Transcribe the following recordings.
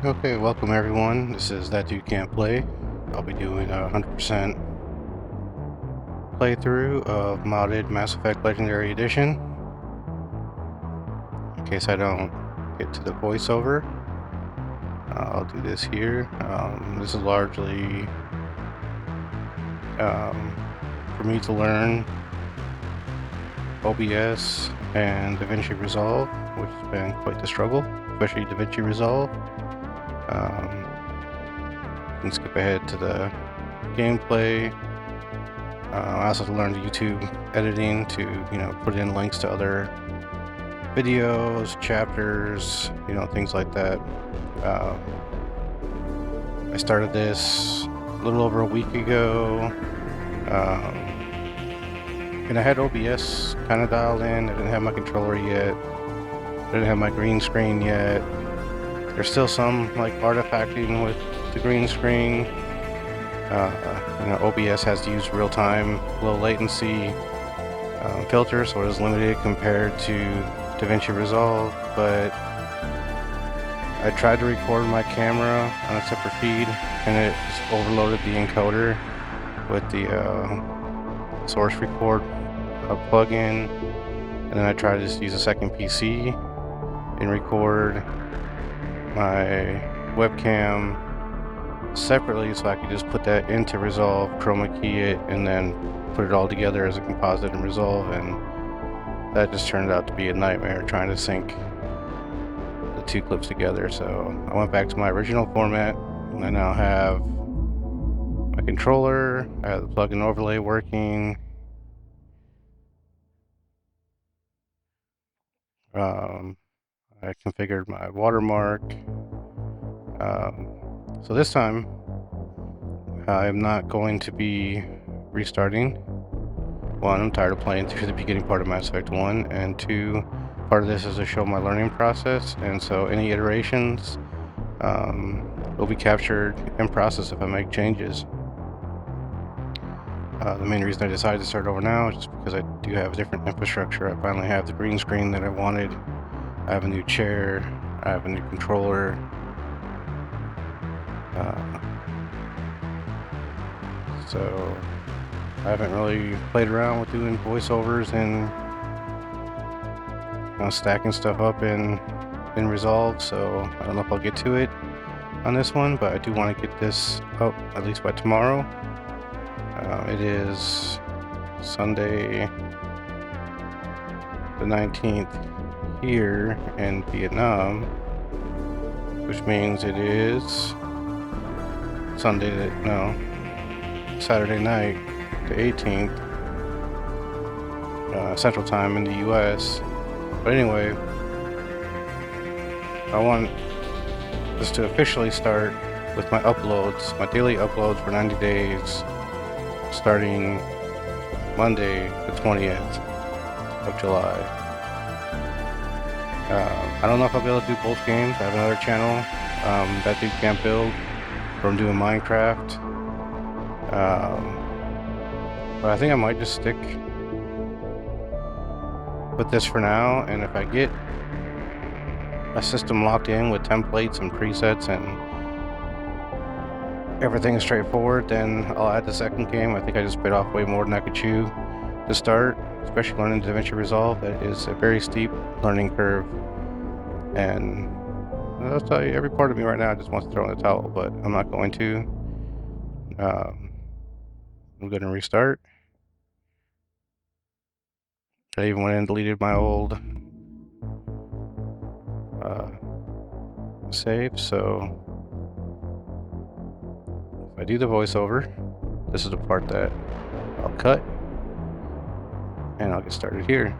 Okay, welcome everyone. This is That Dude Can't Play. I'll be doing a 100% playthrough of modded Mass Effect Legendary Edition. In case I don't get to the voiceover, I'll do this here. This is largely for me to learn OBS and DaVinci Resolve, which has been quite the struggle, especially DaVinci Resolve. You can skip ahead to the gameplay. I also learned YouTube editing to, put in links to other videos, chapters, things like that. I started this a little over a week ago, and I had OBS kind of dialed in. I didn't have my controller yet. I didn't have my green screen yet. There's still some artifacting with the green screen. OBS has to use real-time, low latency filters, so it is limited compared to DaVinci Resolve. But I tried to record my camera on a separate feed, and it just overloaded the encoder with the source record plugin. And then I tried to just use a second PC and record my webcam separately, so I could just put that into Resolve, chroma key it, and then put it all together as a composite in Resolve. And that just turned out to be a nightmare trying to sync the two clips together. So I went back to my original format, and I now have my controller, I have the plug-in overlay working. I configured my watermark. So this time, I'm not going to be restarting. One, I'm tired of playing through the beginning part of Mass Effect 1, and two, part of this is to show my learning process, and so any iterations will be captured in process if I make changes. The main reason I decided to start over now is just because I do have a different infrastructure. I finally have the green screen that I wanted. I have a new chair. I have a new controller. So I haven't really played around with doing voiceovers and stacking stuff up in Resolve, so I don't know if I'll get to it on this one, but I do want to get this up at least by tomorrow. It is Sunday the 19th here in Vietnam, which means it is Saturday night, the 18th, Central Time in the US. But anyway, I want this to officially start with my uploads, my daily uploads for 90 days, starting Monday, the 20th of July. I don't know if I'll be able to do both games. I have another channel, That Dude Can't Build, where I'm doing Minecraft. But I think I might just stick with this for now, and if I get a system locked in with templates and presets and everything is straightforward, then I'll add the second game. I think I just bit off way more than I could chew to start, especially learning DaVinci Resolve. That is a very steep learning curve, and I'll tell you, every part of me right now just wants to throw in the towel, but I'm not going to. I'm going to restart. I even went and deleted my old save, so if I do the voiceover, this is the part that I'll cut, and I'll get started here.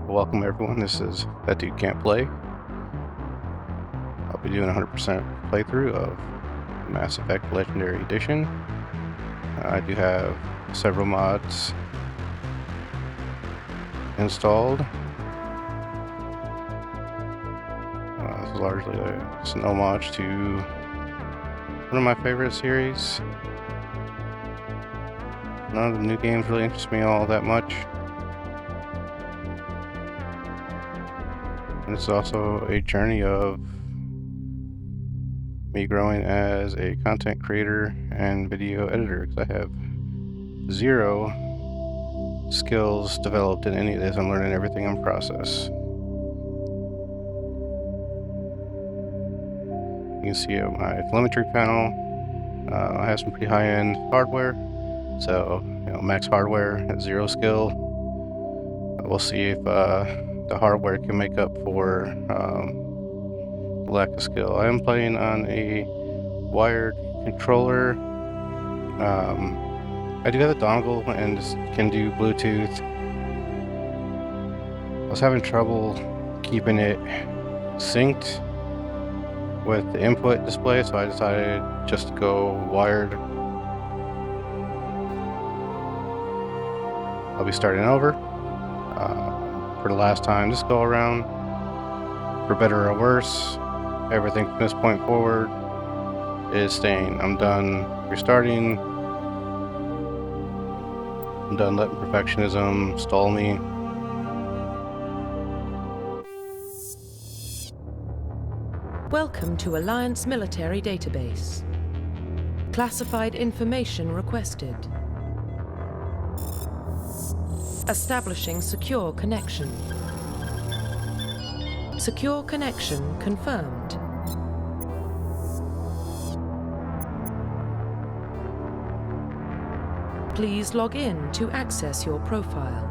Welcome everyone, this is That Dude Can't Play. I'll be doing a 100% playthrough of Mass Effect Legendary Edition. I do have several mods installed. This is largely an homage to one of my favorite series, none of the new games really interest me all that much. And it's also a journey of me growing as a content creator and video editor, because I have zero skills developed in any of this. I'm learning everything in process. You can see my telemetry panel. I have some pretty high-end hardware, so max hardware at zero skill. We'll see if the hardware can make up for lack of skill. I am playing on a wired controller. I do have a dongle and can do Bluetooth. I was having trouble keeping it synced with the input display, so I decided just to go wired. I'll be starting over for the last time this go around. For better or worse, everything from this point forward is staying. I'm done restarting. I'm done letting perfectionism stall me. Welcome to Alliance Military Database. Classified information requested. Establishing secure connection. Secure connection confirmed. Please log in to access your profile.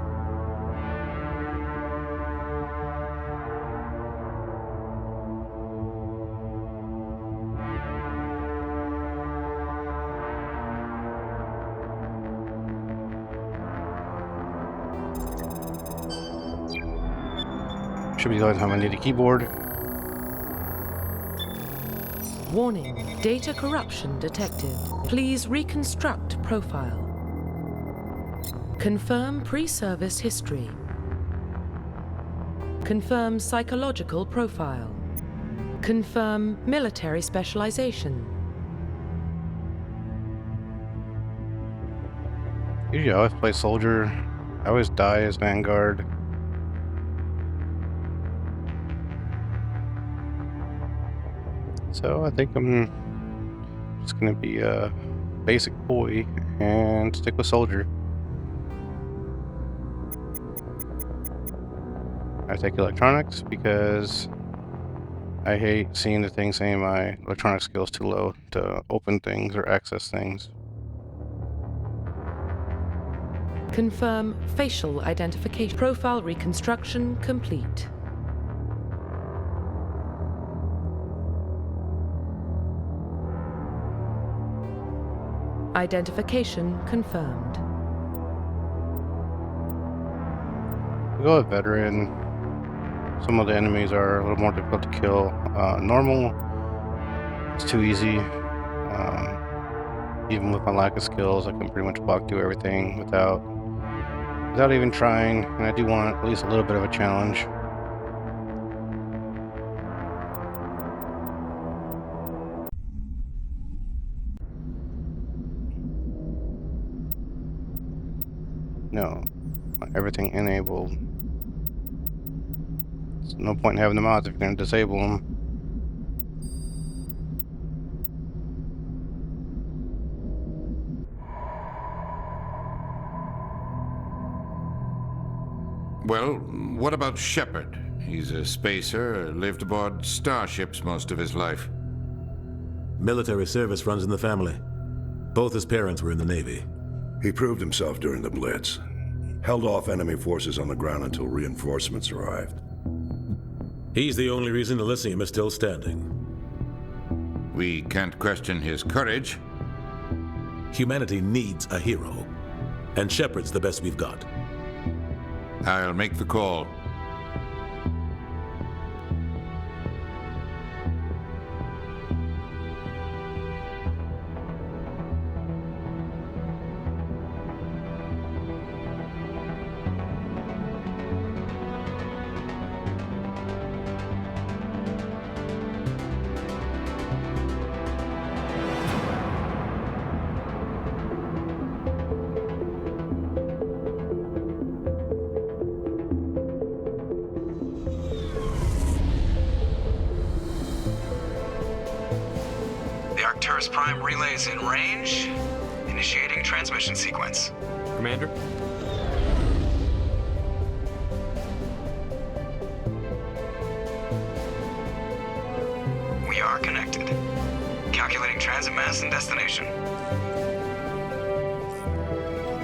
Should be the only time I need a keyboard. Warning, data corruption detected. Please reconstruct profile. Confirm pre-service history. Confirm psychological profile. Confirm military specialization. Usually I always play soldier. I always die as vanguard. So I think I'm just gonna be a basic boy and stick with soldier. I take electronics because I hate seeing the thing saying my electronic skills too low to open things or access things. Confirm facial identification. Profile reconstruction complete. Identification confirmed. We go with veteran. Some of the enemies are a little more difficult to kill. Normal, it's too easy. Even with my lack of skills, I can pretty much walk through everything without even trying. And I do want at least a little bit of a challenge. No, everything enabled. There's no point in having the mods if you're going to disable them. Well, what about Shepard? He's a spacer, lived aboard starships most of his life. Military service runs in the family. Both his parents were in the Navy. He proved himself during the Blitz. Held off enemy forces on the ground until reinforcements arrived. He's the only reason Elysium is still standing. We can't question his courage. Humanity needs a hero, and Shepard's the best we've got. I'll make the call. Aegis Prime relays in range. Initiating transmission sequence. Commander? We are connected. Calculating transit mass and destination.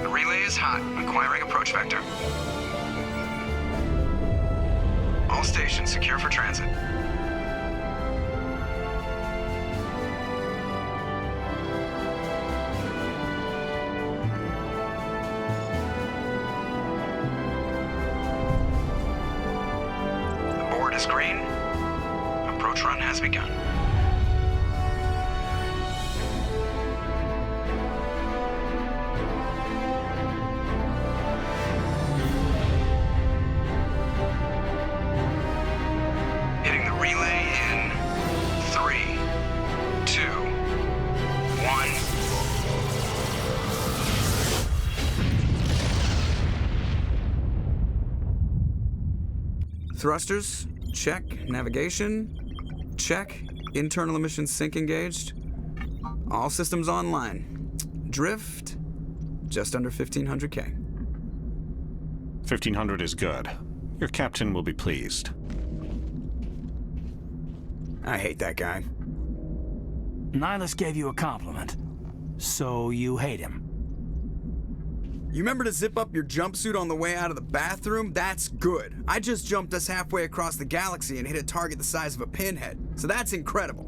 The relay is hot, acquiring approach vector. All stations secure for transit. The board is green. Approach run has begun. Hitting the relay in 3, 2, 1. Thrusters, check. Navigation, check. Internal emissions sync engaged. All systems online. Drift, just under 1500K. 1500 is good. Your captain will be pleased. I hate that guy. Nihilus gave you a compliment, so you hate him. You remember to zip up your jumpsuit on the way out of the bathroom? That's good. I just jumped us halfway across the galaxy and hit a target the size of a pinhead, so that's incredible.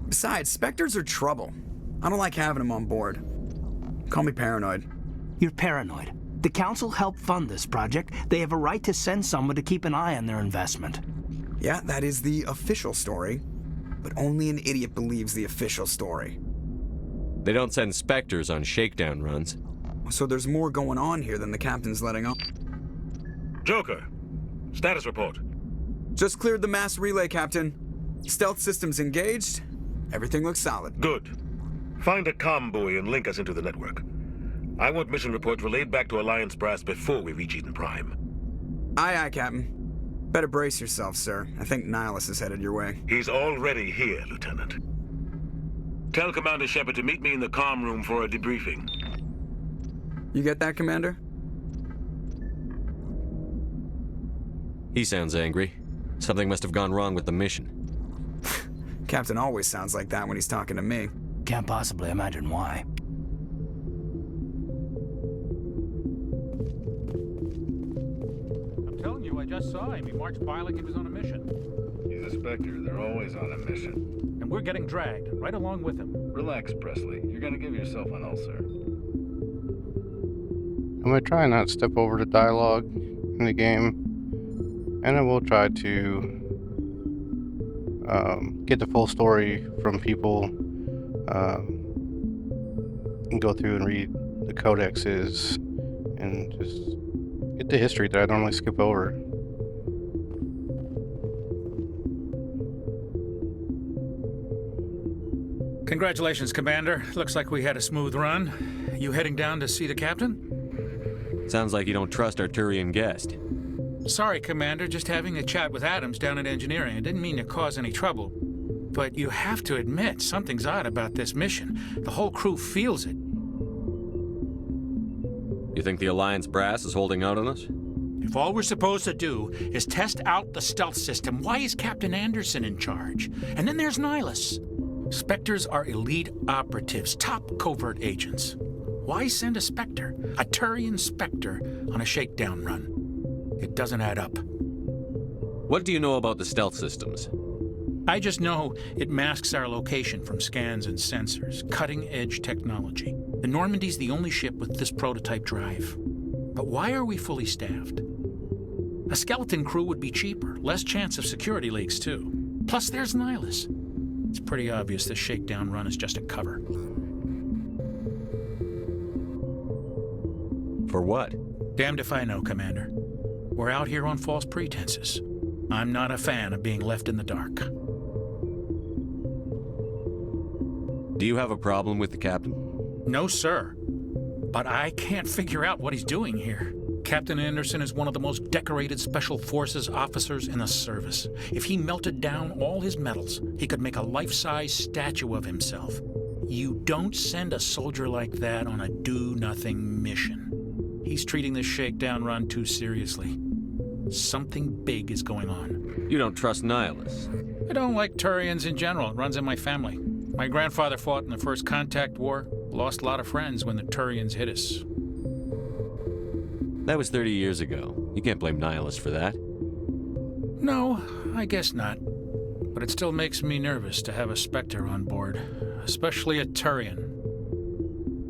Besides, Spectres are trouble. I don't like having them on board. Call me paranoid. You're paranoid. The Council helped fund this project. They have a right to send someone to keep an eye on their investment. Yeah, that is the official story. But only an idiot believes the official story. They don't send Spectres on shakedown runs. So there's more going on here than the captain's letting on. Joker, status report. Just cleared the mass relay, Captain. Stealth systems engaged. Everything looks solid. Good. Find a comm buoy and link us into the network. I want mission reports relayed back to Alliance Brass before we reach Eden Prime. Aye, aye, Captain. Better brace yourself, sir. I think Nihilus is headed your way. He's already here, Lieutenant. Tell Commander Shepard to meet me in the comm room for a debriefing. You get that, Commander? He sounds angry. Something must have gone wrong with the mission. Captain always sounds like that when he's talking to me. Can't possibly imagine why. I'm telling you, I just saw him. He marched by like he was on a mission. He's a Spectre. They're always on a mission. And we're getting dragged, right along with him. Relax, Presley. You're gonna give yourself an ulcer. I'm going to try and not step over the dialogue in the game, and I will try to get the full story from people and go through and read the codexes and just get the history that I normally skip over. Congratulations, Commander. Looks like we had a smooth run. You heading down to see the captain? Sounds like you don't trust our Turian guest. Sorry, Commander. Just having a chat with Adams down at engineering. I didn't mean to cause any trouble. But you have to admit, something's odd about this mission. The whole crew feels it. You think the Alliance Brass is holding out on us? If all we're supposed to do is test out the stealth system, why is Captain Anderson in charge? And then there's Nihilus. Spectres are elite operatives, top covert agents. Why send a Spectre, a Turian Spectre, on a shakedown run? It doesn't add up. What do you know about the stealth systems? I just know it masks our location from scans and sensors. Cutting-edge technology. The Normandy's the only ship with this prototype drive. But why are we fully staffed? A skeleton crew would be cheaper, less chance of security leaks, too. Plus, there's Nihilus. It's pretty obvious this shakedown run is just a cover. For what? Damned if I know, Commander. We're out here on false pretenses. I'm not a fan of being left in the dark. Do you have a problem with the captain? No, sir. But I can't figure out what he's doing here. Captain Anderson is one of the most decorated Special Forces officers in the service. If he melted down all his medals, he could make a life-size statue of himself. You don't send a soldier like that on a do-nothing mission. He's treating this shakedown run too seriously. Something big is going on. You don't trust Nihilus? I don't like Turians in general. It runs in my family. My grandfather fought in the First Contact War. Lost a lot of friends when the Turians hit us. That was 30 years ago. You can't blame Nihilus for that. No, I guess not. But it still makes me nervous to have a Spectre on board, especially a Turian.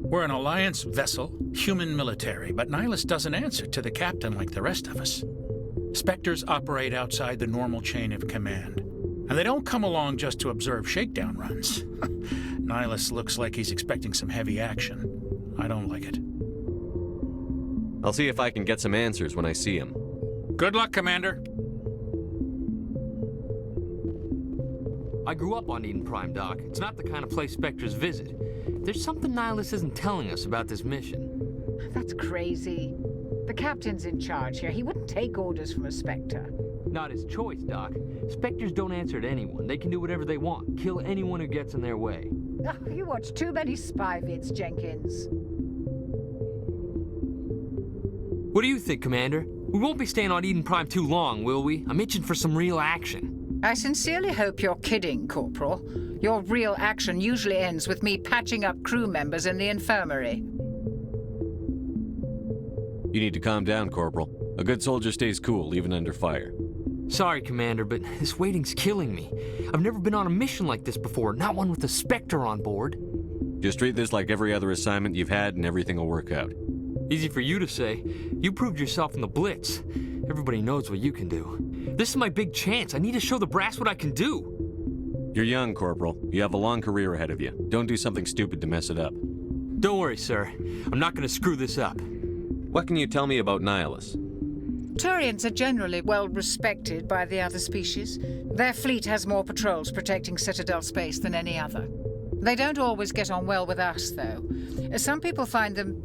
We're an Alliance vessel, human military, but Nihilus doesn't answer to the captain like the rest of us. Spectres operate outside the normal chain of command. And they don't come along just to observe shakedown runs. Nihilus looks like he's expecting some heavy action. I don't like it. I'll see if I can get some answers when I see him. Good luck, Commander. I grew up on Eden Prime, Doc. It's not the kind of place Spectres visit. There's something Nihilus isn't telling us about this mission. That's crazy. The captain's in charge here. He wouldn't take orders from a Spectre. Not his choice, Doc. Spectres don't answer to anyone. They can do whatever they want. Kill anyone who gets in their way. Oh, you watch too many spy vids, Jenkins. What do you think, Commander? We won't be staying on Eden Prime too long, will we? I'm itching for some real action. I sincerely hope you're kidding, Corporal. Your real action usually ends with me patching up crew members in the infirmary. You need to calm down, Corporal. A good soldier stays cool, even under fire. Sorry, Commander, but this waiting's killing me. I've never been on a mission like this before, not one with a Spectre on board. Just treat this like every other assignment you've had and everything will work out. Easy for you to say. You proved yourself in the Blitz. Everybody knows what you can do. This is my big chance. I need to show the brass what I can do. You're young, Corporal. You have a long career ahead of you. Don't do something stupid to mess it up. Don't worry, sir. I'm not going to screw this up. What can you tell me about Nihilus? Turians are generally well respected by the other species. Their fleet has more patrols protecting Citadel space than any other. They don't always get on well with us, though. Some people find them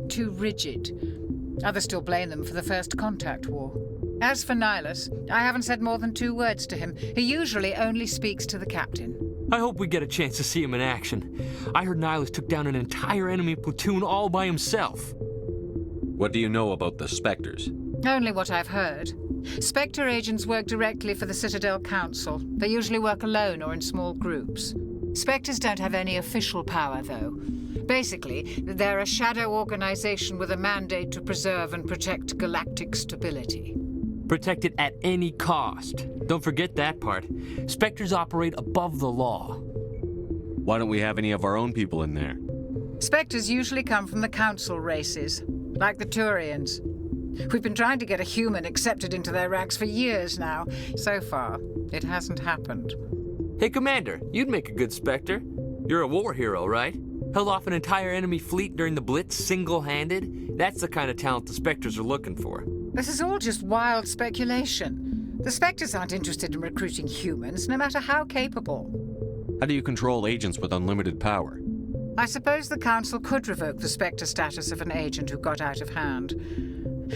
too rigid. Others still blame them for the First Contact War. As for Nihilus, I haven't said more than 2 words to him. He usually only speaks to the captain. I hope we get a chance to see him in action. I heard Nihilus took down an entire enemy platoon all by himself. What do you know about the Spectres? Only what I've heard. Spectre agents work directly for the Citadel Council. They usually work alone or in small groups. Spectres don't have any official power, though. Basically, they're a shadow organization with a mandate to preserve and protect galactic stability. Protect it at any cost. Don't forget that part. Spectres operate above the law. Why don't we have any of our own people in there? Spectres usually come from the Council races, like the Turians. We've been trying to get a human accepted into their ranks for years now. So far, it hasn't happened. Hey, Commander, you'd make a good Spectre. You're a war hero, right? Held off an entire enemy fleet during the Blitz single-handed? That's the kind of talent the Spectres are looking for. This is all just wild speculation. The Spectres aren't interested in recruiting humans, no matter how capable. How do you control agents with unlimited power? I suppose the Council could revoke the Spectre status of an agent who got out of hand.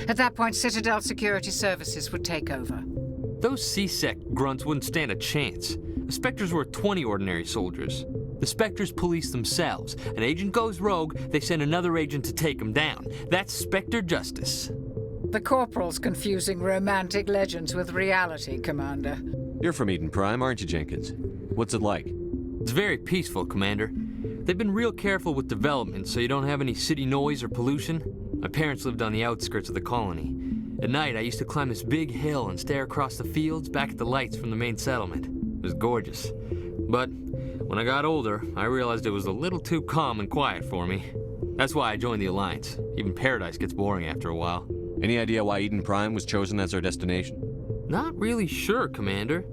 At that point, Citadel Security Services would take over. Those C-Sec grunts wouldn't stand a chance. The Spectres were 20 ordinary soldiers. The Spectres police themselves. An agent goes rogue, they send another agent to take him down. That's Spectre justice. The Corporal's confusing romantic legends with reality, Commander. You're from Eden Prime, aren't you, Jenkins? What's it like? It's very peaceful, Commander. They've been real careful with development so you don't have any city noise or pollution. My parents lived on the outskirts of the colony. At night, I used to climb this big hill and stare across the fields back at the lights from the main settlement. It was gorgeous. But when I got older, I realized it was a little too calm and quiet for me. That's why I joined the Alliance. Even Paradise gets boring after a while. Any idea why Eden Prime was chosen as our destination? Not really sure, Commander.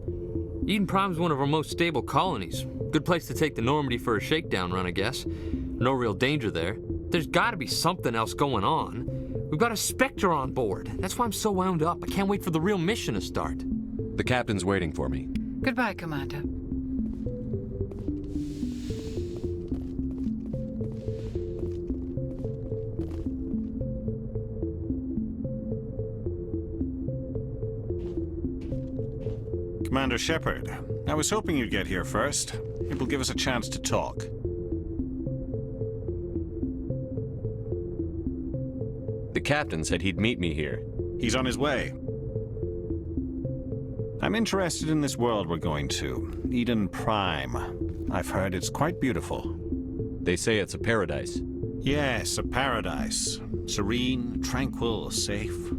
Eden Prime's one of our most stable colonies. Good place to take the Normandy for a shakedown run, I guess. No real danger there. There's gotta be something else going on. We've got a Spectre on board. That's why I'm so wound up. I can't wait for the real mission to start. The captain's waiting for me. Goodbye, Commander. Commander Shepard, I was hoping you'd get here first. It will give us a chance to talk. The captain said he'd meet me here. He's on his way. I'm interested in this world we're going to, Eden Prime. I've heard it's quite beautiful. They say it's a paradise. Yes, a paradise. Serene, tranquil, safe.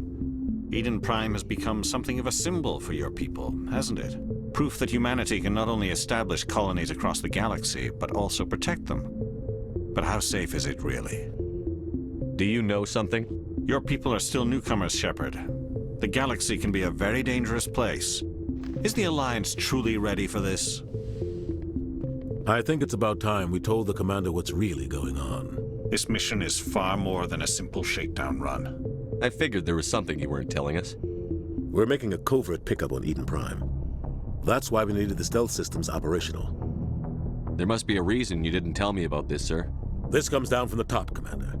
Eden Prime has become something of a symbol for your people, hasn't it? Proof that humanity can not only establish colonies across the galaxy, but also protect them. But how safe is it really? Do you know something? Your people are still newcomers, Shepard. The galaxy can be a very dangerous place. Is the Alliance truly ready for this? I think it's about time we told the commander what's really going on. This mission is far more than a simple shakedown run. I figured there was something you weren't telling us. We're making a covert pickup on Eden Prime. That's why we needed the stealth systems operational. There must be a reason you didn't tell me about this, sir. This comes down from the top, Commander.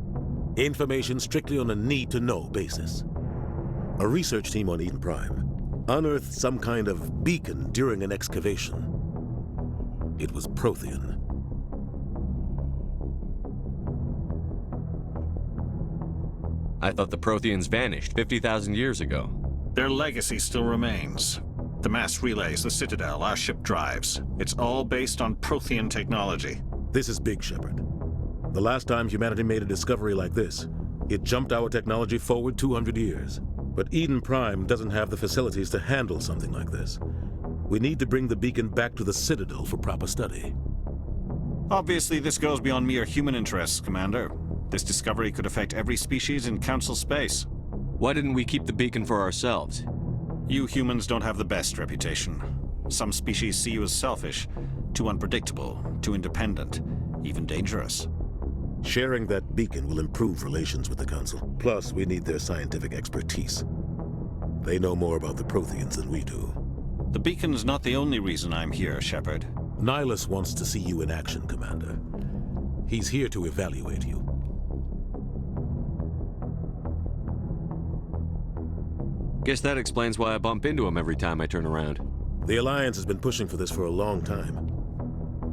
Information strictly on a need-to-know basis. A research team on Eden Prime unearthed some kind of beacon during an excavation. It was Prothean. I thought the Protheans vanished 50,000 years ago. Their legacy still remains. The mass relays, the Citadel, our ship drives. It's all based on Prothean technology. This is big, Shepard. The last time humanity made a discovery like this, it jumped our technology forward 200 years. But Eden Prime doesn't have the facilities to handle something like this. We need to bring the beacon back to the Citadel for proper study. Obviously, this goes beyond mere human interests, Commander. This discovery could affect every species in Council space. Why didn't we keep the beacon for ourselves? You humans don't have the best reputation. Some species see you as selfish, too unpredictable, too independent, even dangerous. Sharing that beacon will improve relations with the Council. Plus, we need their scientific expertise. They know more about the Protheans than we do. The beacon's not the only reason I'm here, Shepard. Nihilus wants to see you in action, Commander. He's here to evaluate you. Guess that explains why I bump into him every time I turn around. The Alliance has been pushing for this for a long time.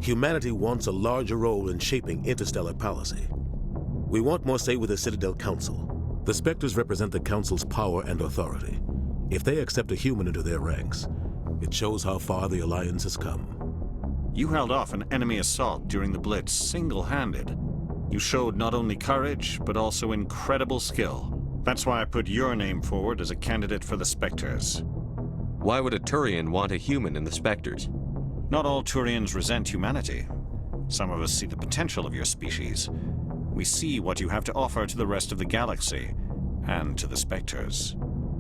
Humanity wants a larger role in shaping interstellar policy. We want more say with the Citadel Council. The Spectres represent the Council's power and authority. If they accept a human into their ranks, it shows how far the Alliance has come. You held off an enemy assault during the Blitz single-handed. You showed not only courage, but also incredible skill. That's why I put your name forward as a candidate for the Spectres. Why would a Turian want a human in the Spectres? Not all Turians resent humanity. Some of us see the potential of your species. We see what you have to offer to the rest of the galaxy, and to the Spectres.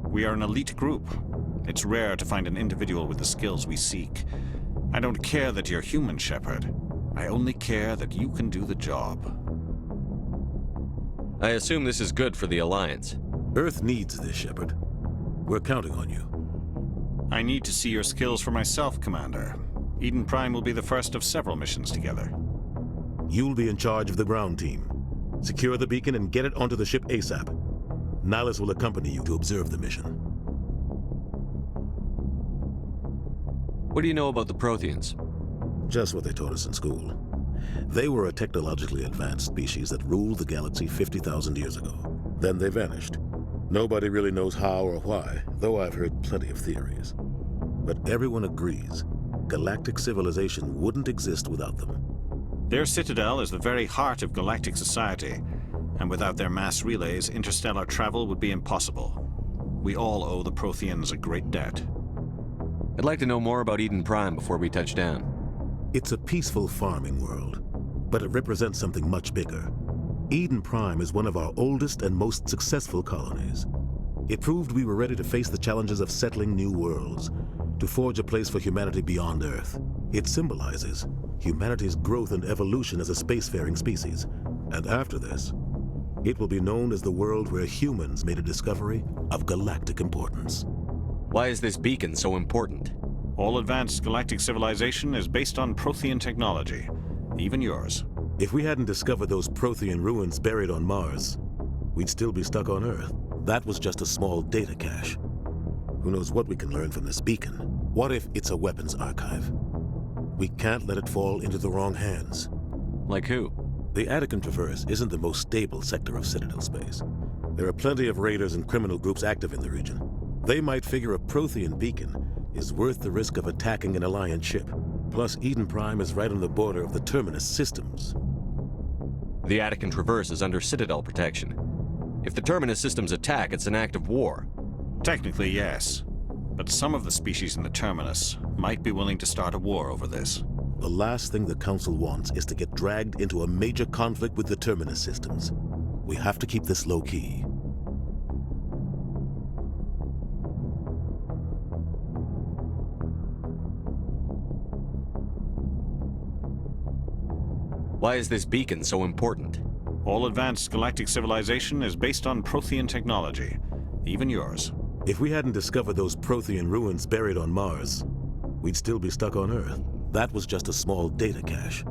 We are an elite group. It's rare to find an individual with the skills we seek. I don't care that you're human, Shepard. I only care that you can do the job. I assume this is good for the Alliance. Earth needs this, Shepard. We're counting on you. I need to see your skills for myself, Commander. Eden Prime will be the first of several missions together. You'll be in charge of the ground team. Secure the beacon and get it onto the ship ASAP. Nihilus will accompany you to observe the mission. What do you know about the Protheans? Just what they taught us in school. They were a technologically advanced species that ruled the galaxy 50,000 years ago. Then they vanished. Nobody really knows how or why, though I've heard plenty of theories. But everyone agrees, galactic civilization wouldn't exist without them. Their citadel is the very heart of galactic society, and without their mass relays, interstellar travel would be impossible. We all owe the Protheans a great debt. I'd like to know more about Eden Prime before we touch down. It's a peaceful farming world, but it represents something much bigger. Eden Prime is one of our oldest and most successful colonies. It proved we were ready to face the challenges of settling new worlds, to forge a place for humanity beyond Earth. It symbolizes humanity's growth and evolution as a spacefaring species. And after this, it will be known as the world where humans made a discovery of galactic importance. Why is this beacon so important? All advanced galactic civilization is based on Prothean technology, even yours. If we hadn't discovered those Prothean ruins buried on Mars, we'd still be stuck on Earth. That was just a small data cache. Who knows what we can learn from this beacon? What if it's a weapons archive? We can't let it fall into the wrong hands. Like who? The Attican Traverse isn't the most stable sector of Citadel space. There are plenty of raiders and criminal groups active in the region. They might figure a Prothean beacon is worth the risk of attacking an Alliance ship. Plus, Eden Prime is right on the border of the Terminus systems. The Attican Traverse is under Citadel protection. If the Terminus systems attack, it's an act of war. Technically, yes. But some of the species in the Terminus might be willing to start a war over this. The last thing the Council wants is to get dragged into a major conflict with the Terminus systems. We have to keep this low-key. Why is this beacon so important? All advanced galactic civilization is based on Prothean technology, even yours. If we hadn't discovered those Prothean ruins buried on Mars, we'd still be stuck on Earth. That was just a small data cache.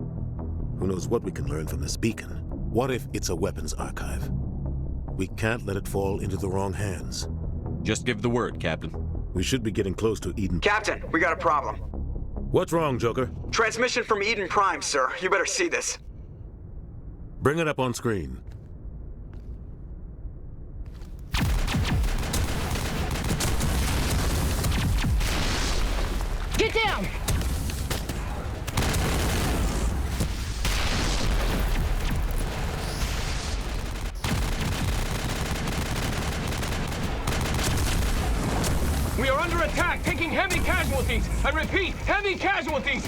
Who knows what we can learn from this beacon? What if it's a weapons archive? We can't let it fall into the wrong hands. Just give the word, Captain. We should be getting close to Eden. Captain, we got a problem. What's wrong, Joker? Transmission from Eden Prime, sir. You better see this. Bring it up on screen. Get down! We are under attack, taking heavy casualties. I repeat, heavy casualties.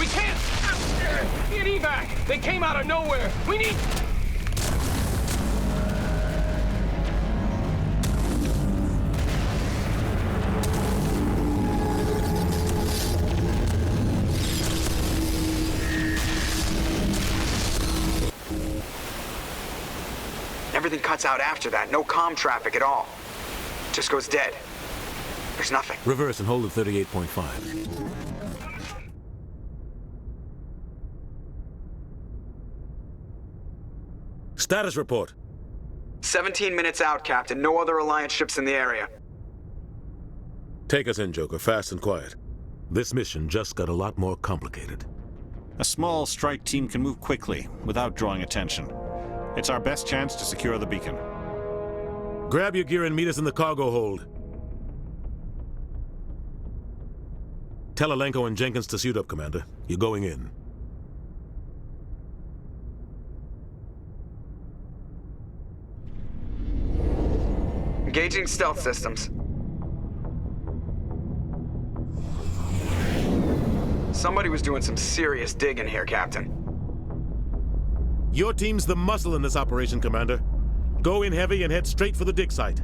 We can't get evac. They came out of nowhere. We need... Everything cuts out after that. No comm traffic at all. Just goes dead. There's nothing. Reverse and hold at 38.5. Status report. 17 minutes out, Captain. No other Alliance ships in the area. Take us in, Joker, fast and quiet. This mission just got a lot more complicated. A small strike team can move quickly, without drawing attention. It's our best chance to secure the beacon. Grab your gear and meet us in the cargo hold. Tell Alenko and Jenkins to suit up, Commander. You're going in. Engaging stealth systems. Somebody was doing some serious digging here, Captain. Your team's the muscle in this operation, Commander. Go in heavy and head straight for the dig site.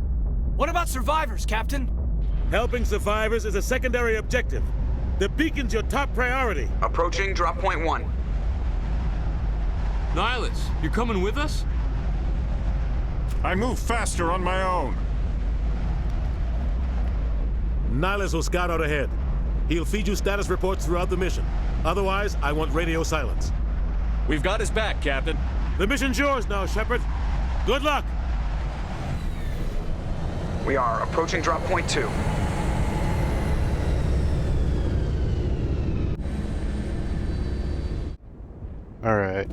What about survivors, Captain? Helping survivors is a secondary objective. The beacon's your top priority. Approaching drop point 1. Nihilus, you're coming with us? I move faster on my own. Nihilus will scout out ahead. He'll feed you status reports throughout the mission. Otherwise, I want radio silence. We've got his back, Captain. The mission's yours now, Shepard. Good luck! We are approaching drop point 2. Alright.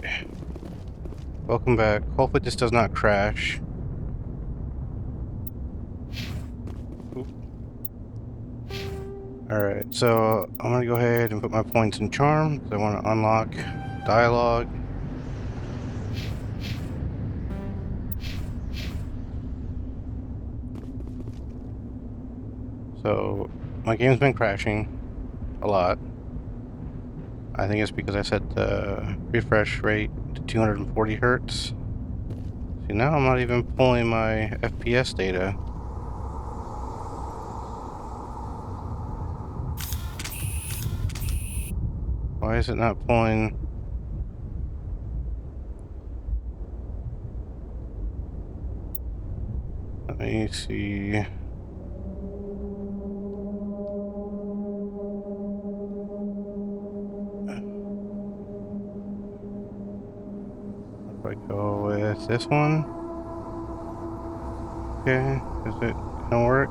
Welcome back. Hopefully this does not crash. Alright, so I'm gonna go ahead and put my points in charm. I want to unlock dialogue. So my game's been crashing a lot. I think it's because I set the refresh rate to 240 hertz. See, now I'm not even pulling my FPS data. Why is it not pulling? Let me see. If I go with this one. Okay, is it gonna work?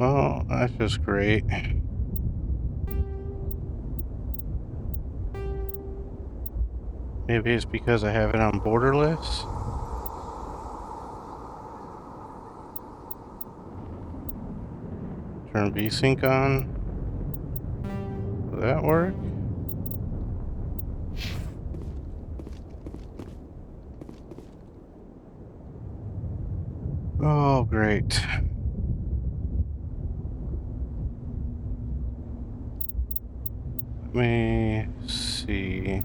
Well, that's just great. Maybe it's because I have it on borderless. Turn VSync on. Will that work? Oh, great. Let me see.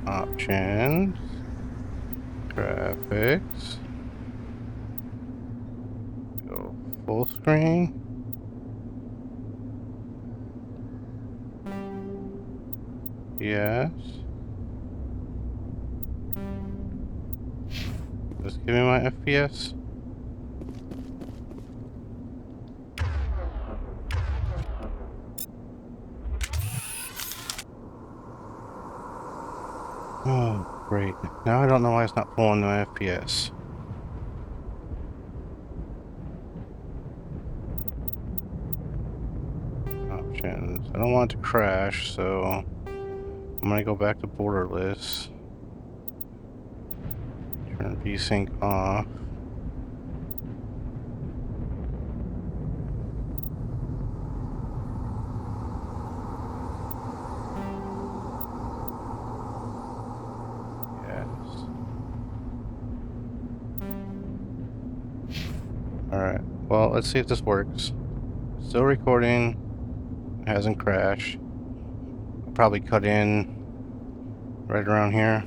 Options. Graphics. Go full screen. Yes. Just give me my FPS. Oh, great. Now I don't know why it's not pulling my FPS. Options. I don't want it to crash, so I'm gonna go back to borderless. Turn VSync off. Alright, well, let's see if this works. Still recording. It hasn't crashed. I'll probably cut in right around here.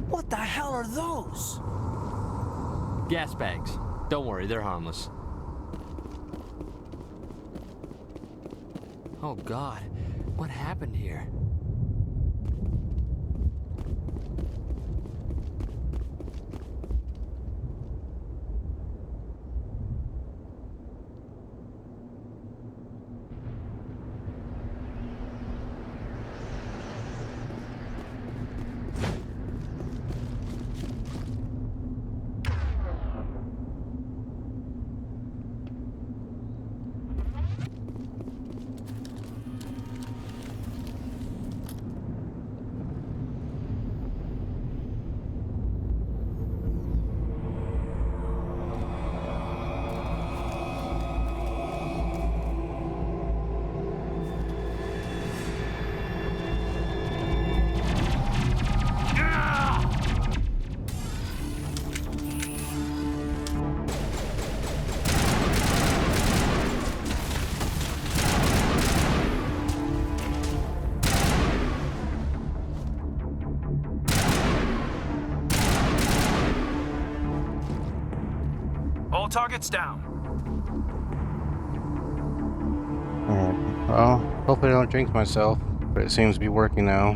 What the hell are those? Gas bags. Don't worry, they're harmless. Oh God, what happened here? All targets down. Alright, well, hopefully I don't jinx myself, but it seems to be working now.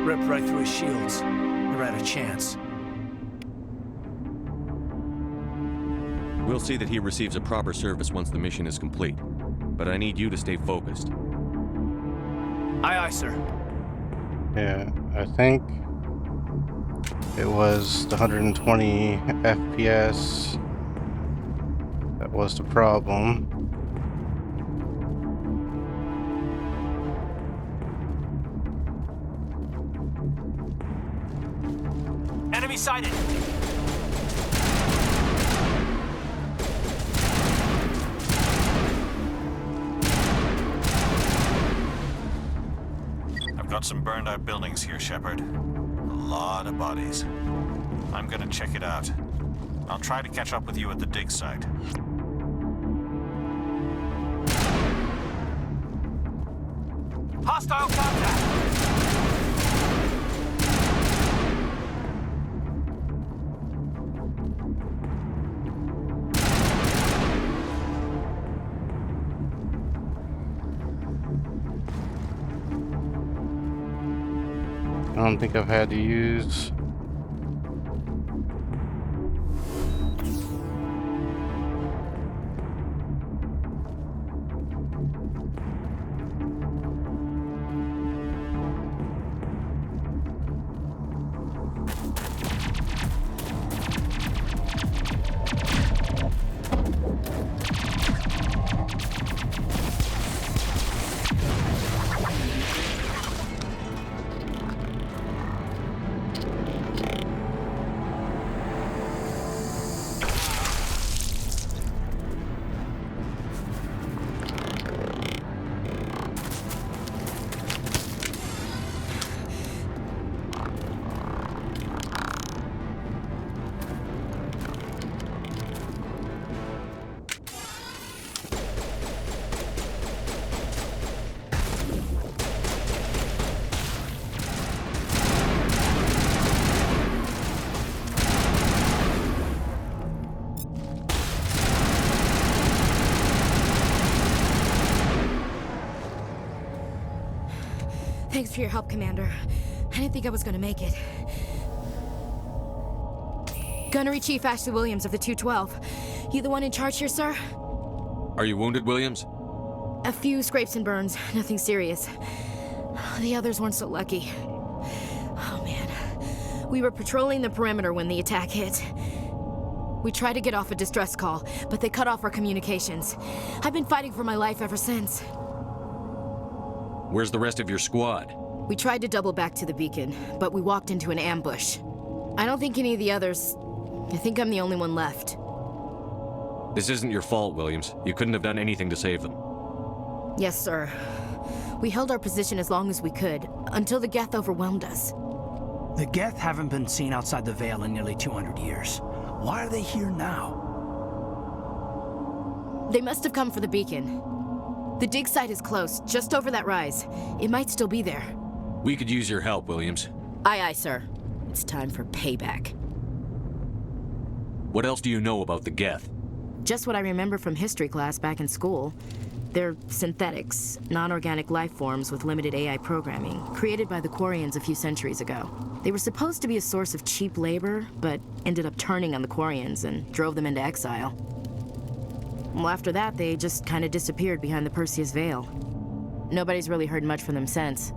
Ripped right through his shields. Never had a chance. We'll see that he receives a proper service once the mission is complete. But I need you to stay focused. Aye, aye, sir. Yeah, I think it was the 120 FPS that was the problem. Enemy sighted. Got some burned out buildings here, Shepard. A lot of bodies. I'm gonna check it out. I'll try to catch up with you at the dig site. Hostile contact! I don't think I've had to use Thanks for your help, Commander. I didn't think I was gonna make it. Gunnery Chief Ashley Williams of the 212. You the one in charge here, sir? Are you wounded, Williams? A few scrapes and burns, nothing serious. The others weren't so lucky. Oh man. We were patrolling the perimeter when the attack hit. We tried to get off a distress call, but they cut off our communications. I've been fighting for my life ever since. Where's the rest of your squad? We tried to double back to the beacon, but we walked into an ambush. I don't think any of the others... I think I'm the only one left. This isn't your fault, Williams. You couldn't have done anything to save them. Yes, sir. We held our position as long as we could, until the Geth overwhelmed us. The Geth haven't been seen outside the Veil in nearly 200 years. Why are they here now? They must have come for the beacon. The dig site is close, just over that rise. It might still be there. We could use your help, Williams. Aye, aye, sir. It's time for payback. What else do you know about the Geth? Just what I remember from history class back in school. They're synthetics, non-organic life forms with limited AI programming, created by the Quarians a few centuries ago. They were supposed to be a source of cheap labor, but ended up turning on the Quarians and drove them into exile. Well, after that, they just kind of disappeared behind the Perseus Veil. Nobody's really heard much from them since.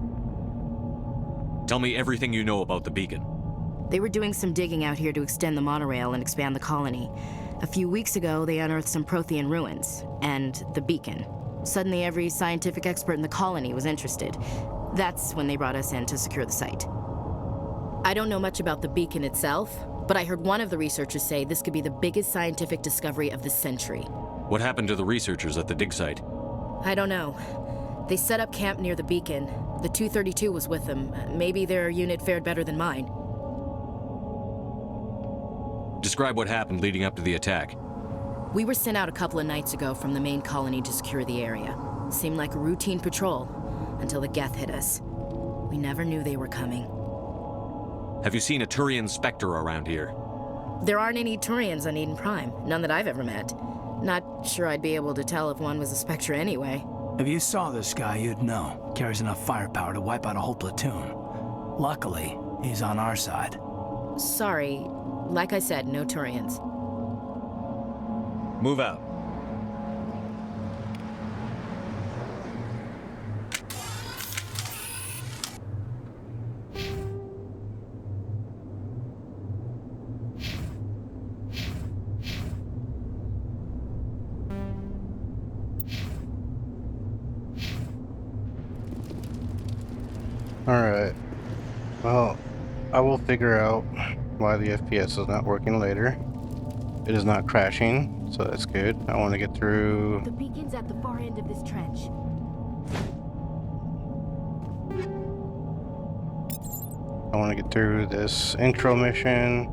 Tell me everything you know about the beacon. They were doing some digging out here to extend the monorail and expand the colony. A few weeks ago, they unearthed some Prothean ruins, and the beacon. Suddenly, every scientific expert in the colony was interested. That's when they brought us in to secure the site. I don't know much about the beacon itself, but I heard one of the researchers say this could be the biggest scientific discovery of the century. What happened to the researchers at the dig site? I don't know. They set up camp near the beacon. The 232 was with them. Maybe their unit fared better than mine. Describe what happened leading up to the attack. We were sent out a couple of nights ago from the main colony to secure the area. Seemed like a routine patrol, until the Geth hit us. We never knew they were coming. Have you seen a Turian Spectre around here? There aren't any Turians on Eden Prime, none that I've ever met. Not sure I'd be able to tell if one was a Spectre anyway. If you saw this guy, you'd know. Carries enough firepower to wipe out a whole platoon. Luckily, he's on our side. Sorry, like I said, no Turians. Move out. Alright. Well, I will figure out why the FPS is not working later. It is not crashing, so that's good. I want to get through... The beacon's at the far end of this trench. I want to get through this intro mission.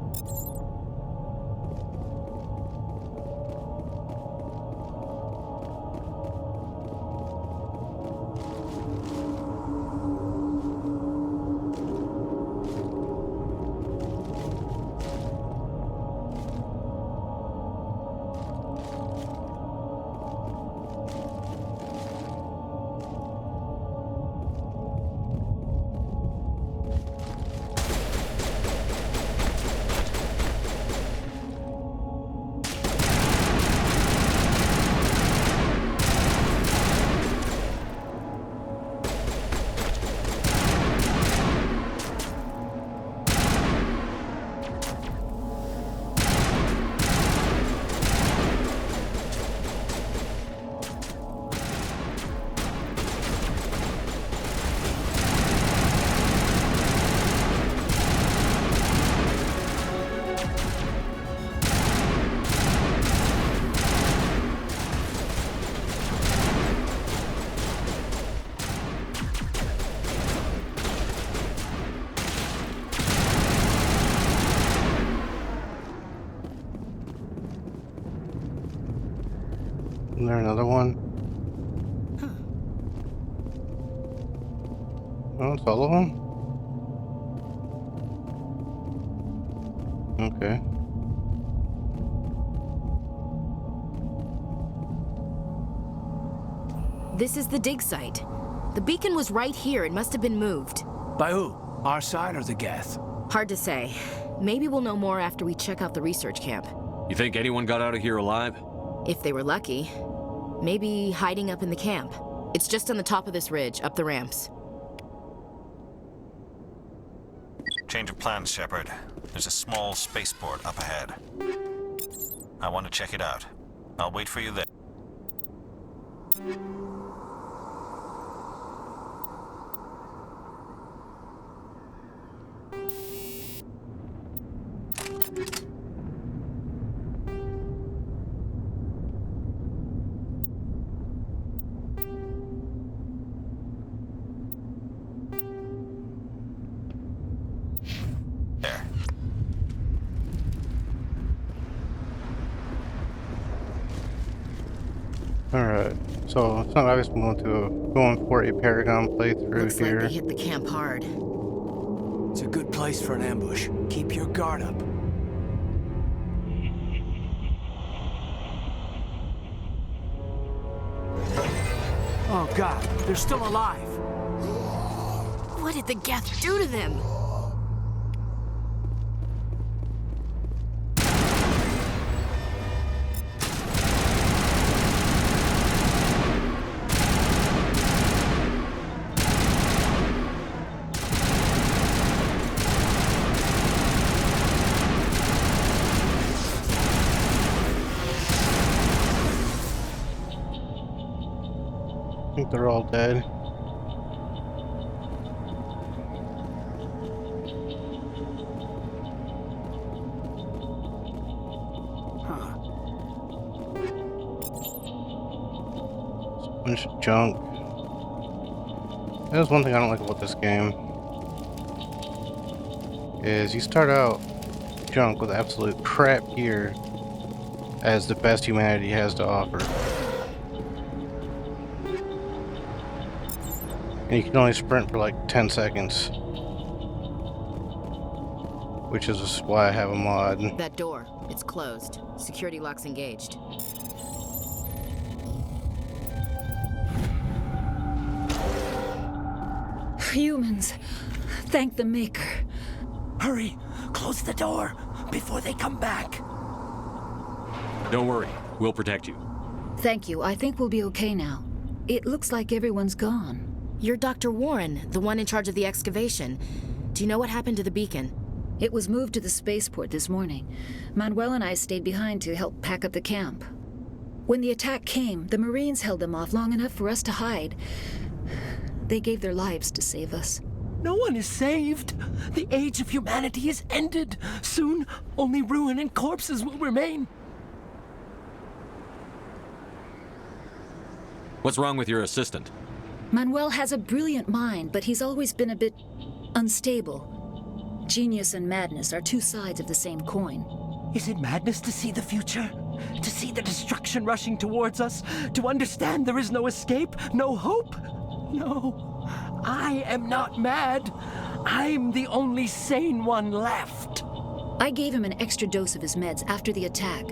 Is there another one? Oh, it's all of them? Okay. This is the dig site. The beacon was right here. It must have been moved. By who? Our side or the Geth? Hard to say. Maybe we'll know more after we check out the research camp. You think anyone got out of here alive? If they were lucky. Maybe hiding up in the camp. It's just on the top of this ridge, up the ramps. Change of plans, Shepard. There's a small spaceport up ahead. I want to check it out. I'll wait for you there. Alright, so it's not obvious I'm going for a Paragon playthrough Looks here. like they hit the camp hard. It's a good place for an ambush. Keep your guard up. Oh god, they're still alive. What did the Geth do to them? I think they're all dead. Bunch of junk. There's one thing I don't like about this game. Is you start out junk with absolute crap gear as the best humanity has to offer. And you can only sprint for like 10 seconds. Which is why I have a mod. That door, it's closed. Security lock's engaged. Humans, thank the Maker. Hurry, close the door before they come back. Don't worry, we'll protect you. Thank you. I think we'll be okay now. It looks like everyone's gone. You're Dr. Warren, the one in charge of the excavation. Do you know what happened to the beacon? It was moved to the spaceport this morning. Manuel and I stayed behind to help pack up the camp. When the attack came, the Marines held them off long enough for us to hide. They gave their lives to save us. No one is saved. The age of humanity is ended. Soon, only ruin and corpses will remain. What's wrong with your assistant? Manuel has a brilliant mind, but he's always been a bit unstable. Genius and madness are two sides of the same coin. Is it madness to see the future? To see the destruction rushing towards us? To understand there is no escape? No hope? No, I am not mad. I'm the only sane one left. I gave him an extra dose of his meds after the attack.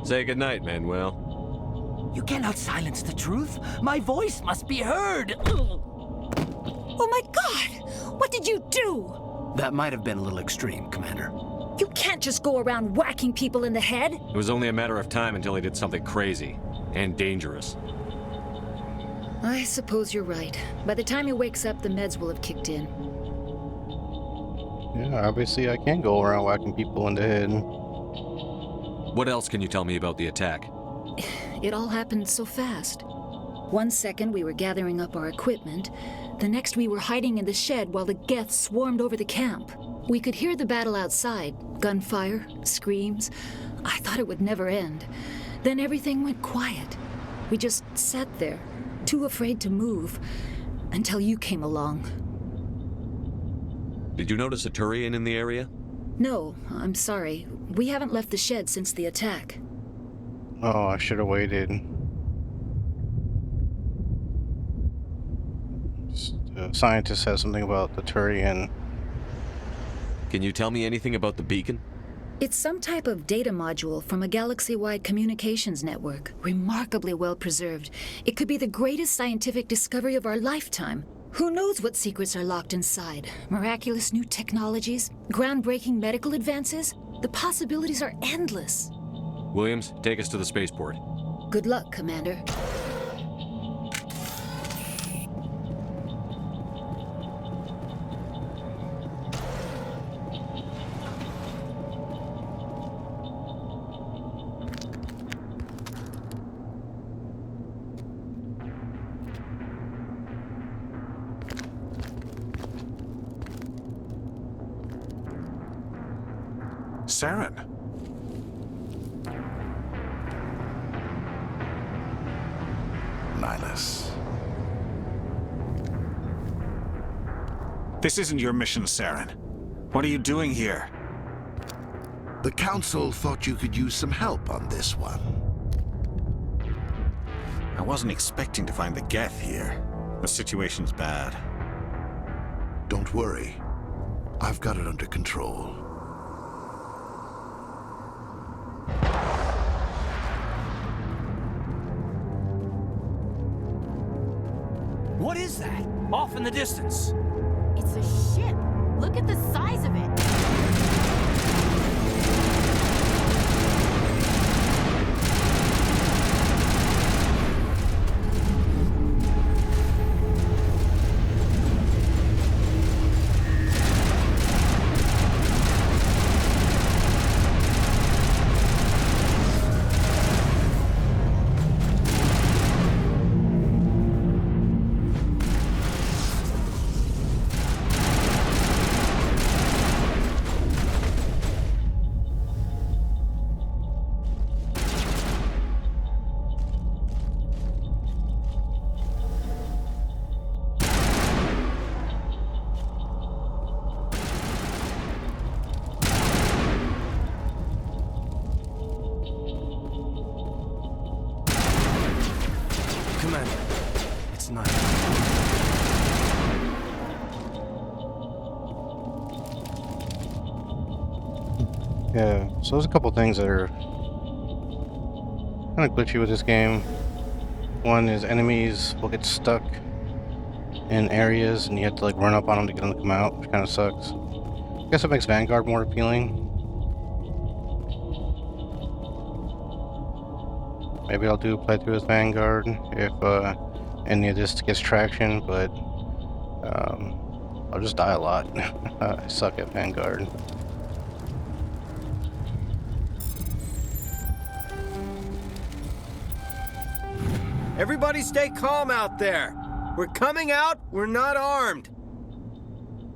Say goodnight, Manuel. You cannot silence the truth. My voice must be heard. Oh my God! What did you do? That might have been a little extreme, Commander. You can't just go around whacking people in the head. It was only a matter of time until he did something crazy and dangerous. I suppose you're right. By the time he wakes up, the meds will have kicked in. Yeah, obviously I can't go around whacking people in the head. What else can you tell me about the attack? It all happened so fast. 1 second we were gathering up our equipment. The next we were hiding in the shed while the Geth swarmed over the camp. We could hear the battle outside. Gunfire, screams. I thought it would never end. Then everything went quiet. We just sat there, too afraid to move, until you came along. Did you notice a Turian in the area? No, I'm sorry. We haven't left the shed since the attack. Oh, I should have waited. Scientist says something about the Turian. Can you tell me anything about the beacon? It's some type of data module from a galaxy-wide communications network. Remarkably well preserved. It could be the greatest scientific discovery of our lifetime. Who knows what secrets are locked inside? Miraculous new technologies? Groundbreaking medical advances? The possibilities are endless. Williams, take us to the spaceport. Good luck, Commander. Saren. Nihilus. This isn't your mission, Saren. What are you doing here? The Council thought you could use some help on this one. I wasn't expecting to find the Geth here. The situation's bad. Don't worry. I've got it under control. What is that? Off in the distance. It's a ship. Look at the size of it. Commander, it's not. Yeah, so there's a couple things that are kind of glitchy with this game. One is enemies will get stuck in areas and you have to like run up on them to get them to come out, which kind of sucks. I guess it makes Vanguard more appealing. Maybe I'll do a playthrough as Vanguard if any of this gets traction, but I'll just die a lot. I suck at Vanguard. Everybody stay calm out there. We're coming out, we're not armed.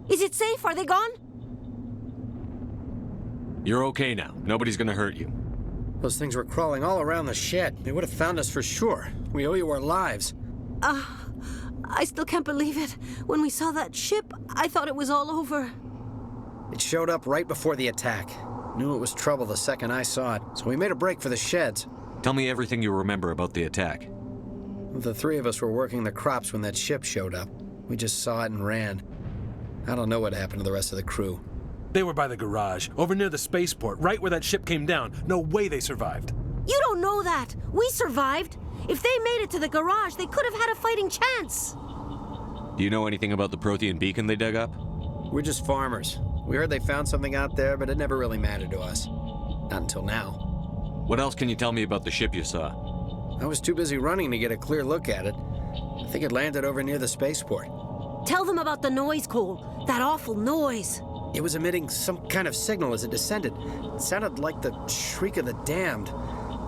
Is it safe? Are they gone? You're okay now. Nobody's gonna hurt you. Those things were crawling all around the shed. They would have found us for sure. We owe you our lives. I still can't believe it. When we saw that ship, I thought it was all over. It showed up right before the attack. Knew it was trouble the second I saw it, so we made a break for the sheds. Tell me everything you remember about the attack. The three of us were working the crops when that ship showed up. We just saw it and ran. I don't know what happened to the rest of the crew. They were by the garage, over near the spaceport, right where that ship came down. No way they survived. You don't know that. We survived. If they made it to the garage, they could have had a fighting chance. Do you know anything about the Prothean beacon they dug up? We're just farmers. We heard they found something out there, but it never really mattered to us. Not until now. What else can you tell me about the ship you saw? I was too busy running to get a clear look at it. I think it landed over near the spaceport. Tell them about the noise, Cole. That awful noise. It was emitting some kind of signal as it descended. It sounded like the shriek of the damned.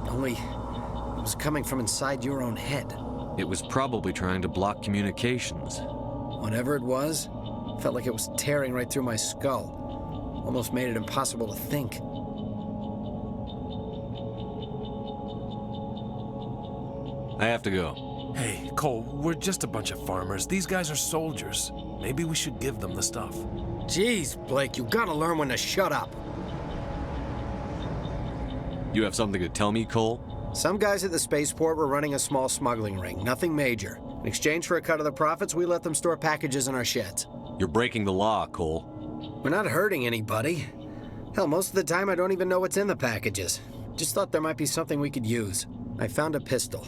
Only it was coming from inside your own head. It was probably trying to block communications. Whatever it was, felt like it was tearing right through my skull. Almost made it impossible to think. I have to go. Hey, Cole, we're just a bunch of farmers. These guys are soldiers. Maybe we should give them the stuff. Jeez, Blake, you gotta learn when to shut up. You have something to tell me, Cole? Some guys at the spaceport were running a small smuggling ring, nothing major. In exchange for a cut of the profits, we let them store packages in our sheds. You're breaking the law, Cole. We're not hurting anybody. Hell, most of the time I don't even know what's in the packages. Just thought there might be something we could use. I found a pistol.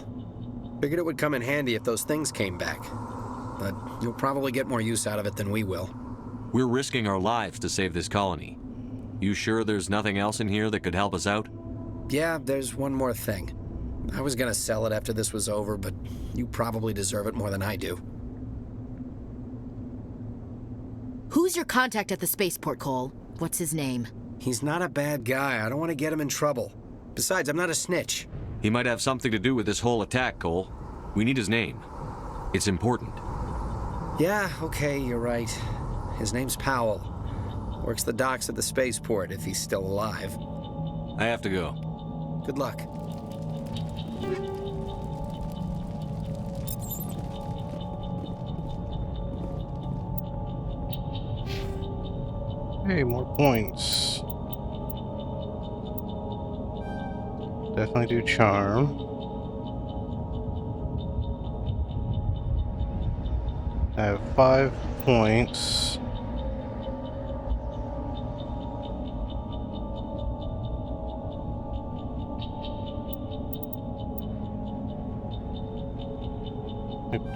Figured it would come in handy if those things came back. But you'll probably get more use out of it than we will. We're risking our lives to save this colony. You sure there's nothing else in here that could help us out? Yeah, there's one more thing. I was gonna sell it after this was over, but you probably deserve it more than I do. Who's your contact at the spaceport, Cole? What's his name? He's not a bad guy. I don't want to get him in trouble. Besides, I'm not a snitch. He might have something to do with this whole attack, Cole. We need his name. It's important. Yeah, okay, you're right. His name's Powell. Works the docks at the spaceport if he's still alive. I have to go. Good luck. Hey, more points. Definitely do charm. I have 5 points.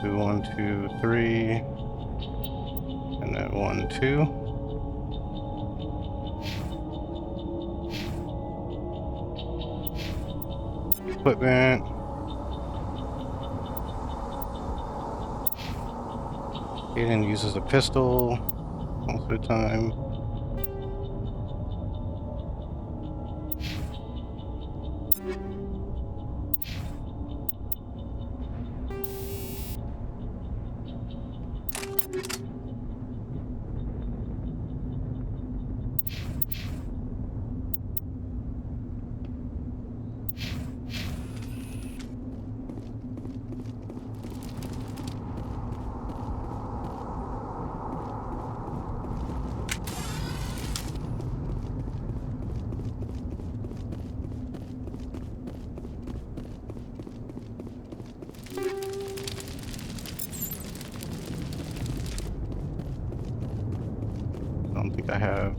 Do 1, 2, 3, and then 1, 2. Equipment. Aiden uses a pistol most of the time. I don't think I have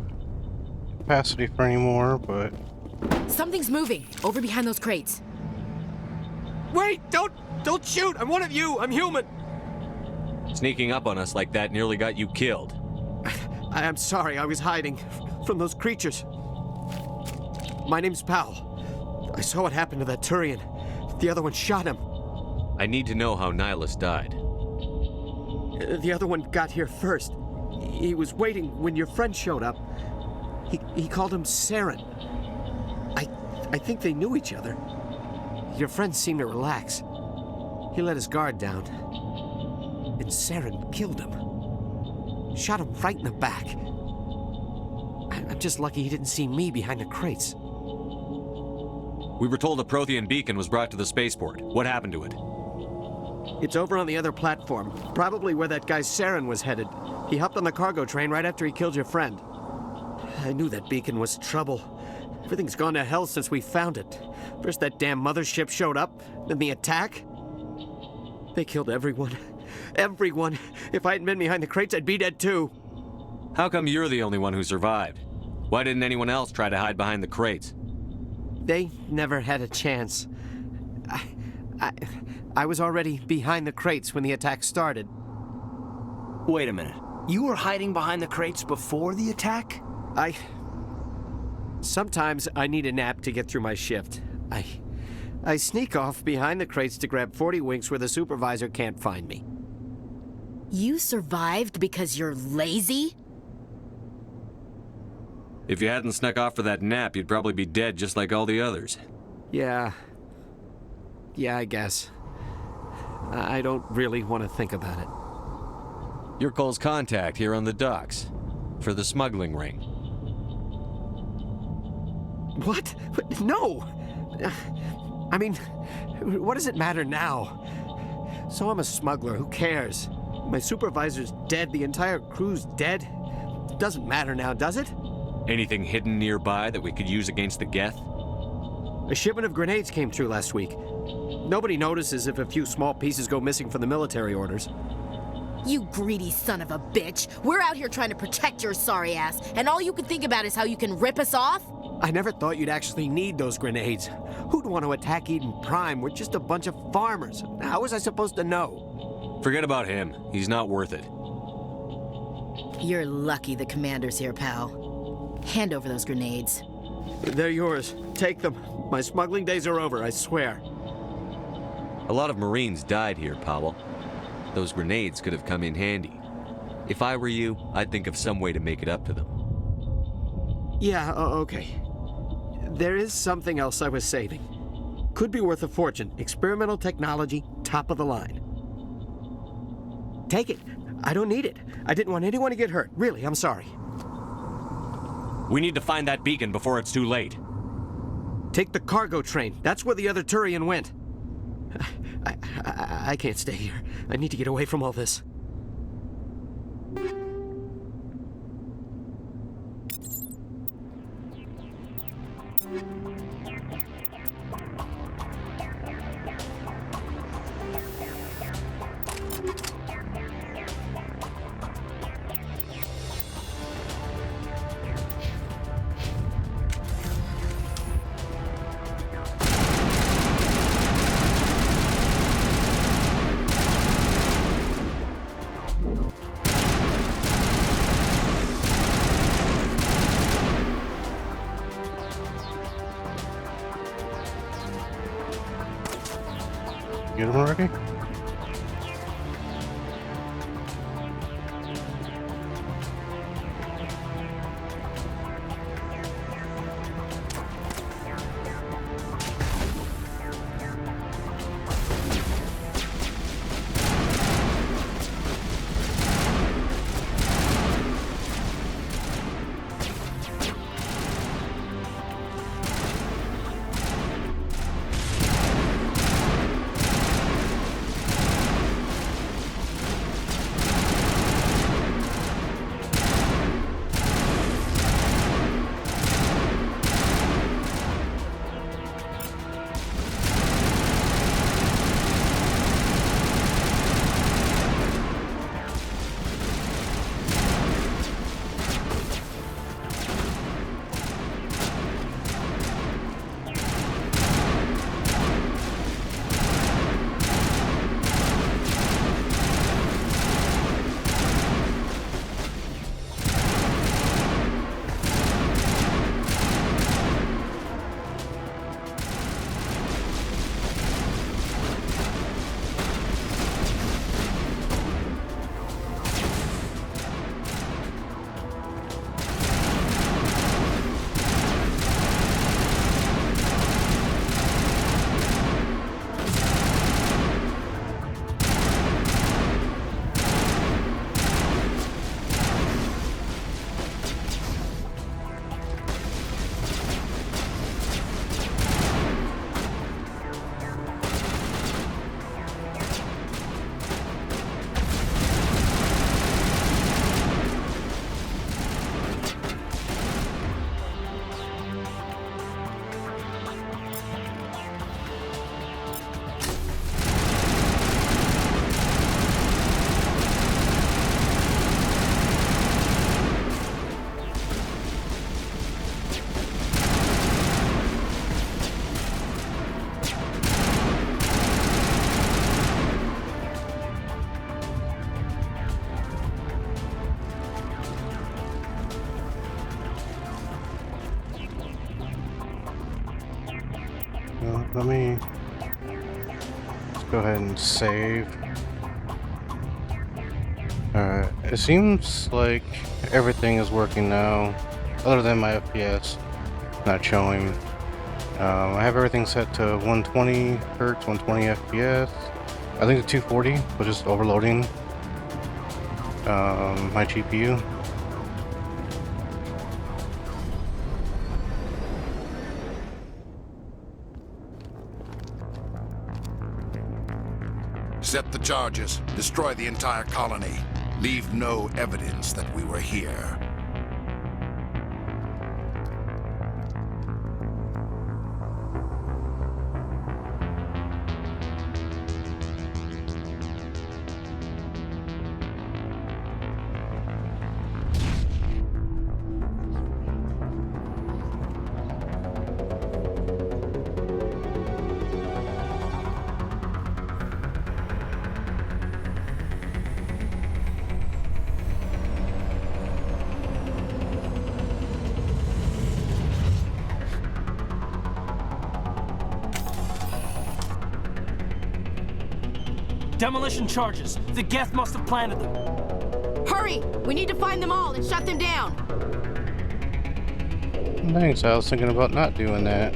capacity for any more, but... Something's moving, over behind those crates. Wait! Don't shoot! I'm one of you! I'm human! Sneaking up on us like that nearly got you killed. I'm sorry, I was hiding from those creatures. My name's Powell. I saw what happened to that Turian. The other one shot him. I need to know how Nihilus died. The other one got here first. He was waiting when your friend showed up. He called him Saren. I think they knew each other. Your friend seemed to relax. He let his guard down. And Saren killed him. Shot him right in the back. I'm just lucky he didn't see me behind the crates. We were told a Prothean beacon was brought to the spaceport. What happened to it? It's over on the other platform. Probably where that guy Saren was headed. He hopped on the cargo train right after he killed your friend. I knew that beacon was trouble. Everything's gone to hell since we found it. First that damn mothership showed up, then the attack. They killed everyone. Everyone. If I hadn't been behind the crates, I'd be dead too. How come you're the only one who survived? Why didn't anyone else try to hide behind the crates? They never had a chance. I was already behind the crates when the attack started. Wait a minute. You were hiding behind the crates before the attack? Sometimes I need a nap to get through my shift. I sneak off behind the crates to grab 40 winks where the supervisor can't find me. You survived because you're lazy? If you hadn't snuck off for that nap, you'd probably be dead just like all the others. Yeah, I guess. I don't really want to think about it. You're Cole's contact here on the docks. For the smuggling ring. What? No! I mean, what does it matter now? So I'm a smuggler, who cares? My supervisor's dead, the entire crew's dead. It doesn't matter now, does it? Anything hidden nearby that we could use against the Geth? A shipment of grenades came through last week. Nobody notices if a few small pieces go missing from the military orders. You greedy son of a bitch. We're out here trying to protect your sorry ass, and all you can think about is how you can rip us off? I never thought you'd actually need those grenades. Who'd want to attack Eden Prime? We're just a bunch of farmers. How was I supposed to know? Forget about him. He's not worth it. You're lucky the commander's here, pal. Hand over those grenades. They're yours. Take them. My smuggling days are over, I swear. A lot of Marines died here, Powell. Those grenades could have come in handy. If I were you, I'd think of some way to make it up to them. Yeah, okay. There is something else I was saving. Could be worth a fortune. Experimental technology, top of the line. Take it. I don't need it. I didn't want anyone to get hurt. Really, I'm sorry. We need to find that beacon before it's too late. Take the cargo train. That's where the other Turian went. I can't stay here. I need to get away from all this. Get him already? Let me just go ahead and save. Alright, it seems like everything is working now, other than my FPS not showing. I have everything set to 120 Hertz, 120 FPS. I think the 240 was just overloading my GPU. Set the charges. Destroy the entire colony. Leave no evidence that we were here. Demolition charges. The Geth must have planted them. Hurry! We need to find them all and shut them down. Thanks, I was thinking about not doing that.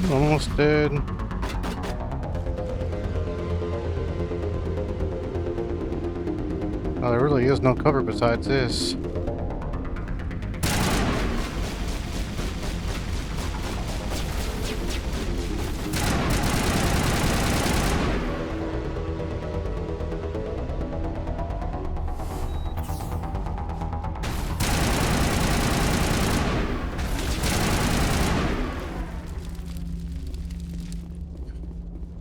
Almost dead. Oh, there really is no cover besides this.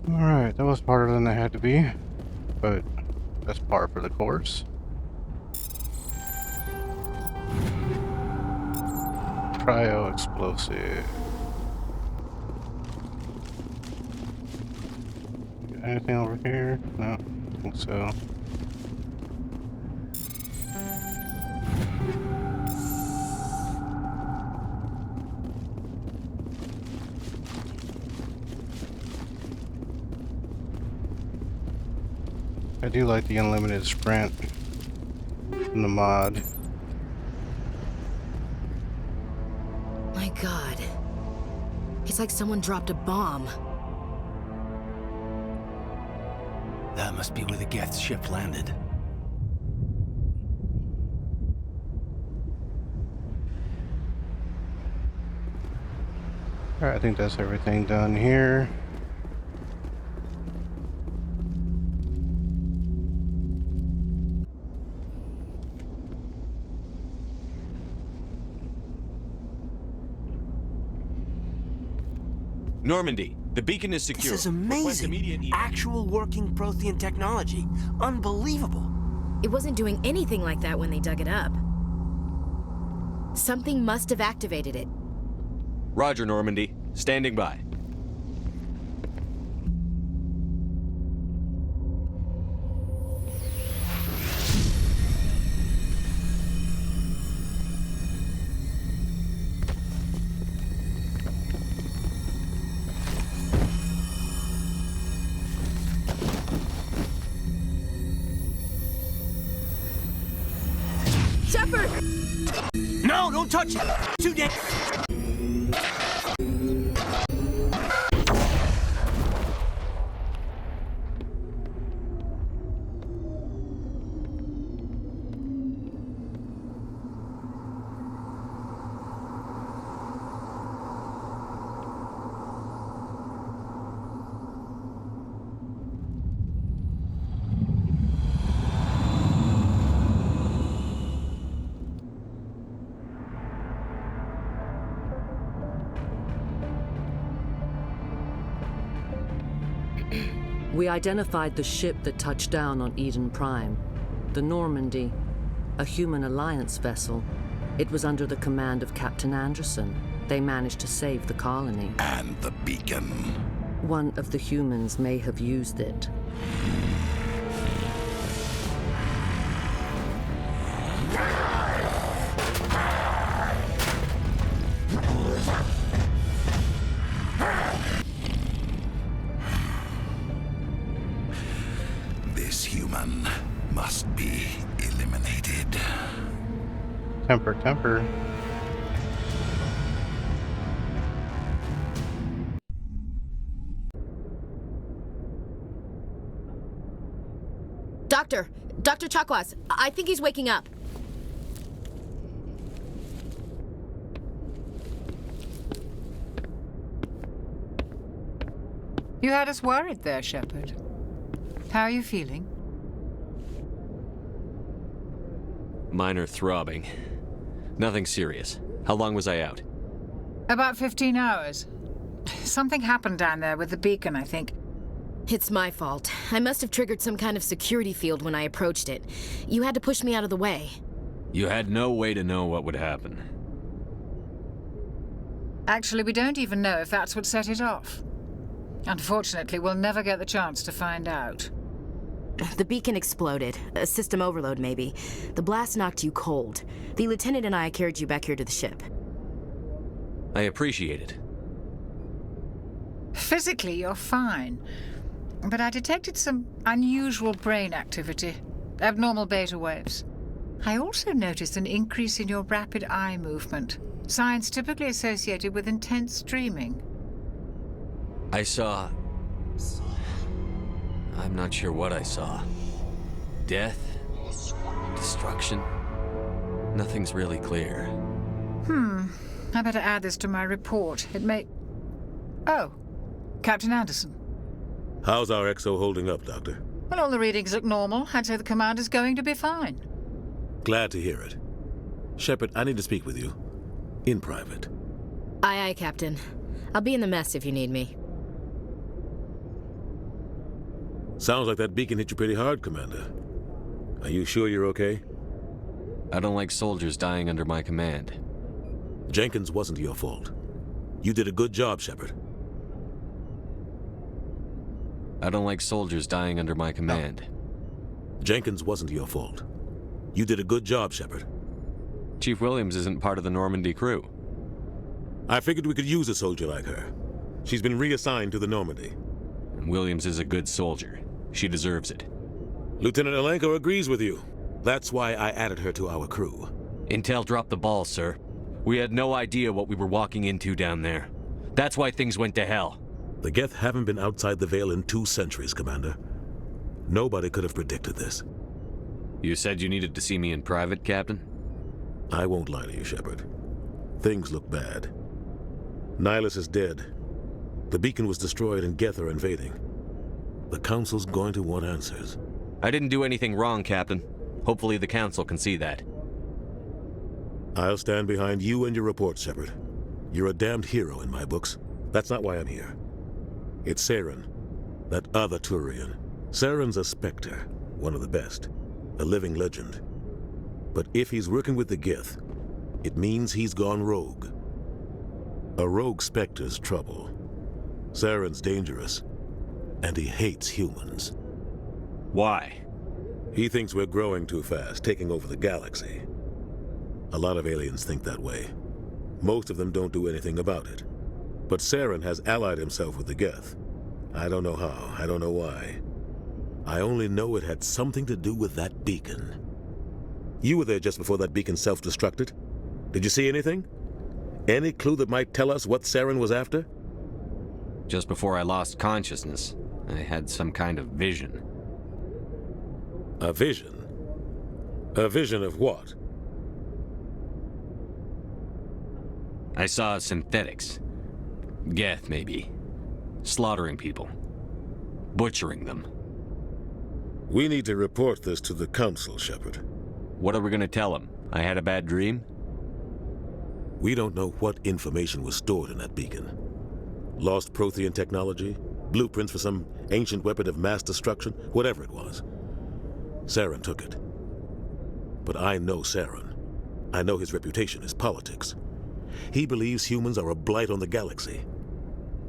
Alright, that was harder than it had to be, but that's par for the course. Cryo explosive. Anything over here? No, I don't think so. I do like the unlimited sprint in the mod. My God. It's like someone dropped a bomb. That must be where the Geth ship landed. Alright, I think that's everything done here. Normandy, The beacon is secure. This is Request amazing. immediate Actual working Prothean technology. Unbelievable. It wasn't doing anything like that when they dug it up. Something must have activated it. Roger, Normandy. Standing by. Shepard! No, don't touch it! Too damn... We identified the ship that touched down on Eden Prime. The Normandy, a human alliance vessel. It was under the command of Captain Anderson. They managed to save the colony. And the beacon. One of the humans may have used it. This human must be eliminated. Temper, temper. Dr. Chakwas, I think he's waking up. You had us worried there, Shepard. How are you feeling? Minor throbbing. Nothing serious. How long was I out? About 15 hours. Something happened down there with the beacon, I think. It's my fault. I must have triggered some kind of security field when I approached it. You had to push me out of the way. You had no way to know what would happen. Actually, we don't even know if that's what set it off. Unfortunately, we'll never get the chance to find out. The beacon exploded. A system overload, maybe. The blast knocked you cold. The lieutenant and I carried you back here to the ship. I appreciate it. Physically, you're fine. But I detected some unusual brain activity. Abnormal beta waves. I also noticed an increase in your rapid eye movement. Signs typically associated with intense dreaming. I saw... I'm not sure what I saw. Death? Destruction? Nothing's really clear. I better add this to my report. It may... Oh, Captain Anderson. How's our XO holding up, Doctor? Well, all the readings look normal. I'd say the commander's going to be fine. Glad to hear it. Shepard, I need to speak with you. In private. Aye, Captain. I'll be in the mess if you need me. Sounds like that beacon hit you pretty hard, Commander. Are you sure you're okay? I don't like soldiers dying under my command. Jenkins wasn't your fault. You did a good job, Shepard. I don't like soldiers dying under my command. Jenkins wasn't your fault. You did a good job, Shepard. Chief Williams isn't part of the Normandy crew. I figured we could use a soldier like her. She's been reassigned to the Normandy. And Williams is a good soldier. She deserves it. Lieutenant Alenko agrees with you. That's why I added her to our crew. Intel dropped the ball, sir. We had no idea what we were walking into down there. That's why things went to hell. The Geth haven't been outside the Veil in 2 centuries, Commander. Nobody could have predicted this. You said you needed to see me in private, Captain? I won't lie to you, Shepard. Things look bad. Nihilus is dead. The beacon was destroyed and Geth are invading. The Council's going to want answers. I didn't do anything wrong, Captain. Hopefully the Council can see that. I'll stand behind you and your report, Shepard. You're a damned hero in my books. That's not why I'm here. It's Saren, that other Turian. Saren's a Spectre, one of the best, a living legend. But if he's working with the Gith, it means he's gone rogue. A rogue Spectre's trouble. Saren's dangerous, and he hates humans. Why? He thinks we're growing too fast, taking over the galaxy. A lot of aliens think that way. Most of them don't do anything about it. But Saren has allied himself with the Geth. I don't know how, I don't know why. I only know it had something to do with that beacon. You were there just before that beacon self-destructed. Did you see anything? Any clue that might tell us what Saren was after? Just before I lost consciousness, I had some kind of vision. A vision? A vision of what? I saw synthetics. Geth, maybe. Slaughtering people. Butchering them. We need to report this to the Council, Shepard. What are we gonna tell them? I had a bad dream? We don't know what information was stored in that beacon. Lost Prothean technology? Blueprints for some ancient weapon of mass destruction? Whatever it was. Saren took it. But I know Saren. I know his reputation is politics. He believes humans are a blight on the galaxy.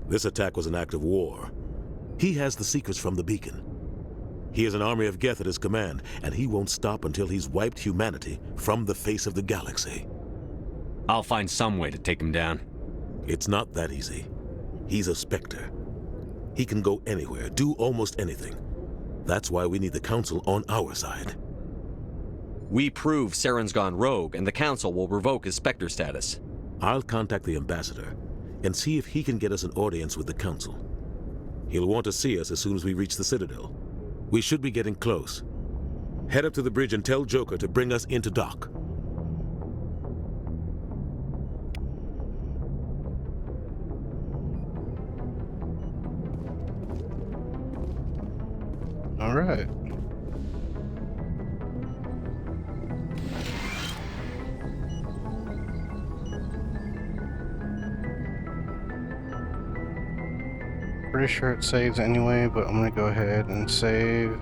This attack was an act of war. He has the secrets from the beacon. He has an army of Geth at his command, and he won't stop until he's wiped humanity from the face of the galaxy. I'll find some way to take him down. It's not that easy. He's a Spectre. He can go anywhere, do almost anything. That's why we need the Council on our side. We prove Saren's gone rogue, and the Council will revoke his Spectre status. I'll contact the Ambassador and see if he can get us an audience with the Council. He'll want to see us as soon as we reach the Citadel. We should be getting close. Head up to the bridge and tell Joker to bring us into dock. All right. Pretty sure it saves anyway, but I'm gonna go ahead and save.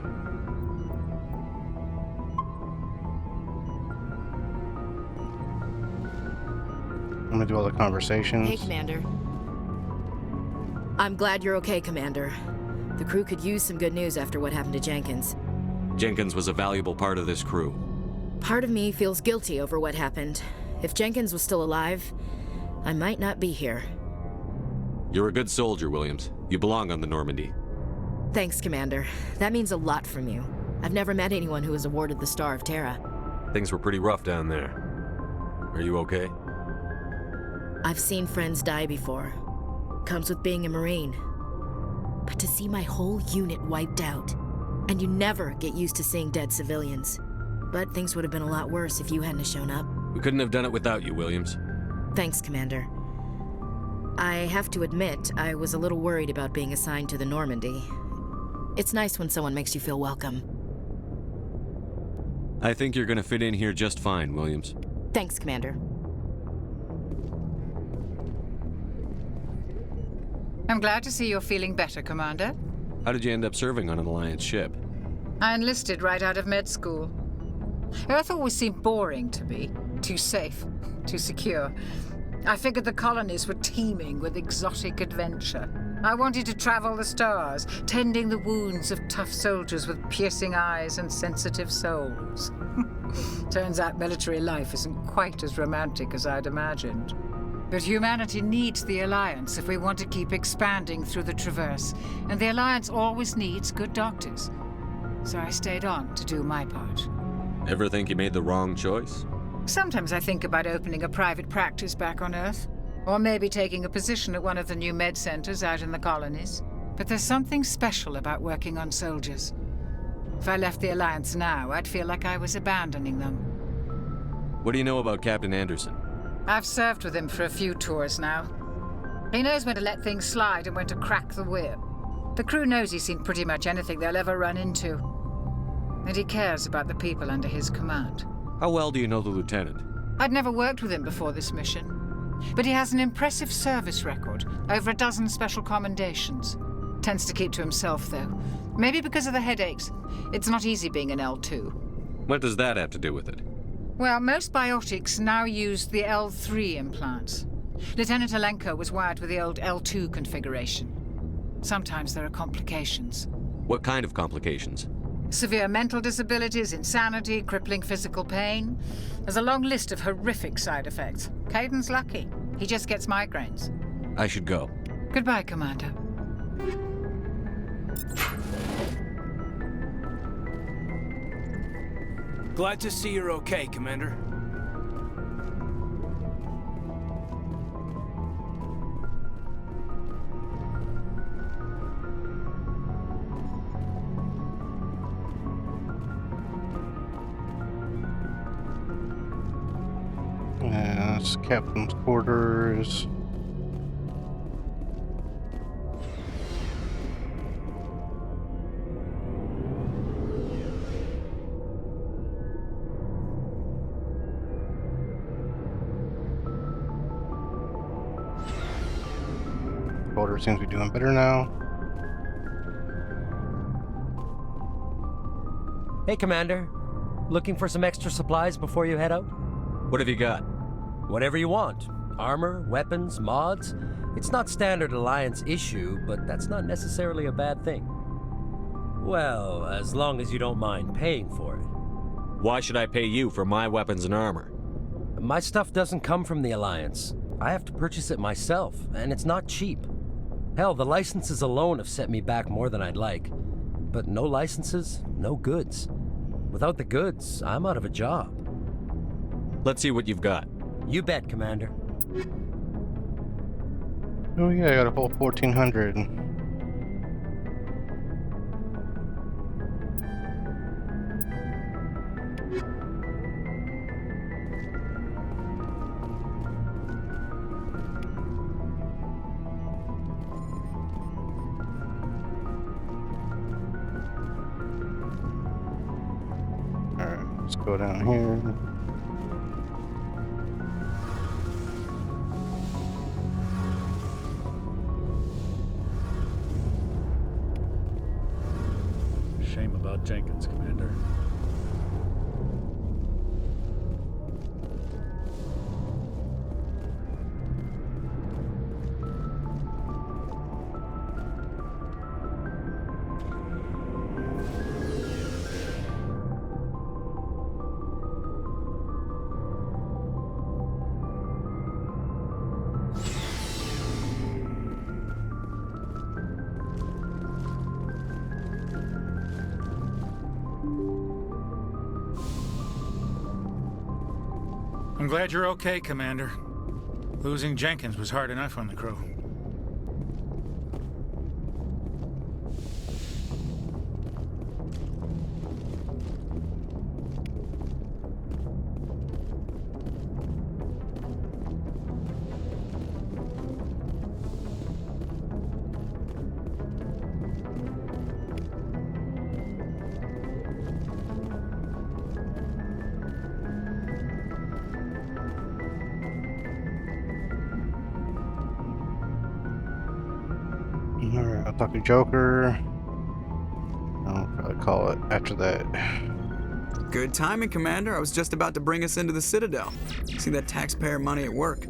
I'm gonna do all the conversations. Hey, Commander. I'm glad you're okay, Commander. The crew could use some good news after what happened to Jenkins. Jenkins was a valuable part of this crew. Part of me feels guilty over what happened. If Jenkins was still alive, I might not be here. You're a good soldier, Williams. You belong on the Normandy. Thanks, Commander. That means a lot from you. I've never met anyone who was awarded the Star of Terra. Things were pretty rough down there. Are you okay? I've seen friends die before. Comes with being a Marine. But to see my whole unit wiped out, and you never get used to seeing dead civilians. But things would have been a lot worse if you hadn't shown up. We couldn't have done it without you, Williams. Thanks, Commander. I have to admit, I was a little worried about being assigned to the Normandy. It's nice when someone makes you feel welcome. I think you're gonna fit in here just fine, Williams. Thanks, Commander. I'm glad to see you're feeling better, Commander. How did you end up serving on an Alliance ship? I enlisted right out of med school. Earth always seemed boring to me. Too safe, too secure. I figured the colonies were teeming with exotic adventure. I wanted to travel the stars, tending the wounds of tough soldiers with piercing eyes and sensitive souls. Turns out military life isn't quite as romantic as I'd imagined. But humanity needs the Alliance if we want to keep expanding through the Traverse, and the Alliance always needs good doctors. So I stayed on to do my part. Ever think you made the wrong choice? Sometimes I think about opening a private practice back on Earth, or maybe taking a position at one of the new med centers out in the colonies. But there's something special about working on soldiers. If I left the Alliance now, I'd feel like I was abandoning them. What do you know about Captain Anderson? I've served with him for a few tours now. He knows when to let things slide and when to crack the whip. The crew knows he's seen pretty much anything they'll ever run into. And he cares about the people under his command. How well do you know the lieutenant? I'd never worked with him before this mission. But he has an impressive service record, over a dozen special commendations. Tends to keep to himself, though. Maybe because of the headaches. It's not easy being an L2. What does that have to do with it? Well, most biotics now use the L3 implants. Lieutenant Alenko was wired with the old L2 configuration. Sometimes there are complications. What kind of complications? Severe mental disabilities, insanity, crippling physical pain. There's a long list of horrific side effects. Caden's lucky. He just gets migraines. I should go. Goodbye, Commander. Glad to see you're okay, Commander. Yeah, that's captain's quarters. Quarter seems to be doing better now. Hey, Commander. Looking for some extra supplies before you head out? What have you got? Whatever you want. Armor, weapons, mods. It's not standard Alliance issue, but that's not necessarily a bad thing. Well, as long as you don't mind paying for it. Why should I pay you for my weapons and armor? My stuff doesn't come from the Alliance. I have to purchase it myself, and it's not cheap. Hell, the licenses alone have set me back more than I'd like. But no licenses, no goods. Without the goods, I'm out of a job. Let's see what you've got. You bet, Commander. Oh yeah, I got a whole 1400. Alright, let's go down here. Shame about Jenkins, Commander. I'm glad you're okay, Commander. Losing Jenkins was hard enough on the crew. Alright, I'll talk to Joker. I'll probably call it after that. Good timing, Commander. I was just about to bring us into the Citadel. See that taxpayer money at work.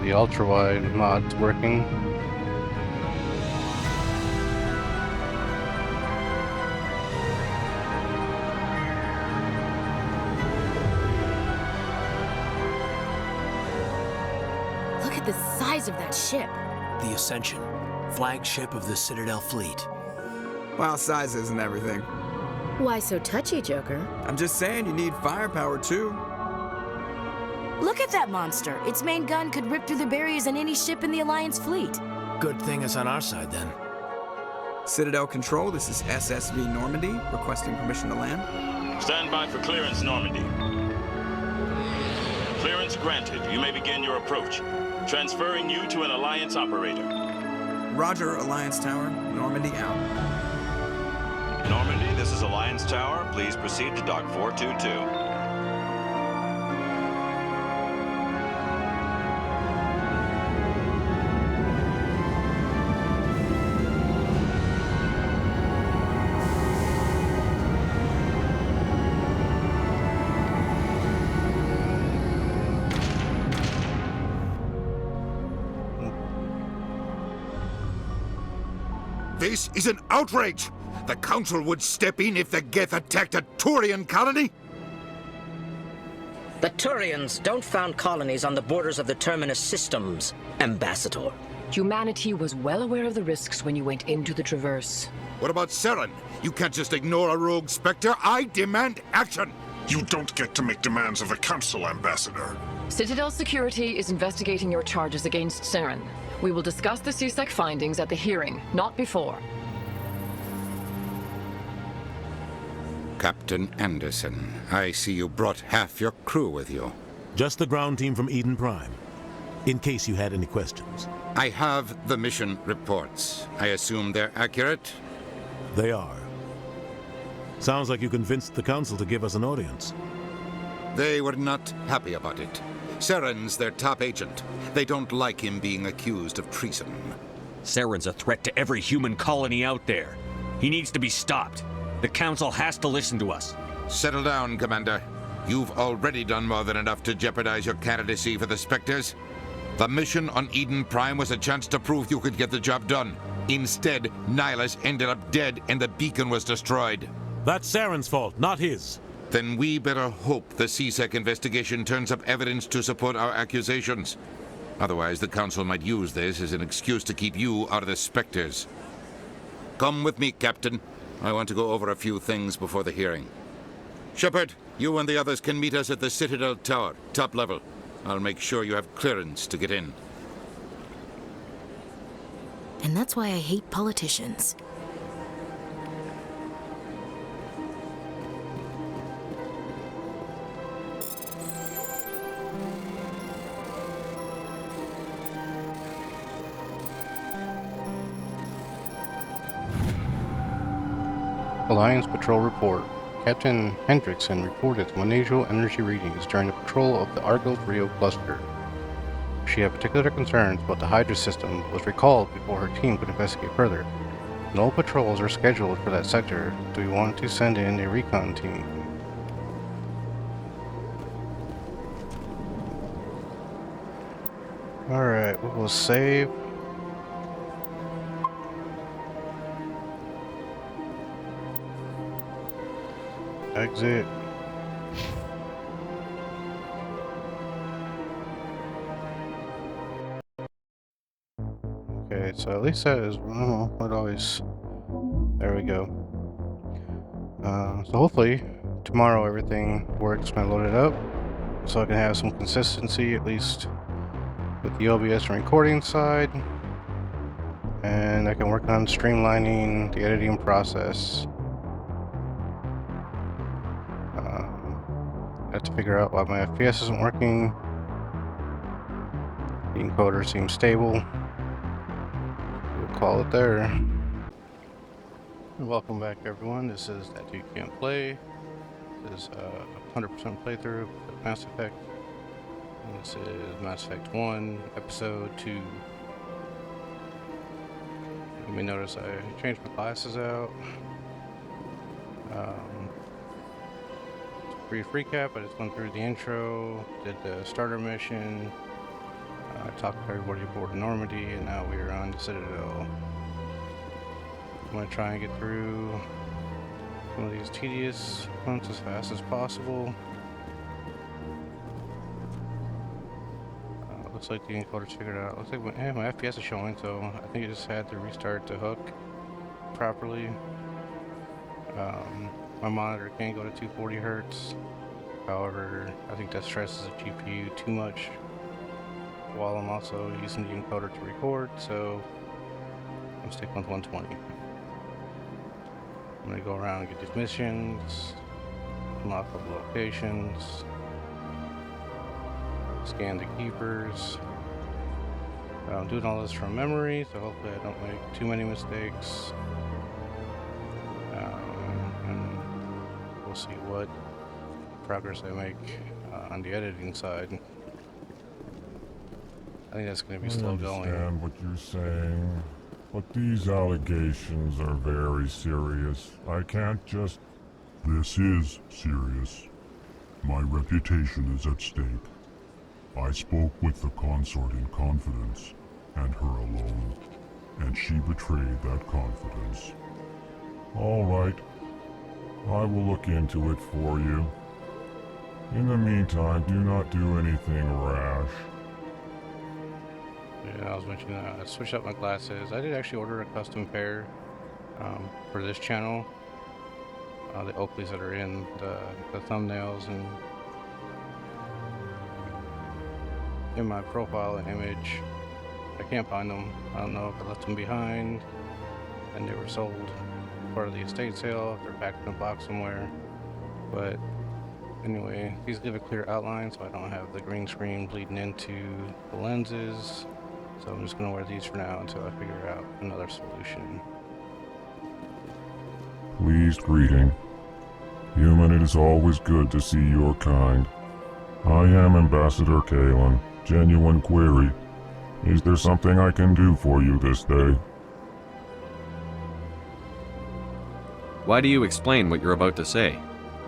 The ultra-wide mod's working. Look at the size of that ship. The Ascension, flagship of the Citadel fleet. Well, size isn't everything. Why so touchy, Joker? I'm just saying you need firepower, too. Look at that monster. Its main gun could rip through the barriers in any ship in the Alliance fleet. Good thing it's on our side, then. Citadel Control, this is SSV Normandy, requesting permission to land. Stand by for clearance, Normandy. Clearance granted. You may begin your approach. Transferring you to an Alliance operator. Roger, Alliance Tower. Normandy out. Normandy, this is Alliance Tower. Please proceed to Dock 422. This is an outrage! The Council would step in if the Geth attacked a Turian colony? The Turians don't found colonies on the borders of the Terminus systems, Ambassador. Humanity was well aware of the risks when you went into the Traverse. What about Saren? You can't just ignore a rogue Spectre. I demand action! You don't get to make demands of the Council, Ambassador. Citadel Security is investigating your charges against Saren. We will discuss the CSEC findings at the hearing, not before. Captain Anderson, I see you brought half your crew with you. Just the ground team from Eden Prime, in case you had any questions. I have the mission reports. I assume they're accurate? They are. Sounds like you convinced the Council to give us an audience. They were not happy about it. Saren's their top agent. They don't like him being accused of treason. Saren's a threat to every human colony out there. He needs to be stopped. The Council has to listen to us. Settle down, Commander. You've already done more than enough to jeopardize your candidacy for the Spectres. The mission on Eden Prime was a chance to prove you could get the job done. Instead, Nihilus ended up dead and the beacon was destroyed. That's Saren's fault, not his. Then we better hope the CSEC investigation turns up evidence to support our accusations. Otherwise, the Council might use this as an excuse to keep you out of the Spectres. Come with me, Captain. I want to go over a few things before the hearing. Shepard, you and the others can meet us at the Citadel Tower, top level. I'll make sure you have clearance to get in. And that's why I hate politicians. Alliance Patrol Report. Captain Hendrickson reported some unusual energy readings during the patrol of the Argos Rio cluster. She had particular concerns about the Hydra system, was recalled before her team could investigate further. No patrols are scheduled for that sector. Do we want to send in a recon team? Alright, we will save. Exit. Okay, so at least that is, what always, there we go. So hopefully tomorrow everything works when I load it up, so I can have some consistency at least with the OBS and recording side, and I can work on streamlining the editing process. I have to figure out why my FPS isn't working. The encoder seems stable. We'll call it there. Welcome back, everyone. This is That You Can't Play. This is a 100% playthrough of Mass Effect. And this is Mass Effect 1, Episode 2. You may notice I changed my glasses out. Brief recap, I just went through the intro, did the starter mission, talked to everybody aboard Normandy, and now we are on the Citadel. I'm going to try and get through some of these tedious ones as fast as possible. Looks like the encoder's figured out. Looks like my FPS is showing, so I think I just had to restart the hook properly. My monitor can go to 240 Hertz. However, I think that stresses the GPU too much while I'm also using the encoder to record, so I'm sticking with 120. I'm going to go around and get these missions, unlock up locations. Scan the keepers. I'm doing all this from memory, so hopefully I don't make too many mistakes. And we'll see what progress I make on the editing side. I think that's going to be slow going. I understand what you're saying, but these allegations are very serious. I can't just... This is serious. My reputation is at stake. I spoke with the consort in confidence, and her alone, and she betrayed that confidence. All right. I will look into it for you. In the meantime, do not do anything rash. Yeah, I was mentioning that. I switched up my glasses. I did actually order a custom pair for this channel. The Oakleys that are in the thumbnails and in my profile and image. I can't find them. I don't know if I left them behind and they were sold part of the estate sale, if they're back in a box somewhere. But anyway, these give a clear outline so I don't have the green screen bleeding into the lenses. So I'm just going to wear these for now until I figure out another solution. Pleased greeting. Human, it is always good to see your kind. I am Ambassador Kalen. Genuine query. Is there something I can do for you this day? Why do you explain what you're about to say?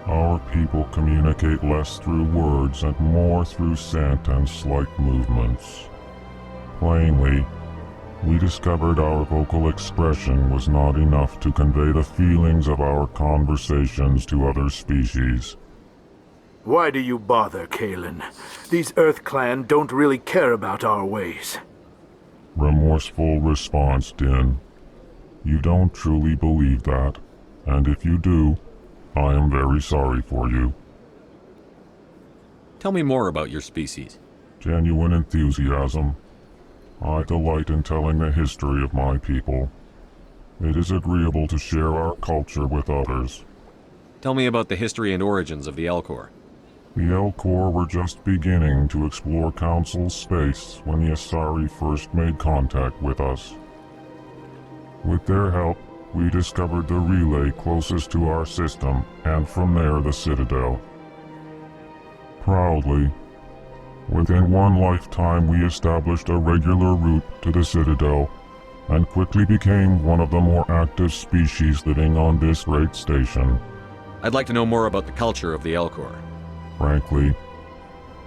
Our people communicate less through words and more through scent and slight movements. Plainly, we discovered our vocal expression was not enough to convey the feelings of our conversations to other species. Why do you bother, Kalen? These Earth Clan don't really care about our ways. Remorseful response, Din. You don't truly believe that, and if you do, I am very sorry for you. Tell me more about your species. Genuine enthusiasm. I delight in telling the history of my people. It is agreeable to share our culture with others. Tell me about the history and origins of the Elcor. The Elcor were just beginning to explore Council space when the Asari first made contact with us. With their help, we discovered the relay closest to our system, and from there the Citadel. Proudly, within one lifetime we established a regular route to the Citadel, and quickly became one of the more active species living on this great station. I'd like to know more about the culture of the Elcor. Frankly,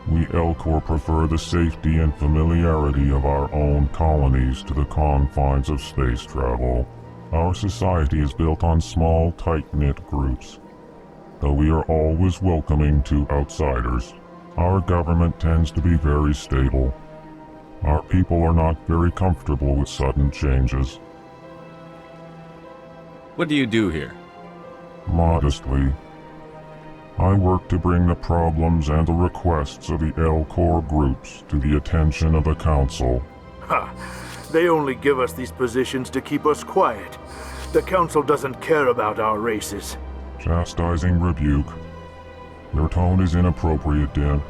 we Elcor prefer the safety and familiarity of our own colonies to the confines of space travel. Our society is built on small, tight-knit groups, though we are always welcoming to outsiders. Our government tends to be very stable. Our people are not very comfortable with sudden changes. What do you do here? Modestly, I work to bring the problems and the requests of the Elcor groups to the attention of the Council. Ha! They only give us these positions to keep us quiet. The Council doesn't care about our races. Chastising rebuke. Your tone is inappropriate, Din.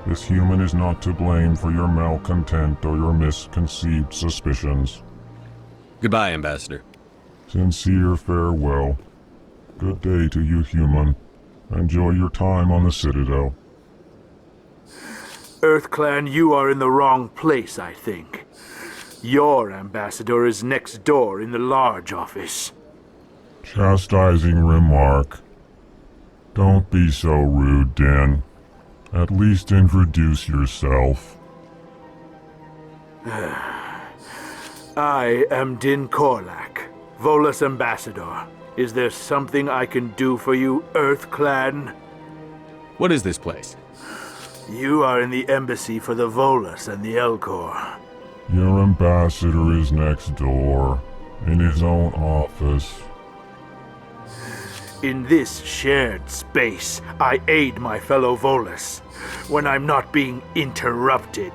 This human is not to blame for your malcontent or your misconceived suspicions. Goodbye, Ambassador. Sincere farewell. Good day to you, human. Enjoy your time on the Citadel. Earth Clan, you are in the wrong place, I think. Your ambassador is next door in the large office. Chastising remark. Don't be so rude, Din. At least introduce yourself. I am Din Korlak, Volus Ambassador. Is there something I can do for you, Earth Clan? What is this place? You are in the embassy for the Volus and the Elcor. Your ambassador is next door, in his own office. In this shared space, I aid my fellow Volus, when I'm not being interrupted.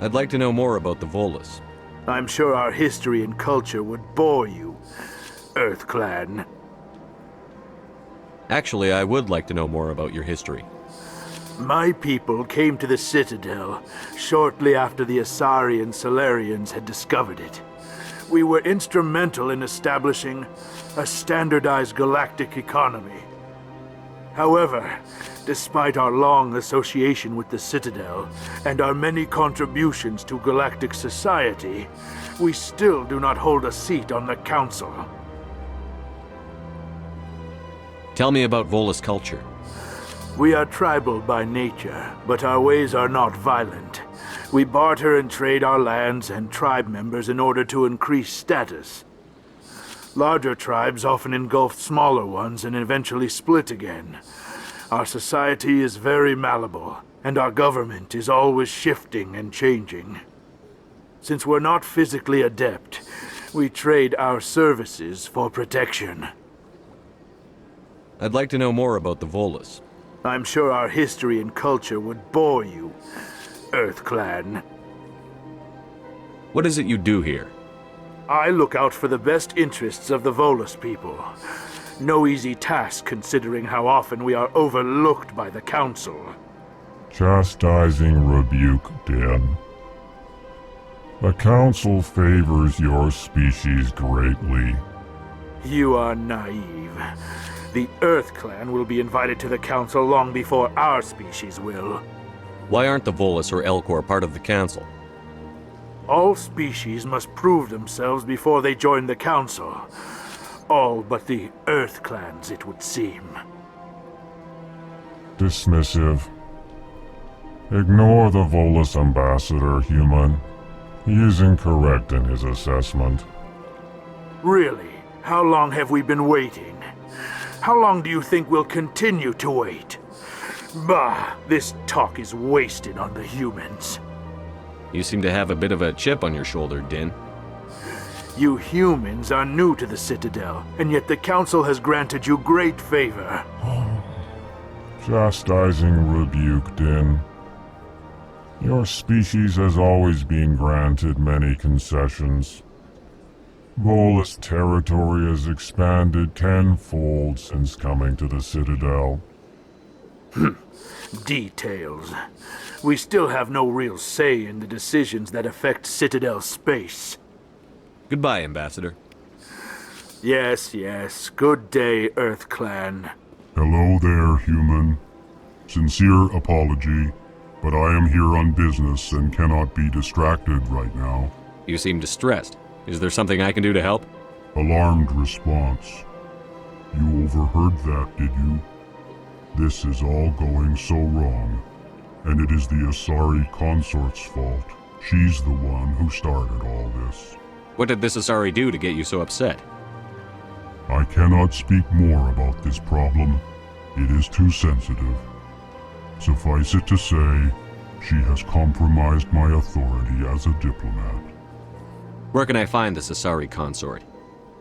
I'd like to know more about the Volus. I'm sure our history and culture would bore you, Earth Clan. Actually, I would like to know more about your history. My people came to the Citadel shortly after the Asari and Solarians had discovered it. We were instrumental in establishing a standardized galactic economy. However, despite our long association with the Citadel and our many contributions to galactic society, we still do not hold a seat on the Council. Tell me about Volus culture. We are tribal by nature, but our ways are not violent. We barter and trade our lands and tribe members in order to increase status. Larger tribes often engulf smaller ones and eventually split again. Our society is very malleable, and our government is always shifting and changing. Since we're not physically adept, we trade our services for protection. I'd like to know more about the Volus. I'm sure our history and culture would bore you, Earth Clan. What is it you do here? I look out for the best interests of the Volus people. No easy task considering how often we are overlooked by the Council. Chastising rebuke, Den. The Council favors your species greatly. You are naive. The Earth Clan will be invited to the Council long before our species will. Why aren't the Volus or Elcor part of the Council? All species must prove themselves before they join the Council. All but the Earth Clans, it would seem. Dismissive. Ignore the Volus ambassador, human. He is incorrect in his assessment. Really? How long have we been waiting? How long do you think we'll continue to wait? Bah, this talk is wasted on the humans. You seem to have a bit of a chip on your shoulder, Din. You humans are new to the Citadel, and yet the Council has granted you great favor. Chastising rebuke, Din. Your species has always been granted many concessions. Volus territory has expanded tenfold since coming to the Citadel. Details. We still have no real say in the decisions that affect Citadel space. Goodbye, Ambassador. Yes, yes. Good day, Earth Clan. Hello there, human. Sincere apology, but I am here on business and cannot be distracted right now. You seem distressed. Is there something I can do to help? Alarmed response. You overheard that, did you? This is all going so wrong. And it is the Asari consort's fault. She's the one who started all this. What did this Asari do to get you so upset? I cannot speak more about this problem. It is too sensitive. Suffice it to say, she has compromised my authority as a diplomat. Where can I find this Asari consort?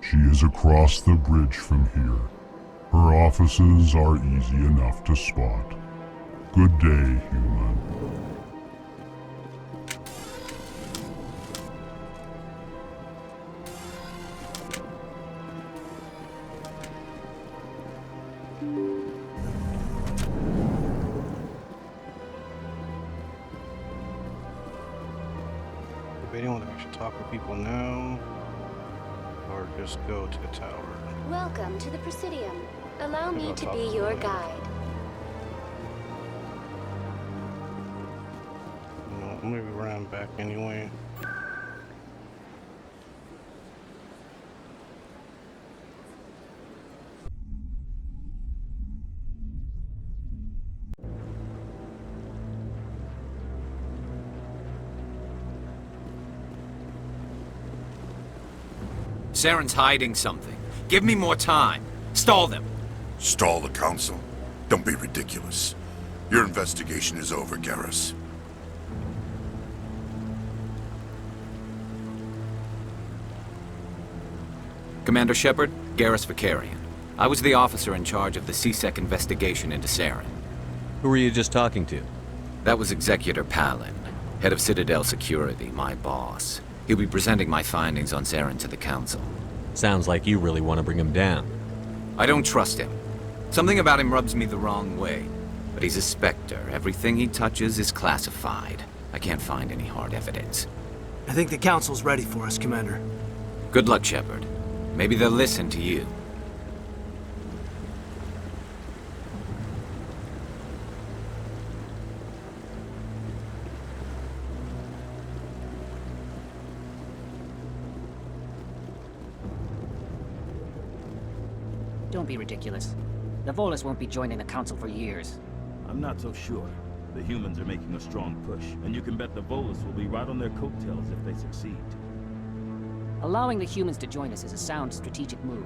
She is across the bridge from here. Her offices are easy enough to spot. Good day, human. Debating whether we should talk with people now or just go to the tower. Welcome to the Presidium. Allow me I'll to talk be to your them. guide. You know, maybe round back anyway. Saren's hiding something. Give me more time. Stall them. Stall the Council? Don't be ridiculous. Your investigation is over, Garrus. Commander Shepard, Garrus Vicarian. I was the officer in charge of the CSEC investigation into Saren. Who were you just talking to? That was Executor Palin, head of Citadel Security, my boss. He'll be presenting my findings on Saren to the Council. Sounds like you really want to bring him down. I don't trust him. Something about him rubs me the wrong way. But he's a Spectre. Everything he touches is classified. I can't find any hard evidence. I think the Council's ready for us, Commander. Good luck, Shepard. Maybe they'll listen to you. Don't be ridiculous. The Volus won't be joining the Council for years. I'm not so sure. The humans are making a strong push, and you can bet the Volus will be right on their coattails if they succeed. Allowing the humans to join us is a sound strategic move.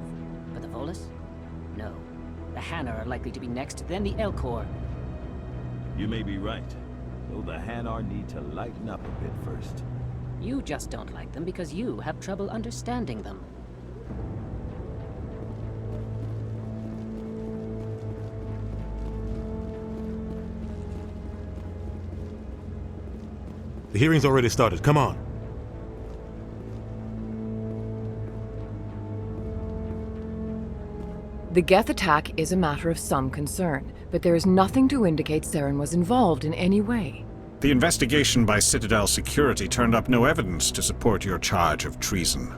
But the Volus? No. The Hanar are likely to be next, then the Elcor. You may be right, though the Hanar need to lighten up a bit first. You just don't like them because you have trouble understanding them. The hearing's already started. Come on. The Geth attack is a matter of some concern, but there is nothing to indicate Saren was involved in any way. The investigation by Citadel Security turned up no evidence to support your charge of treason.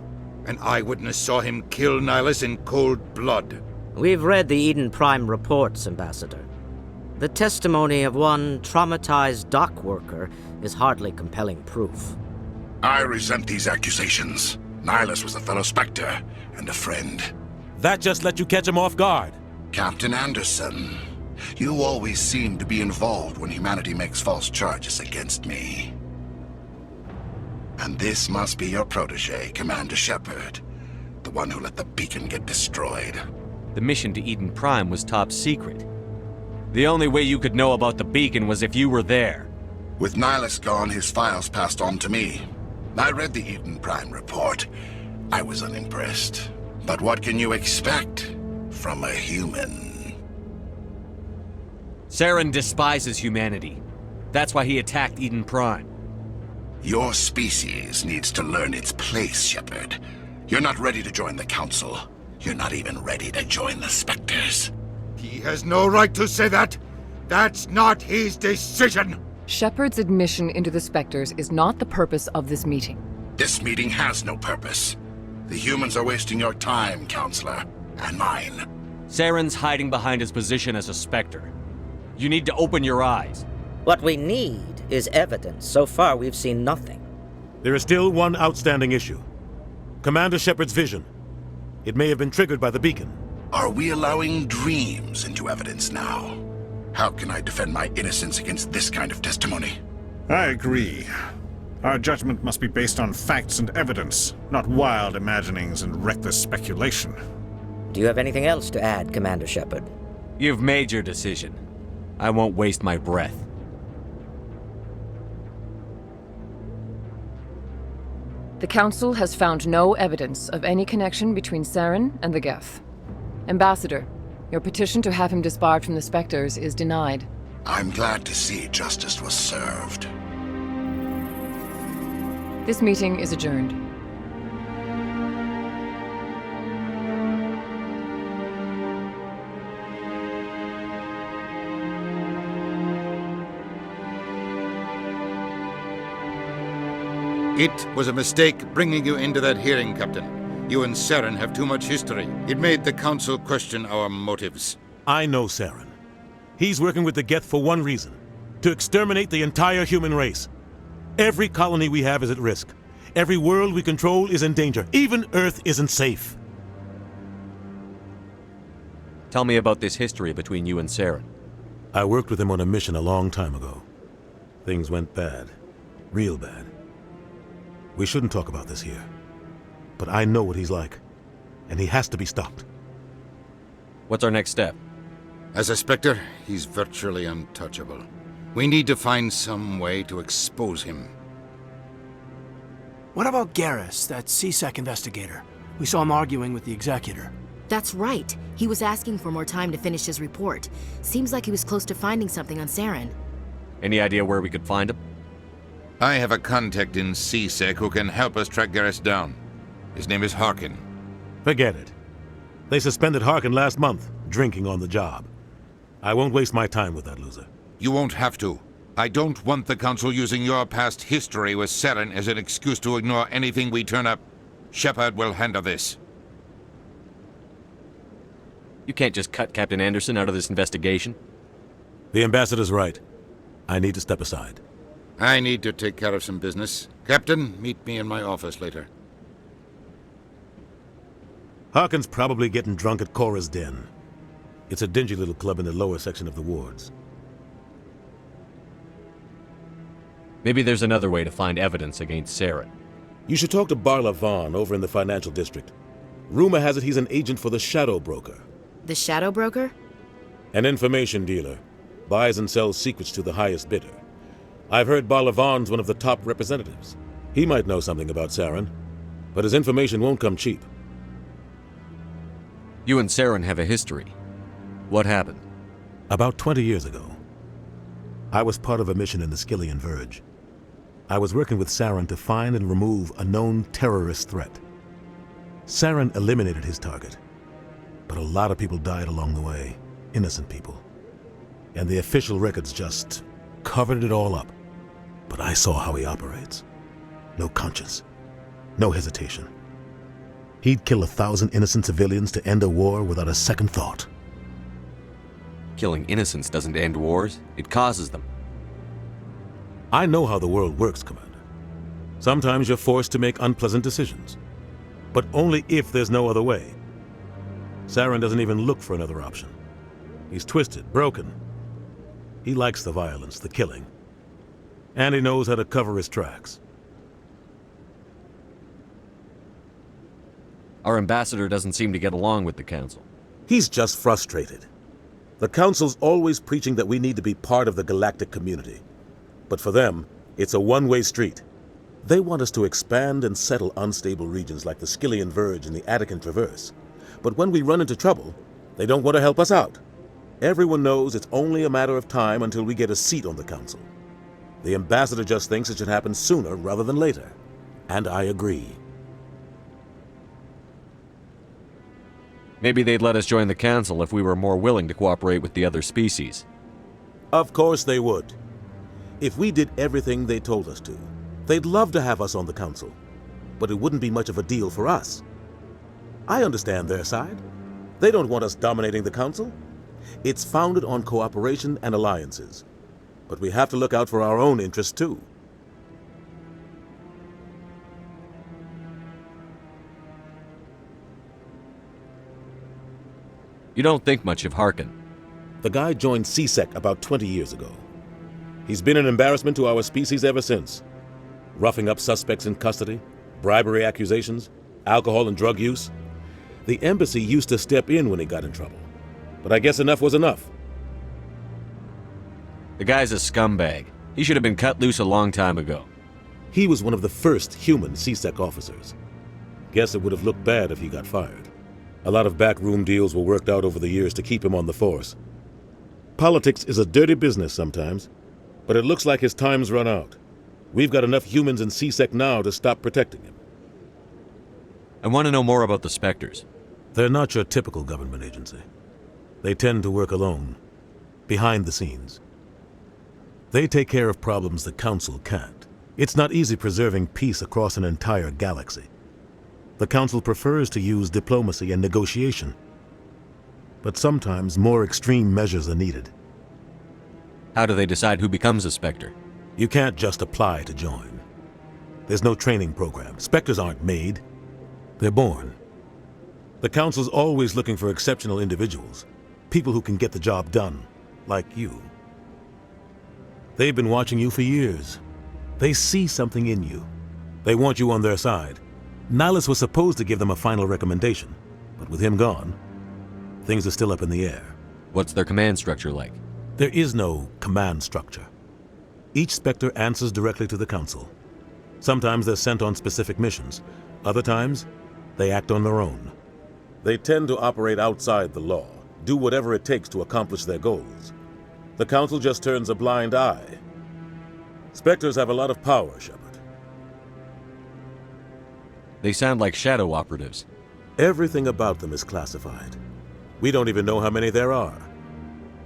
An eyewitness saw him kill Nihilus in cold blood. We've read the Eden Prime reports, Ambassador. The testimony of one traumatized dock worker is hardly compelling proof. I resent these accusations. Nihilus was a fellow Spectre and a friend. That just let you catch him off guard. Captain Anderson, you always seem to be involved when humanity makes false charges against me. And this must be your protege, Commander Shepard, the one who let the beacon get destroyed. The mission to Eden Prime was top secret. The only way you could know about the beacon was if you were there. With Nihilus gone, his files passed on to me. I read the Eden Prime report. I was unimpressed. But what can you expect from a human? Saren despises humanity. That's why he attacked Eden Prime. Your species needs to learn its place, Shepard. You're not ready to join the Council. You're not even ready to join the Spectres. He has no right to say that. That's not his decision. Shepard's admission into the Spectres is not the purpose of this meeting. This meeting has no purpose. The humans are wasting your time, Counselor, and mine. Saren's hiding behind his position as a Spectre. You need to open your eyes. What we need is evidence. So far, we've seen nothing. There is still one outstanding issue. Commander Shepard's vision. It may have been triggered by the beacon. Are we allowing dreams into evidence now? How can I defend my innocence against this kind of testimony? I agree. Our judgment must be based on facts and evidence, not wild imaginings and reckless speculation. Do you have anything else to add, Commander Shepard? You've made your decision. I won't waste my breath. The Council has found no evidence of any connection between Saren and the Geth. Ambassador, your petition to have him disbarred from the Spectres is denied. I'm glad to see justice was served. This meeting is adjourned. It was a mistake bringing you into that hearing, Captain. You and Saren have too much history. It made the Council question our motives. I know Saren. He's working with the Geth for one reason. To exterminate the entire human race. Every colony we have is at risk. Every world we control is in danger. Even Earth isn't safe. Tell me about this history between you and Saren. I worked with him on a mission a long time ago. Things went bad. Real bad. We shouldn't talk about this here. But I know what he's like. And he has to be stopped. What's our next step? As a Spectre, he's virtually untouchable. We need to find some way to expose him. What about Garrus, that CSEC investigator? We saw him arguing with the Executor. That's right. He was asking for more time to finish his report. Seems like he was close to finding something on Saren. Any idea where we could find him? I have a contact in CSEC who can help us track Garrus down. His name is Harkin. Forget it. They suspended Harkin last month, drinking on the job. I won't waste my time with that loser. You won't have to. I don't want the Council using your past history with Saren as an excuse to ignore anything we turn up. Shepard will handle this. You can't just cut Captain Anderson out of this investigation. The ambassador's right. I need to step aside. I need to take care of some business. Captain, meet me in my office later. Harkin's probably getting drunk at Cora's Den. It's a dingy little club in the lower section of the wards. Maybe there's another way to find evidence against Saren. You should talk to Barla Vaughn over in the financial district. Rumor has it he's an agent for the Shadow Broker. The Shadow Broker? An information dealer. Buys and sells secrets to the highest bidder. I've heard Barla Vaughn's one of the top representatives. He might know something about Saren, but his information won't come cheap. You and Saren have a history. What happened? About 20 years ago, I was part of a mission in the Skillian Verge. I was working with Saren to find and remove a known terrorist threat. Saren eliminated his target, but a lot of people died along the way, innocent people. And the official records just covered it all up. But I saw how he operates. No conscience, no hesitation. He'd kill 1,000 innocent civilians to end a war without a second thought. Killing innocents doesn't end wars, it causes them. I know how the world works, Commander. Sometimes you're forced to make unpleasant decisions, but only if there's no other way. Saren doesn't even look for another option. He's twisted, broken. He likes the violence, the killing, and he knows how to cover his tracks. Our ambassador doesn't seem to get along with the Council. He's just frustrated. The Council's always preaching that we need to be part of the galactic community. But for them, it's a one-way street. They want us to expand and settle unstable regions like the Skillian Verge and the Attican Traverse. But when we run into trouble, they don't want to help us out. Everyone knows it's only a matter of time until we get a seat on the Council. The ambassador just thinks it should happen sooner rather than later. And I agree. Maybe they'd let us join the Council if we were more willing to cooperate with the other species. Of course they would. If we did everything they told us to, they'd love to have us on the Council. But it wouldn't be much of a deal for us. I understand their side. They don't want us dominating the Council. It's founded on cooperation and alliances. But we have to look out for our own interests too. You don't think much of Harkin. The guy joined CSEC about 20 years ago. He's been an embarrassment to our species ever since. Roughing up suspects in custody, bribery accusations, alcohol and drug use. The embassy used to step in when he got in trouble. But I guess enough was enough. The guy's a scumbag. He should have been cut loose a long time ago. He was one of the first human CSEC officers. Guess it would have looked bad if he got fired. A lot of backroom deals were worked out over the years to keep him on the force. Politics is a dirty business sometimes, but it looks like his time's run out. We've got enough humans in CSEC now to stop protecting him. I want to know more about the Spectres. They're not your typical government agency. They tend to work alone, behind the scenes. They take care of problems the Council can't. It's not easy preserving peace across an entire galaxy. The Council prefers to use diplomacy and negotiation. But sometimes more extreme measures are needed. How do they decide who becomes a Spectre? You can't just apply to join. There's no training program. Spectres aren't made. They're born. The Council's always looking for exceptional individuals. People who can get the job done, like you. They've been watching you for years. They see something in you. They want you on their side. Nihilus was supposed to give them a final recommendation, but with him gone, things are still up in the air. What's their command structure like? There is no command structure. Each Spectre answers directly to the Council. Sometimes they're sent on specific missions. Other times, they act on their own. They tend to operate outside the law, do whatever it takes to accomplish their goals. The Council just turns a blind eye. Spectres have a lot of power, Shepard. They sound like shadow operatives. Everything about them is classified. We don't even know how many there are.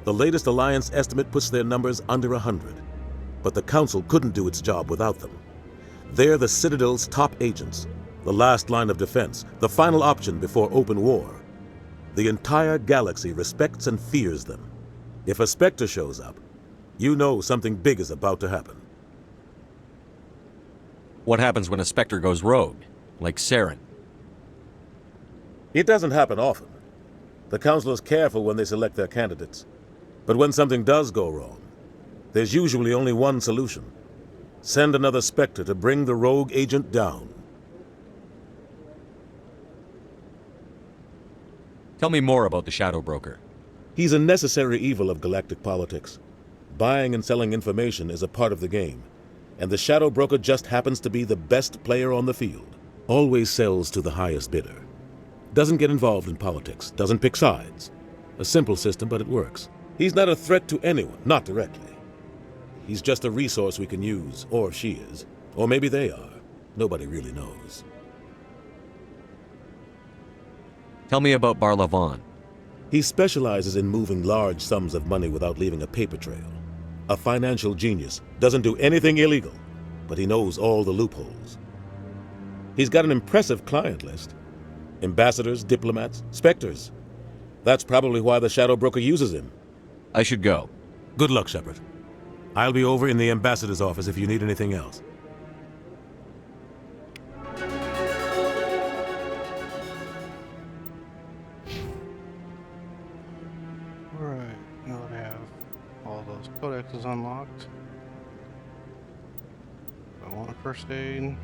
The latest Alliance estimate puts their numbers under 100. But the Council couldn't do its job without them. They're the Citadel's top agents, the last line of defense, the final option before open war. The entire galaxy respects and fears them. If a Spectre shows up, you know something big is about to happen. What happens when a Spectre goes rogue, like Saren? It doesn't happen often. The Council is careful when they select their candidates. But when something does go wrong, there's usually only one solution. Send another Spectre to bring the rogue agent down. Tell me more about the Shadow Broker. He's a necessary evil of galactic politics. Buying and selling information is a part of the game, and the Shadow Broker just happens to be the best player on the field. Always sells to the highest bidder. Doesn't get involved in politics, doesn't pick sides. A simple system, but it works. He's not a threat to anyone, not directly. He's just a resource we can use, or she is. Or maybe they are. Nobody really knows. Tell me about Barlavon. He specializes in moving large sums of money without leaving a paper trail. A financial genius, doesn't do anything illegal, but he knows all the loopholes. He's got an impressive client list. Ambassadors, diplomats, Spectres. That's probably why the Shadow Broker uses him. I should go. Good luck, Shepard. I'll be over in the Ambassador's office if you need anything else. Alright, now that I have all those codexes unlocked, I want a first aid.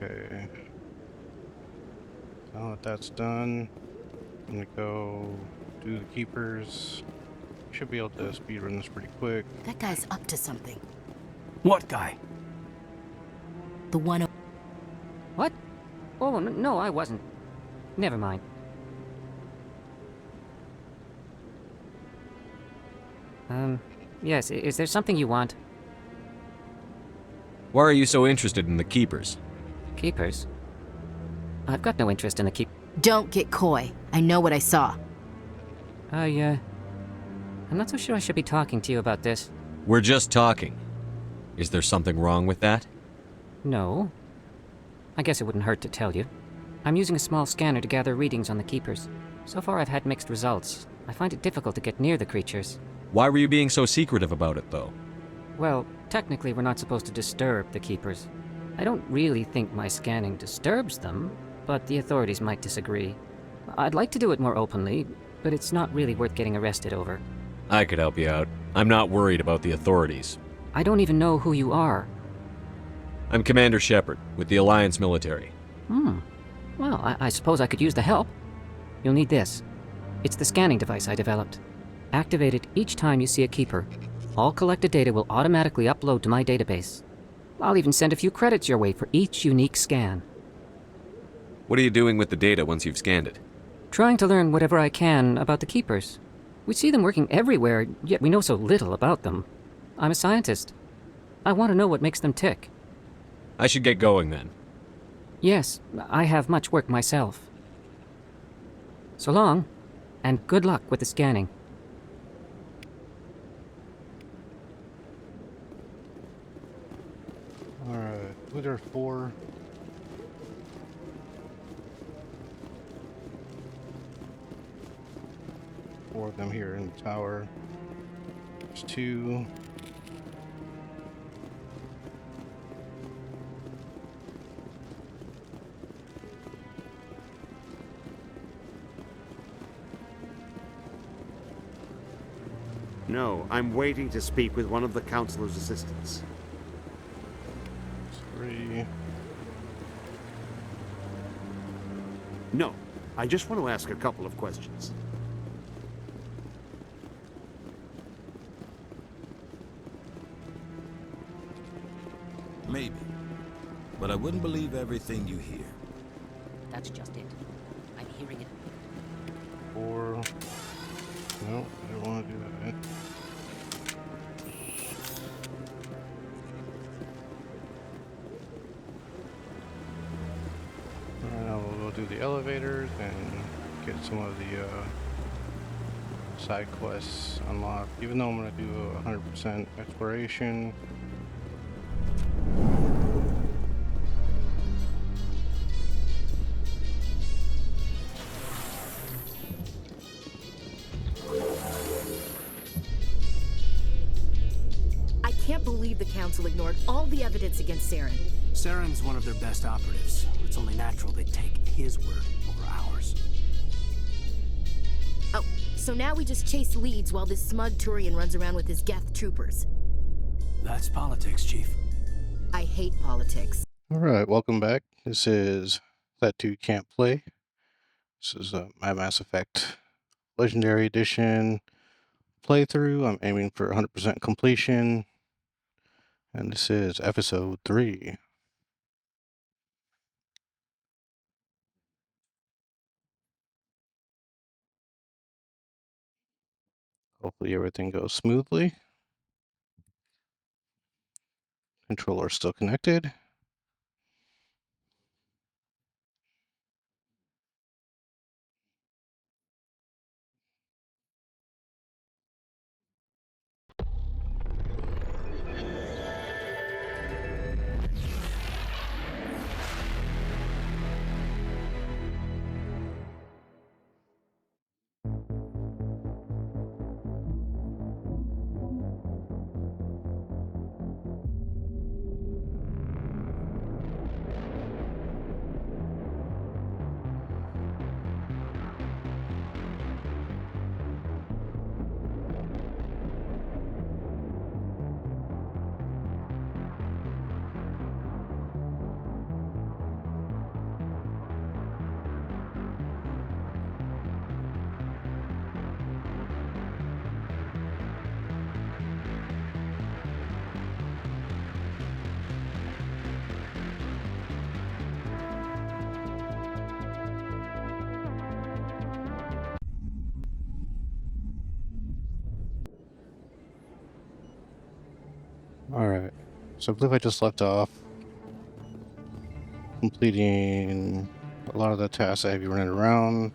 Okay. Now that that's done, I'm gonna go do the keepers. Should be able to speedrun this pretty quick. That guy's up to something. What guy? The one... What? Oh, no, I wasn't. Never mind. Yes, is there something you want? Why are you so interested in the Keepers? Keepers? I've got no interest in the keep... Don't get coy. I know what I saw. I'm not so sure I should be talking to you about this. We're just talking. Is there something wrong with that? No. I guess it wouldn't hurt to tell you. I'm using a small scanner to gather readings on the Keepers. So far I've had mixed results. I find it difficult to get near the creatures. Why were you being so secretive about it, though? Well, technically we're not supposed to disturb the Keepers. I don't really think my scanning disturbs them, but the authorities might disagree. I'd like to do it more openly, but it's not really worth getting arrested over. I could help you out. I'm not worried about the authorities. I don't even know who you are. I'm Commander Shepard, with the Alliance military. Well, I suppose I could use the help. You'll need this. It's the scanning device I developed. Activate it each time you see a Keeper. All collected data will automatically upload to my database. I'll even send a few credits your way for each unique scan. What are you doing with the data once you've scanned it? Trying to learn whatever I can about the Keepers. We see them working everywhere, yet we know so little about them. I'm a scientist. I want to know what makes them tick. I should get going then. Yes, I have much work myself. So long, and good luck with the scanning. Alright, who there for? Four of them here in the tower. There's two. No, I'm waiting to speak with one of the Councilor's assistants. Three. No, I just want to ask a couple of questions. Maybe. But I wouldn't believe everything you hear. That's just it. I'm hearing it. Or no, I don't want to do that. Alright, now we'll go do the elevators and get some of the side quests unlocked. Even though I'm going to do 100% exploration. I can't believe the Council ignored all the evidence against Saren. Saren's one of their best operatives. It's only natural they'd take his word over ours. Oh, so now we just chase leads while this smug Turian runs around with his Geth troopers. That's politics, Chief. I hate politics. Alright, welcome back. This is That Dude Can't Play. This is my Mass Effect Legendary Edition playthrough. I'm aiming for 100% completion. And this is episode 3. Hopefully everything goes smoothly. Controller still connected. Alright, so I believe I just left off completing a lot of the tasks I have you running around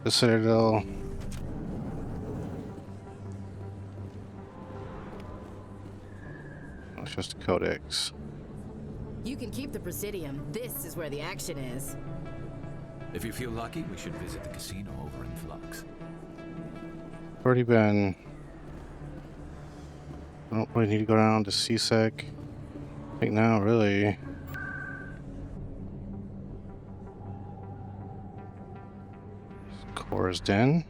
the Citadel. It's just a codex. You can keep the Presidium. This is where the action is. If you feel lucky, we should visit the casino over in Flux. Already been. I don't really need to go down to CSEC. I think now, really. Cora's Den.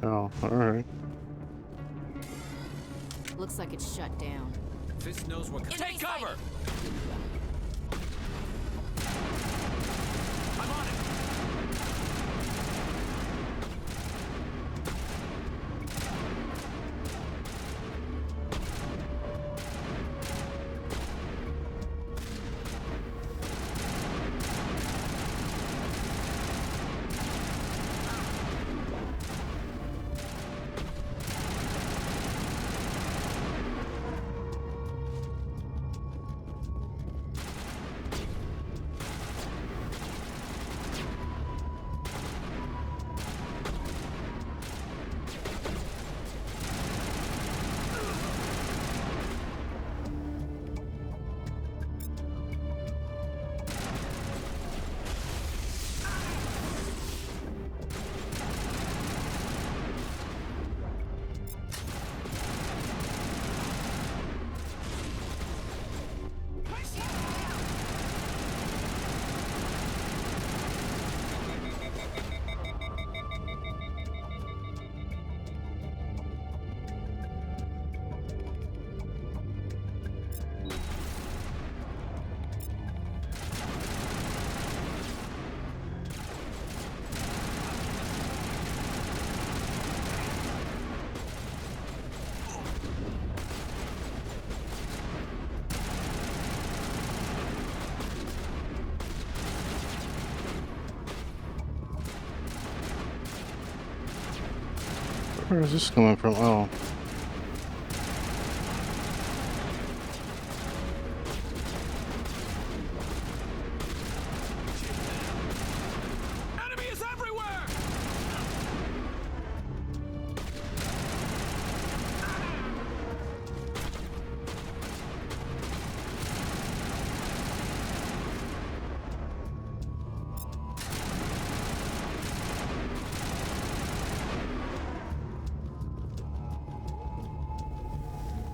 Oh, alright. Looks like it's shut down. Fist knows what. Take cover! I'm on it. Where is this coming from? Oh. Enemy is everywhere!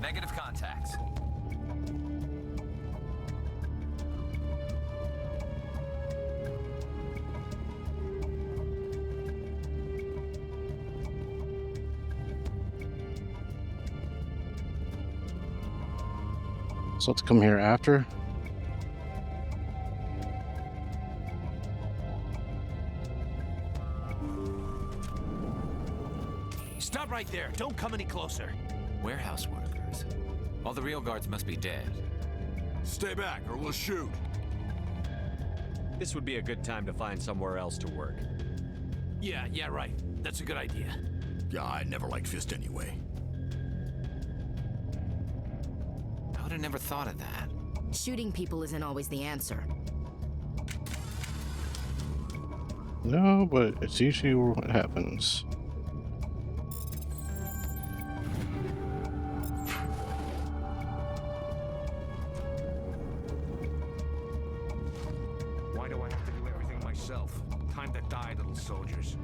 Negative contacts. So let's come here after. Stop right there. Don't come any closer. Warehouse workers. All the real guards must be dead. Stay back or we'll shoot. This would be a good time to find somewhere else to work. Yeah, right. That's a good idea. Yeah, I never liked Fist anyway. I would have never thought of that. Shooting people isn't always the answer. No, but it's usually what happens. Why do I have to do everything myself? Time to die, little soldiers.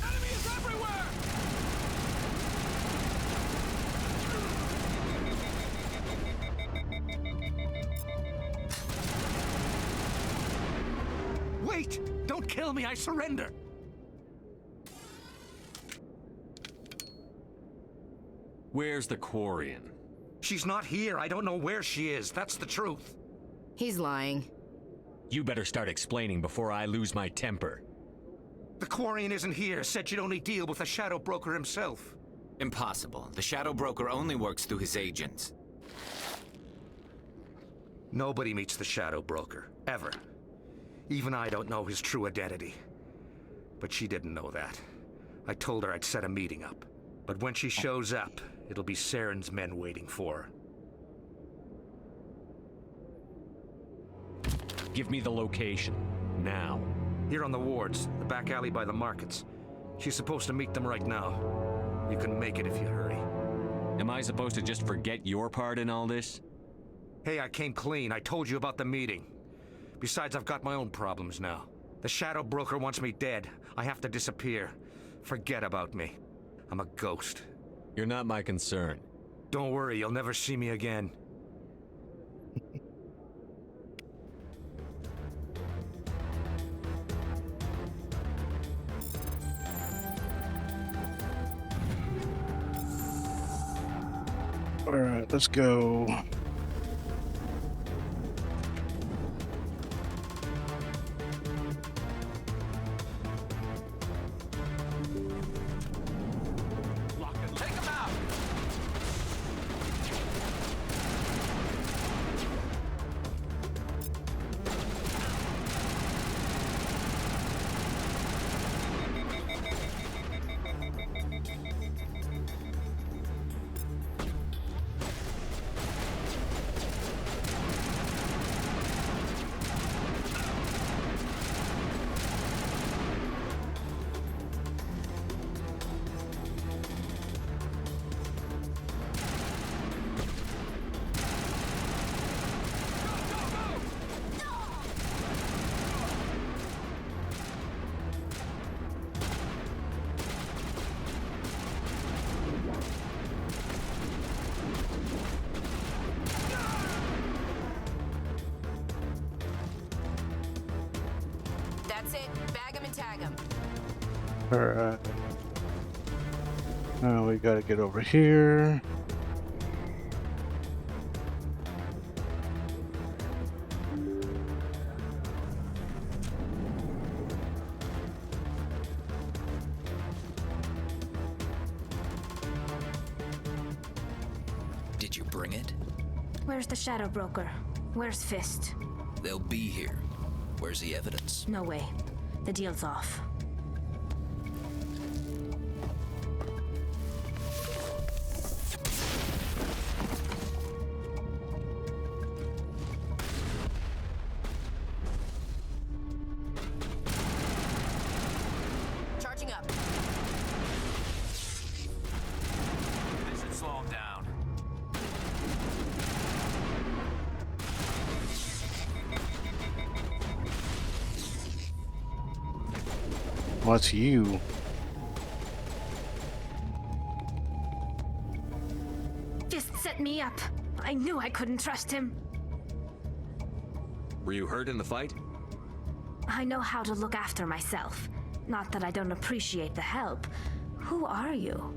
Enemy is everywhere! Wait! Don't kill me, I surrender! Where's the Quarian? She's not here. I don't know where she is. That's the truth. He's lying. You better start explaining before I lose my temper. The Quarian isn't here. Said she'd only deal with the Shadow Broker himself. Impossible. The Shadow Broker only works through his agents. Nobody meets the Shadow Broker. Ever. Even I don't know his true identity. But she didn't know that. I told her I'd set a meeting up. But when she shows up, it'll be Saren's men waiting for her. Give me the location. Now. Here on the wards, the back alley by the markets. She's supposed to meet them right now. You can make it if you hurry. Am I supposed to just forget your part in all this? Hey, I came clean. I told you about the meeting. Besides, I've got my own problems now. The Shadow Broker wants me dead. I have to disappear. Forget about me. I'm a ghost. You're not my concern. Don't worry, you'll never see me again. All right, let's go. Take him out! That's it. Bag him and tag him. Alright. Now we gotta get over here. bring it? Where's the Shadow Broker? Where's Fist? They'll be here. Where's the evidence? No way. The deal's off. Charging up. This should slow him down. What's you? Fist set me up. I knew I couldn't trust him. Were you hurt in the fight? I know how to look after myself. Not that I don't appreciate the help. Who are you?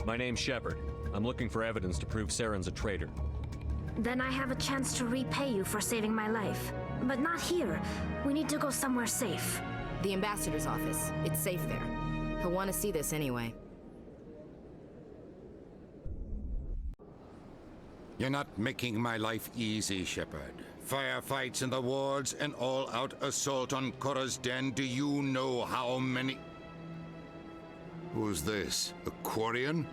My name's Shepard. I'm looking for evidence to prove Saren's a traitor. Then I have a chance to repay you for saving my life. But not here. We need to go somewhere safe. The ambassador's office. It's safe there. He'll want to see this anyway. You're not making my life easy, Shepard. Firefights in the wards, an all-out assault on Korra's den. Do you know how many... Who's this? A Quarian?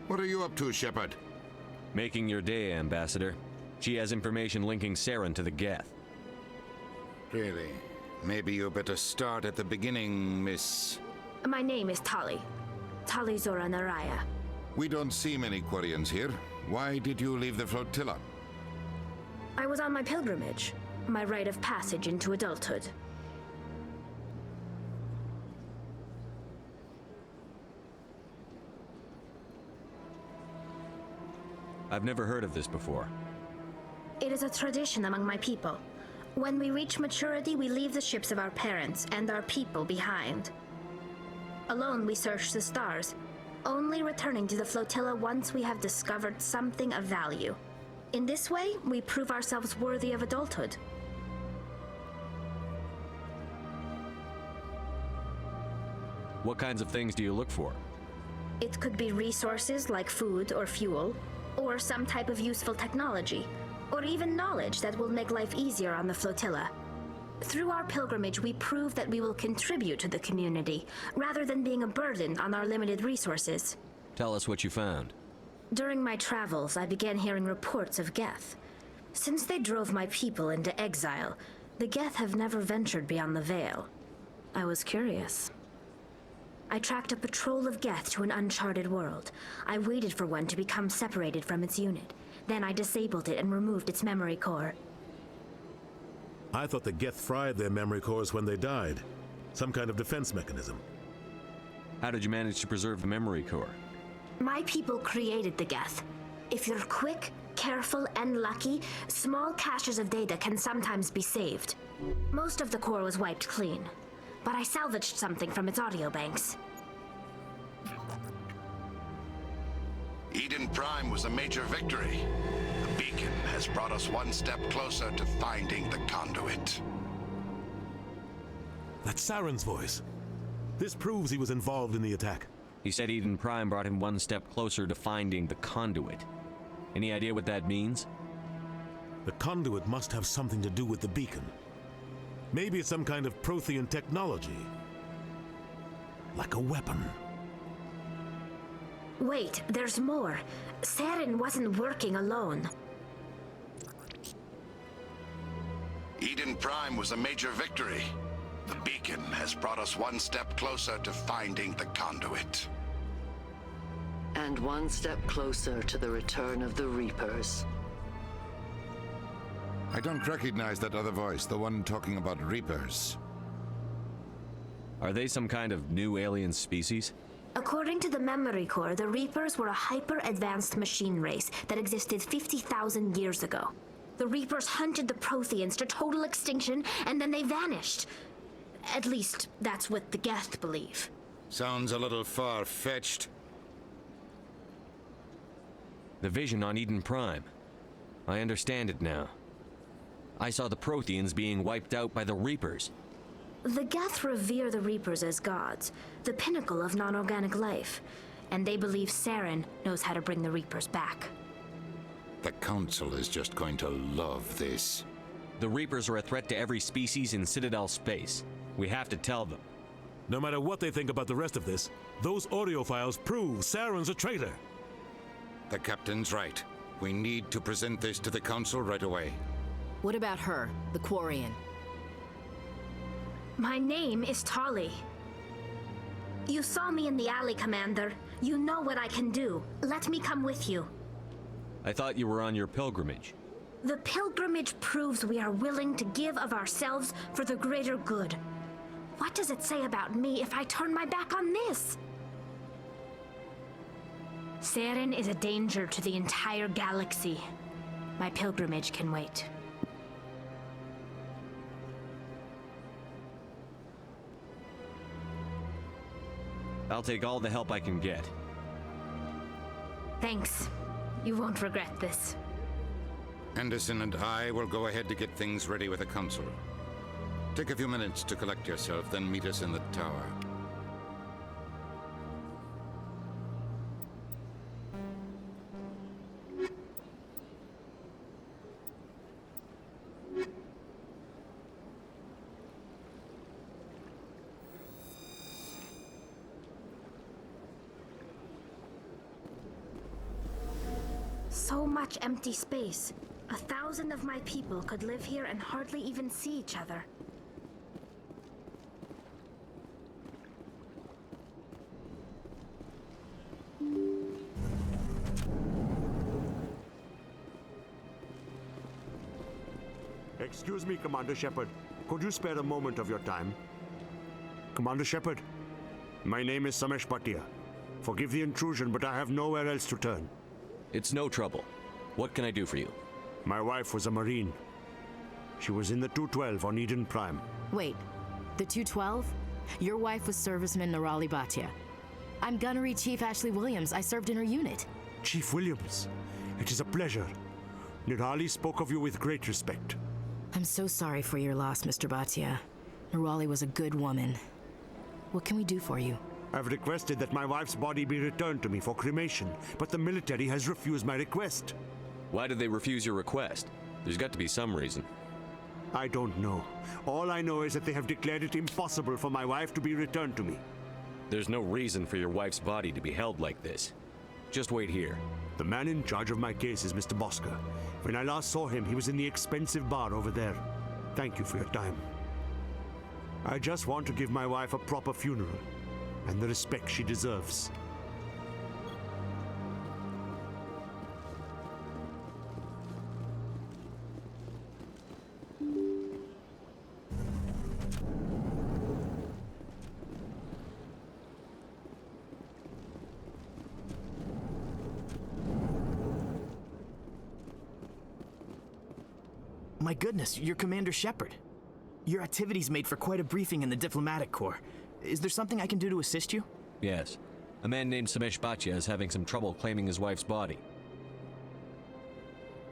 What are you up to, Shepard? Making your day, Ambassador. She has information linking Saren to the Geth. Really? Maybe you better start at the beginning, Miss... My name is Tali. Tali Zora Naraya. We don't see many Quarians here. Why did you leave the flotilla? I was on my pilgrimage. My rite of passage into adulthood. I've never heard of this before. It is a tradition among my people. When we reach maturity, we leave the ships of our parents and our people behind. Alone, we search the stars, only returning to the flotilla once we have discovered something of value. In this way, we prove ourselves worthy of adulthood. What kinds of things do you look for? It could be resources like food or fuel, or some type of useful technology, or even knowledge that will make life easier on the flotilla. Through our pilgrimage, we prove that we will contribute to the community, rather than being a burden on our limited resources. Tell us what you found. During my travels, I began hearing reports of Geth. Since they drove my people into exile, the Geth have never ventured beyond the Veil. I was curious. I tracked a patrol of Geth to an uncharted world. I waited for one to become separated from its unit. Then I disabled it and removed its memory core. I thought the Geth fried their memory cores when they died. Some kind of defense mechanism. How did you manage to preserve the memory core? My people created the Geth. If you're quick, careful, and lucky, small caches of data can sometimes be saved. Most of the core was wiped clean, but I salvaged something from its audio banks. Eden Prime was a major victory. The beacon has brought us one step closer to finding the conduit. That's Saren's voice. This proves he was involved in the attack. He said Eden Prime brought him one step closer to finding the conduit. Any idea what that means? The conduit must have something to do with the beacon. Maybe it's some kind of Prothean technology. Like a weapon. Wait, there's more. Saren wasn't working alone. Eden Prime was a major victory. The beacon has brought us one step closer to finding the conduit. And one step closer to the return of the Reapers. I don't recognize that other voice, the one talking about Reapers. Are they some kind of new alien species? According to the memory core, the Reapers were a hyper-advanced machine race that existed 50,000 years ago. The Reapers hunted the Protheans to total extinction, and then they vanished. At least, that's what the Geth believe. Sounds a little far-fetched. The vision on Eden Prime. I understand it now. I saw the Protheans being wiped out by the Reapers. The Geth revere the Reapers as gods, the pinnacle of non-organic life, and they believe Saren knows how to bring the Reapers back. The Council is just going to love this. The Reapers are a threat to every species in Citadel space. We have to tell them. No matter what they think about the rest of this, those audio files prove Saren's a traitor. The Captain's right. We need to present this to the Council right away. What about her, the Quarian? My name is Tali. You saw me in the alley, Commander. You know what I can do. Let me come with you. I thought you were on your pilgrimage. The pilgrimage proves we are willing to give of ourselves for the greater good. What does it say about me if I turn my back on this? Saren is a danger to the entire galaxy. My pilgrimage can wait. I'll take all the help I can get. Thanks. You won't regret this. Anderson and I will go ahead to get things ready with the Council. Take a few minutes to collect yourself, then meet us in the tower. So much empty space. 1,000 of my people could live here and hardly even see each other. Excuse me, Commander Shepard. Could you spare a moment of your time? Commander Shepard, my name is Samesh Bhatia. Forgive the intrusion, but I have nowhere else to turn. It's no trouble. What can I do for you? My wife was a Marine. She was in the 212 on Eden Prime. Wait, the 212? Your wife was Serviceman Nirali Bhatia. I'm Gunnery Chief Ashley Williams. I served in her unit. Chief Williams, it is a pleasure. Nirali spoke of you with great respect. I'm so sorry for your loss, Mr. Bhatia. Nirali was a good woman. What can we do for you? I've requested that my wife's body be returned to me for cremation, but the military has refused my request. Why did they refuse your request? There's got to be some reason. I don't know. All I know is that they have declared it impossible for my wife to be returned to me. There's no reason for your wife's body to be held like this. Just wait here. The man in charge of my case is Mr. Bosker. When I last saw him, he was in the expensive bar over there. Thank you for your time. I just want to give my wife a proper funeral and the respect she deserves. My goodness, you're Commander Shepard. Your activities made for quite a briefing in the Diplomatic Corps. Is there something I can do to assist you? Yes. A man named Samesh Bhatia is having some trouble claiming his wife's body.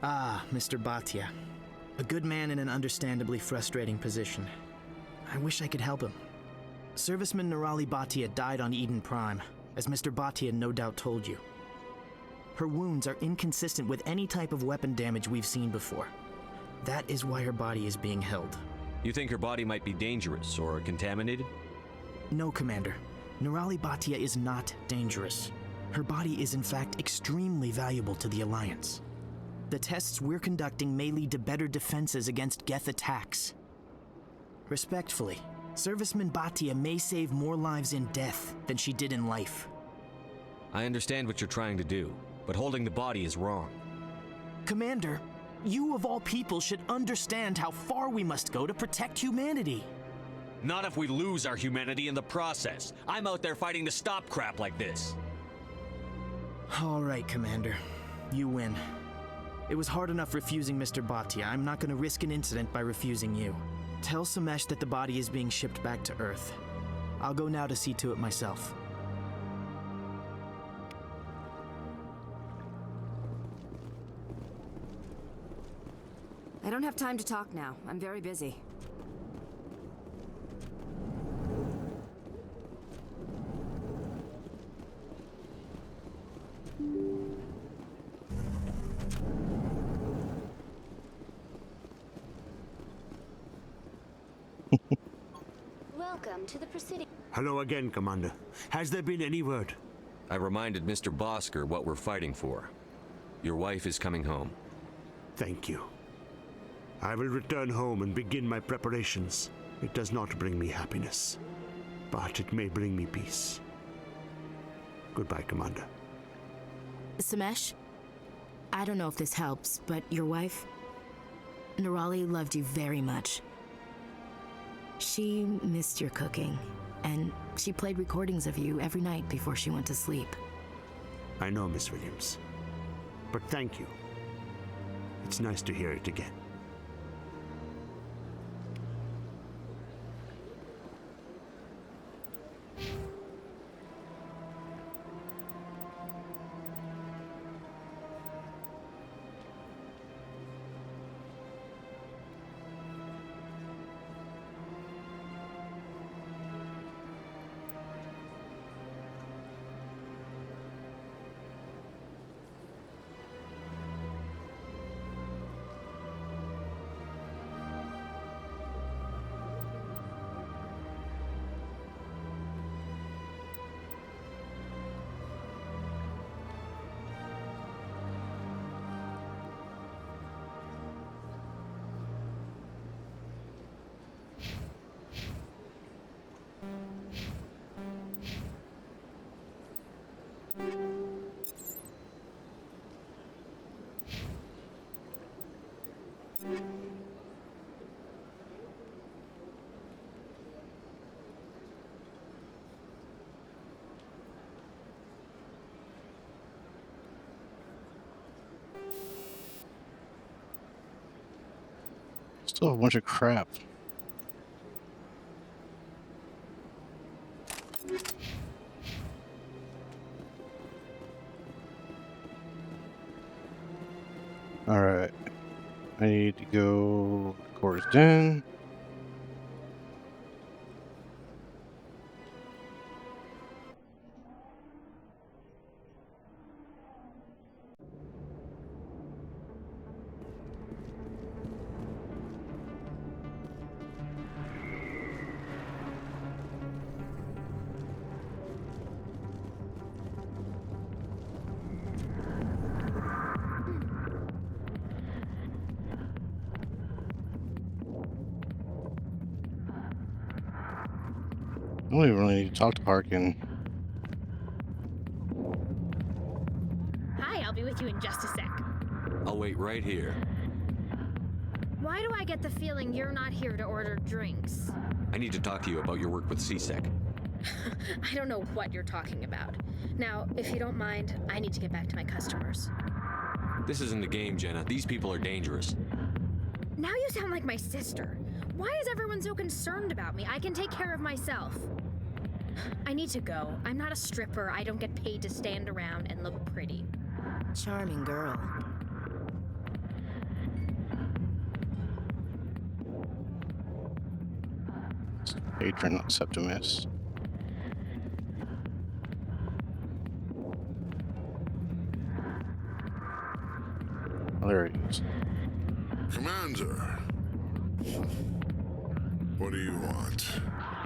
Ah, Mr. Bhatia. A good man in an understandably frustrating position. I wish I could help him. Serviceman Nirali Bhatia died on Eden Prime, as Mr. Bhatia no doubt told you. Her wounds are inconsistent with any type of weapon damage we've seen before. That is why her body is being held. You think her body might be dangerous or contaminated? No, Commander. Nirali Bhatia is not dangerous. Her body is in fact extremely valuable to the Alliance. The tests we're conducting may lead to better defenses against Geth attacks. Respectfully, Serviceman Bhatia may save more lives in death than she did in life. I understand what you're trying to do, but holding the body is wrong. Commander, you of all people should understand how far we must go to protect humanity. Not if we lose our humanity in the process. I'm out there fighting to stop crap like this. All right, Commander. You win. It was hard enough refusing Mr. Bhatia. I'm not going to risk an incident by refusing you. Tell Samesh that the body is being shipped back to Earth. I'll go now to see to it myself. I don't have time to talk now. I'm very busy. Welcome to the proceeding. Hello again, Commander. Has there been any word? I reminded Mr. Bosker what we're fighting for. Your wife is coming home. Thank you. I will return home and begin my preparations. It does not bring me happiness, but it may bring me peace. Goodbye, Commander. Samesh, I don't know if this helps, but your wife, Nerali, loved you very much. She missed your cooking, and she played recordings of you every night before she went to sleep. I know, Miss Williams. But thank you. It's nice to hear it again. Still a bunch of crap. Alright. I need to go quarters den. I don't even really need to talk to Harkin. Hi, I'll be with you in just a sec. I'll wait right here. Why do I get the feeling you're not here to order drinks? I need to talk to you about your work with CSEC. I don't know what you're talking about. Now, if you don't mind, I need to get back to my customers. This isn't a game, Jenna. These people are dangerous. Now you sound like my sister. Why is everyone so concerned about me? I can take care of myself. I need to go. I'm not a stripper. I don't get paid to stand around and look pretty. Charming girl. Patron, not Septimus. Oh, there he is. Commander. What do you want?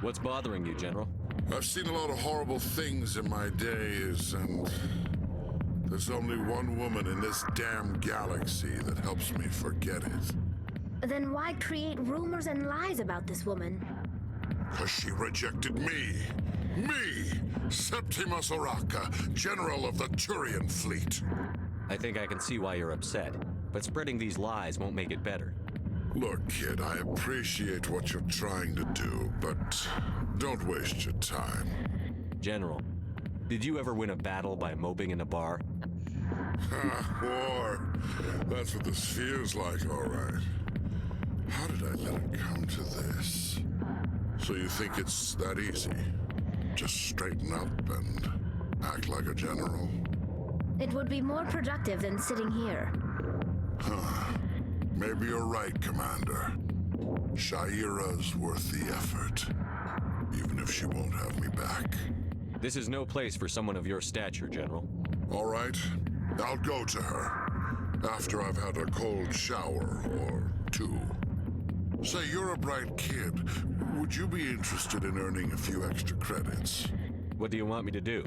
What's bothering you, General? I've seen a lot of horrible things in my days, and there's only one woman in this damn galaxy that helps me forget it. Then why create rumors and lies about this woman? Because she rejected me. Me! Septimus Oraka, General of the Turian Fleet. I think I can see why you're upset, but spreading these lies won't make it better. Look, kid, I appreciate what you're trying to do, but don't waste your time. General, did you ever win a battle by moping in a bar? Ha, war. That's what this feels like, all right. How did I let it come to this? So you think it's that easy? Just straighten up and act like a general? It would be more productive than sitting here. Huh. Maybe you're right, Commander. Shaira's worth the effort, even if she won't have me back. This is no place for someone of your stature, General. All right, I'll go to her, after I've had a cold shower or two. Say, you're a bright kid. Would you be interested in earning a few extra credits? What do you want me to do?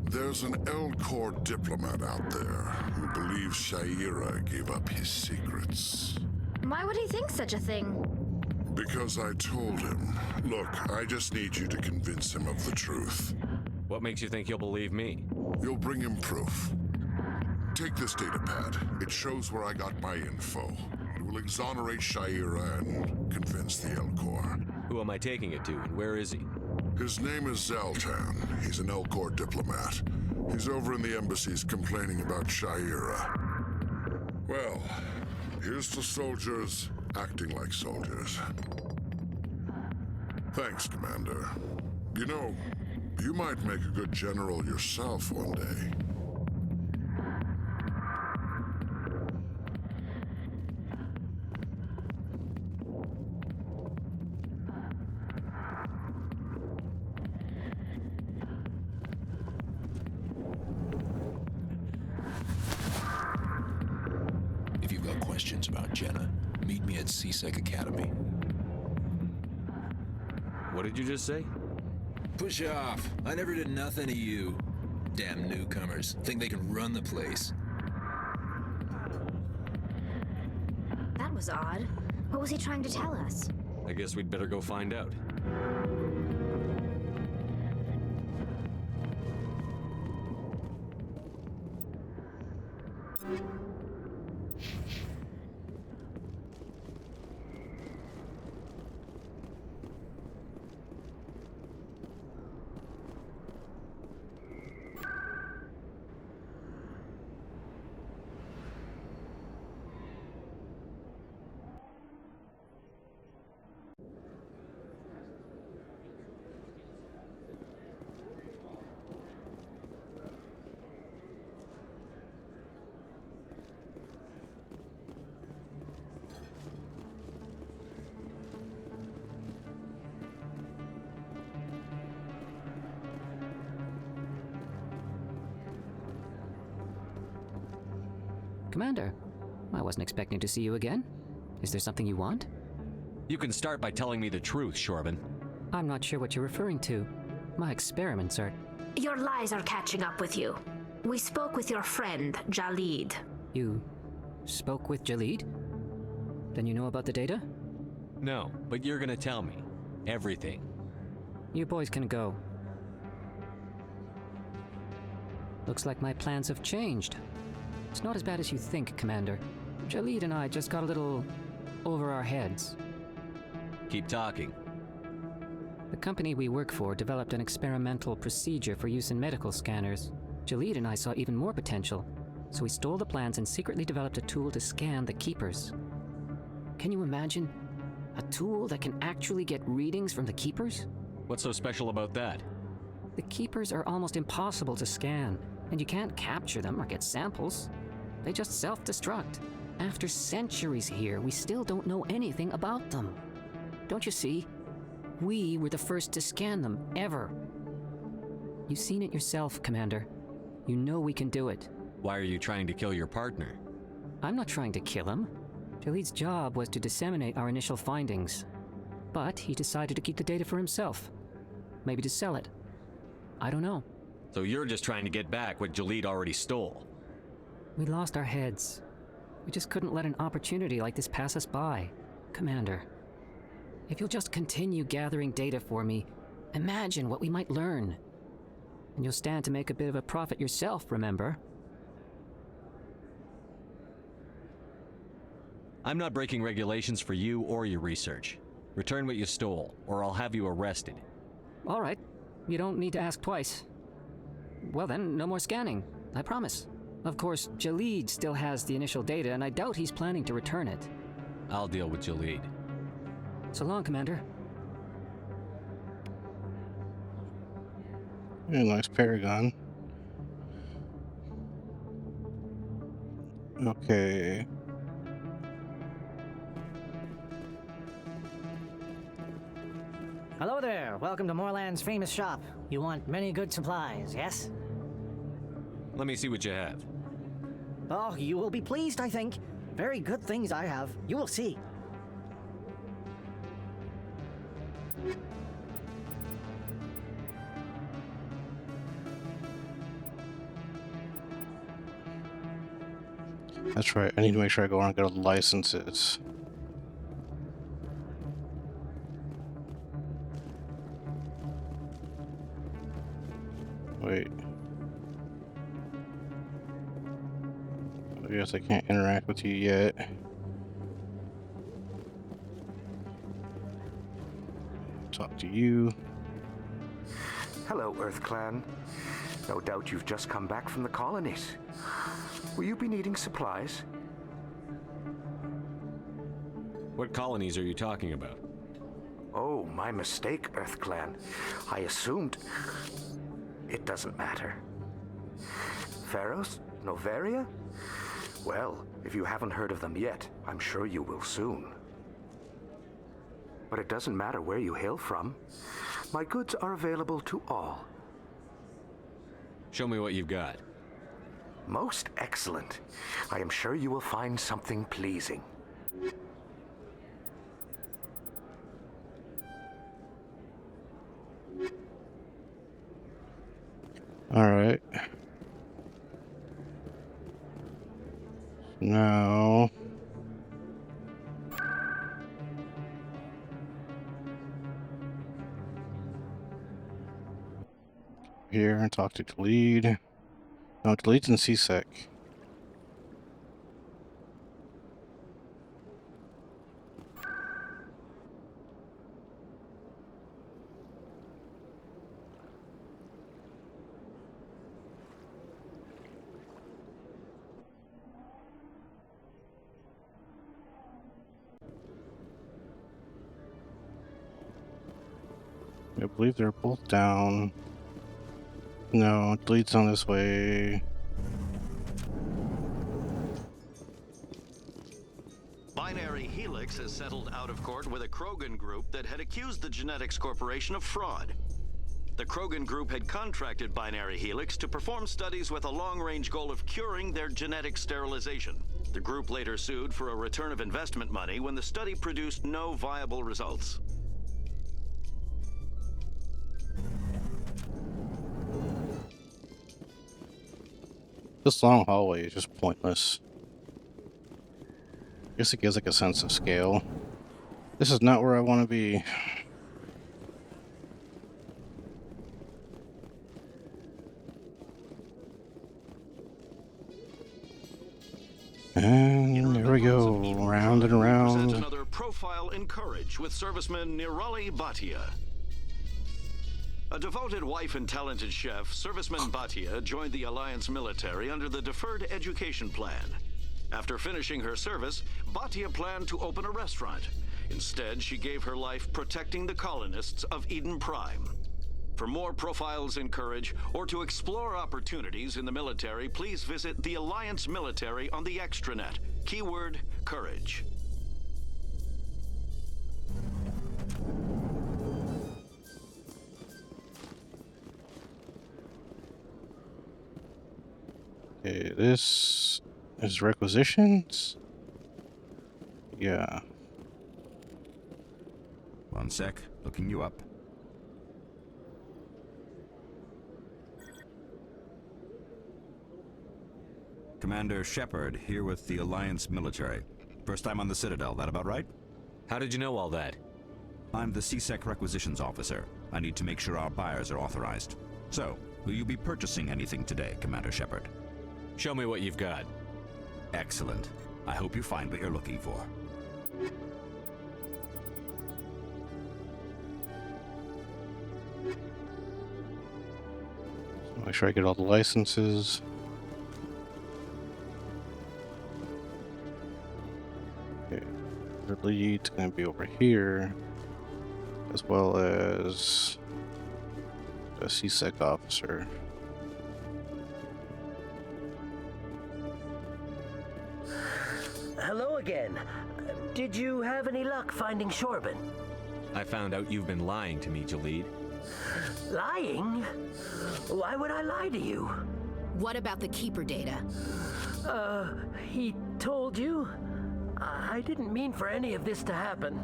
There's an Elcor diplomat out there who believes Shaira gave up his secrets. Why would he think such a thing? Because I told him. Look, I just need you to convince him of the truth. What makes you think he'll believe me? You'll bring him proof. Take this data pad. It shows where I got my info. It will exonerate Shaira and convince the Elcor. Who am I taking it to, and where is he? His name is Zaltan. He's an Elcor diplomat. He's over in the embassies complaining about Shaira. Well, here's to soldiers acting like soldiers. Thanks, Commander. You know, you might make a good general yourself one day. If you've got questions about Jenna, meet me at CSEC Academy. What did you just say? Push off. I never did nothing to you. Damn newcomers. Think they can run the place. That was odd. What was he trying to tell us? I guess we'd better go find out. Commander, I wasn't expecting to see you again. Is there something you want? You can start by telling me the truth, Shorban. I'm not sure what you're referring to. My experiments are... Your lies are catching up with you. We spoke with your friend, Jalid. You spoke with Jalid? Then you know about the data? No, but you're gonna tell me. Everything. You boys can go. Looks like my plans have changed. It's not as bad as you think, Commander. Jalid and I just got a little over our heads. Keep talking. The company we work for developed an experimental procedure for use in medical scanners. Jalid and I saw even more potential, so we stole the plans and secretly developed a tool to scan the Keepers. Can you imagine? A tool that can actually get readings from the Keepers? What's so special about that? The Keepers are almost impossible to scan, and you can't capture them or get samples. They just self-destruct. After centuries here, we still don't know anything about them. Don't you see? We were the first to scan them, ever. You've seen it yourself, Commander. You know we can do it. Why are you trying to kill your partner? I'm not trying to kill him. Jalid's job was to disseminate our initial findings. But he decided to keep the data for himself. Maybe to sell it. I don't know. So you're just trying to get back what Jalid already stole? We lost our heads. We just couldn't let an opportunity like this pass us by. Commander, if you'll just continue gathering data for me, imagine what we might learn. And you'll stand to make a bit of a profit yourself, remember? I'm not breaking regulations for you or your research. Return what you stole, or I'll have you arrested. All right. You don't need to ask twice. Well then, no more scanning. I promise. Of course, Jalid still has the initial data, and I doubt he's planning to return it. I'll deal with Jalid. So long, Commander. Yeah, nice Paragon. Okay. Hello there. Welcome to Moorland's famous shop. You want many good supplies, yes? Let me see what you have. Oh, you will be pleased, I think. Very good things I have. You will see. That's right. I need to make sure I go around and get all the licenses. Wait. I guess I can't interact with you yet. Talk to you. Hello, Earth Clan. No doubt you've just come back from the colonies. Will you be needing supplies? What colonies are you talking about? Oh, my mistake, Earth Clan. I assumed... It doesn't matter. Pharos? Novaria? Well, if you haven't heard of them yet, I'm sure you will soon. But it doesn't matter where you hail from. My goods are available to all. Show me what you've got. Most excellent. I am sure you will find something pleasing. All right. Now, here and talk to Lead. No, Lead's in CSEC. I believe they're both down. No, Lead's on this way. Binary Helix has settled out of court with a Krogan group that had accused the Genetics Corporation of fraud. The Krogan group had contracted Binary Helix to perform studies with a long-range goal of curing their genetic sterilization. The group later sued for a return of investment money when the study produced no viable results. This long hallway is just pointless. I guess it gives like a sense of scale. This is not where I want to be. And there we go, round and around. Another profile in courage with serviceman Nirali Bhatia. A devoted wife and talented chef, serviceman Bhatia joined the Alliance military under the Deferred Education Plan. After finishing her service, Bhatia planned to open a restaurant. Instead, she gave her life protecting the colonists of Eden Prime. For more profiles in courage, or to explore opportunities in the military, please visit the Alliance military on the extranet. Keyword, courage. Okay, this is requisitions? Yeah. One sec, looking you up. Commander Shepard, here with the Alliance military. First time on the Citadel, that about right? How did you know all that? I'm the CSEC requisitions officer. I need to make sure our buyers are authorized. So, will you be purchasing anything today, Commander Shepard? Show me what you've got. Excellent. I hope you find what you're looking for. Make sure I get all the licenses. Okay, the lead's gonna be over here, as well as the CSEC officer. Hello again. Did you have any luck finding Shorban? I found out you've been lying to me, Jalid. Lying? Why would I lie to you? What about the Keeper data? He told you? I didn't mean for any of this to happen.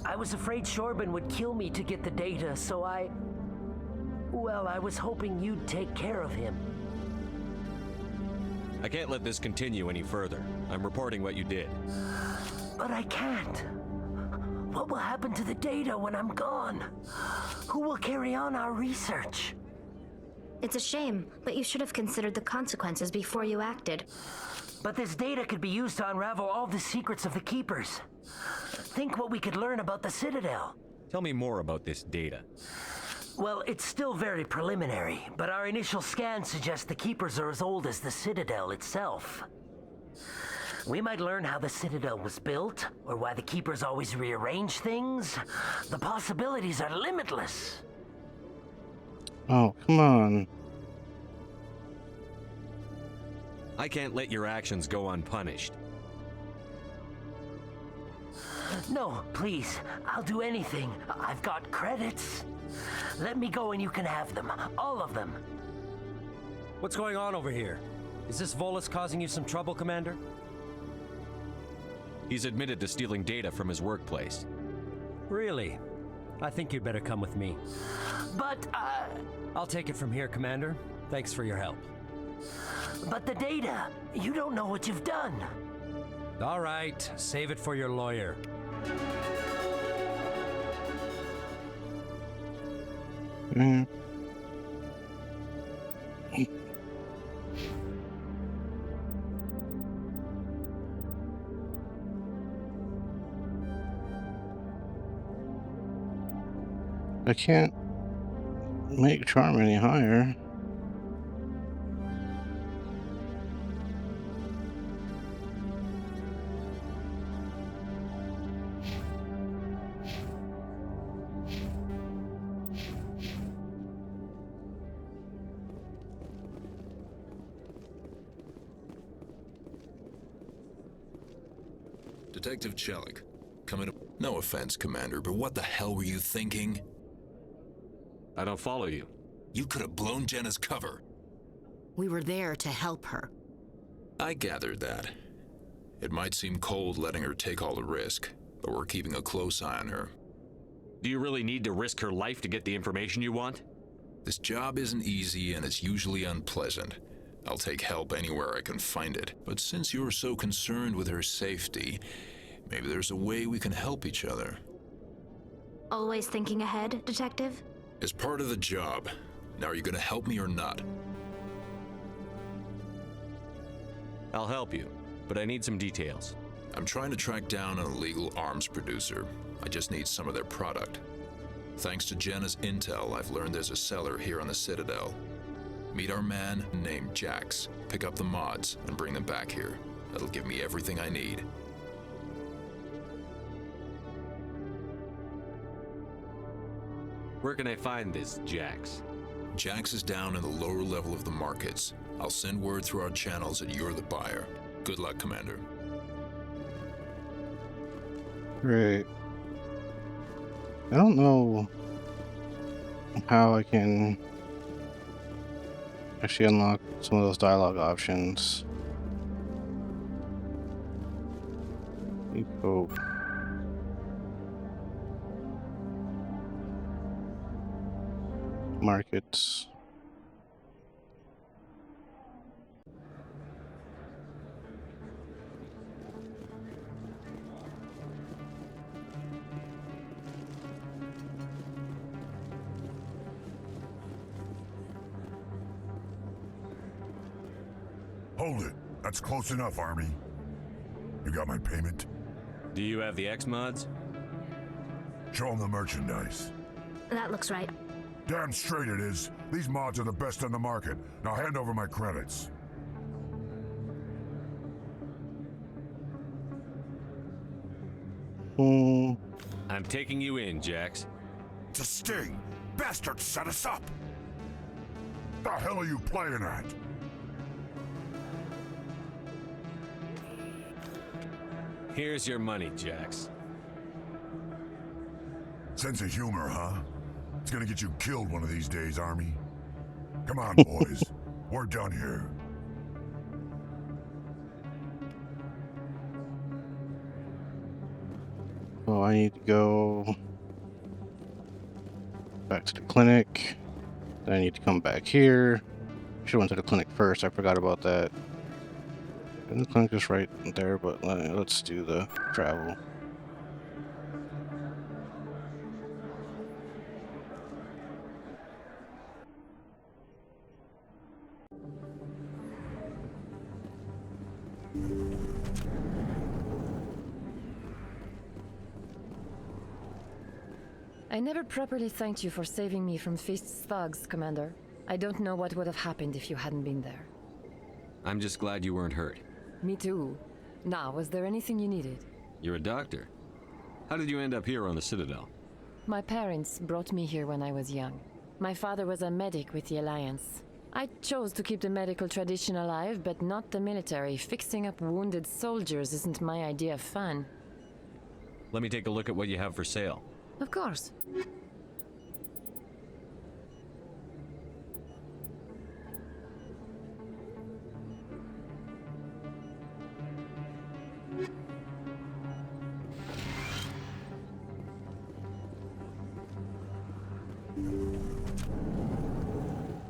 I was afraid Shorban would kill me to get the data, so well, I was hoping you'd take care of him. I can't let this continue any further. I'm reporting what you did. But I can't. What will happen to the data when I'm gone? Who will carry on our research? It's a shame, but you should have considered the consequences before you acted. But this data could be used to unravel all the secrets of the Keepers. Think what we could learn about the Citadel. Tell me more about this data. Well, it's still very preliminary, but our initial scans suggest the Keepers are as old as the Citadel itself. We might learn how the Citadel was built, or why the Keepers always rearrange things. The possibilities are limitless. Oh, come on. I can't let your actions go unpunished. No, please. I'll do anything. I've got credits. Let me go and you can have them. All of them. What's going on over here? Is this Volus causing you some trouble, Commander? He's admitted to stealing data from his workplace. Really? I think you'd better come with me. But, I'll take it from here, Commander. Thanks for your help. But the data, you don't know what you've done. All right, save it for your lawyer. I can't make charm any higher. Detective Chelik, coming up. No offense, Commander, but what the hell were you thinking? I don't follow you. You could have blown Jenna's cover. We were there to help her. I gathered that. It might seem cold letting her take all the risk, but we're keeping a close eye on her. Do you really need to risk her life to get the information you want? This job isn't easy and it's usually unpleasant. I'll take help anywhere I can find it. But since you're so concerned with her safety, maybe there's a way we can help each other. Always thinking ahead, Detective? It's part of the job. Now, are you gonna help me or not? I'll help you, but I need some details. I'm trying to track down an illegal arms producer. I just need some of their product. Thanks to Jenna's intel, I've learned there's a seller here on the Citadel. Meet our man named Jax, pick up the mods, and bring them back here. That'll give me everything I need. Where can I find this Jax? Jax is down in the lower level of the markets. I'll send word through our channels that you're the buyer. Good luck, Commander. Great. I don't know how I can actually unlock some of those dialogue options. Oh. Markets. Hold it. That's close enough, Army. You got my payment? Do you have the X mods? Show them the merchandise. That looks right. Damn straight it is. These mods are the best on the market. Now hand over my credits. I'm taking you in, Jax. It's a sting. Bastards set us up. The hell are you playing at? Here's your money, Jax. Sense of humor, huh? It's gonna get you killed one of these days, Army. Come on, boys. We're done here. Oh, I need to go back to the clinic. Then I need to come back here. Should have went to the clinic first. I forgot about that. And the clinic is right there, but let's do the travel. I never properly thanked you for saving me from Feast's thugs, Commander. I don't know what would have happened if you hadn't been there. I'm just glad you weren't hurt. Me too. Now, was there anything you needed? You're a doctor. How did you end up here on the Citadel? My parents brought me here when I was young. My father was a medic with the Alliance. I chose to keep the medical tradition alive, but not the military. Fixing up wounded soldiers isn't my idea of fun. Let me take a look at what you have for sale. Of course.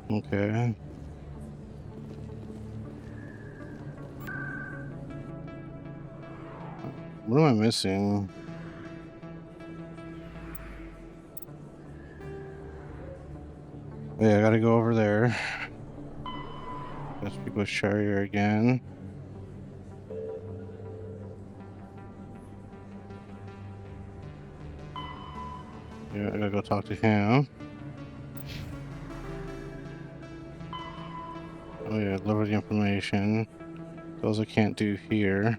Okay. What am I missing? Oh, yeah, I gotta go over there. Gotta speak with Sharier again. Yeah, I gotta go talk to him. Oh yeah, deliver the information. Those I can't do here.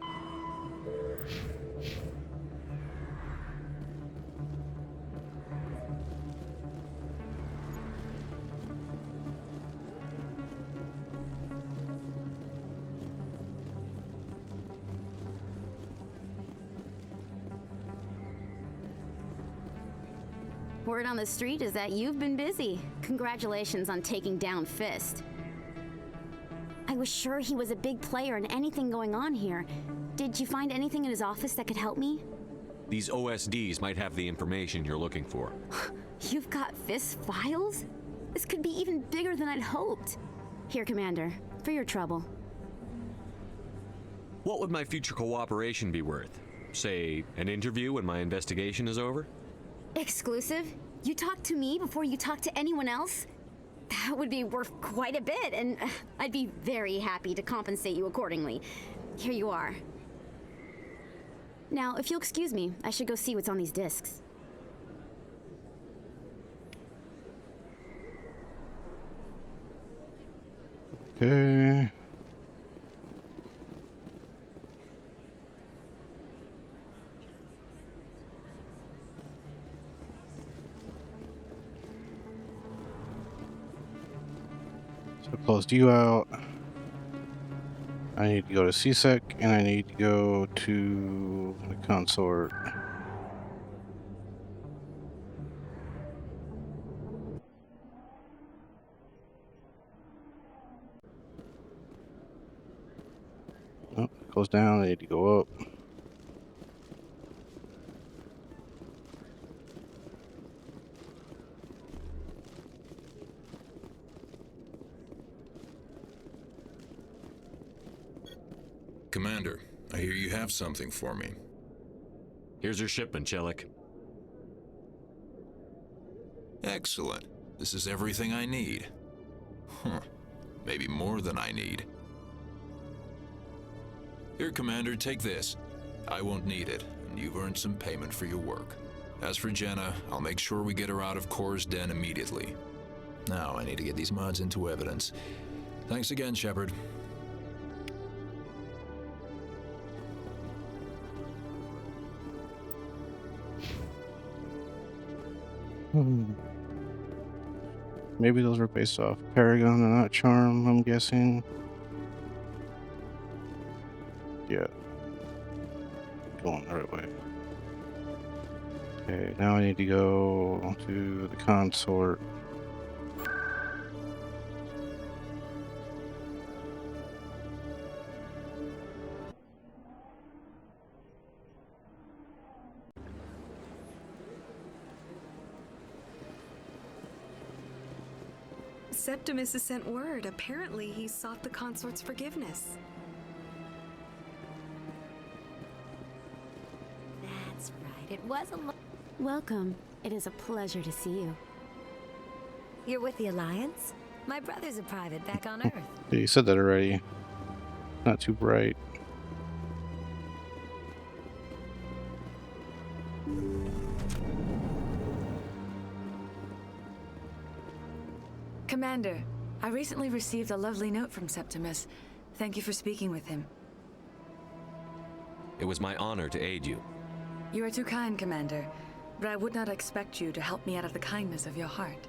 Word on the street is that you've been busy. Congratulations on taking down Fist. I was sure he was a big player in anything going on here. Did you find anything in his office that could help me? These OSDs might have the information you're looking for. You've got Fist's files? This could be even bigger than I'd hoped. Here, Commander, for your trouble. What would my future cooperation be worth? Say, an interview when my investigation is over? Exclusive? You talk to me before you talk to anyone else? That would be worth quite a bit, and I'd be very happy to compensate you accordingly. Here you are. Now, if you'll excuse me, I should go see what's on these discs. Okay. So I closed you out. I need to go to CSEC and I need to go to the consort. Oh, it goes down, I need to go up. Commander, I hear you have something for me. Here's your shipment, Chelik. Excellent. This is everything I need. Huh. Maybe more than I need. Here, Commander, take this. I won't need it, and you've earned some payment for your work. As for Jenna, I'll make sure we get her out of Kor's den immediately. Now I need to get these mods into evidence. Thanks again, Shepard. Maybe those were based off Paragon and not Charm, I'm guessing. Yeah. Going the right way. Okay, now I need to go to the consort. Septimus has sent word. Apparently, he sought the consort's forgiveness. It was a Welcome. It is a pleasure to see you. You're with the Alliance? My brother's a private back on Earth. Yeah, you said that already. Not too bright. Commander, I recently received a lovely note from Septimus. Thank you for speaking with him. It was my honor to aid you. You are too kind, Commander, but I would not expect you to help me out of the kindness of your heart.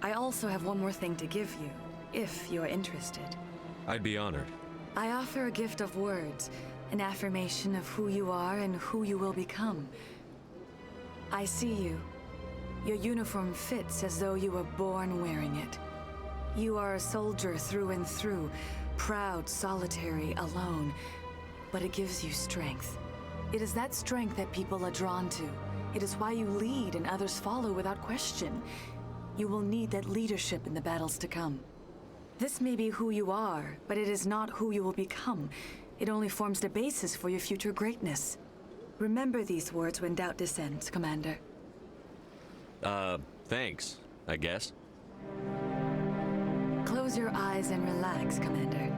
I also have one more thing to give you, if you are interested. I'd be honored. I offer a gift of words, an affirmation of who you are and who you will become. I see you. Your uniform fits as though you were born wearing it. You are a soldier through and through, proud, solitary, alone, but it gives you strength. It is that strength that people are drawn to. It is why you lead and others follow without question. You will need that leadership in the battles to come. This may be who you are, but it is not who you will become. It only forms the basis for your future greatness. Remember these words when doubt descends, Commander. Thanks, I guess. Close your eyes and relax, Commander.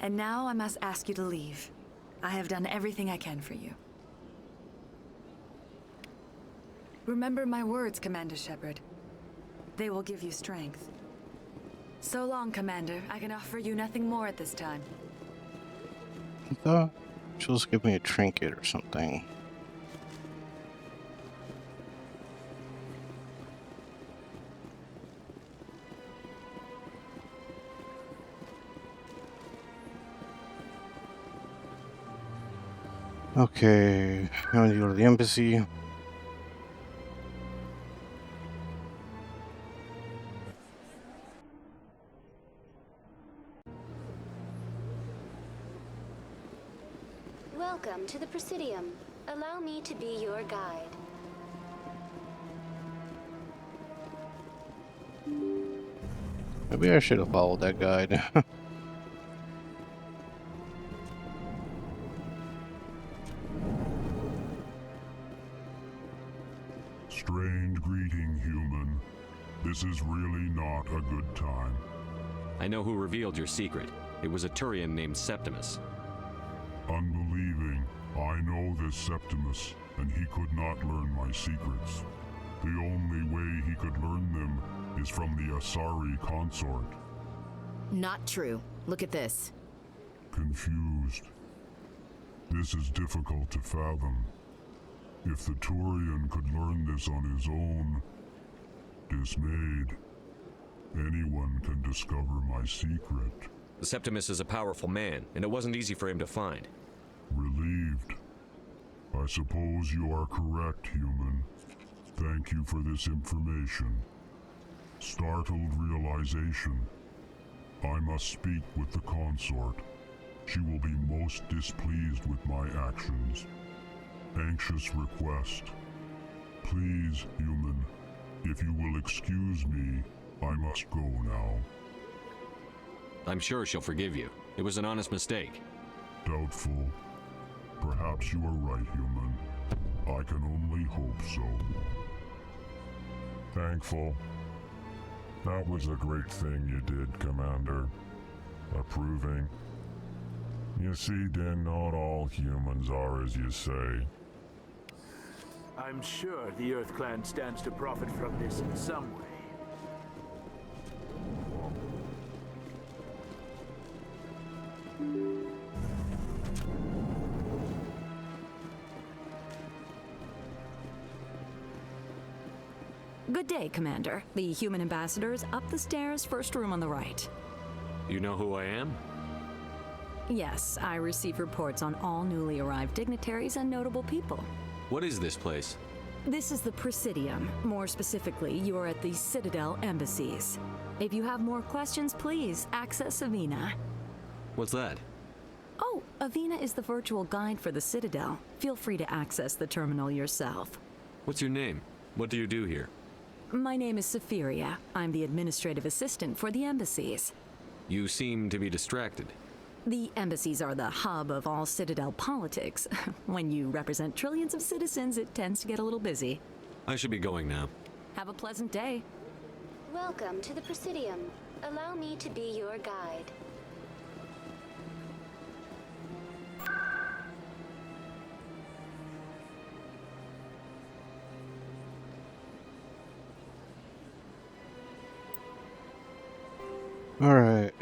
And now I must ask you to leave. I have done everything I can for you. Remember my words, Commander Shepard. They will give you strength. So long, Commander. I can offer you nothing more at this time. I thought she'll just give me a trinket or something. Okay, now we go to the embassy. Welcome to the Presidium. Allow me to be your guide. Maybe I should have followed that guide. Strange greeting, human. This is really not a good time. I know who revealed your secret. It was a Turian named Septimus. Unbelieving. I know this Septimus, and he could not learn my secrets. The only way he could learn them is from the Asari consort. Not true. Look at this. Confused. This is difficult to fathom. If the Turian could learn this on his own, dismayed, anyone can discover my secret. Septimus is a powerful man, and it wasn't easy for him to find. Relieved. I suppose you are correct, human. Thank you for this information. Startled realization. I must speak with the consort. She will be most displeased with my actions. Anxious request. Please, human, if you will excuse me, I must go now. I'm sure she'll forgive you. It was an honest mistake. Doubtful. Perhaps you are right, human. I can only hope so. Thankful. That was a great thing you did, Commander. Approving. You see, Din, not all humans are as you say. I'm sure the Earth Clan stands to profit from this in some way. Good day, Commander. The human ambassador is up the stairs, first room on the right. You know who I am? Yes, I receive reports on all newly arrived dignitaries and notable people. What is this place? This is the Presidium. More specifically, you are at the Citadel embassies. If you have more questions, please access Avina. What's that? Oh, Avina is the virtual guide for the Citadel. Feel free to access the terminal yourself. What's your name? What do you do here? My name is Safiria. I'm the administrative assistant for the embassies. You seem to be distracted. The embassies are the hub of all Citadel politics. When you represent trillions of citizens, it tends to get a little busy. I should be going now. Have a pleasant day. Welcome to the Presidium. Allow me to be your guide. All right.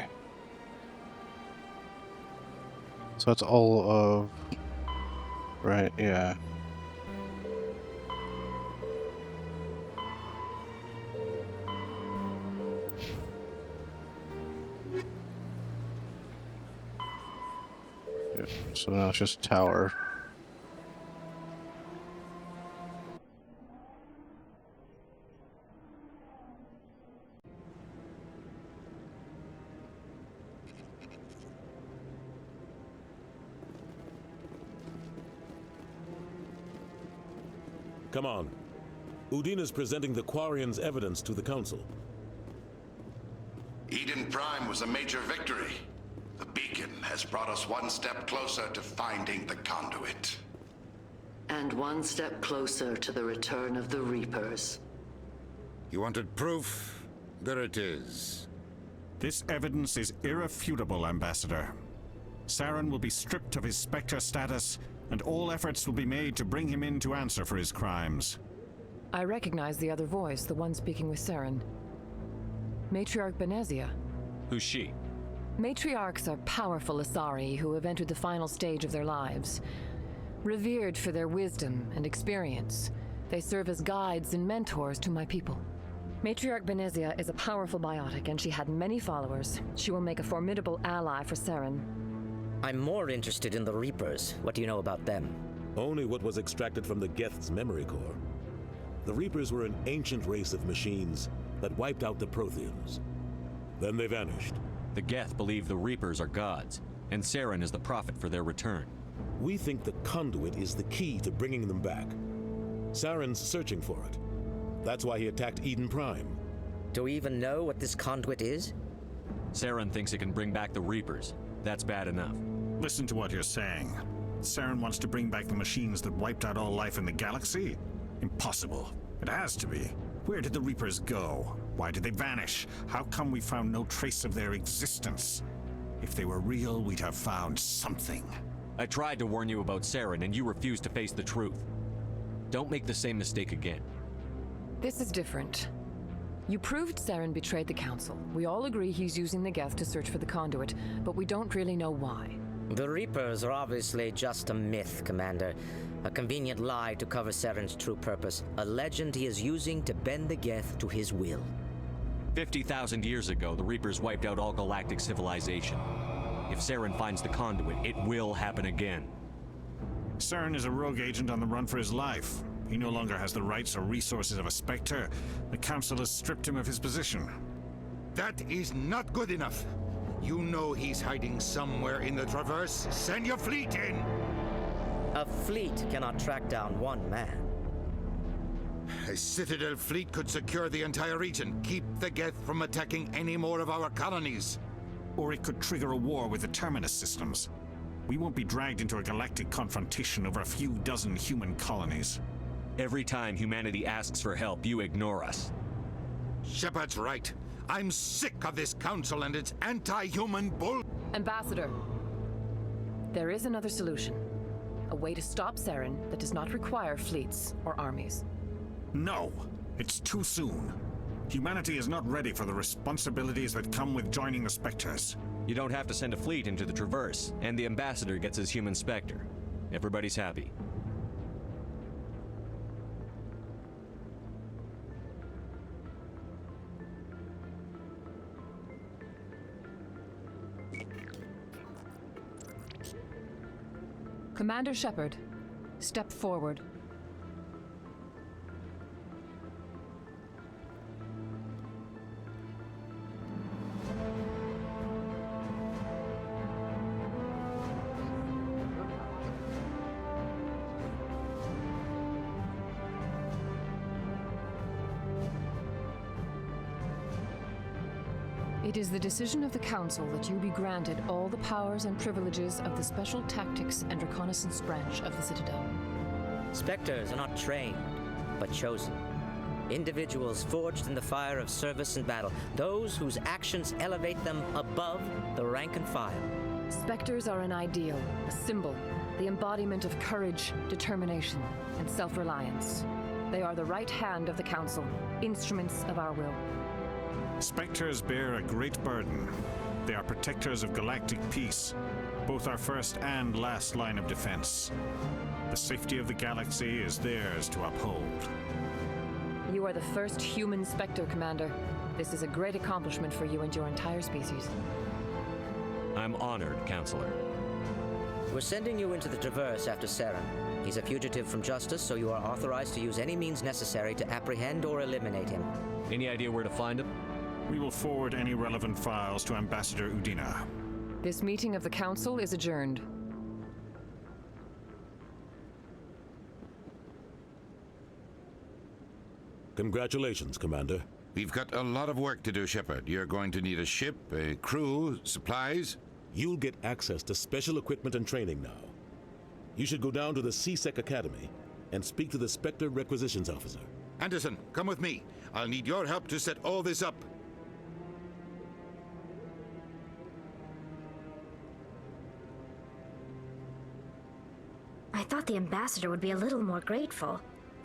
So that's all of... Right, yeah. Yep, so now it's just tower. Come on. Udine is presenting the Quarians' evidence to the Council. Eden Prime was a major victory. The beacon has brought us one step closer to finding the conduit. And one step closer to the return of the Reapers. You wanted proof? There it is. This evidence is irrefutable, Ambassador. Saren will be stripped of his Spectre status, and all efforts will be made to bring him in to answer for his crimes. I recognize the other voice, the one speaking with Saren. Matriarch Benezia. Who's she? Matriarchs are powerful Asari who have entered the final stage of their lives. Revered for their wisdom and experience, they serve as guides and mentors to my people. Matriarch Benezia is a powerful biotic, and she had many followers. She will make a formidable ally for Saren. I'm more interested in the Reapers. What do you know about them? Only what was extracted from the Geth's memory core. The Reapers were an ancient race of machines that wiped out the Protheans. Then they vanished. The Geth believe the Reapers are gods, and Saren is the prophet for their return. We think the conduit is the key to bringing them back. Saren's searching for it. That's why he attacked Eden Prime. Do we even know what this conduit is? Saren thinks it can bring back the Reapers. That's bad enough. Listen to what you're saying. Saren wants to bring back the machines that wiped out all life in the galaxy? Impossible. It has to be. Where did the Reapers go? Why did they vanish? How come we found no trace of their existence? If they were real, we'd have found something. I tried to warn you about Saren, and you refused to face the truth. Don't make the same mistake again. This is different. You proved Saren betrayed the Council. We all agree he's using the Geth to search for the conduit, but we don't really know why. The Reapers are obviously just a myth, Commander. A convenient lie to cover Saren's true purpose. A legend he is using to bend the Geth to his will. 50,000 years ago, the Reapers wiped out all galactic civilization. If Saren finds the conduit, it will happen again. Saren is a rogue agent on the run for his life. He no longer has the rights or resources of a Spectre. The Council has stripped him of his position. That is not good enough. You know he's hiding somewhere in the Traverse. Send your fleet in! A fleet cannot track down one man. A Citadel fleet could secure the entire region, keep the Geth from attacking any more of our colonies. Or it could trigger a war with the Terminus systems. We won't be dragged into a galactic confrontation over a few dozen human colonies. Every time humanity asks for help, you ignore us. Shepard's right. I'm sick of this council and its anti-human bull... Ambassador, there is another solution. A way to stop Saren that does not require fleets or armies. No, it's too soon. Humanity is not ready for the responsibilities that come with joining the Spectres. You don't have to send a fleet into the Traverse, and the Ambassador gets his human Spectre. Everybody's happy. Commander Shepard, step forward. It is the decision of the Council that you be granted all the powers and privileges of the Special Tactics and Reconnaissance Branch of the Citadel. Spectres are not trained, but chosen. Individuals forged in the fire of service and battle. Those whose actions elevate them above the rank and file. Spectres are an ideal, a symbol, the embodiment of courage, determination, and self-reliance. They are the right hand of the Council, instruments of our will. Spectres bear a great burden. They are protectors of galactic peace, both our first and last line of defense. The safety of the galaxy is theirs to uphold. You are the first human Spectre, Commander. This is a great accomplishment for you and your entire species. I'm honored, Counselor. We're sending you into the Traverse after Saren. He's a fugitive from justice, so you are authorized to use any means necessary to apprehend or eliminate him. Any idea where to find him? We will forward any relevant files to Ambassador Udina. This meeting of the Council is adjourned. Congratulations, Commander. We've got a lot of work to do, Shepard. You're going to need a ship, a crew, supplies. You'll get access to special equipment and training now. You should go down to the C-Sec Academy and speak to the Spectre Requisitions Officer. Anderson, come with me. I'll need your help to set all this up. I thought the ambassador would be a little more grateful.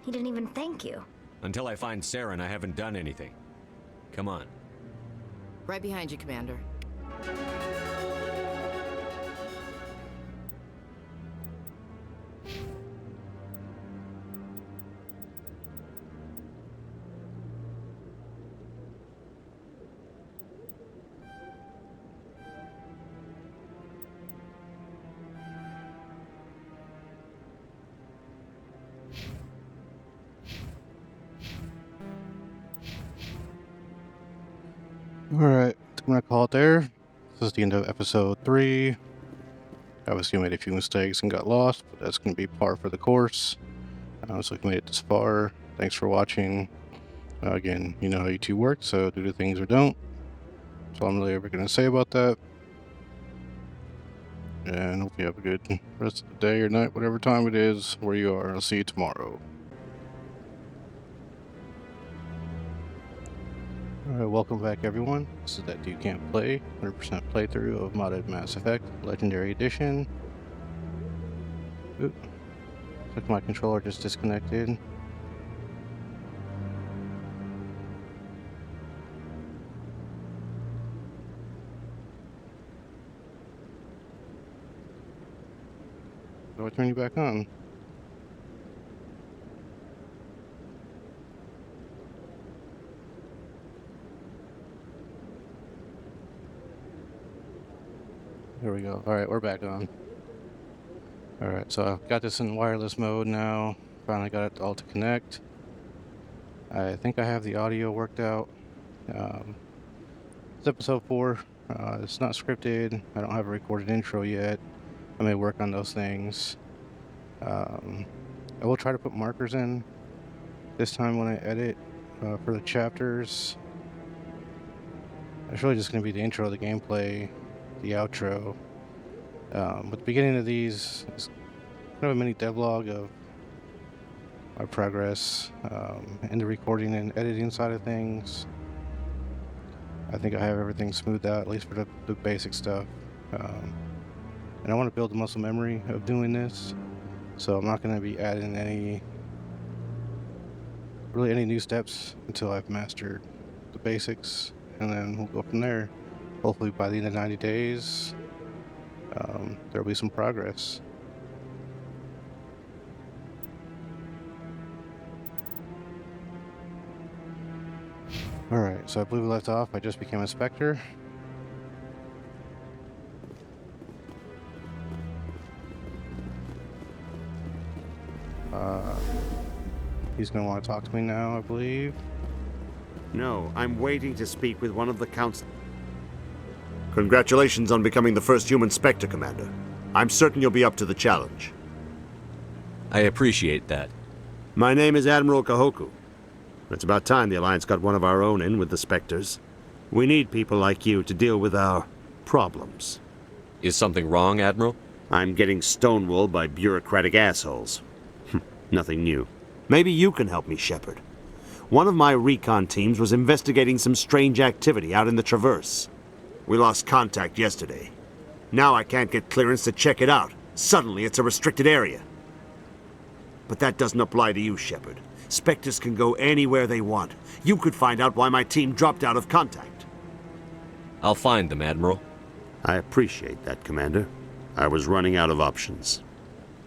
He didn't even thank you. Until I find Saren, I haven't done anything. Come on. Right behind you, Commander. Alright, I'm going to call it there. This is the end of episode 3. Obviously, we made a few mistakes and got lost, but that's going to be par for the course. So if you made it this far, thanks for watching. Again, you know how YouTube works, so do the things or don't. That's all I'm really ever going to say about that. And hope you have a good rest of the day or night, whatever time it is, where you are. I'll see you tomorrow. Alright, welcome back everyone. This is That Dude Can't Play, 100% playthrough of modded Mass Effect Legendary Edition. Oop. Looks like my controller just disconnected. So I turn you back on. There we go. Alright, we're back on. Alright, so I've got this in wireless mode now. Finally got it all to connect. I think I have the audio worked out. It's episode 4. It's not scripted. I don't have a recorded intro yet. I may work on those things. I will try to put markers in this time when I edit for the chapters. It's really just going to be the intro, the gameplay, the outro. With the beginning of these, it's kind of a mini devlog of my progress in the recording and editing side of things. I think I have everything smoothed out, at least for the basic stuff. And I want to build the muscle memory of doing this, so I'm not going to be adding any new steps until I've mastered the basics, and then we'll go from there. Hopefully by the end of 90 days, there'll be some progress. Alright, so I believe we left off. I just became a Spectre. He's going to want to talk to me now, I believe. No, I'm waiting to speak with one of the council. Congratulations on becoming the first human Spectre, Commander. I'm certain you'll be up to the challenge. I appreciate that. My name is Admiral Kahoku. It's about time the Alliance got one of our own in with the Spectres. We need people like you to deal with our problems. Is something wrong, Admiral? I'm getting stonewalled by bureaucratic assholes. Nothing new. Maybe you can help me, Shepard. One of my recon teams was investigating some strange activity out in the Traverse. We lost contact yesterday. Now I can't get clearance to check it out. Suddenly it's a restricted area. But that doesn't apply to you, Shepard. Spectres can go anywhere they want. You could find out why my team dropped out of contact. I'll find them, Admiral. I appreciate that, Commander. I was running out of options.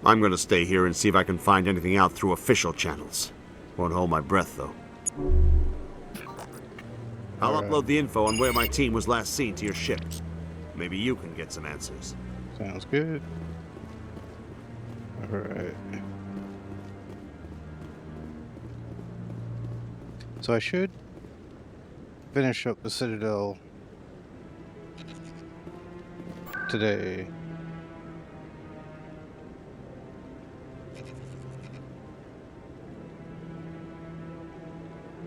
I'm gonna stay here and see if I can find anything out through official channels. Won't hold my breath, though. I'll upload the info on where my team was last seen to your ship. Maybe you can get some answers. Sounds good. Alright. So I should finish up the Citadel today.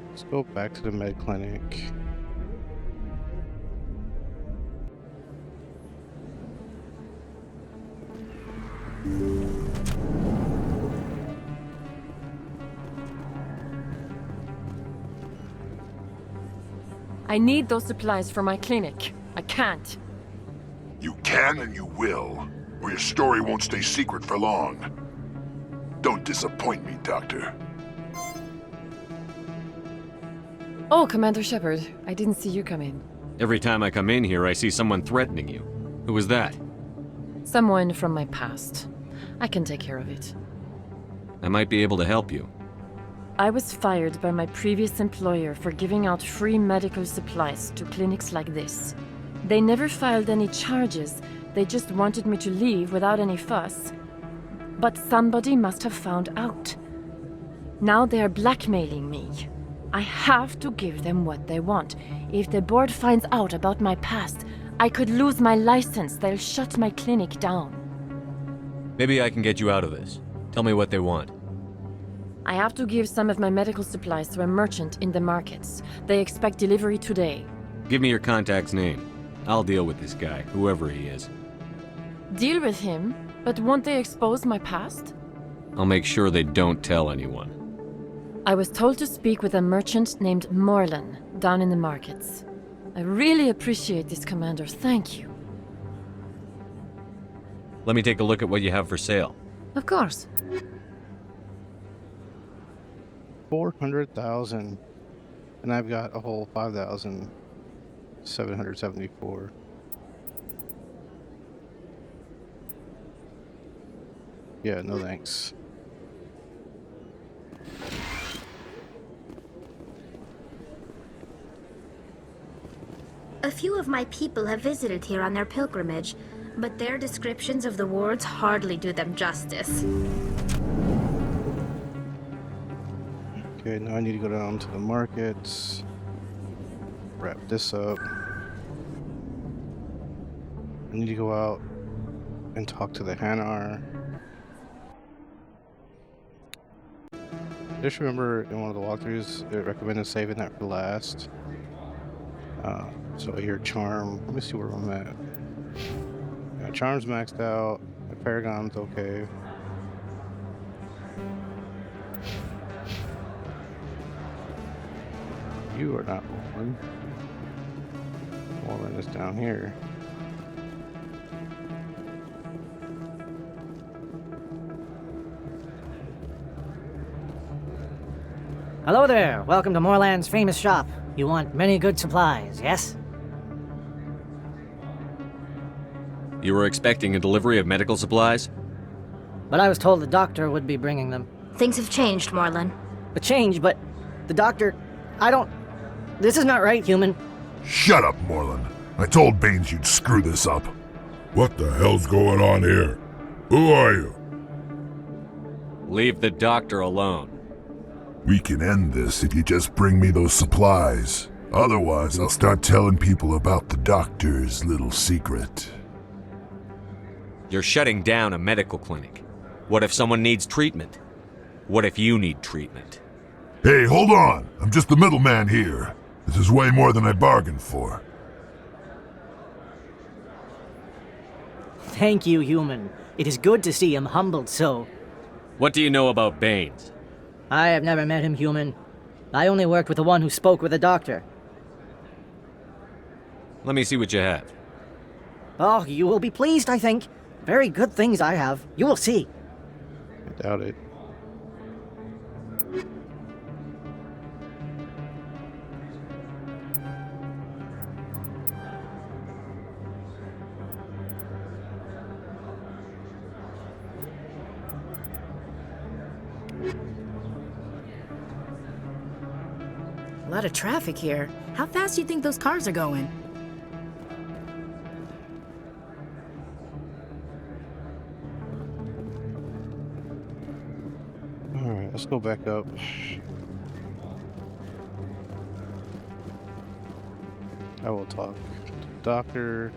Let's go back to the med clinic. I need those supplies for my clinic. I can't. You can and you will, or your story won't stay secret for long. Don't disappoint me, Doctor. Oh, Commander Shepard, I didn't see you come in. Every time I come in here, I see someone threatening you. Who was that? Someone from my past. I can take care of it. I might be able to help you. I was fired by my previous employer for giving out free medical supplies to clinics like this. They never filed any charges. They just wanted me to leave without any fuss. But somebody must have found out. Now they are blackmailing me. I have to give them what they want. If the board finds out about my past, I could lose my license. They'll shut my clinic down. Maybe I can get you out of this. Tell me what they want. I have to give some of my medical supplies to a merchant in the markets. They expect delivery today. Give me your contact's name. I'll deal with this guy, whoever he is. Deal with him? But won't they expose my past? I'll make sure they don't tell anyone. I was told to speak with a merchant named Morlan, down in the markets. I really appreciate this, Commander. Thank you. Let me take a look at what you have for sale. Of course. 400,000. And I've got a whole 5,774. Yeah, no thanks. A few of my people have visited here on their pilgrimage, but their descriptions of the wards hardly do them justice. Okay, now I need to go down to the markets. Wrap this up. I need to go out and talk to the Hanar. Just remember in one of the walkthroughs, it recommended saving that for last. So I hear Charm. Let me see where I'm at. Yeah, Charm's maxed out. My Paragon's okay. You are not Morlan. Morlan is down here. Hello there. Welcome to Morlan's famous shop. You want many good supplies, yes? You were expecting a delivery of medical supplies? But I was told the doctor would be bringing them. Things have changed, Morlan. A change, but the doctor... This is not right, human. Shut up, Morlan. I told Baines you'd screw this up. What the hell's going on here? Who are you? Leave the doctor alone. We can end this if you just bring me those supplies. Otherwise, I'll start telling people about the doctor's little secret. You're shutting down a medical clinic. What if someone needs treatment? What if you need treatment? Hey, hold on! I'm just the middleman here. This is way more than I bargained for. Thank you, human. It is good to see him humbled so. What do you know about Baines? I have never met him, human. I only worked with the one who spoke with the doctor. Let me see what you have. Oh, you will be pleased, I think. Very good things I have. You will see. I doubt it. A lot of traffic here. How fast do you think those cars are going? Alright, let's go back up. I will talk to the doctor.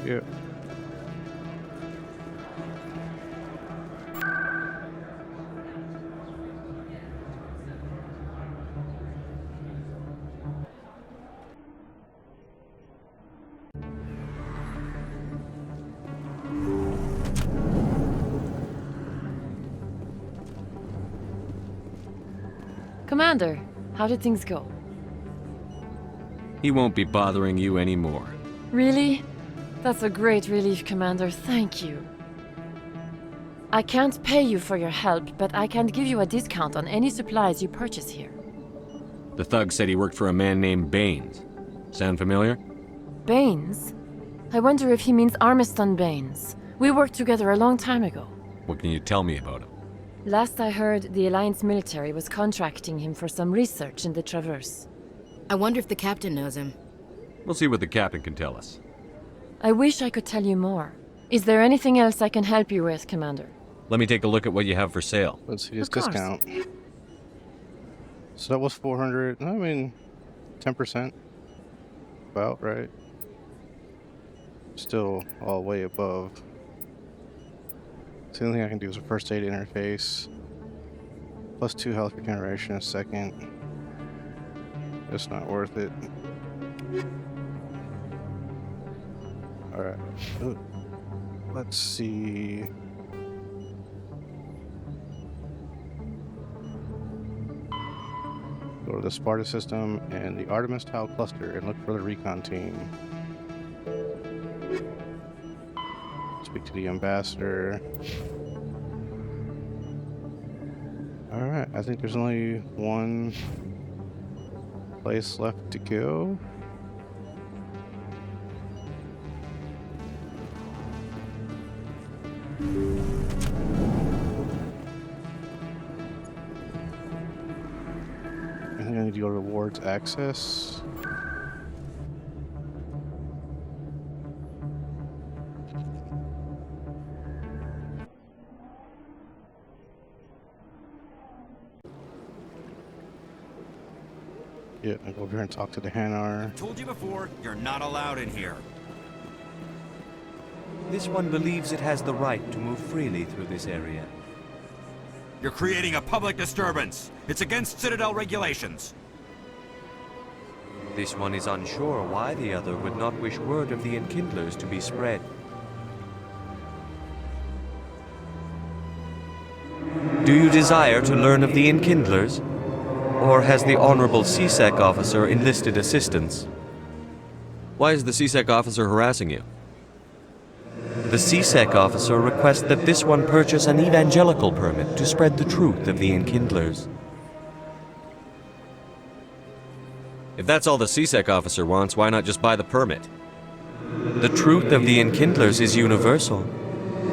Yep. Commander, how did things go? He won't be bothering you anymore. Really? That's a great relief, Commander. Thank you. I can't pay you for your help, but I can give you a discount on any supplies you purchase here. The thug said he worked for a man named Baines. Sound familiar? Baines? I wonder if he means Armiston Baines. We worked together a long time ago. What can you tell me about him? Last I heard, the Alliance military was contracting him for some research in the Traverse. I wonder if the captain knows him. We'll see what the captain can tell us. I wish I could tell you more. Is there anything else I can help you with, Commander? Let me take a look at what you have for sale. Let's see his discount. So that was 400. I mean, 10%. About right. Still all way above. So the only thing I can do is a first aid interface. Plus 2 health regeneration a second. It's not worth it. Alright. Let's see. Go to the Sparta system and the Artemis Tau cluster and look for the recon team. Speak to the ambassador. Alright, I think there's only one place left to go. I think I need to go to rewards access. Yeah, I go over here and talk to the Hanar. Told you before, you're not allowed in here. This one believes it has the right to move freely through this area. You're creating a public disturbance. It's against Citadel regulations. This one is unsure why the other would not wish word of the Enkindlers to be spread. Do you desire to learn of the Enkindlers? Or has the Honorable CSEC officer enlisted assistance? Why is the CSEC officer harassing you? The CSEC officer requests that this one purchase an evangelical permit to spread the truth of the Enkindlers. If that's all the CSEC officer wants, why not just buy the permit? The truth of the Enkindlers is universal.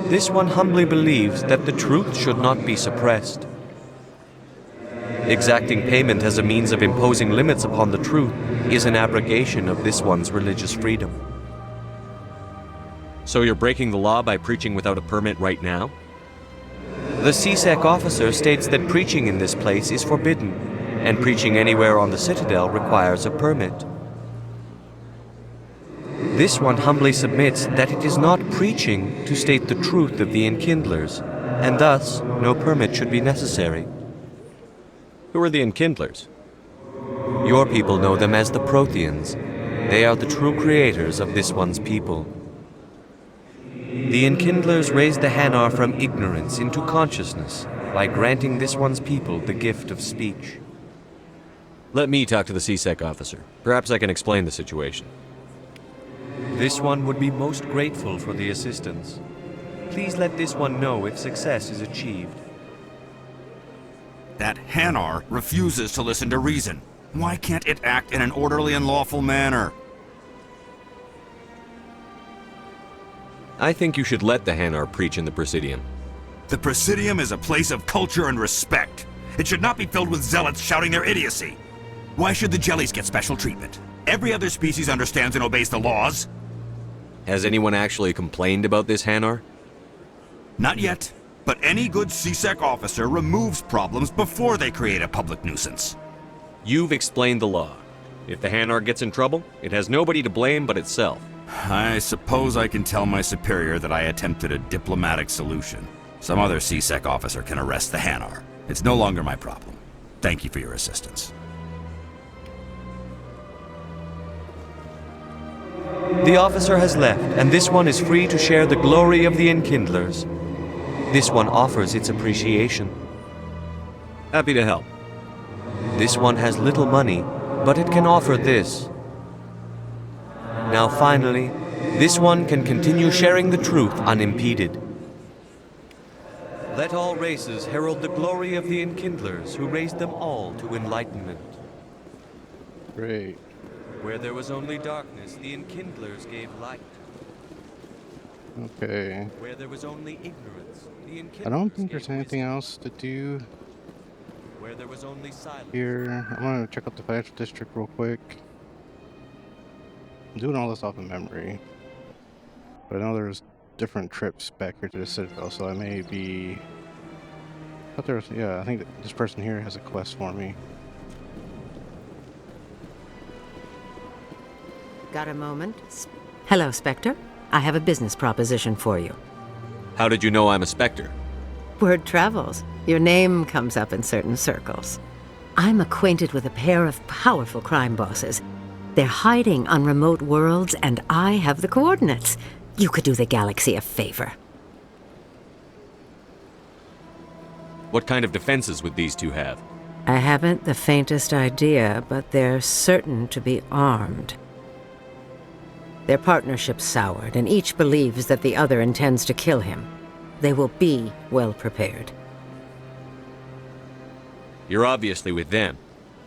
This one humbly believes that the truth should not be suppressed. Exacting payment as a means of imposing limits upon the truth is an abrogation of this one's religious freedom. So you're breaking the law by preaching without a permit right now? The CSEC officer states that preaching in this place is forbidden, and preaching anywhere on the Citadel requires a permit. This one humbly submits that it is not preaching to state the truth of the Enkindlers, and thus no permit should be necessary. Who are the Enkindlers? Your people know them as the Protheans. They are the true creators of this one's people. The Enkindlers raised the Hanar from ignorance into consciousness by granting this one's people the gift of speech. Let me talk to the CSEC officer. Perhaps I can explain the situation. This one would be most grateful for the assistance. Please let this one know if success is achieved. That Hanar refuses to listen to reason. Why can't it act in an orderly and lawful manner? I think you should let the Hanar preach in the Presidium. The Presidium is a place of culture and respect. It should not be filled with zealots shouting their idiocy. Why should the jellies get special treatment? Every other species understands and obeys the laws. Has anyone actually complained about this Hanar? Not yet, but any good CSEC officer removes problems before they create a public nuisance. You've explained the law. If the Hanar gets in trouble, it has nobody to blame but itself. I suppose I can tell my superior that I attempted a diplomatic solution. Some other CSEC officer can arrest the Hanar. It's no longer my problem. Thank you for your assistance. The officer has left, and this one is free to share the glory of the Enkindlers. This one offers its appreciation. Happy to help. This one has little money, but it can offer this. Now finally, this one can continue sharing the truth unimpeded. Let all races herald the glory of the Enkindlers who raised them all to enlightenment. Great. Where there was only darkness, the Enkindlers gave light. Okay. Where there was only ignorance, the Enkindlers I don't think gave there's anything else to do Where there was only silence. here. I'm gonna check out the financial district real quick. I'm doing all this off of memory, but I know there's different trips back here to the Citadel, so I may be. But there's, yeah, I think that this person here has a quest for me. Got a moment? Hello, Spectre. I have a business proposition for you. How did you know I'm a Spectre? Word travels. Your name comes up in certain circles. I'm acquainted with a pair of powerful crime bosses. They're hiding on remote worlds, and I have the coordinates. You could do the galaxy a favor. What kind of defenses would these two have? I haven't the faintest idea, but they're certain to be armed. Their partnership's soured, and each believes that the other intends to kill him. They will be well prepared. You're obviously with them.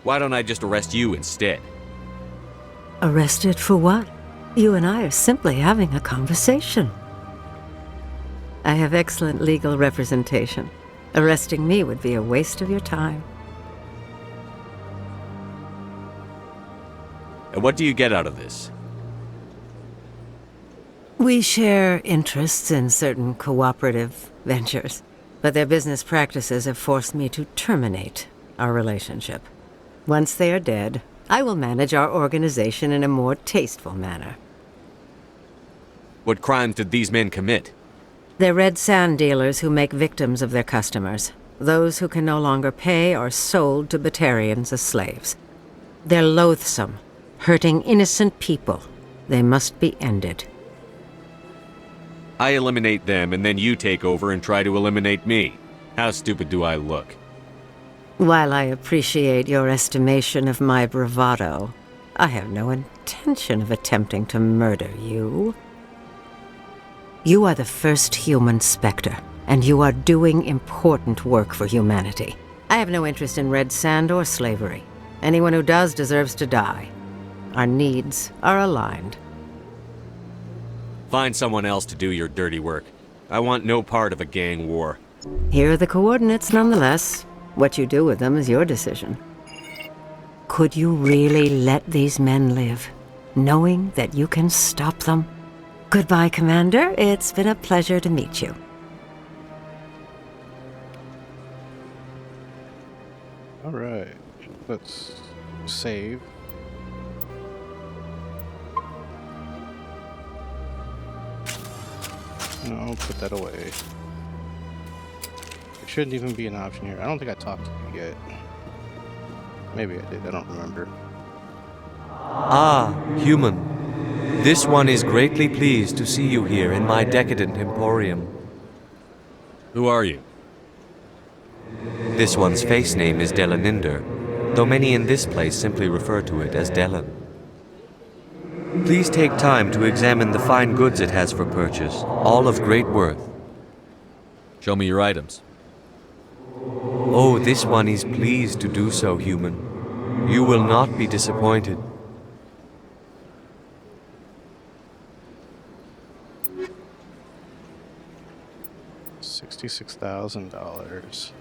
Why don't I just arrest you instead? Arrested for what? You and I are simply having a conversation. I have excellent legal representation. Arresting me would be a waste of your time. And what do you get out of this? We share interests in certain cooperative ventures, but their business practices have forced me to terminate our relationship. Once they are dead, I will manage our organization in a more tasteful manner. What crimes did these men commit? They're red sand dealers who make victims of their customers. Those who can no longer pay are sold to Batarians as slaves. They're loathsome, hurting innocent people. They must be ended. I eliminate them, and then you take over and try to eliminate me. How stupid do I look? While I appreciate your estimation of my bravado, I have no intention of attempting to murder you. You are the first human Spectre, and you are doing important work for humanity. I have no interest in red sand or slavery. Anyone who does deserves to die. Our needs are aligned. Find someone else to do your dirty work. I want no part of a gang war. Here are the coordinates nonetheless. What you do with them is your decision. Could you really let these men live, knowing that you can stop them? Goodbye, Commander. It's been a pleasure to meet you. Alright, let's save. No, put that away. It shouldn't even be an option here. I don't think I talked to you yet. Maybe I did, I don't remember. Ah, human. This one is greatly pleased to see you here in my decadent emporium. Who are you? This one's face name is Delaninder, though many in this place simply refer to it as Delan. Please take time to examine the fine goods it has for purchase, all of great worth. Show me your items. Oh, this one is pleased to do so, human. You will not be disappointed. $66,000.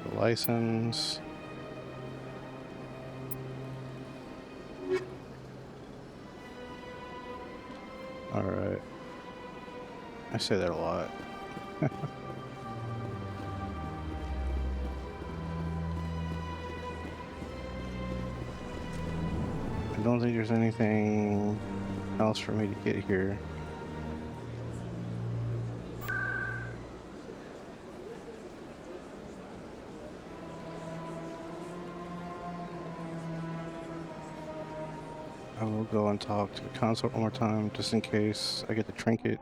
The license. All right. I say that a lot. I don't think there's anything else for me to get here. I will go and talk to the consort one more time just in case I get the trinket.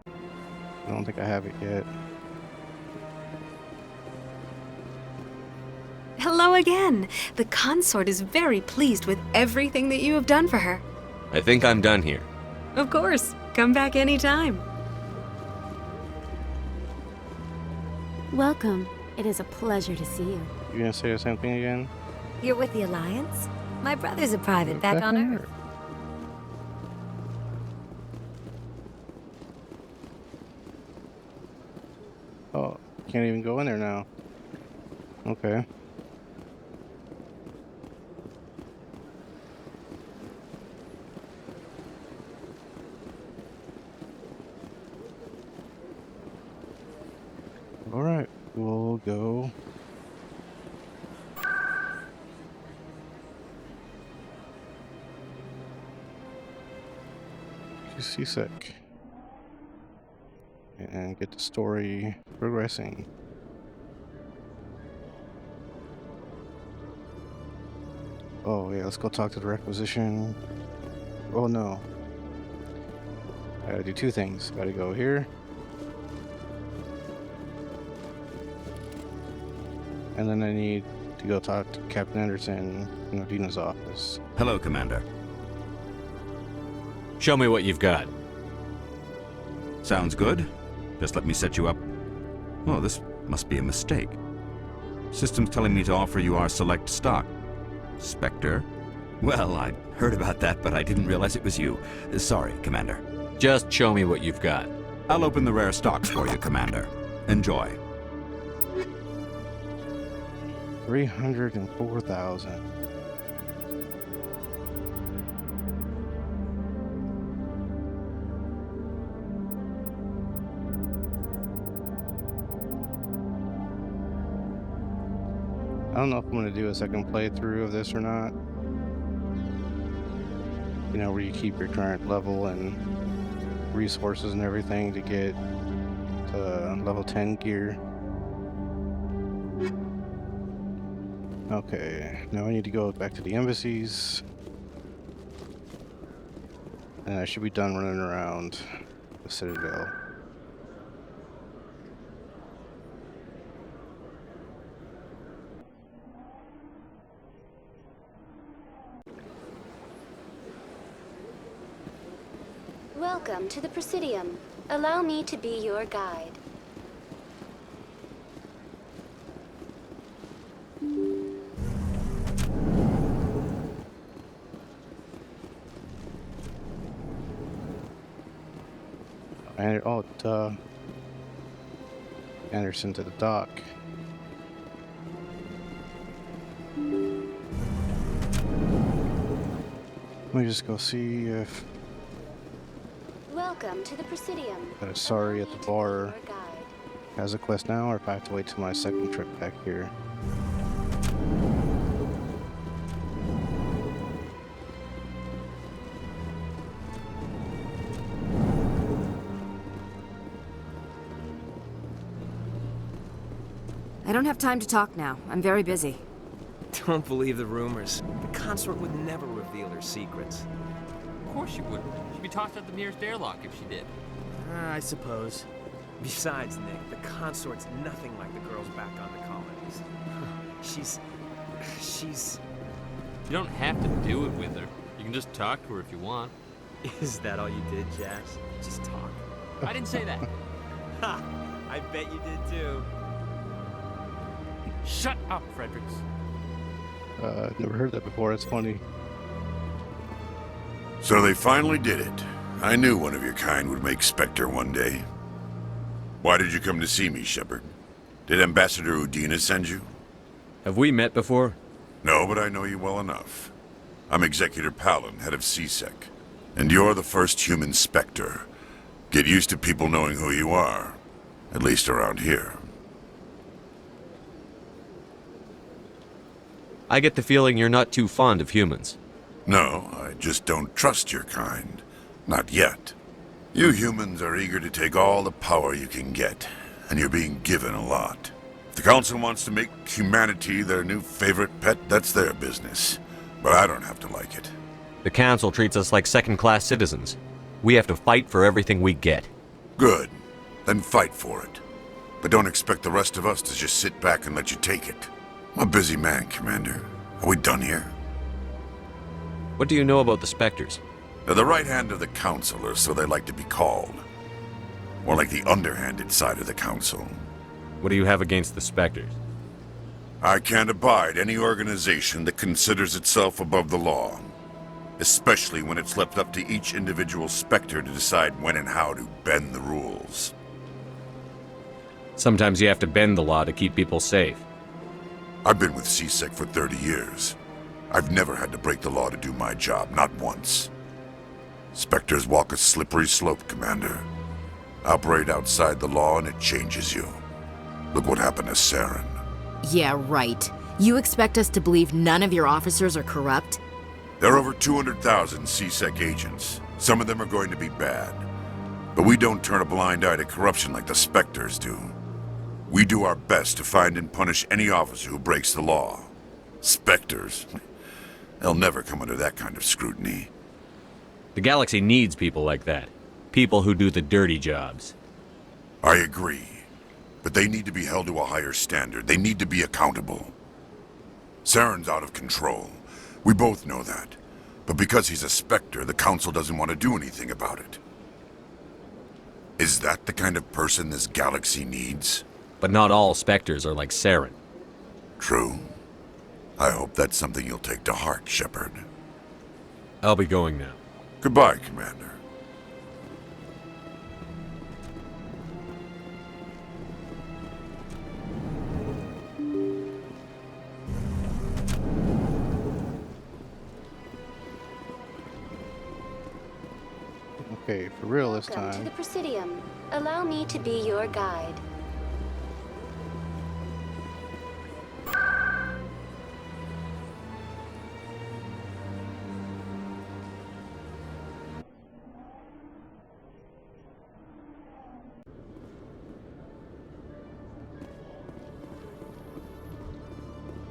I don't think I have it yet. Hello again. The consort is very pleased with everything that you have done for her. I think I'm done here. Of course. Come back anytime. Welcome. It is a pleasure to see you. You gonna say the same thing again? You're with the Alliance? My brother's a private back on Earth. Oh, can't even go in there now. Okay. Alright, we'll go. Seasick. And get the story progressing. Oh yeah, let's go talk to the requisition. Oh no. I gotta do two things. Gotta go here. And then I need to go talk to Captain Anderson in Odina's office. Hello, Commander. Show me what you've got. Sounds good. Just let me set you up. Oh, this must be a mistake. System's telling me to offer you our select stock. Spectre? Well, I heard about that, but I didn't realize it was you. Sorry, Commander. Just show me what you've got. I'll open the rare stocks for you, Commander. Enjoy. 304,000. I don't know if I'm going to do a second playthrough of this or not. You know, where you keep your current level and resources and everything to get to level 10 gear. Okay, now I need to go back to the embassies. And I should be done running around the Citadel. Welcome to the Presidium. Allow me to be your guide. And oh, duh. Anderson to the dock. Let me just go see if Welcome to the Presidium. Sorry at the bar has a quest now, or if I have to wait till my second trip back here. I don't have time to talk now. I'm very busy. Don't believe the rumors. The consort would never reveal her secrets. Of course she wouldn't. She'd be tossed out the nearest airlock if she did. I suppose. Besides, Nick, the consort's nothing like the girls back on the colonies. She's... You don't have to do it with her. You can just talk to her if you want. Is that all you did, Jazz? Just talk? I didn't say that. Ha! I bet you did too. Shut up, Fredericks. Never heard that before. It's funny. So they finally did it. I knew one of your kind would make Spectre one day. Why did you come to see me, Shepard? Did Ambassador Udina send you? Have we met before? No, but I know you well enough. I'm Executor Palin, head of CSEC. And you're the first human Spectre. Get used to people knowing who you are. At least around here. I get the feeling you're not too fond of humans. No, I just don't trust your kind. Not yet. You humans are eager to take all the power you can get, and you're being given a lot. If the Council wants to make humanity their new favorite pet, that's their business. But I don't have to like it. The Council treats us like second-class citizens. We have to fight for everything we get. Good. Then fight for it. But don't expect the rest of us to just sit back and let you take it. I'm a busy man, Commander. Are we done here? What do you know about the Spectres? They're the right hand of the Council, or so they like to be called. More like the underhanded side of the Council. What do you have against the Spectres? I can't abide any organization that considers itself above the law. Especially when it's left up to each individual Spectre to decide when and how to bend the rules. Sometimes you have to bend the law to keep people safe. I've been with CSEC for 30 years. I've never had to break the law to do my job, not once. Spectres walk a slippery slope, Commander. Operate outside the law and it changes you. Look what happened to Saren. Yeah, right. You expect us to believe none of your officers are corrupt? There are over 200,000 CSEC agents. Some of them are going to be bad. But we don't turn a blind eye to corruption like the Spectres do. We do our best to find and punish any officer who breaks the law. Spectres? They'll never come under that kind of scrutiny. The galaxy needs people like that. People who do the dirty jobs. I agree. But they need to be held to a higher standard. They need to be accountable. Saren's out of control. We both know that. But because he's a Spectre, the Council doesn't want to do anything about it. Is that the kind of person this galaxy needs? But not all Spectres are like Saren. True. I hope that's something you'll take to heart, Shepard. I'll be going now. Goodbye, Commander. Okay, for real this Welcome to time. the Presidium. Allow me to be your guide.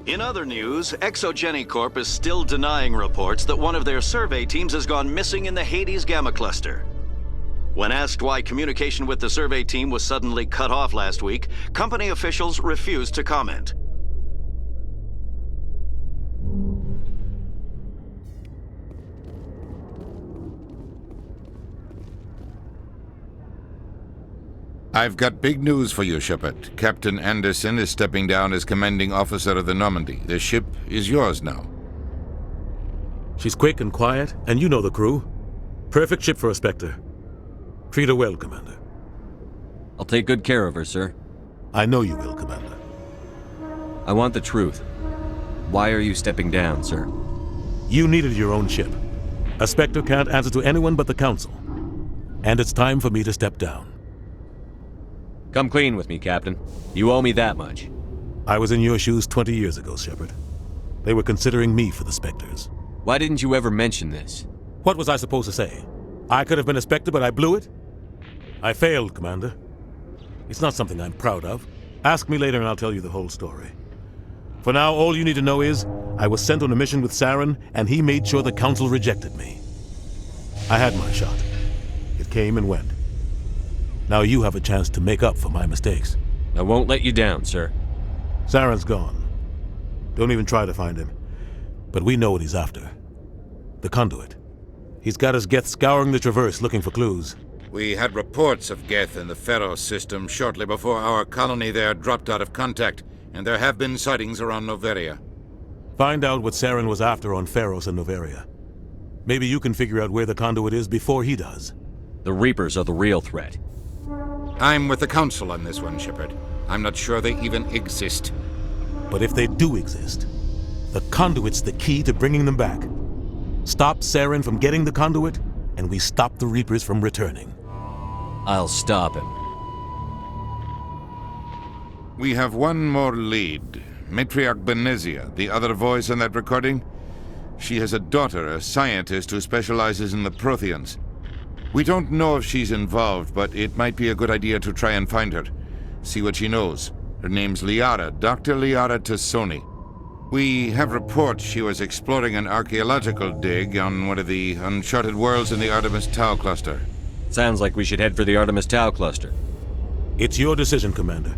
In other news, Exogeny Corp is still denying reports that one of their survey teams has gone missing in the Hades Gamma Cluster. When asked why communication with the survey team was suddenly cut off last week, company officials refused to comment. I've got big news for you, Shepard. Captain Anderson is stepping down as commanding officer of the Normandy. The ship is yours now. She's quick and quiet, and you know the crew. Perfect ship for a Spectre. Treat her well, Commander. I'll take good care of her, sir. I know you will, Commander. I want the truth. Why are you stepping down, sir? You needed your own ship. A Spectre can't answer to anyone but the Council. And it's time for me to step down. Come clean with me, Captain. You owe me that much. I was in your shoes 20 years ago, Shepard. They were considering me for the Spectres. Why didn't you ever mention this? What was I supposed to say? I could have been a Spectre, but I blew it? I failed, Commander. It's not something I'm proud of. Ask me later and I'll tell you the whole story. For now, all you need to know is, I was sent on a mission with Saren, and he made sure the Council rejected me. I had my shot. It came and went. Now you have a chance to make up for my mistakes. I won't let you down, sir. Saren's gone. Don't even try to find him. But we know what he's after. The conduit. He's got his Geth scouring the Traverse looking for clues. We had reports of Geth in the Pharaoh system shortly before our colony there dropped out of contact, and there have been sightings around Noveria. Find out what Saren was after on Pharos and Noveria. Maybe you can figure out where the conduit is before he does. The Reapers are the real threat. I'm with the Council on this one, Shepard. I'm not sure they even exist. But if they do exist, the conduit's the key to bringing them back. Stop Saren from getting the conduit, and we stop the Reapers from returning. I'll stop him. We have one more lead. Matriarch Benezia, the other voice in that recording. She has a daughter, a scientist who specializes in the Protheans. We don't know if she's involved, but it might be a good idea to try and find her. See what she knows. Her name's Liara, Dr. Liara Tassoni. We have reports she was exploring an archaeological dig on one of the uncharted worlds in the Artemis Tau cluster. Sounds like we should head for the Artemis Tau cluster. It's your decision, Commander.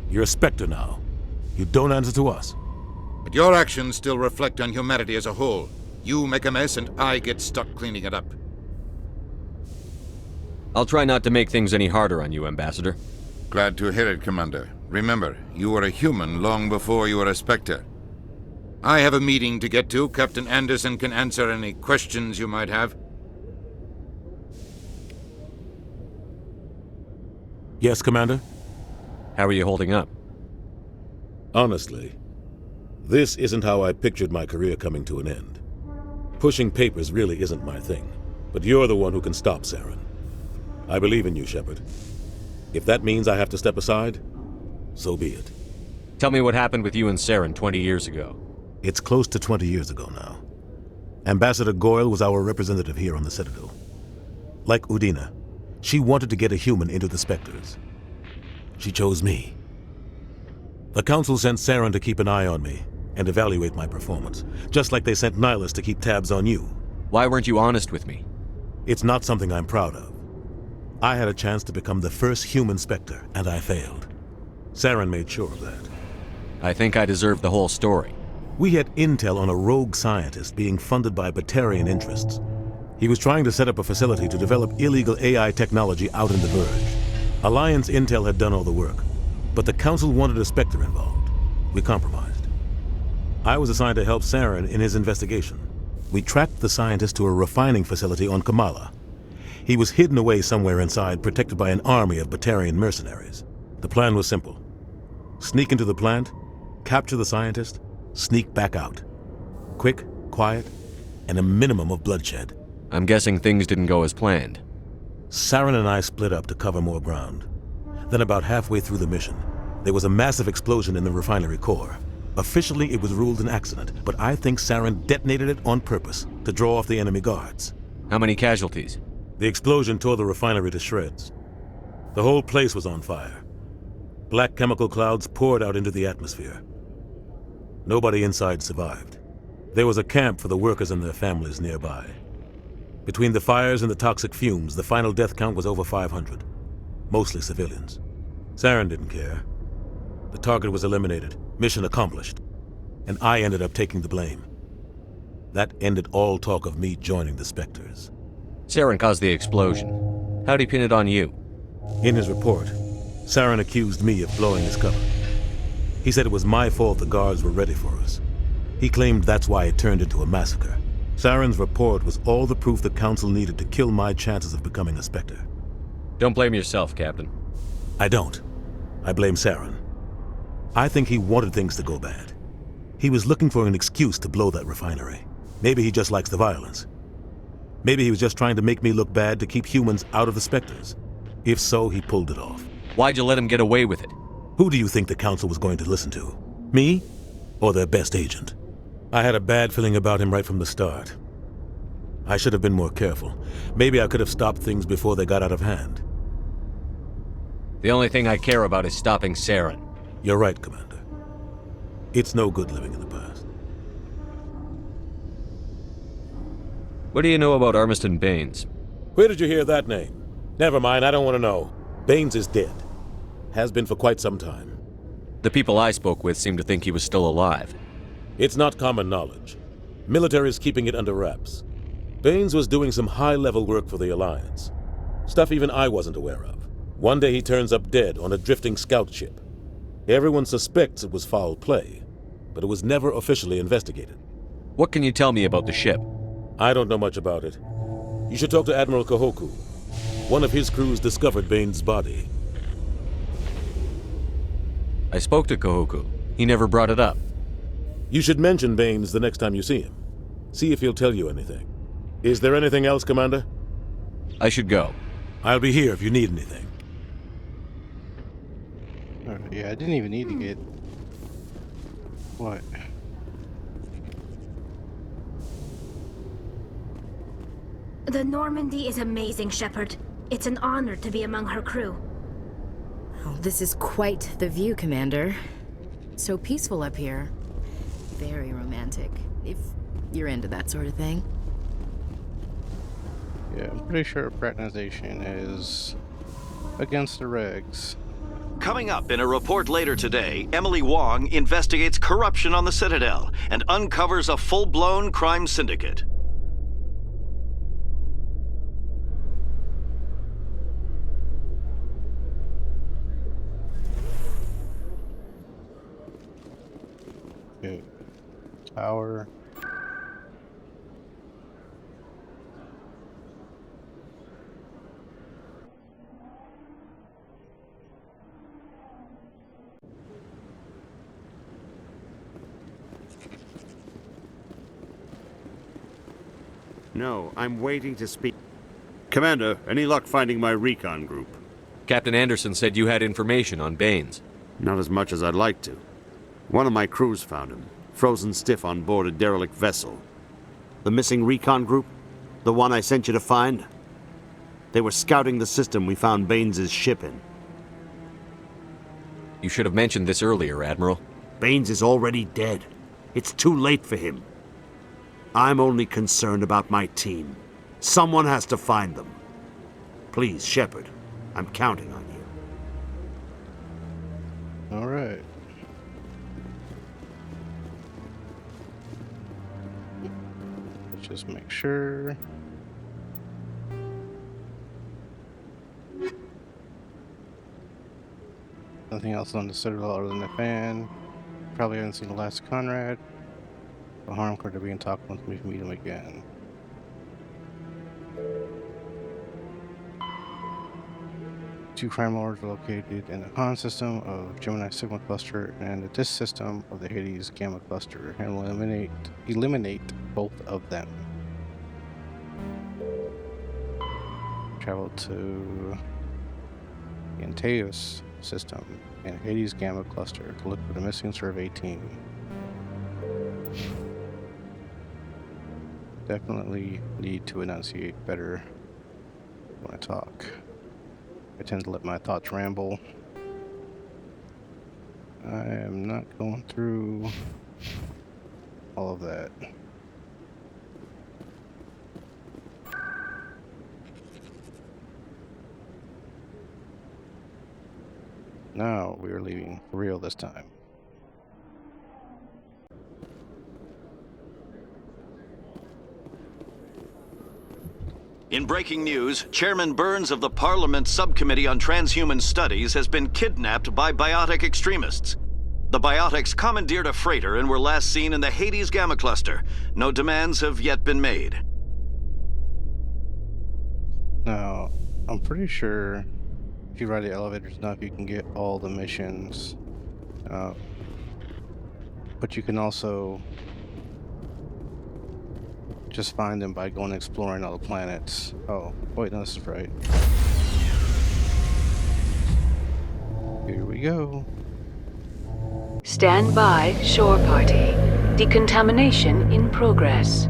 You're a Spectre now. You don't answer to us. But your actions still reflect on humanity as a whole. You make a mess and I get stuck cleaning it up. I'll try not to make things any harder on you, Ambassador. Glad to hear it, Commander. Remember, you were a human long before you were a Spectre. I have a meeting to get to. Captain Anderson can answer any questions you might have. Yes, Commander? How are you holding up? Honestly, this isn't how I pictured my career coming to an end. Pushing papers really isn't my thing, but you're the one who can stop Saren. I believe in you, Shepard. If that means I have to step aside, so be it. Tell me what happened with you and Saren 20 years ago. It's close to 20 years ago now. Ambassador Goyle was our representative here on the Citadel. Like Udina, she wanted to get a human into the Spectres. She chose me. The Council sent Saren to keep an eye on me and evaluate my performance, just like they sent Nihilus to keep tabs on you. Why weren't you honest with me? It's not something I'm proud of. I had a chance to become the first human Spectre, and I failed. Saren made sure of that. I think I deserve the whole story. We had intel on a rogue scientist being funded by Batarian interests. He was trying to set up a facility to develop illegal AI technology out in the Verge. Alliance intel had done all the work, but the Council wanted a Spectre involved. We compromised. I was assigned to help Saren in his investigation. We tracked the scientist to a refining facility on Kamala. He was hidden away somewhere inside, protected by an army of Batarian mercenaries. The plan was simple. Sneak into the plant, capture the scientist, sneak back out. Quick, quiet, and a minimum of bloodshed. I'm guessing things didn't go as planned. Saren and I split up to cover more ground. Then about halfway through the mission, there was a massive explosion in the refinery core. Officially, it was ruled an accident, but I think Saren detonated it on purpose to draw off the enemy guards. How many casualties? The explosion tore the refinery to shreds. The whole place was on fire. Black chemical clouds poured out into the atmosphere. Nobody inside survived. There was a camp for the workers and their families nearby. Between the fires and the toxic fumes, the final death count was over 500. Mostly civilians. Saren didn't care. The target was eliminated, mission accomplished. And I ended up taking the blame. That ended all talk of me joining the Spectres. Saren caused the explosion. How'd he pin it on you? In his report, Saren accused me of blowing his cover. He said it was my fault the guards were ready for us. He claimed that's why it turned into a massacre. Saren's report was all the proof the Council needed to kill my chances of becoming a Spectre. Don't blame yourself, Captain. I don't. I blame Saren. I think he wanted things to go bad. He was looking for an excuse to blow that refinery. Maybe he just likes the violence. Maybe he was just trying to make me look bad to keep humans out of the Spectres. If so, he pulled it off. Why'd you let him get away with it? Who do you think the Council was going to listen to? Me? Or their best agent? I had a bad feeling about him right from the start. I should have been more careful. Maybe I could have stopped things before they got out of hand. The only thing I care about is stopping Saren. You're right, Commander. It's no good living in the past. What do you know about Armiston Baines? Where did you hear that name? Never mind, I don't want to know. Baines is dead. Has been for quite some time. The people I spoke with seemed to think he was still alive. It's not common knowledge. Military is keeping it under wraps. Baines was doing some high-level work for the Alliance. Stuff even I wasn't aware of. One day he turns up dead on a drifting scout ship. Everyone suspects it was foul play, but it was never officially investigated. What can you tell me about the ship? I don't know much about it. You should talk to Admiral Kahoku. One of his crews discovered Baines' body. I spoke to Kahoku. He never brought it up. You should mention Baines the next time you see him. See if he'll tell you anything. Is there anything else, Commander? I should go. I'll be here if you need anything. Yeah, I didn't even need to get... What? The Normandy is amazing, Shepard. It's an honor to be among her crew. Oh, this is quite the view, Commander. So peaceful up here. Very romantic, if you're into that sort of thing. Yeah, I'm pretty sure fraternization is against the regs. Coming up in a report later today, Emily Wong investigates corruption on the Citadel and uncovers a full-blown crime syndicate. Okay. Tower. No, I'm waiting to speak. Commander, any luck finding my recon group? Captain Anderson said you had information on Baines. Not as much as I'd like to. One of my crews found him, frozen stiff on board a derelict vessel. The missing recon group? The one I sent you to find? They were scouting the system we found Baines' ship in. You should have mentioned this earlier, Admiral. Baines is already dead. It's too late for him. I'm only concerned about my team. Someone has to find them. Please, Shepard, I'm counting on you. All right. Let's just make sure. Nothing else on the Citadel other than the fan. Probably haven't seen the last Conrad. The harm could be in talk once we meet him again. Two crime lords are located in the con system of Gemini Sigma cluster and the disk system of the Hades Gamma cluster, and will eliminate both of them. Travel to the Antaeus system and Hades Gamma cluster to look for the missing survey team. Definitely need to enunciate better when I talk. I tend to let my thoughts ramble. I am not going through all of that. Now we are leaving for real this time. In breaking news, Chairman Burns of the Parliament Subcommittee on Transhuman Studies has been kidnapped by biotic extremists. The biotics commandeered a freighter and were last seen in the Hades Gamma cluster. No demands have yet been made. Now, I'm pretty sure if you ride the elevators enough, you can get all the missions. But you can also just find them by going exploring all the planets. Oh, wait, no, this is right. Here we go. Stand by, shore party. Decontamination in progress.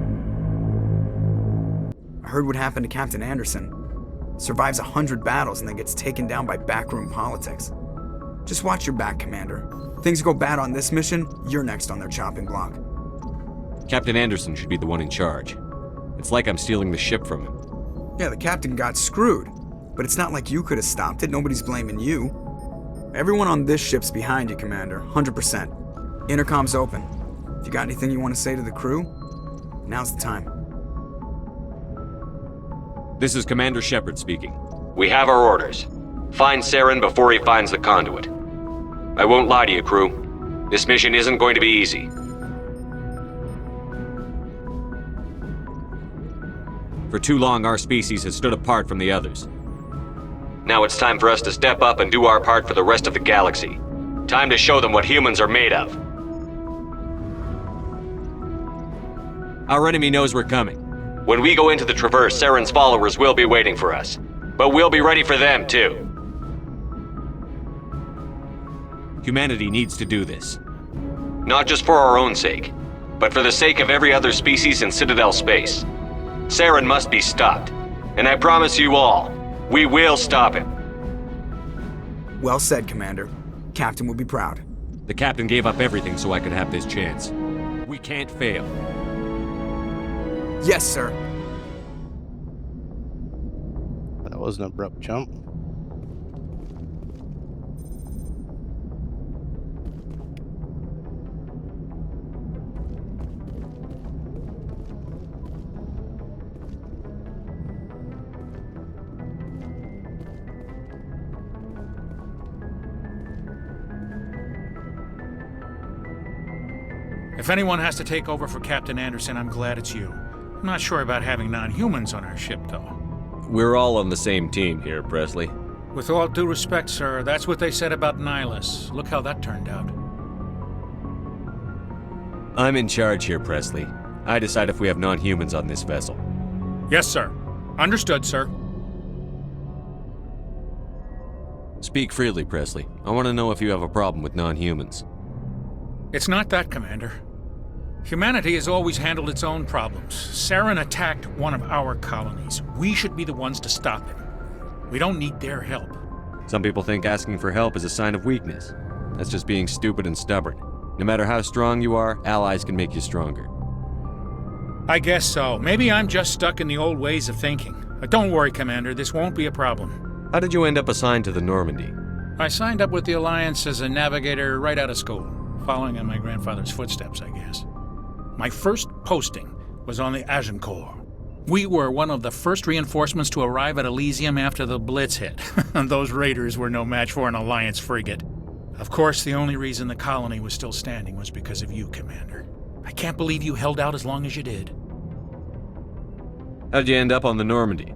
I heard what happened to Captain Anderson. Survives 100 battles and then gets taken down by backroom politics. Just watch your back, Commander. Things go bad on this mission, you're next on their chopping block. Captain Anderson should be the one in charge. It's like I'm stealing the ship from him. Yeah, the captain got screwed. But it's not like you could have stopped it. Nobody's blaming you. Everyone on this ship's behind you, Commander. 100%. Intercom's open. If you got anything you want to say to the crew, now's the time. This is Commander Shepard speaking. We have our orders. Find Saren before he finds the conduit. I won't lie to you, crew. This mission isn't going to be easy. For too long, our species has stood apart from the others. Now it's time for us to step up and do our part for the rest of the galaxy. Time to show them what humans are made of. Our enemy knows we're coming. When we go into the Traverse, Saren's followers will be waiting for us. But we'll be ready for them, too. Humanity needs to do this. Not just for our own sake, but for the sake of every other species in Citadel space. Saren must be stopped. And I promise you all, we will stop him. Well said, Commander. Captain will be proud. The captain gave up everything so I could have this chance. We can't fail. Yes, sir. That was an abrupt jump. If anyone has to take over for Captain Anderson, I'm glad it's you. I'm not sure about having non-humans on our ship, though. We're all on the same team here, Presley. With all due respect, sir, that's what they said about Nihilus. Look how that turned out. I'm in charge here, Presley. I decide if we have non-humans on this vessel. Yes, sir. Understood, sir. Speak freely, Presley. I want to know if you have a problem with non-humans. It's not that, Commander. Humanity has always handled its own problems. Saren attacked one of our colonies. We should be the ones to stop him. We don't need their help. Some people think asking for help is a sign of weakness. That's just being stupid and stubborn. No matter how strong you are, allies can make you stronger. I guess so. Maybe I'm just stuck in the old ways of thinking. But don't worry, Commander. This won't be a problem. How did you end up assigned to the Normandy? I signed up with the Alliance as a navigator right out of school, following in my grandfather's footsteps, I guess. My first posting was on the Agincourt. We were one of the first reinforcements to arrive at Elysium after the Blitz hit. Those raiders were no match for an Alliance frigate. Of course, the only reason the colony was still standing was because of you, Commander. I can't believe you held out as long as you did. How'd you end up on the Normandy?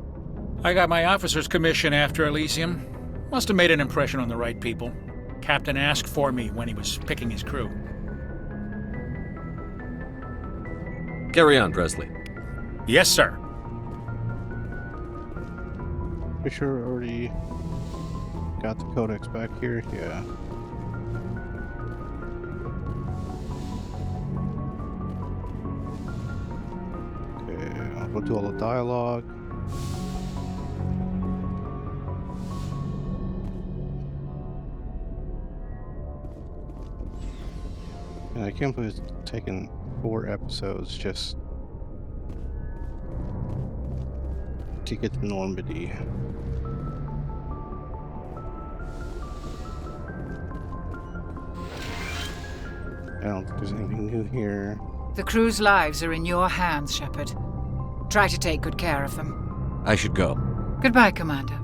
I got my officer's commission after Elysium. Must have made an impression on the right people. Captain asked for me when he was picking his crew. Carry on, Presley. Yes, sir. Pretty sure I already got the codex back here. Yeah. Okay, I'll go do all the dialogue. And I can't believe it's taken 4 episodes just to get to Normandy. I don't think there's anything new here. The crew's lives are in your hands, Shepard. Try to take good care of them. I should go. Goodbye, Commander.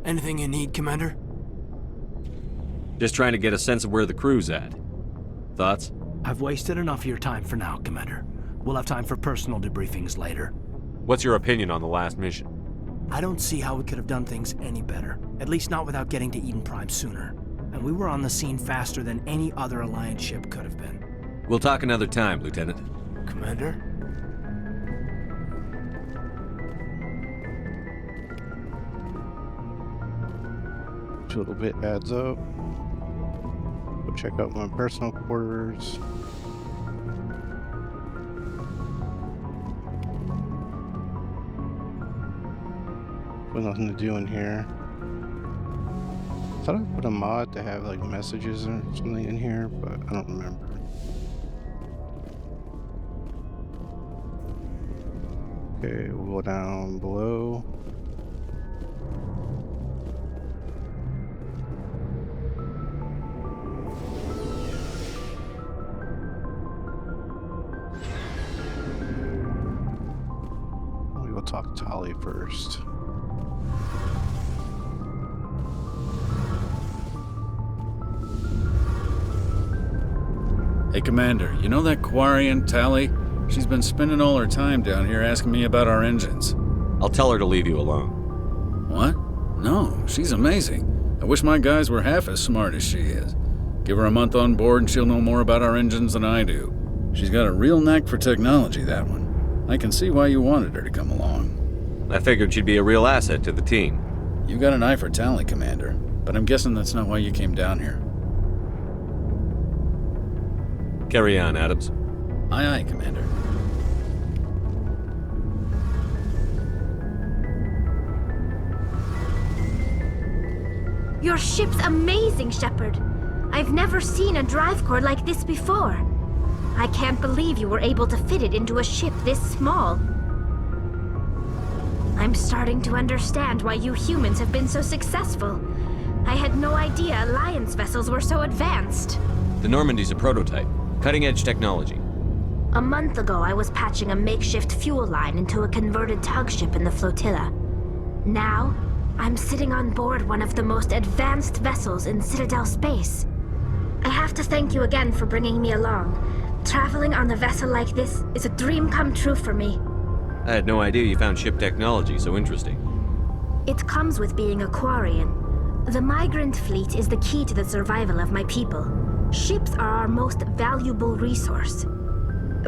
Anything you need, Commander? Just trying to get a sense of where the crew's at. Thoughts? I've wasted enough of your time for now, Commander. We'll have time for personal debriefings later. What's your opinion on the last mission? I don't see how we could have done things any better. At least not without getting to Eden Prime sooner. And we were on the scene faster than any other Alliance ship could have been. We'll talk another time, Lieutenant. Commander? Each little bit adds up. Go check out my personal quarters. There's nothing to do in here. I thought I put a mod to have like messages or something in here, but I don't remember. Okay, we'll go down below. Let me go talk to Tali first. Hey, Commander, you know that Quarian, Tali? She's been spending all her time down here asking me about our engines. I'll tell her to leave you alone. What? No, she's amazing. I wish my guys were half as smart as she is. Give her a month on board and she'll know more about our engines than I do. She's got a real knack for technology, that one. I can see why you wanted her to come along. I figured she'd be a real asset to the team. You got an eye for Tali, Commander, but I'm guessing that's not why you came down here. Carry on, Adams. Aye, aye, Commander. Your ship's amazing, Shepard. I've never seen a drive core like this before. I can't believe you were able to fit it into a ship this small. I'm starting to understand why you humans have been so successful. I had no idea Alliance vessels were so advanced. The Normandy's a prototype. Cutting-edge technology. A month ago, I was patching a makeshift fuel line into a converted tug ship in the flotilla. Now, I'm sitting on board one of the most advanced vessels in Citadel space. I have to thank you again for bringing me along. Traveling on a vessel like this is a dream come true for me. I had no idea you found ship technology so interesting. It comes with being a Quarian. The migrant fleet is the key to the survival of my people. Ships are our most valuable resource.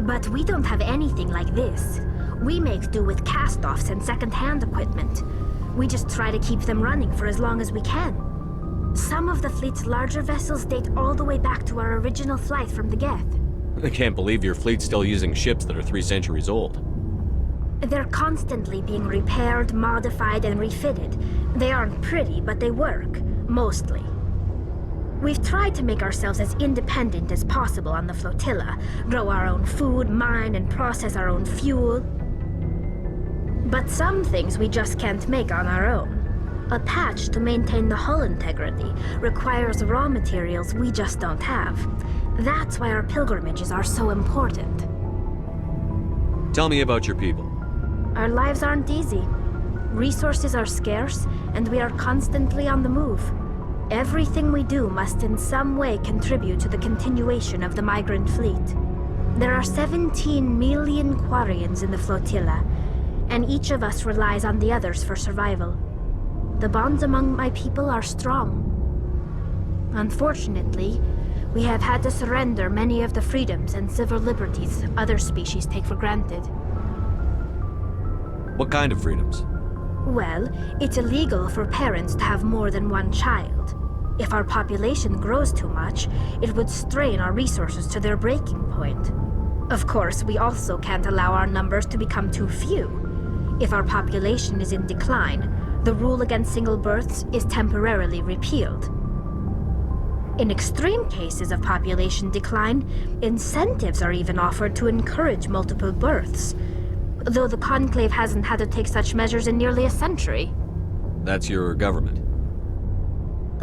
But we don't have anything like this. We make do with cast-offs and second-hand equipment. We just try to keep them running for as long as we can. Some of the fleet's larger vessels date all the way back to our original flight from the Geth. I can't believe your fleet's still using ships that are 3 centuries old. They're constantly being repaired, modified, and refitted. They aren't pretty, but they work. Mostly. We've tried to make ourselves as independent as possible on the flotilla, grow our own food, mine and process our own fuel. But some things we just can't make on our own. A patch to maintain the hull integrity requires raw materials we just don't have. That's why our pilgrimages are so important. Tell me about your people. Our lives aren't easy. Resources are scarce, and we are constantly on the move. Everything we do must in some way contribute to the continuation of the migrant fleet. There are 17 million Quarians in the flotilla, and each of us relies on the others for survival. The bonds among my people are strong. Unfortunately, we have had to surrender many of the freedoms and civil liberties other species take for granted. What kind of freedoms? Well, it's illegal for parents to have more than one child. If our population grows too much, it would strain our resources to their breaking point. Of course, we also can't allow our numbers to become too few. If our population is in decline, the rule against single births is temporarily repealed. In extreme cases of population decline, incentives are even offered to encourage multiple births, though the Conclave hasn't had to take such measures in nearly a century. That's your government.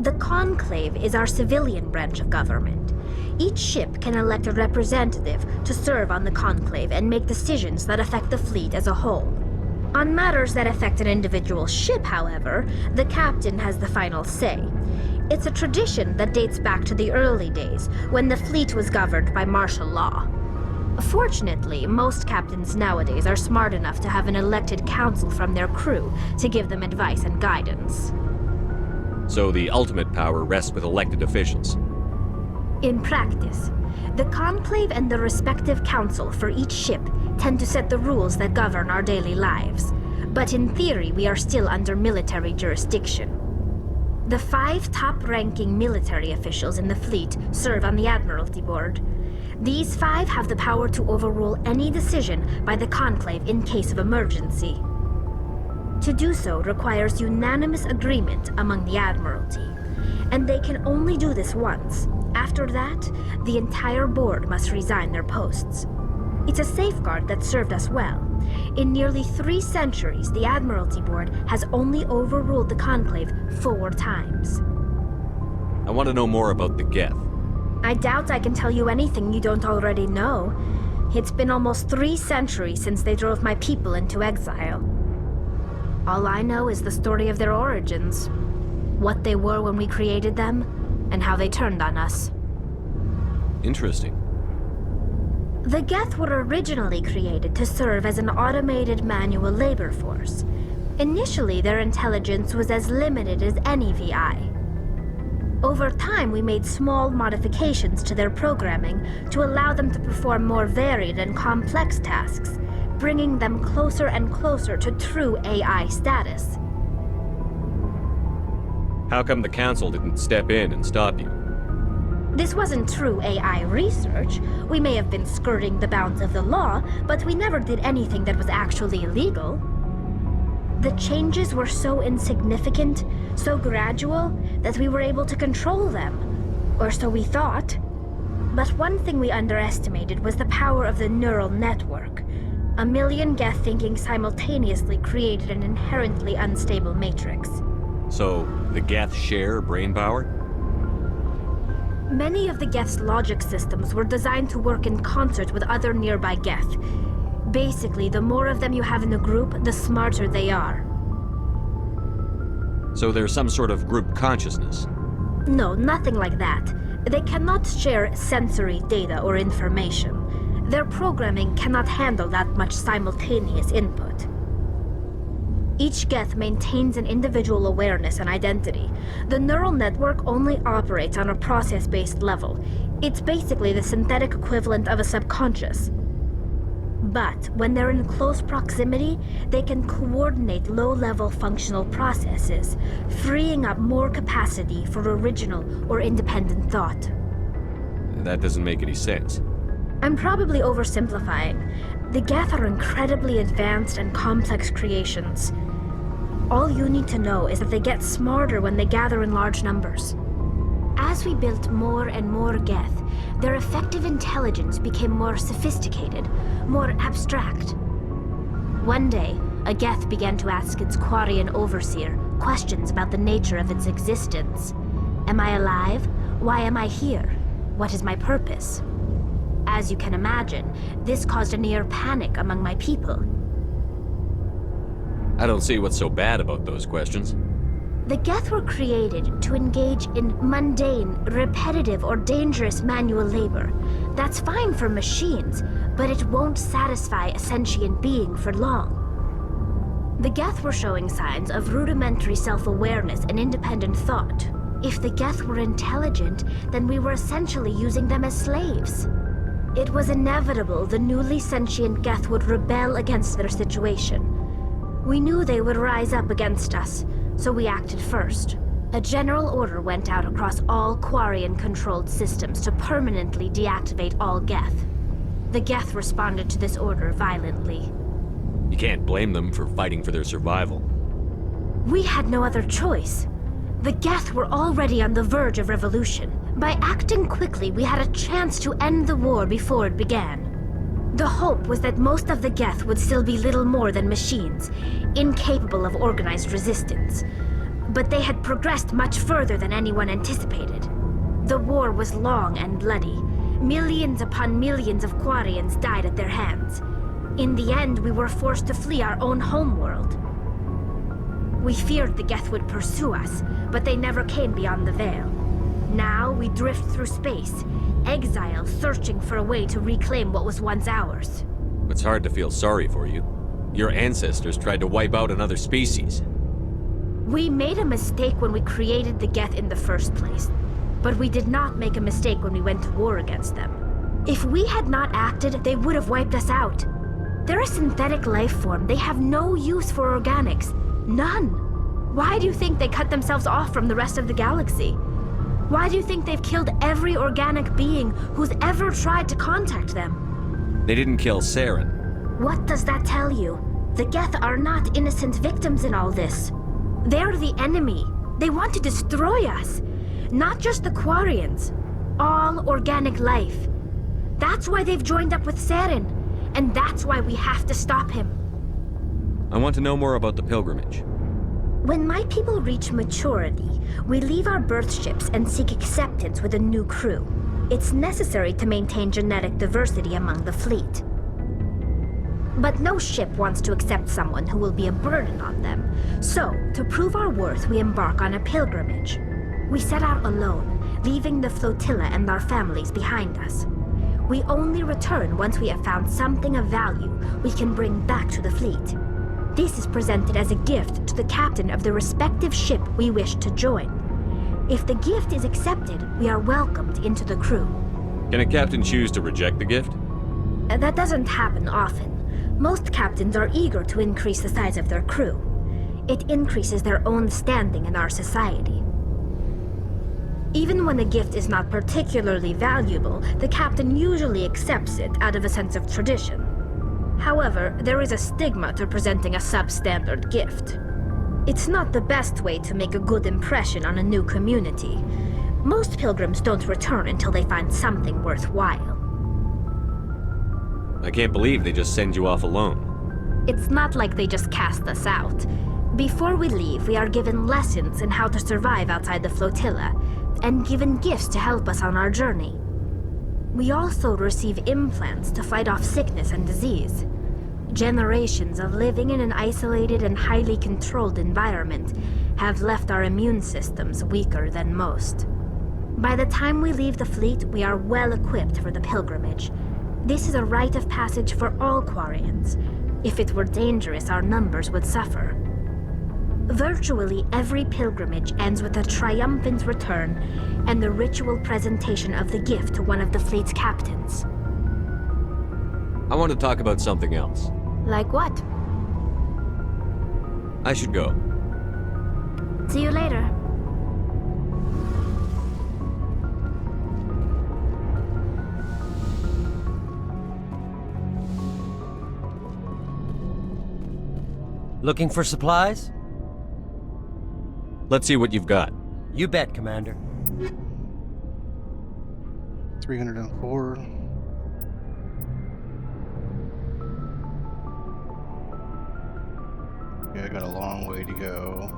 The Conclave is our civilian branch of government. Each ship can elect a representative to serve on the Conclave and make decisions that affect the fleet as a whole. On matters that affect an individual ship, however, the captain has the final say. It's a tradition that dates back to the early days, when the fleet was governed by martial law. Fortunately, most captains nowadays are smart enough to have an elected council from their crew to give them advice and guidance. So the ultimate power rests with elected officials. In practice, the Conclave and the respective council for each ship tend to set the rules that govern our daily lives. But in theory, we are still under military jurisdiction. The 5 top-ranking military officials in the fleet serve on the Admiralty Board. These 5 have the power to overrule any decision by the Conclave in case of emergency. To do so requires unanimous agreement among the Admiralty, and they can only do this once. After that, the entire board must resign their posts. It's a safeguard that served us well. In nearly 3 centuries, the Admiralty Board has only overruled the Conclave 4 times. I want to know more about the Geth. I doubt I can tell you anything you don't already know. It's been almost 3 centuries since they drove my people into exile. All I know is the story of their origins, what they were when we created them, and how they turned on us. Interesting. The Geth were originally created to serve as an automated manual labor force. Initially, their intelligence was as limited as any VI. Over time, we made small modifications to their programming to allow them to perform more varied and complex tasks, bringing them closer and closer to true AI status. How come the Council didn't step in and stop you? This wasn't true AI research. We may have been skirting the bounds of the law, but we never did anything that was actually illegal. The changes were so insignificant, so gradual, that we were able to control them. Or so we thought. But one thing we underestimated was the power of the neural network. A million Geth thinking simultaneously created an inherently unstable matrix. So, the Geth share brain power? Many of the Geth's logic systems were designed to work in concert with other nearby Geth. Basically, the more of them you have in a group, the smarter they are. So there's some sort of group consciousness? No, nothing like that. They cannot share sensory data or information. Their programming cannot handle that much simultaneous input. Each Geth maintains an individual awareness and identity. The neural network only operates on a process-based level. It's basically the synthetic equivalent of a subconscious. But when they're in close proximity, they can coordinate low-level functional processes, freeing up more capacity for original or independent thought. That doesn't make any sense. I'm probably oversimplifying. The Geth are incredibly advanced and complex creations. All you need to know is that they get smarter when they gather in large numbers. As we built more and more Geth, their effective intelligence became more sophisticated, more abstract. One day, a Geth began to ask its Quarian overseer questions about the nature of its existence. Am I alive? Why am I here? What is my purpose? As you can imagine, this caused a near panic among my people. I don't see what's so bad about those questions. The Geth were created to engage in mundane, repetitive, or dangerous manual labor. That's fine for machines, but it won't satisfy a sentient being for long. The Geth were showing signs of rudimentary self-awareness and independent thought. If the Geth were intelligent, then we were essentially using them as slaves. It was inevitable the newly sentient Geth would rebel against their situation. We knew they would rise up against us, so we acted first. A general order went out across all Quarian-controlled systems to permanently deactivate all Geth. The Geth responded to this order violently. You can't blame them for fighting for their survival. We had no other choice. The Geth were already on the verge of revolution. By acting quickly, we had a chance to end the war before it began. The hope was that most of the Geth would still be little more than machines, incapable of organized resistance. But they had progressed much further than anyone anticipated. The war was long and bloody. Millions upon millions of Quarians died at their hands. In the end, we were forced to flee our own homeworld. We feared the Geth would pursue us, but they never came beyond the Veil. Now we drift through space, exile searching for a way to reclaim what was once ours. It's hard to feel sorry for you. Your ancestors tried to wipe out another species. We made a mistake when we created the Geth in the first place, but we did not make a mistake when we went to war against them. If we had not acted, they would have wiped us out. They're a synthetic life form. They have no use for organics. None. Why do you think they cut themselves off from the rest of the galaxy? Why do you think they've killed every organic being who's ever tried to contact them? They didn't kill Saren. What does that tell you? The Geth are not innocent victims in all this. They're the enemy. They want to destroy us. Not just the Quarians. All organic life. That's why they've joined up with Saren. And that's why we have to stop him. I want to know more about the pilgrimage. When my people reach maturity, we leave our birth ships and seek acceptance with a new crew. It's necessary to maintain genetic diversity among the fleet. But no ship wants to accept someone who will be a burden on them. So, to prove our worth, we embark on a pilgrimage. We set out alone, leaving the flotilla and our families behind us. We only return once we have found something of value we can bring back to the fleet. This is presented as a gift to the captain of the respective ship we wish to join. If the gift is accepted, we are welcomed into the crew. Can a captain choose to reject the gift? That doesn't happen often. Most captains are eager to increase the size of their crew. It increases their own standing in our society. Even when a gift is not particularly valuable, the captain usually accepts it out of a sense of tradition. However, there is a stigma to presenting a substandard gift. It's not the best way to make a good impression on a new community. Most pilgrims don't return until they find something worthwhile. I can't believe they just send you off alone. It's not like they just cast us out. Before we leave, we are given lessons in how to survive outside the flotilla, and given gifts to help us on our journey. We also receive implants to fight off sickness and disease. Generations of living in an isolated and highly controlled environment have left our immune systems weaker than most. By the time we leave the fleet, we are well equipped for the pilgrimage. This is a rite of passage for all Quarians. If it were dangerous, our numbers would suffer. Virtually every pilgrimage ends with a triumphant return and the ritual presentation of the gift to one of the fleet's captains. I want to talk about something else. Like what? I should go. See you later. Looking for supplies? Let's see what you've got. You bet, Commander. 304. Yeah, I got a long way to go.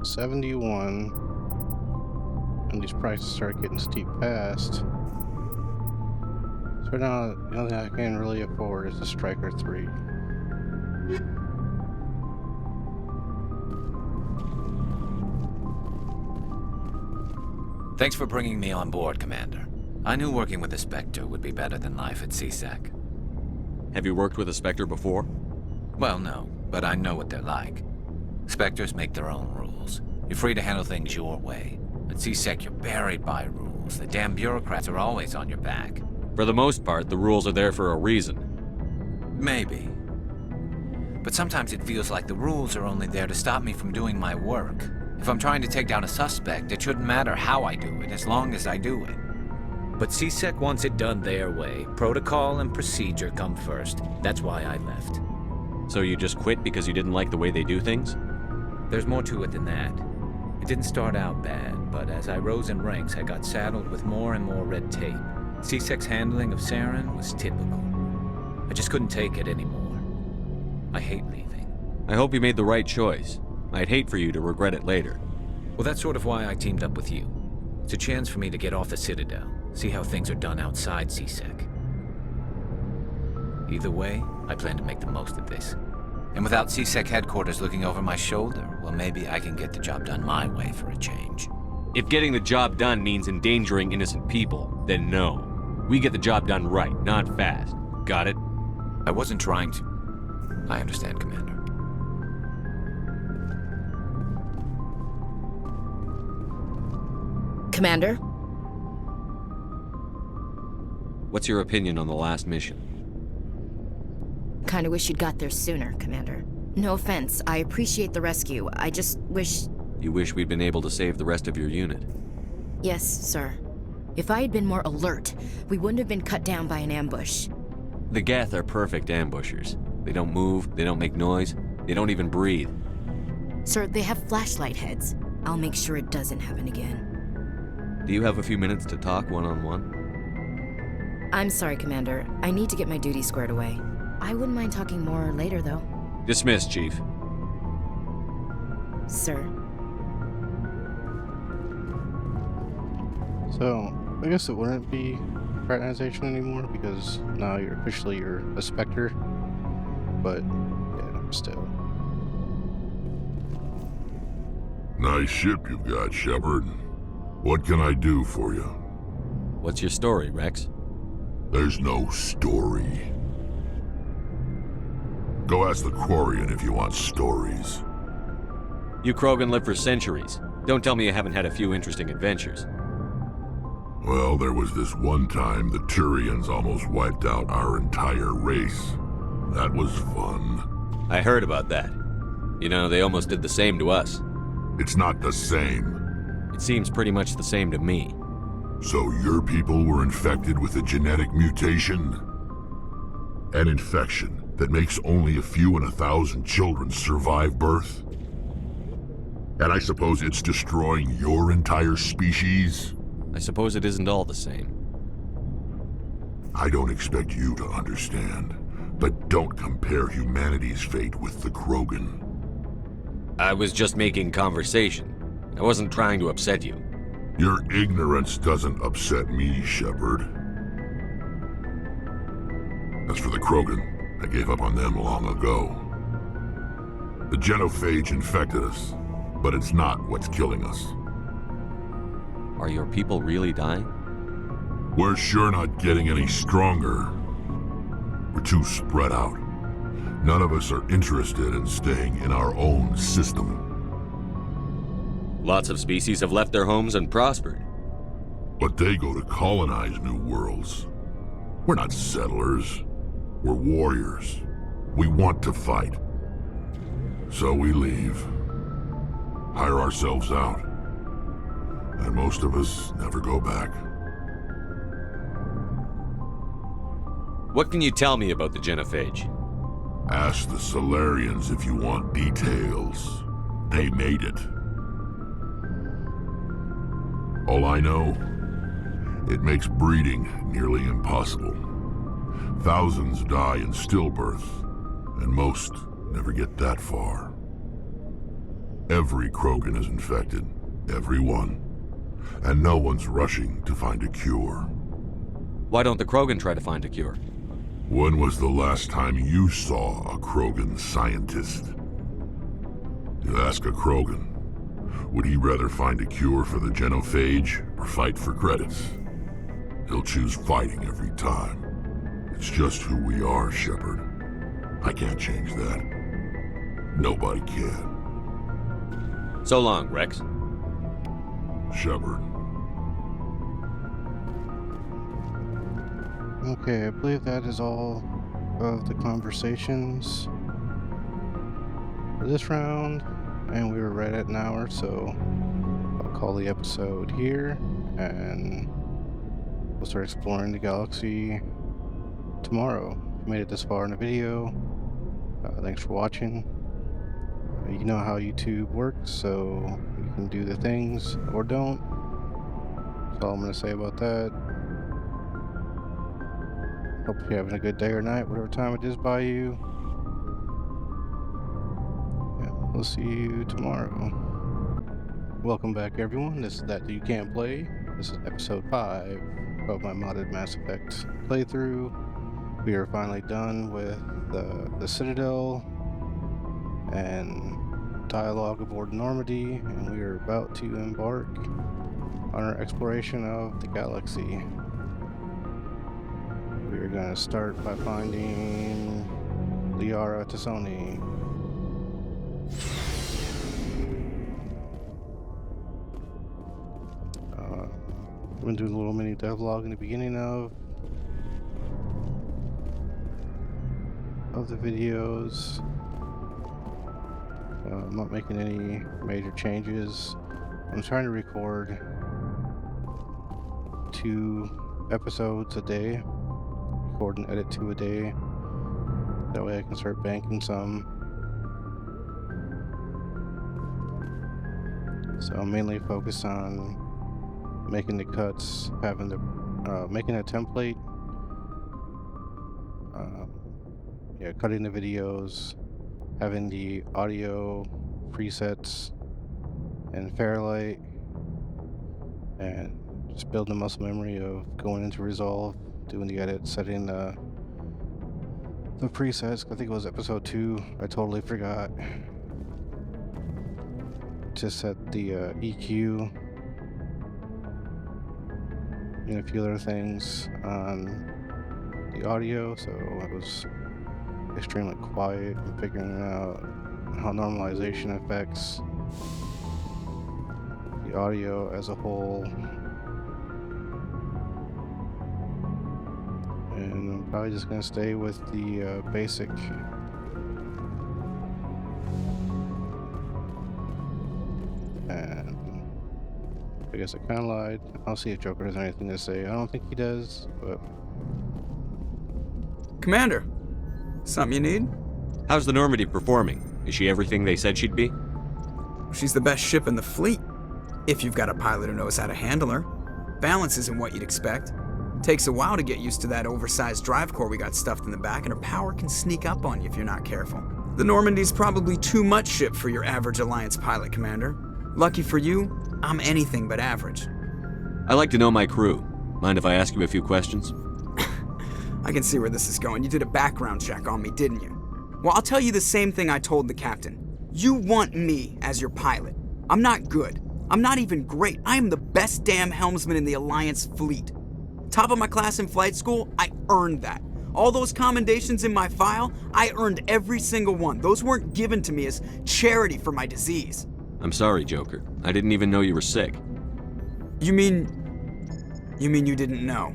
71. And these prices start getting steep fast. So right now, the only thing I can really afford is the Striker 3. Thanks for bringing me on board, Commander. I knew working with a Spectre would be better than life at CSEC. Have you worked with a Spectre before? Well, no, but I know what they're like. Spectres make their own rules. You're free to handle things your way. At CSEC, you're buried by rules. The damn bureaucrats are always on your back. For the most part, the rules are there for a reason. Maybe. But sometimes it feels like the rules are only there to stop me from doing my work. If I'm trying to take down a suspect, it shouldn't matter how I do it, as long as I do it. But CSEC wants it done their way. Protocol and procedure come first. That's why I left. So you just quit because you didn't like the way they do things? There's more to it than that. It didn't start out bad, but as I rose in ranks, I got saddled with more and more red tape. CSEC's handling of Saren was typical. I just couldn't take it anymore. I hate leaving. I hope you made the right choice. I'd hate for you to regret it later. Well, that's sort of why I teamed up with you. It's a chance for me to get off the Citadel, see how things are done outside CSEC. Either way, I plan to make the most of this. And without CSEC headquarters looking over my shoulder, well, maybe I can get the job done my way for a change. If getting the job done means endangering innocent people, then no. We get the job done right, not fast. Got it? I wasn't trying to. I understand, Commander. Commander? What's your opinion on the last mission? Kinda wish you'd got there sooner, Commander. No offense, I appreciate the rescue. I just wish... You wish we'd been able to save the rest of your unit? Yes, sir. If I had been more alert, we wouldn't have been cut down by an ambush. The Geth are perfect ambushers. They don't move, they don't make noise, they don't even breathe. Sir, they have flashlight heads. I'll make sure it doesn't happen again. Do you have a few minutes to talk one-on-one? I'm sorry, Commander. I need to get my duty squared away. I wouldn't mind talking more later, though. Dismissed, Chief. Sir. So, I guess it wouldn't be fraternization anymore because now you're officially a Spectre. But, yeah, still. Nice ship you've got, Shepard. What can I do for you? What's your story, Rex? There's no story. Go ask the Quarian if you want stories. You Krogan live for centuries. Don't tell me you haven't had a few interesting adventures. Well, there was this one time the Turians almost wiped out our entire race. That was fun. I heard about that. You know, they almost did the same to us. It's not the same. It seems pretty much the same to me. So your people were infected with a genetic mutation? An infection that makes only a few in 1,000 children survive birth? And I suppose it's destroying your entire species? I suppose it isn't all the same. I don't expect you to understand, but don't compare humanity's fate with the Krogan. I was just making conversation. I wasn't trying to upset you. Your ignorance doesn't upset me, Shepard. As for the Krogan, I gave up on them long ago. The genophage infected us, but it's not what's killing us. Are your people really dying? We're sure not getting any stronger. We're too spread out. None of us are interested in staying in our own system. Lots of species have left their homes and prospered. But they go to colonize new worlds. We're not settlers. We're warriors. We want to fight. So we leave. Hire ourselves out. And most of us never go back. What can you tell me about the genophage? Ask the Solarians if you want details. They made it. All I know, it makes breeding nearly impossible. Thousands die in stillbirth, and most never get that far. Every Krogan is infected, every one. And no one's rushing to find a cure. Why don't the Krogan try to find a cure? When was the last time you saw a Krogan scientist? You ask a Krogan, would he rather find a cure for the genophage or fight for credits? He'll choose fighting every time. It's just who we are, Shepard. I can't change that. Nobody can. So long, Rex. Shepard. Okay, I believe that is all of the conversations for this round, and we were right at an hour, so I'll call the episode here, and we'll start exploring the galaxy tomorrow. If you made it this far in the video, thanks for watching. You know how YouTube works, so you can do the things or don't. That's all I'm going to say about that. Hope you're having a good day or night, whatever time it is by you. Yeah, we'll see you tomorrow. Welcome back, everyone. This is That You Can't Play. This is episode 5 of my modded Mass Effect playthrough. We are finally done with the Citadel, and dialogue aboard Normandy, and we are about to embark on our exploration of the galaxy. We are going to start by finding Liara Tassoni. I'm going to do a little mini devlog in the beginning of the videos. I'm not making any major changes. I'm trying to record 2 episodes a day, record and edit 2 a day. That way I can start banking some. So I'm mainly focused on making the cuts, having the making a template, cutting the videos, having the audio presets in Fairlight, and just building the muscle memory of going into Resolve, doing the edit, setting the presets. I think it was episode 2. I totally forgot to set the EQ and a few other things on the audio, so I was extremely quiet and figuring out how normalization affects the audio as a whole. And I'm probably just going to stay with the basic and I guess I kind of lied. I'll see if Joker has anything to say. I don't think he does, but... Commander, something you need? How's the Normandy performing? Is she everything they said she'd be? She's the best ship in the fleet, if you've got a pilot who knows how to handle her. Balance isn't what you'd expect. Takes a while to get used to that oversized drive core we got stuffed in the back, and her power can sneak up on you if you're not careful. The Normandy's probably too much ship for your average Alliance pilot, Commander. Lucky for you, I'm anything but average. I like to know my crew. Mind if I ask you a few questions? I can see where this is going. You did a background check on me, didn't you? Well, I'll tell you the same thing I told the captain. You want me as your pilot. I'm not good. I'm not even great. I am the best damn helmsman in the Alliance fleet. Top of my class in flight school, I earned that. All those commendations in my file, I earned every single one. Those weren't given to me as charity for my disease. I'm sorry, Joker. I didn't even know you were sick. You mean you didn't know?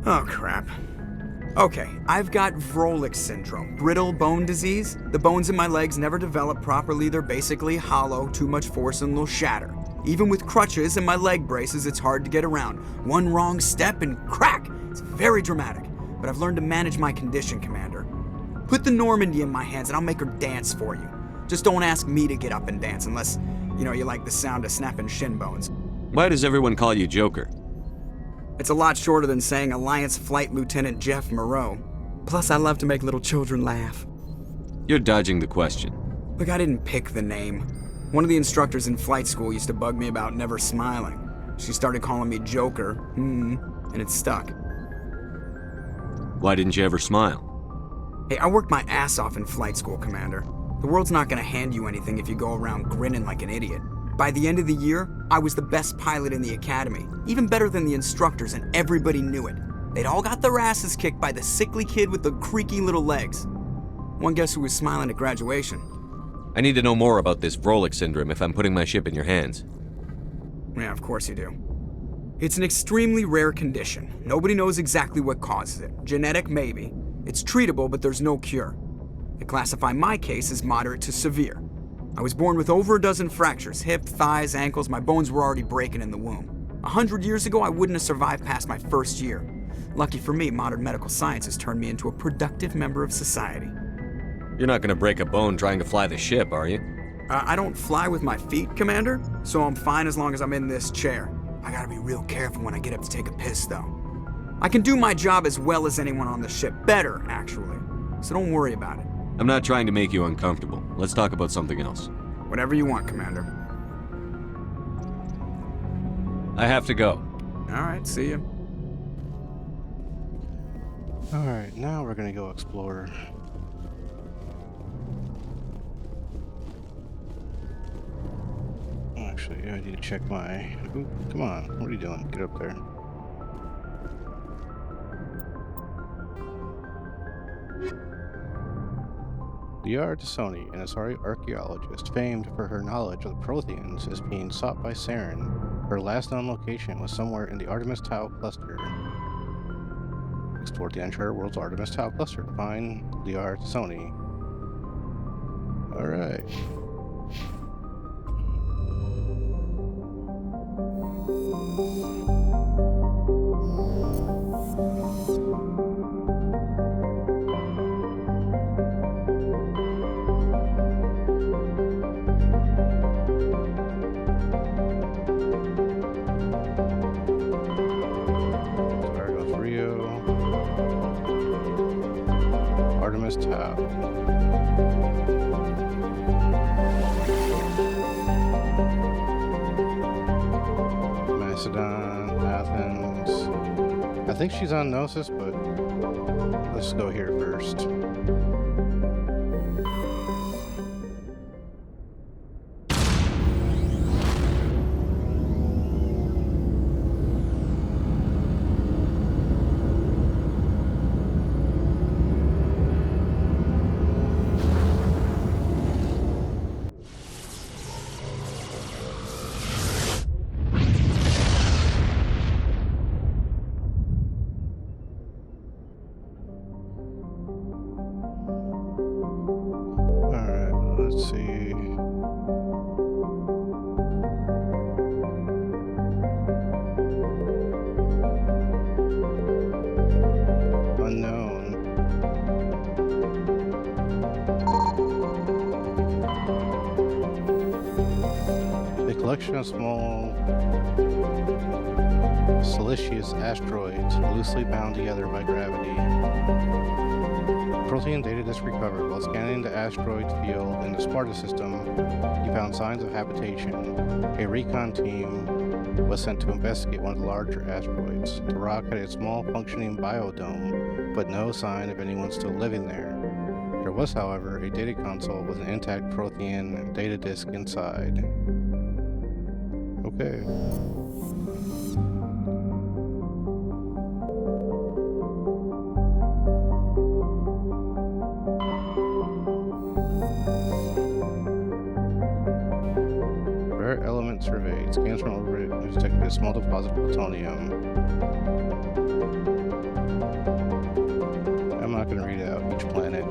Oh, crap. Okay, I've got Vrolik syndrome, brittle bone disease. The bones in my legs never develop properly. They're basically hollow, too much force and they'll shatter. Even with crutches and my leg braces, it's hard to get around. One wrong step and crack! It's very dramatic. But I've learned to manage my condition, Commander. Put the Normandy in my hands and I'll make her dance for you. Just don't ask me to get up and dance unless, you like the sound of snapping shin bones. Why does everyone call you Joker? It's a lot shorter than saying Alliance Flight Lieutenant Jeff Moreau. Plus, I love to make little children laugh. You're dodging the question. Look, I didn't pick the name. One of the instructors in flight school used to bug me about never smiling. She started calling me Joker, and it stuck. Why didn't you ever smile? Hey, I worked my ass off in flight school, Commander. The world's not gonna hand you anything if you go around grinning like an idiot. By the end of the year, I was the best pilot in the academy, even better than the instructors, and everybody knew it. They'd all got their asses kicked by the sickly kid with the creaky little legs. One guess who was smiling at graduation? I need to know more about this Vrolik syndrome if I'm putting my ship in your hands. Yeah, of course you do. It's an extremely rare condition. Nobody knows exactly what causes it. Genetic, maybe. It's treatable, but there's no cure. They classify my case as moderate to severe. I was born with over a dozen fractures, hip, thighs, ankles. My bones were already breaking in the womb. 100 years ago, I wouldn't have survived past my first year. Lucky for me, modern medical science has turned me into a productive member of society. You're not gonna break a bone trying to fly the ship, are you? I don't fly with my feet, Commander, so I'm fine as long as I'm in this chair. I gotta be real careful when I get up to take a piss, though. I can do my job as well as anyone on the ship. Better, actually. So don't worry about it. I'm not trying to make you uncomfortable. Let's talk about something else. Whatever you want, Commander. I have to go. Alright, see ya. Alright, now we're gonna go explore Actually, I need to check my... Ooh, come on, what are you doing? Get up there. Liara Tassoni, an Asari archaeologist famed for her knowledge of the Protheans, is being sought by Saren. Her last known location was somewhere in the Artemis Tau cluster. Explore the entire world's Artemis Tau cluster to find Liara Tassoni. Alright. Artemis Tau. Macedon, Athens. I think she's on Gnosis, but let's go here first. Let's see. Unknown. A collection of small siliceous asteroids loosely bound together by gravity. Protein data disk recovered. While scanning the asteroid field in the Sparta system, he found signs of habitation. A recon team was sent to investigate one of the larger asteroids. The rock had a small functioning biodome, but no sign of anyone still living there. There was, however, a data console with an intact Prothean data disk inside. Okay. Rare element surveyed. Scans from orbit detected a small deposit of plutonium. I'm not going to read out each planet.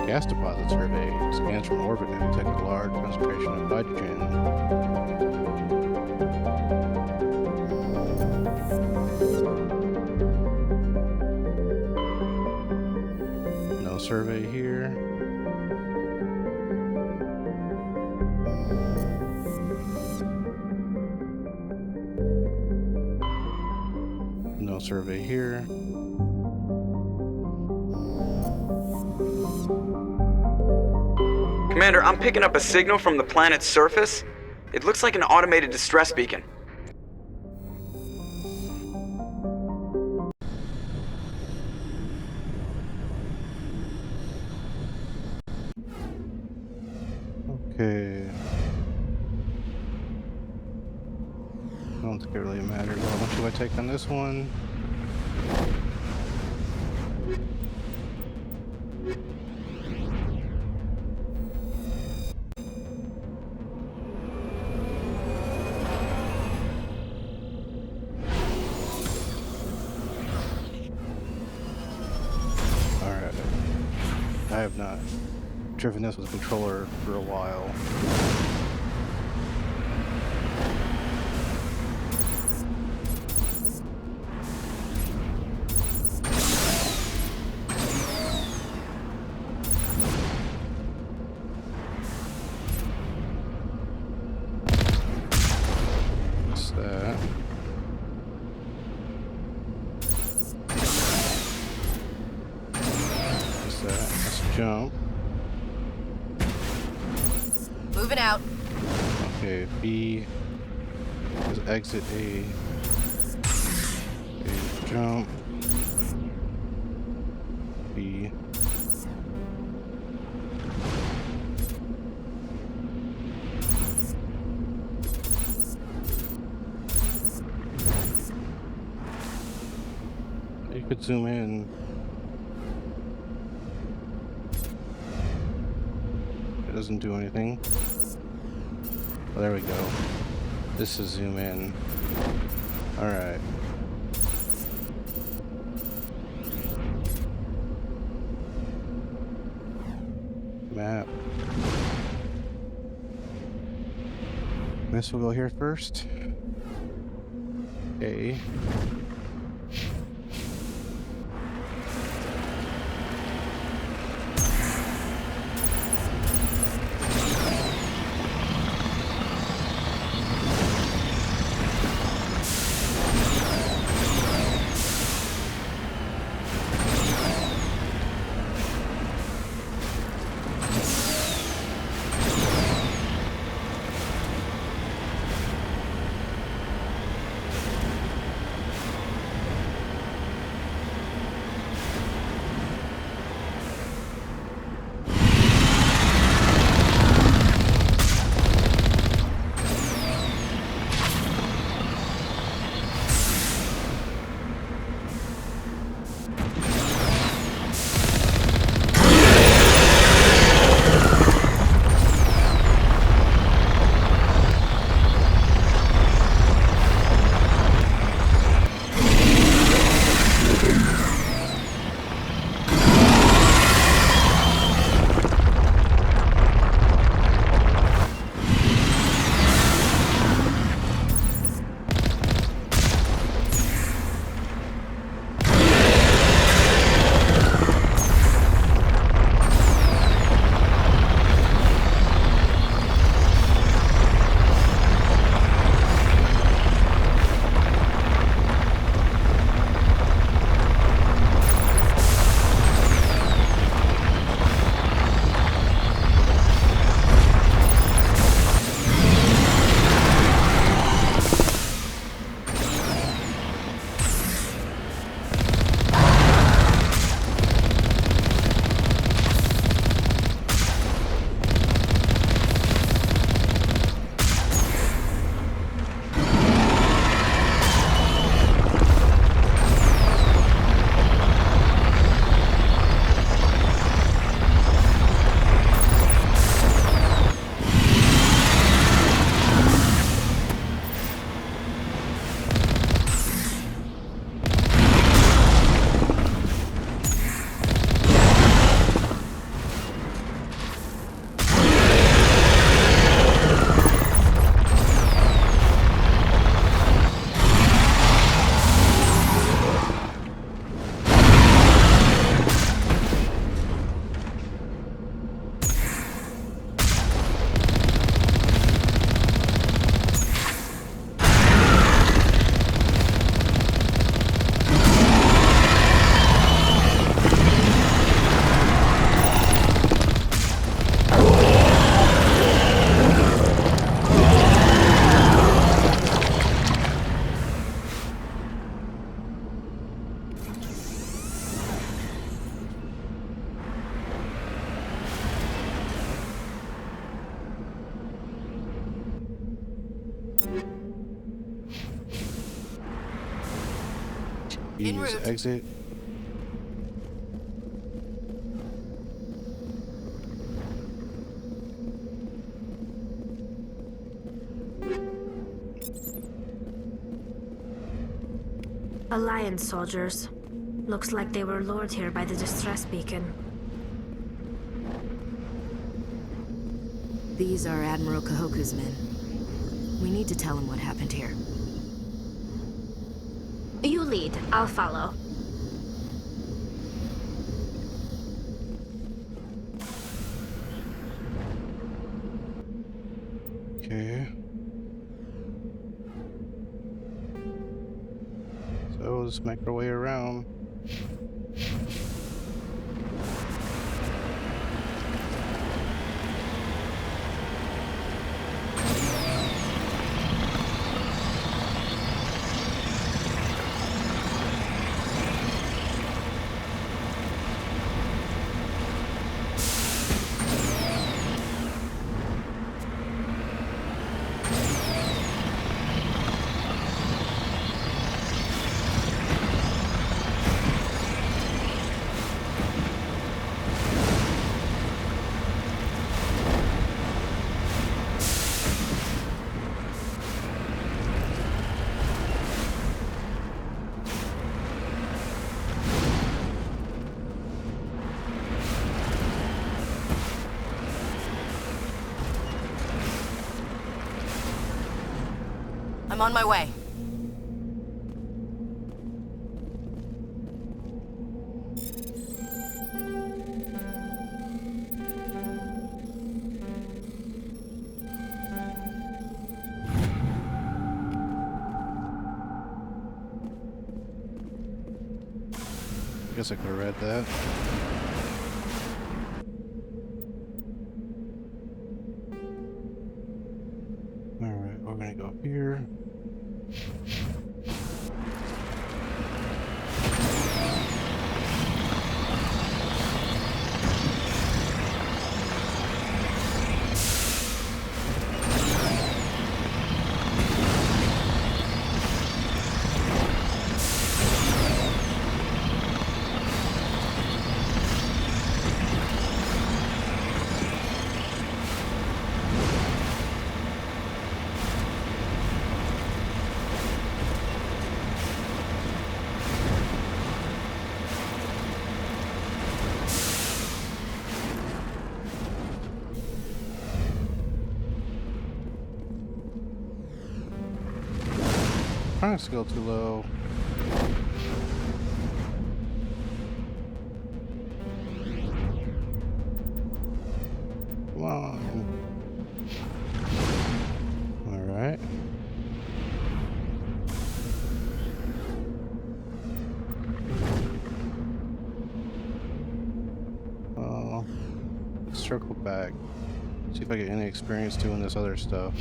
Gas deposit surveyed. Scans from orbit have detected a large concentration of hydrogen. No survey here. No survey here. Commander, I'm picking up a signal from the planet's surface. It looks like an automated distress beacon. Okay. I don't think it really matters. How much do I take on this one? I have not driven this with a controller for a while. What's that? What's that? Let's jump. Moving out. Okay, B is exit A. A, jump. You could zoom in. It doesn't do anything. Oh, there we go. This is zoom in. Alright. Map. Guess we'll go here first. Okay. Use exit. Alliance soldiers. Looks like they were lured here by the distress beacon. These are Admiral Kahoku's men. We need to tell him what happened here. You lead. I'll follow. Okay. So let's make our way around. I'm on my way. Guess I could have read that. Alright, we're gonna go here. Trying to skill too low. Come on. Alright. Let's circle back. See if I get any experience doing this other stuff.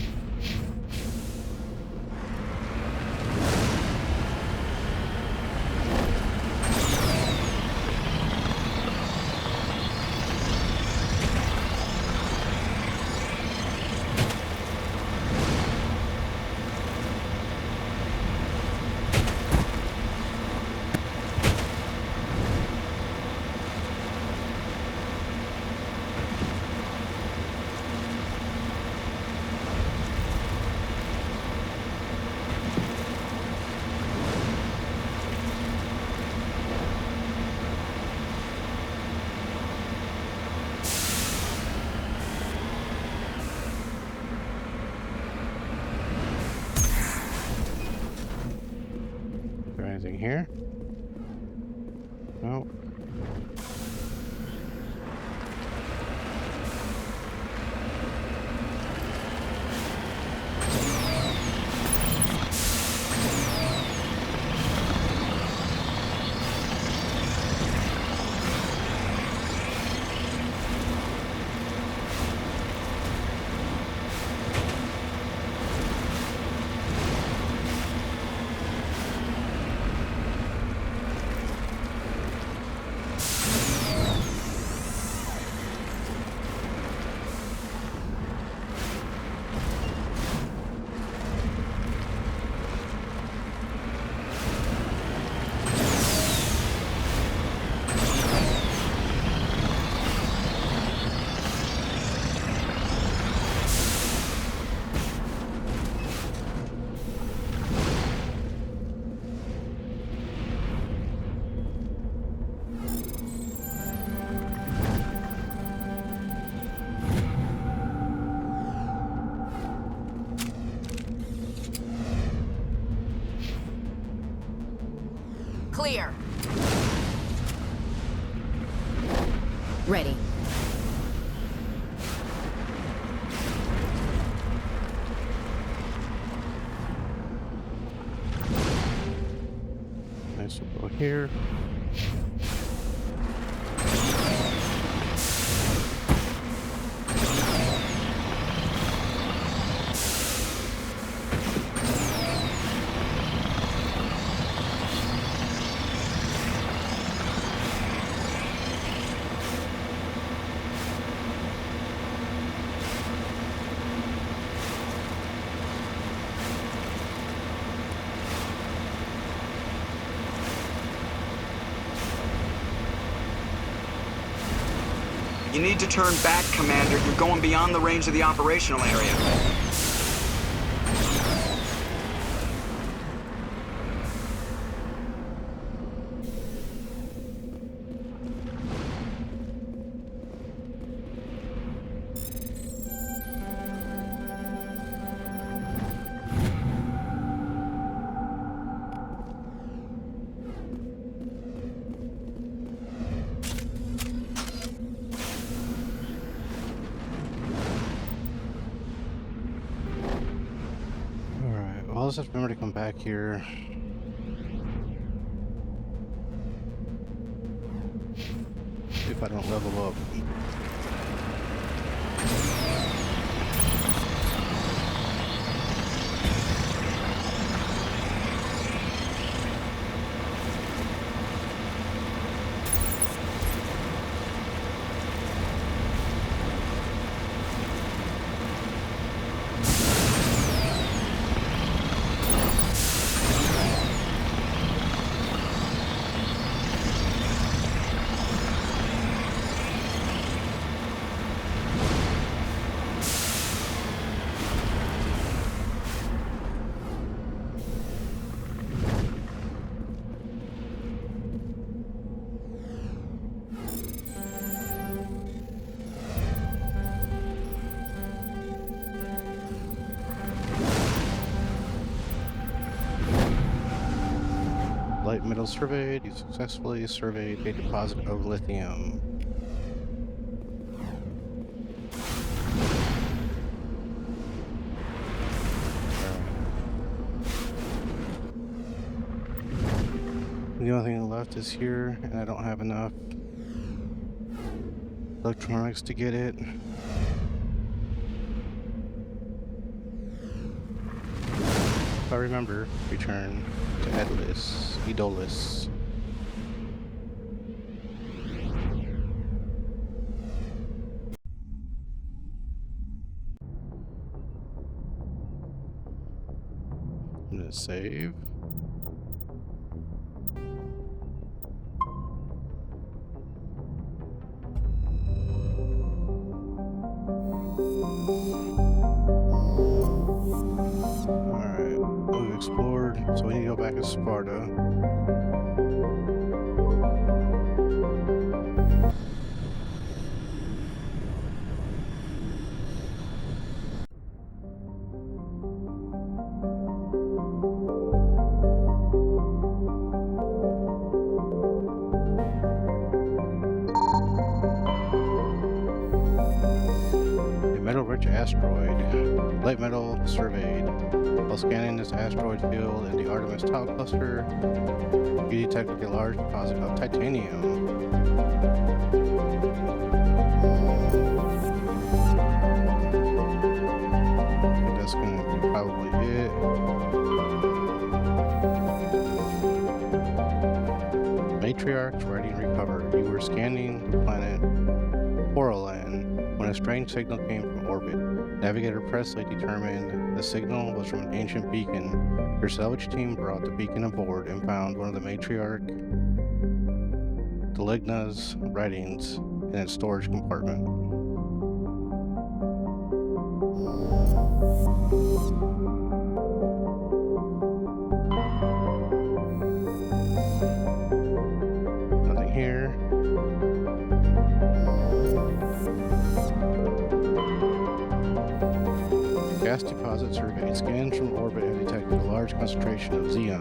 Anything here? No. Clear. Ready. Nice, we'll go here. You need to turn back, Commander. You're going beyond the range of the operational area. supposed to have to remember to come back here. If I don't level up. Light metal surveyed. You successfully surveyed a deposit of lithium. The only thing left is here, and I don't have enough electronics to get it. If I remember, return to Edolis. I'm gonna save. Alright, we've explored, so we need to go back to Sparta. Metal-rich asteroid. Light metal surveyed. While scanning this asteroid field in the Artemis Tau cluster, you detected a large deposit of titanium. And that's going to be probably it. Matriarch's writing recovered. You were scanning the planet Porolan when a strange signal came from orbit. Navigator Presley determined the signal was from an ancient beacon. Your salvage team brought the beacon aboard and found one of the Matriarch Deligna's writings in its storage compartment. Nothing here. Gas deposit surveyed. Scans from orbit have detected a large concentration of xenon.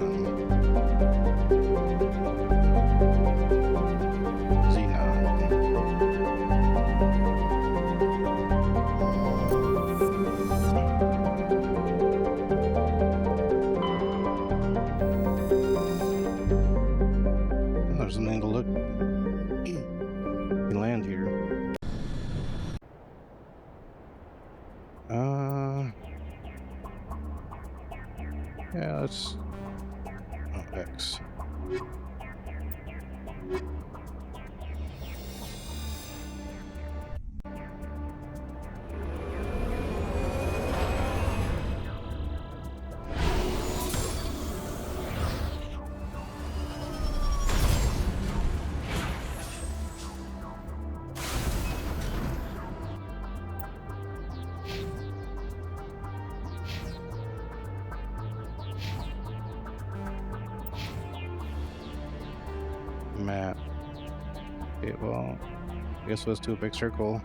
There's something to look. You land here. Yeah, let's. Oh, X. Map. Okay, well, I guess let's do a big circle.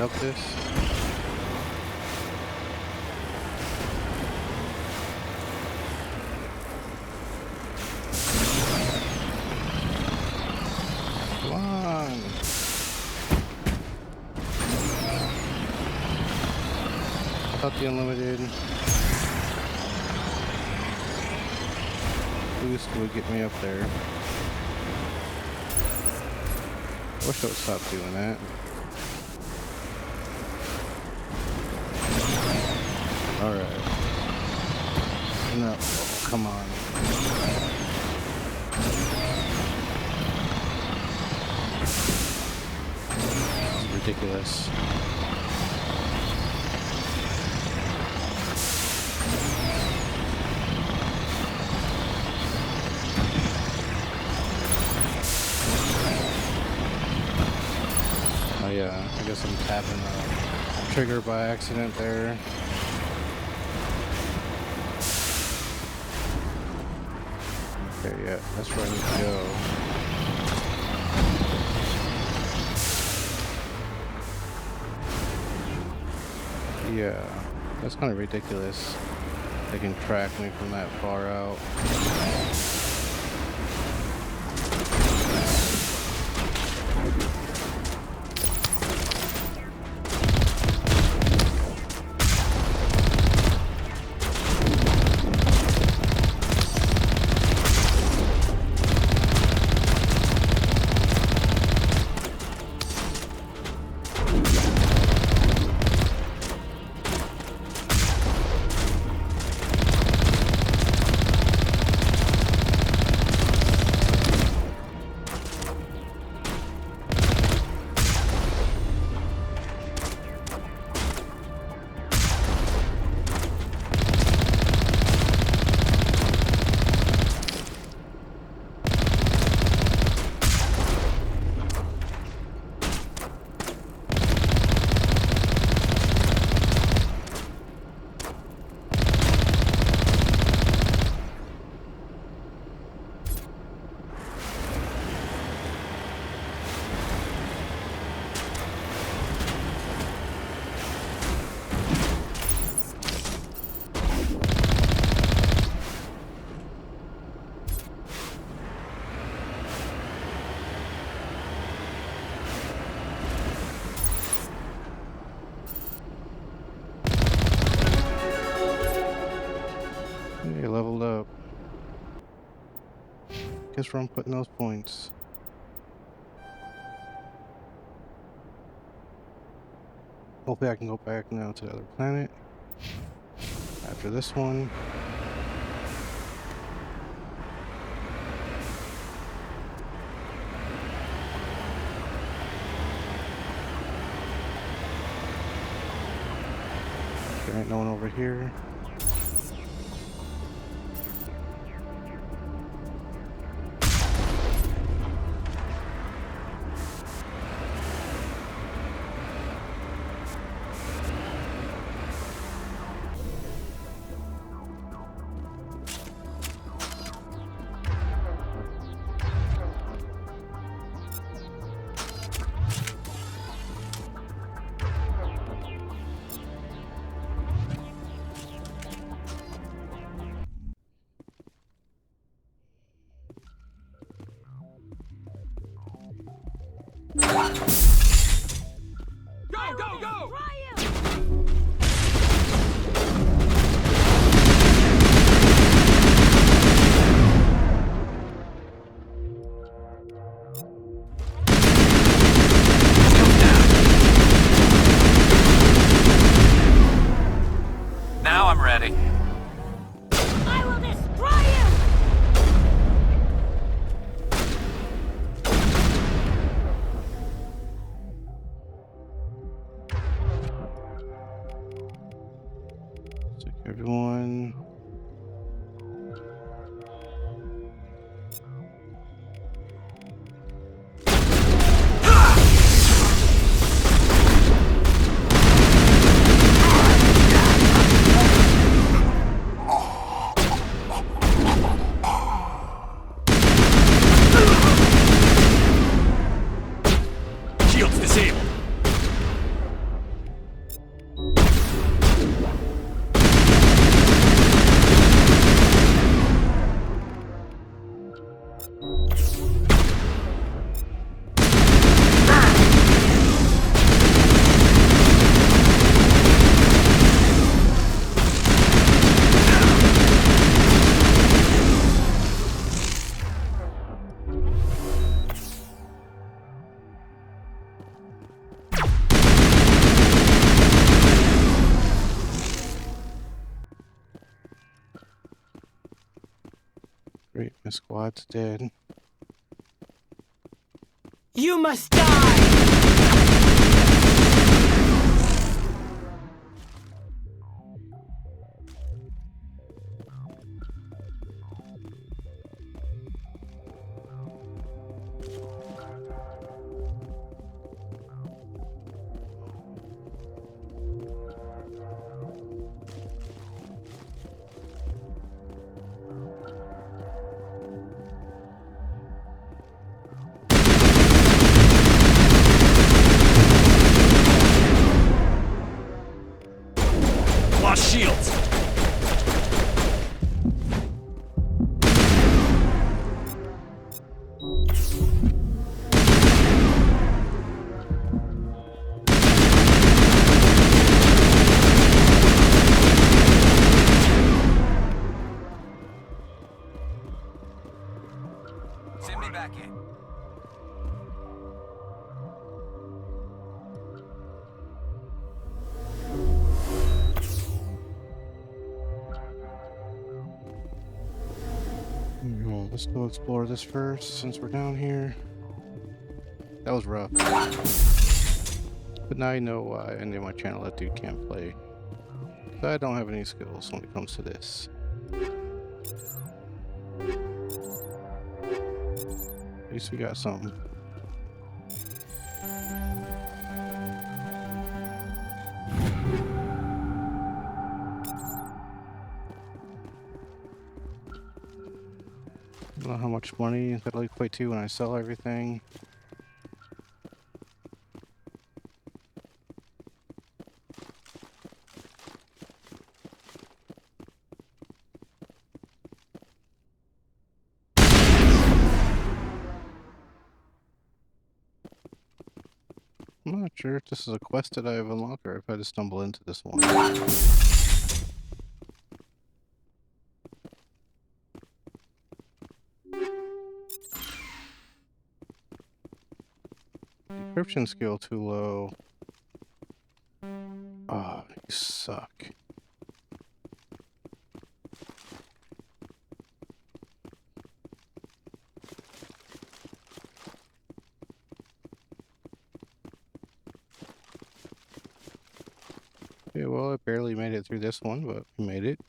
up this. Come on. Up the unlimited boost would get me up there. Wish I would stop doing that. Alright. No, oh, come on. This is ridiculous. Oh yeah, I guess I'm tapping the trigger by accident there. Okay, yeah, that's where I need to go. Yeah, that's kind of ridiculous. They can track me from that far out. You leveled up. Guess where I'm putting those points. Hopefully I can go back now to the other planet after this one. There ain't no one over here. Go, go, go! Now I'm ready. I will destroy you! Everyone. Shields disabled. Great, my squad's dead. You must die! Lost shields! Send me back in. Well, let's go explore this first since we're down here. That was rough. But now you know why I named my channel That Dude Can't Play. I don't have any skills when it comes to this. At least we got something. I don't know how much money that'll equate to when I sell everything. I'm not sure if this is a quest that I have unlocked or if I just stumble into this one. Decryption skill too low. Ah, you suck. Okay, well, I barely made it through this one, but we made it.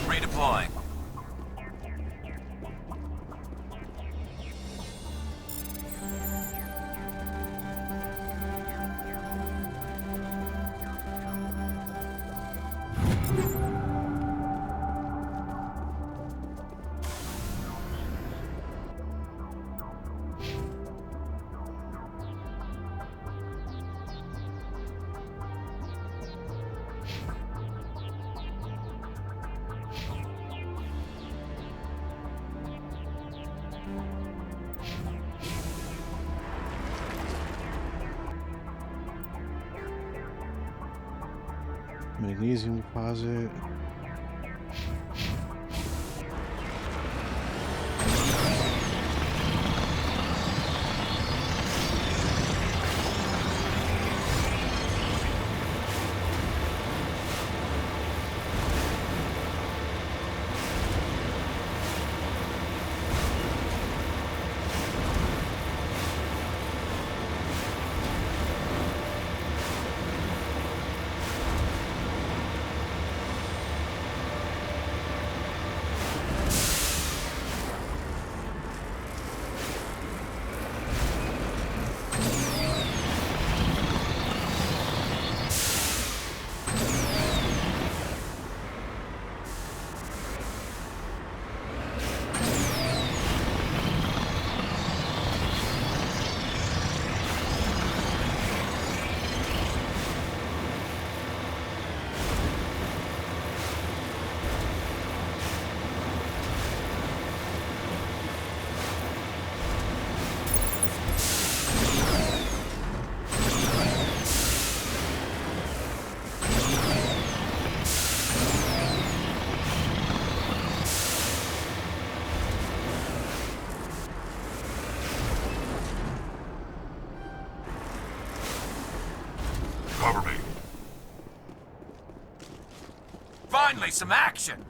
Redeploying. Magnesium deposit. Finally, some action!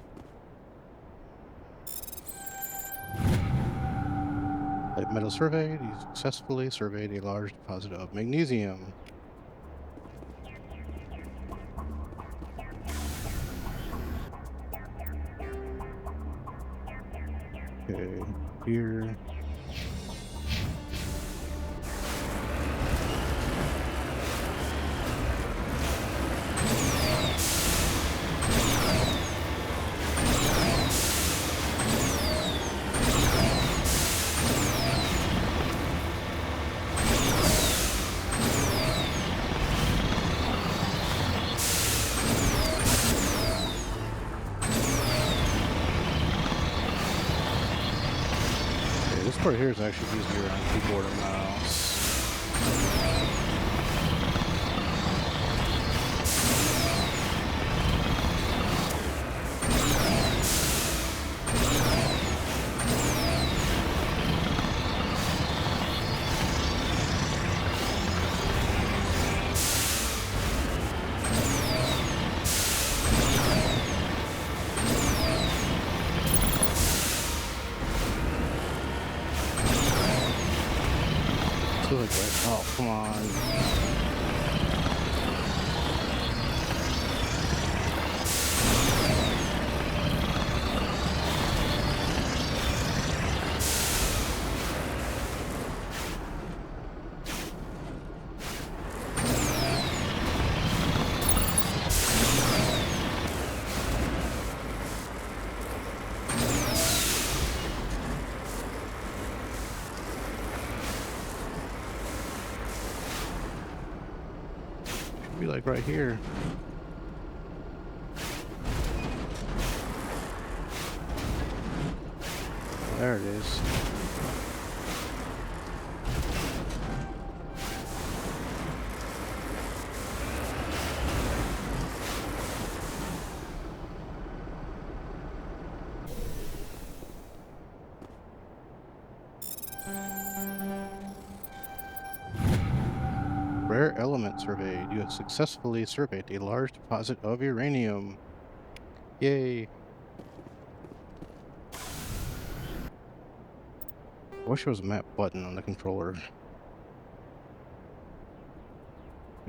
Light metal surveyed. You successfully surveyed a large deposit of magnesium. Okay, here. This part here is actually easier on keyboard and mouse. Like that. Oh, come on. Be like right here. There it is. Rare element surveyed. You have successfully surveyed a large deposit of uranium. Yay. I wish there was a map button on the controller.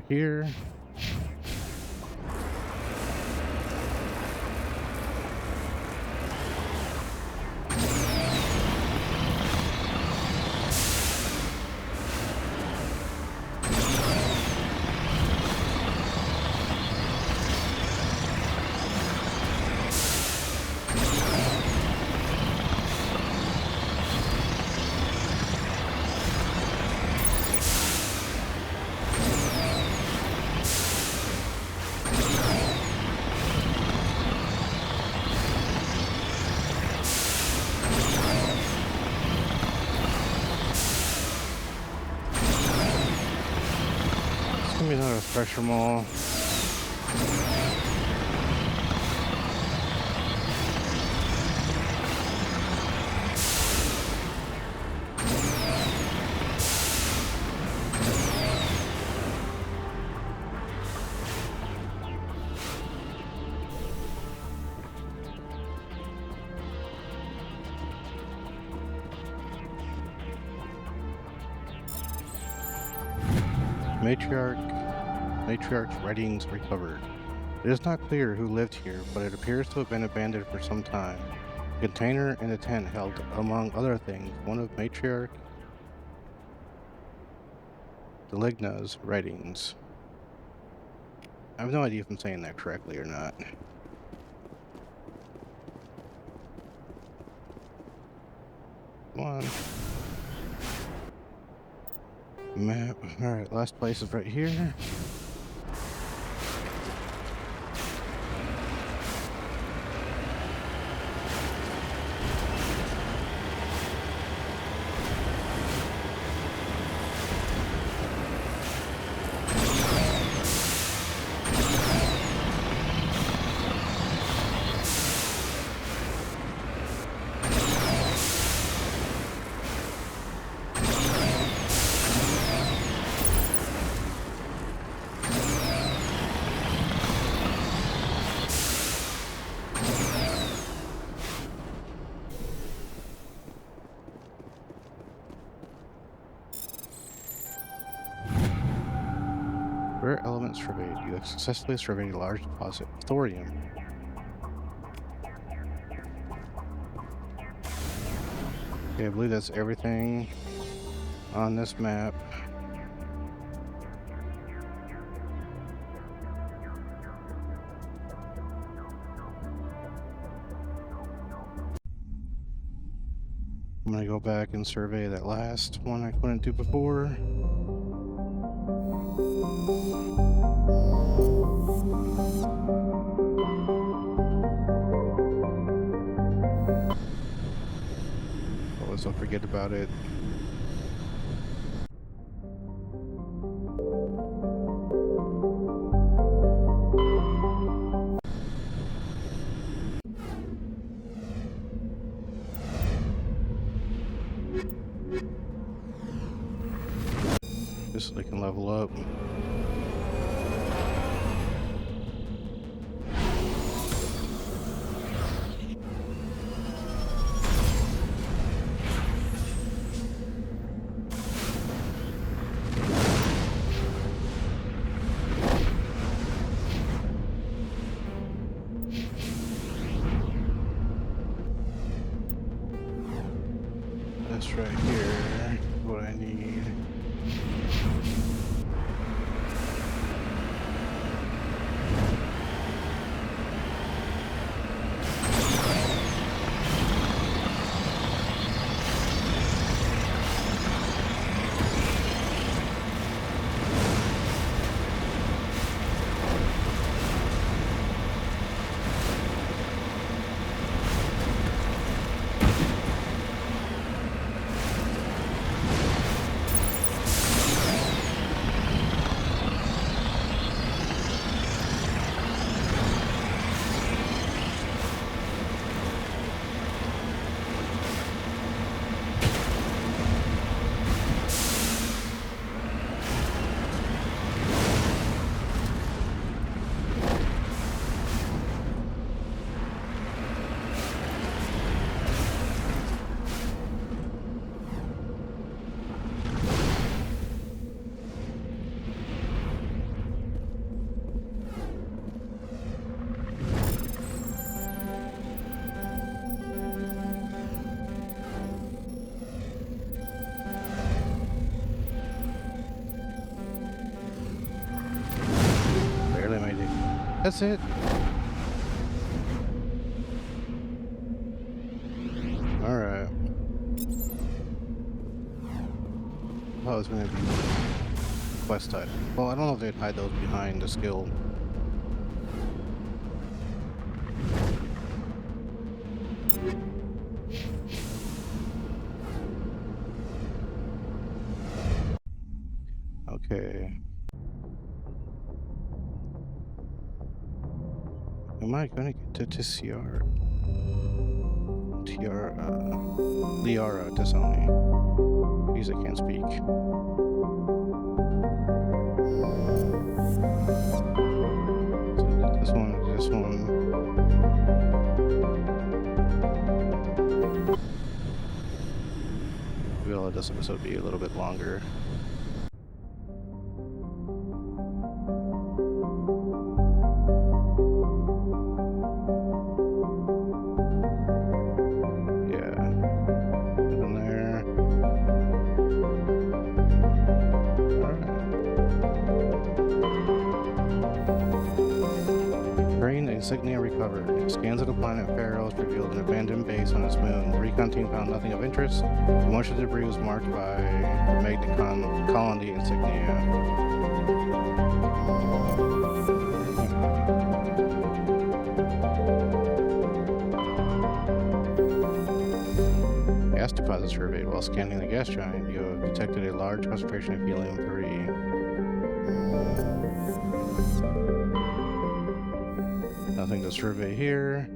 Here. Maybe not a pressure mall. Matriarch's writings recovered. It is not clear who lived here, but it appears to have been abandoned for some time. The container in the tent held, among other things, one of Matriarch Deligna's writings. I have no idea if I'm saying that correctly or not. Come on. Map. Alright, last place is right here. surveyed. You have successfully surveyed a large deposit of thorium. Okay, I believe that's everything on this map. I'm gonna go back and survey that last one I couldn't do before. Always don't forget about it. Just so they can level up. This right here is what I need. That's it. Alright. Oh, it's gonna be quest type. Well, I don't know if they'd hide those behind the skill. Okay. Am I gonna get to TCR? Liara Desoni. Jeez, I can't speak. So this one. Maybe I'll let this episode be a little bit longer. Insignia recovered. Scans of the planet Pharaohs revealed an abandoned base on its moon. The recon team found nothing of interest. Most of the debris was marked by the magnet colony insignia. Gas deposit surveyed. While scanning the gas giant, you have detected a large concentration of helium-3. Nothing to survey here.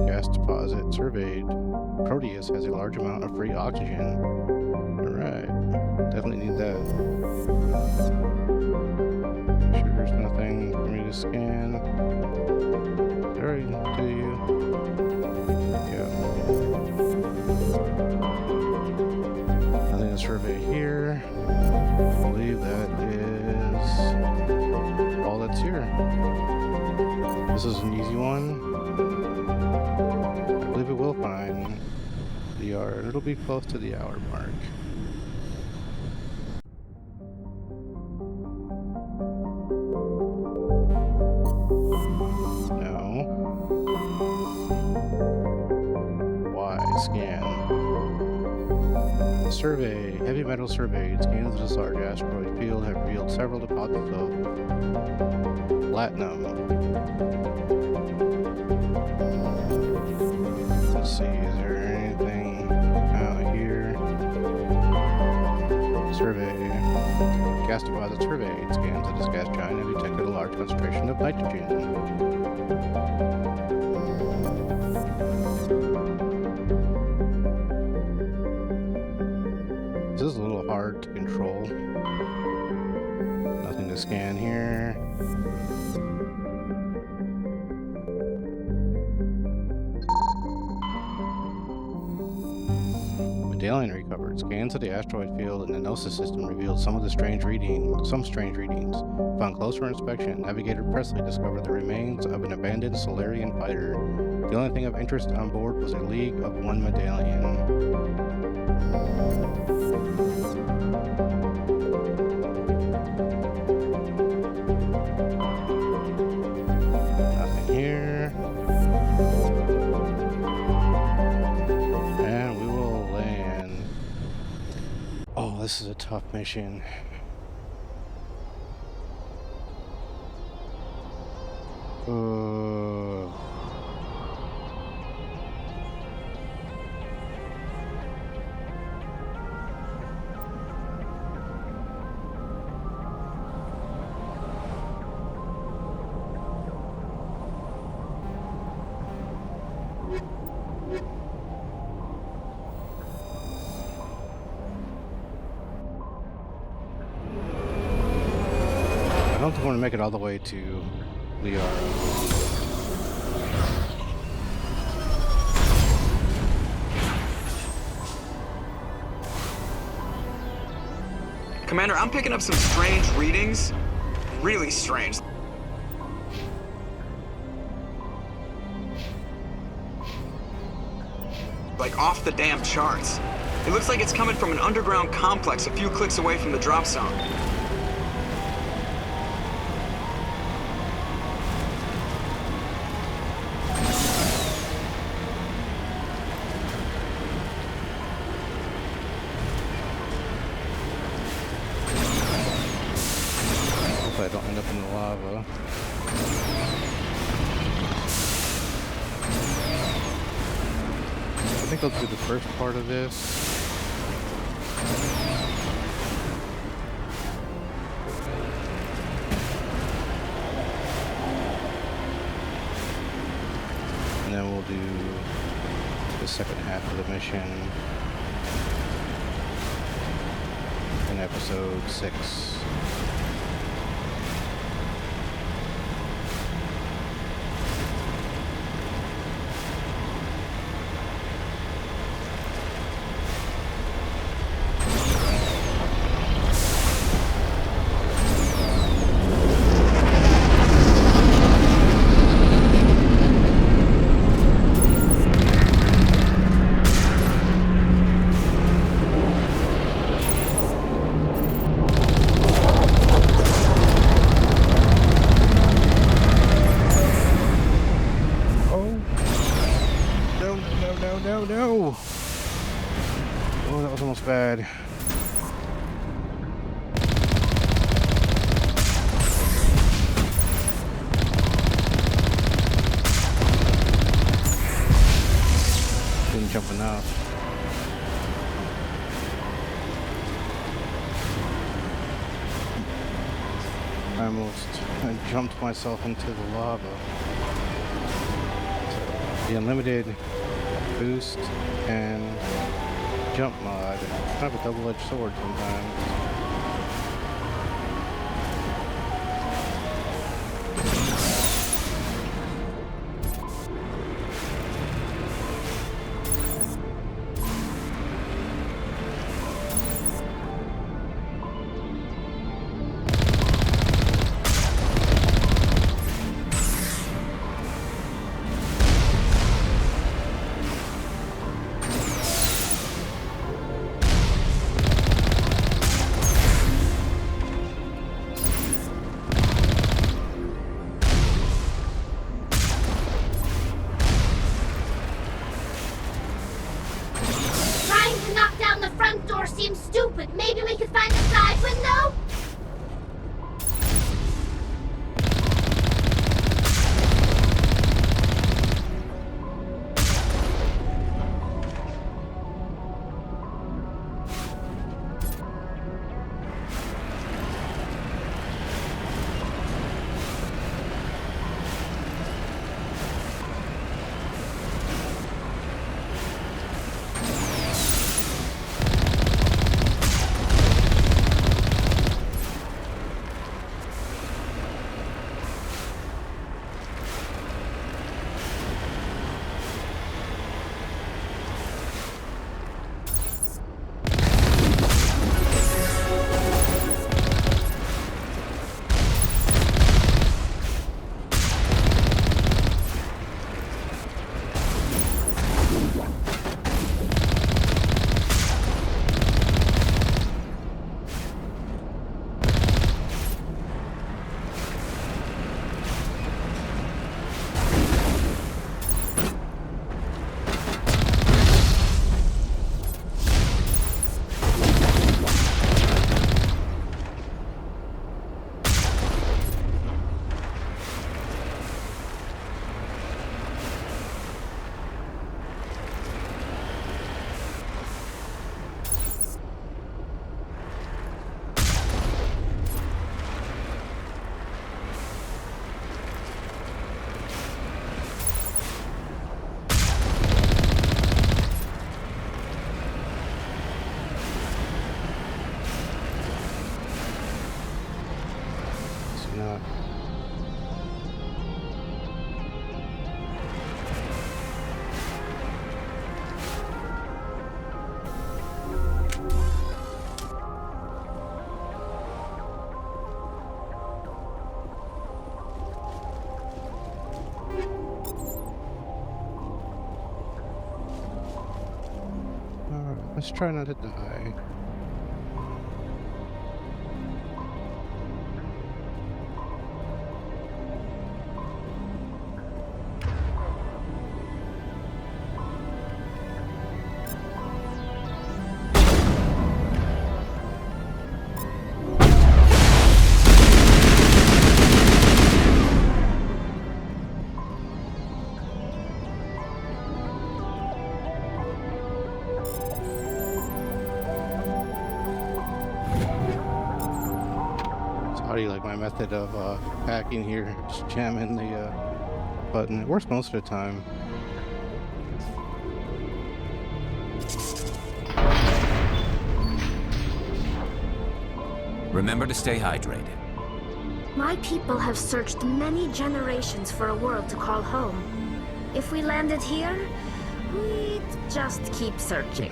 Gas deposit surveyed. Proteus has a large amount of free oxygen. Alright. Definitely need that. Sure, there's nothing for me to scan. Alright, do you? Yeah. a survey here. I believe that is all that's here. This is an easy one. I believe it will find the yard. It'll be close to the hour mark. No. Y scan. Survey. Heavy metal survey. Scans of this large asteroid field have revealed several deposits of platinum. Let's see, is there anything out here? Survey. Gas deposit survey. Scans of this gas giant have detected a large concentration of nitrogen. This is a little hard to control. Nothing to scan here. Medallion recovered. Scans of the asteroid field and the Gnosis system revealed some strange readings. Upon closer inspection, Navigator Presley discovered the remains of an abandoned Solarian fighter. The only thing of interest on board was a League of One medallion. Nothing here. And we will land. Oh, this is a tough mission. I don't think I want to make it all the way to Liara. Commander, I'm picking up some strange readings. Really strange. Like off the damn charts. It looks like it's coming from an underground complex a few clicks away from the drop zone. I don't end up in the lava. I think I'll do the first part of this. And then we'll do the second half of the mission in episode 6. No! Oh, that was almost bad. Didn't jump enough. I jumped myself into the lava. The unlimited boost and jump mod. It's kind of a double-edged sword sometimes. seems stupid. Maybe we could find the side window? Let's try not to die. How do you like my method of hacking here? Just jamming the button. It works most of the time. Remember to stay hydrated. My people have searched many generations for a world to call home. If we landed here, we'd just keep searching.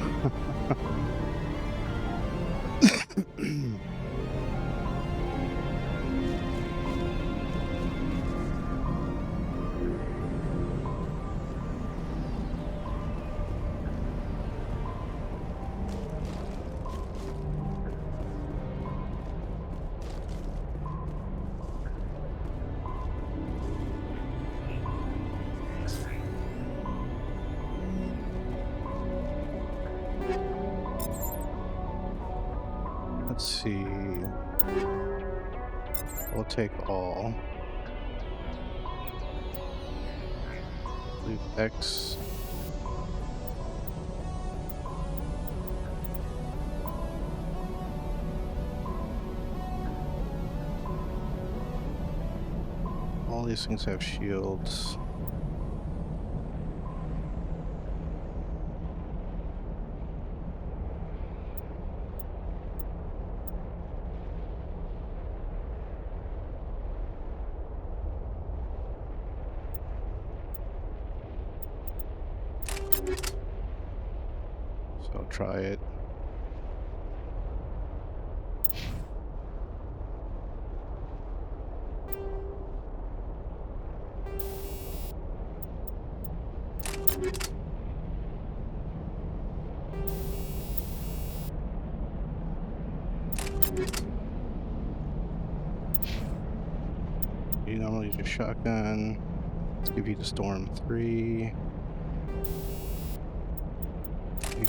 Let's see. We'll take all. Leave X. All these things have shields. So try it. You normally use your shotgun. Let's give you the Storm 3.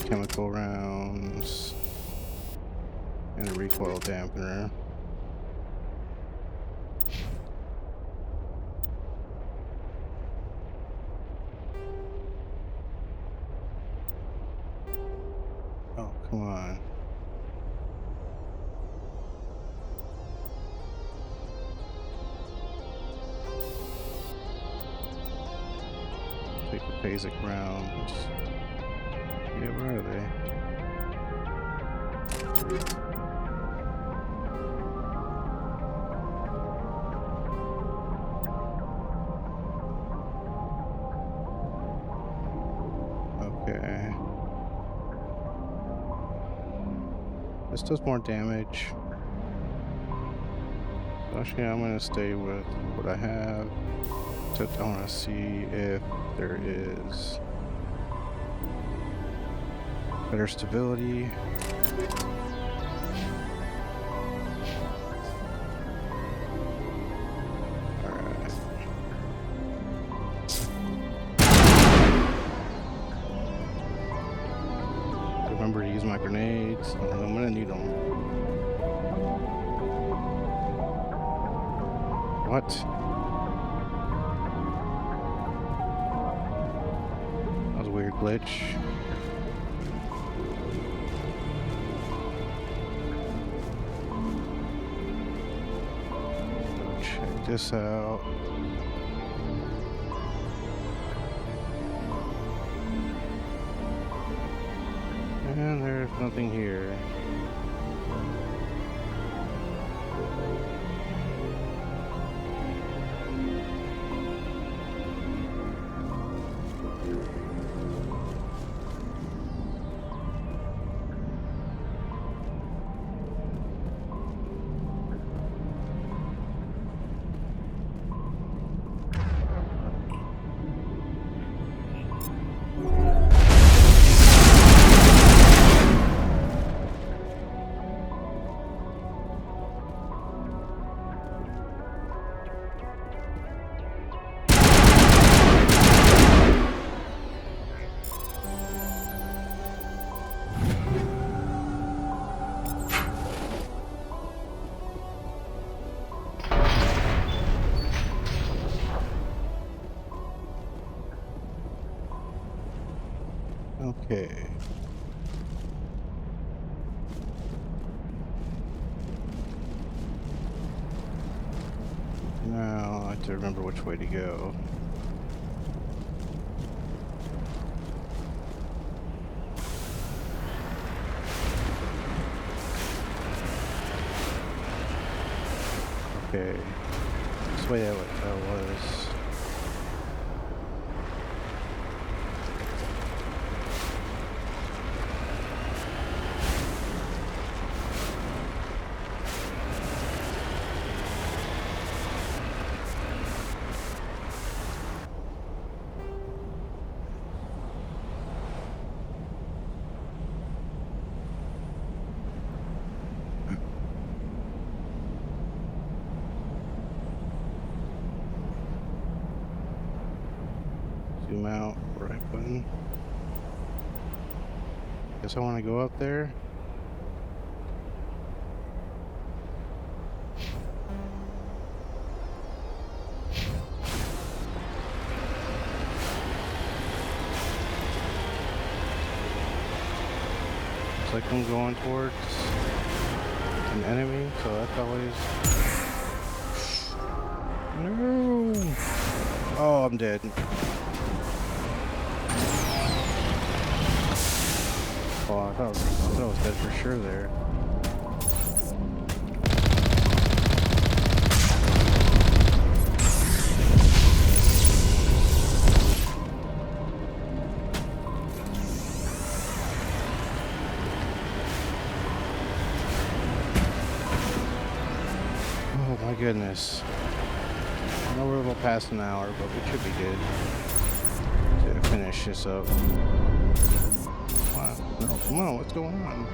Chemical rounds. And a recoil dampener. Oh, come on. Take the basic rounds. Yeah, where are they? Okay. This does more damage. Actually, I'm gonna stay with what I have. Except I wanna see if there is better stability. Alright. Remember to use my grenades. I'm gonna need them. What? That was a weird glitch. Check this out. And there's nothing here. Okay. Now I have to remember which way to go. Okay. This way that was. Zoom out, right button. Guess I want to go up there. Looks like I'm going towards an enemy, so that's always... No! Oh, I'm dead. Oh, I thought I was dead for sure there. Oh my goodness. I know we're a little past an hour, but we should be good to finish this up. Wow. No, come on, what's going on?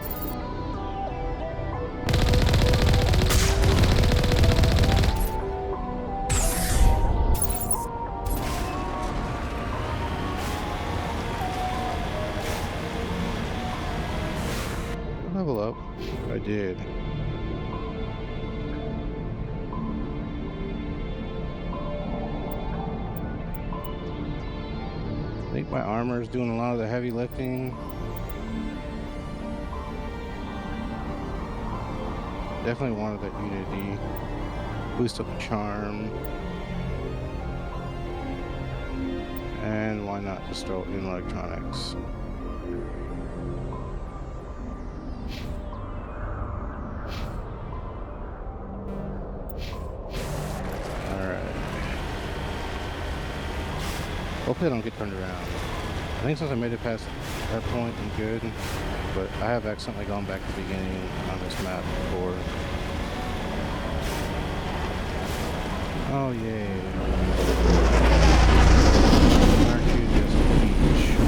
level up? I did. I think my armor is doing a lot of the heavy lifting. Definitely wanted that unity. Boost up the charm. And why not just throw it in electronics? Hopefully I don't get turned around. I think since I made it past that point, I'm good. But I have accidentally gone back to the beginning on this map before. Oh, yay. Aren't you just a peach?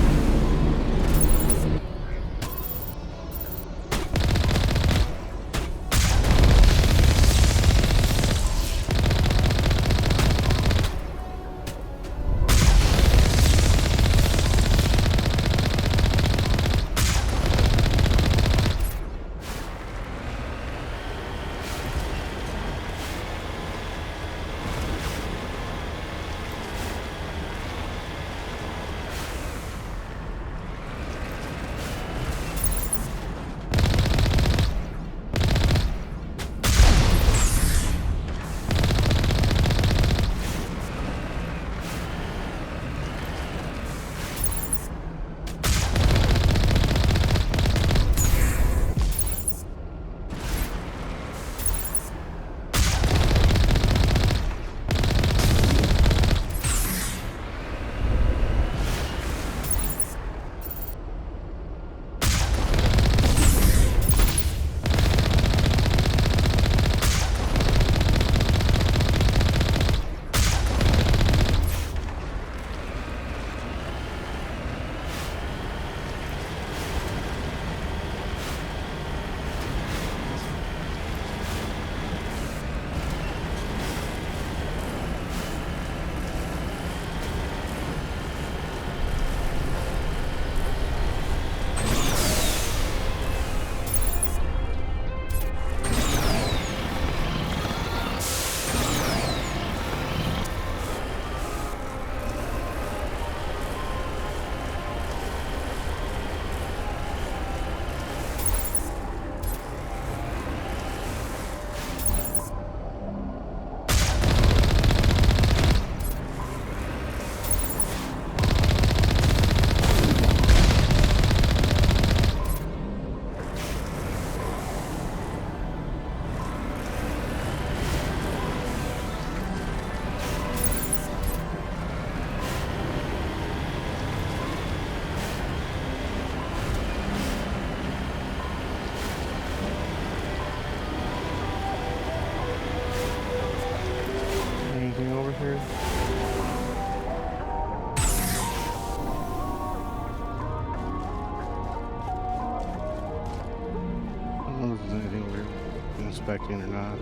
Inspecting or not.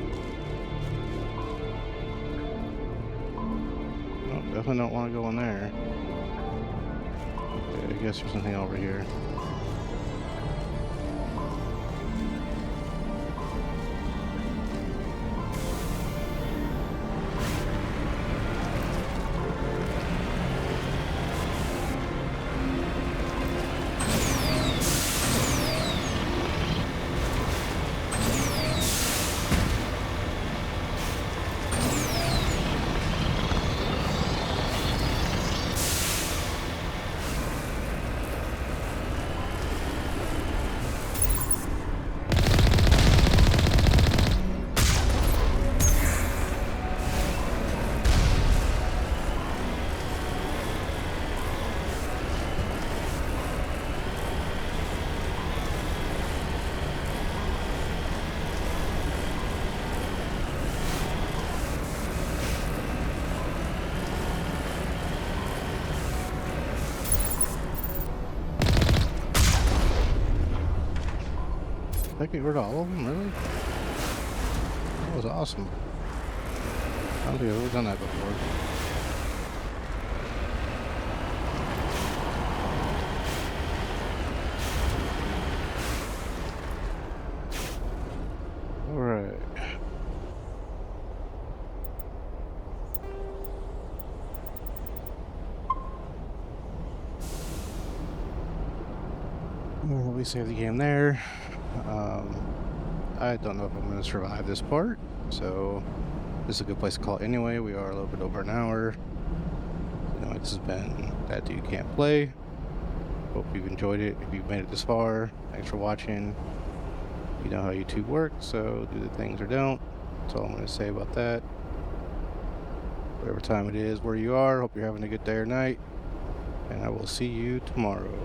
Nope, definitely don't want to go in there. Okay, I guess there's something over here. Did I get rid of all of them, really? That was awesome. I don't think I've ever done that before. we save the game there. I don't know if I'm going to survive this part, so this is a good place to call it anyway. We are a little bit over an hour. Anyway, this has been That Dude Can't Play. Hope you've enjoyed it. If you've made it this far, thanks for watching. You know how YouTube works, so do the things or don't. That's all I'm going to say about that. Whatever time it is, where you are, hope you're having a good day or night, and I will see you tomorrow.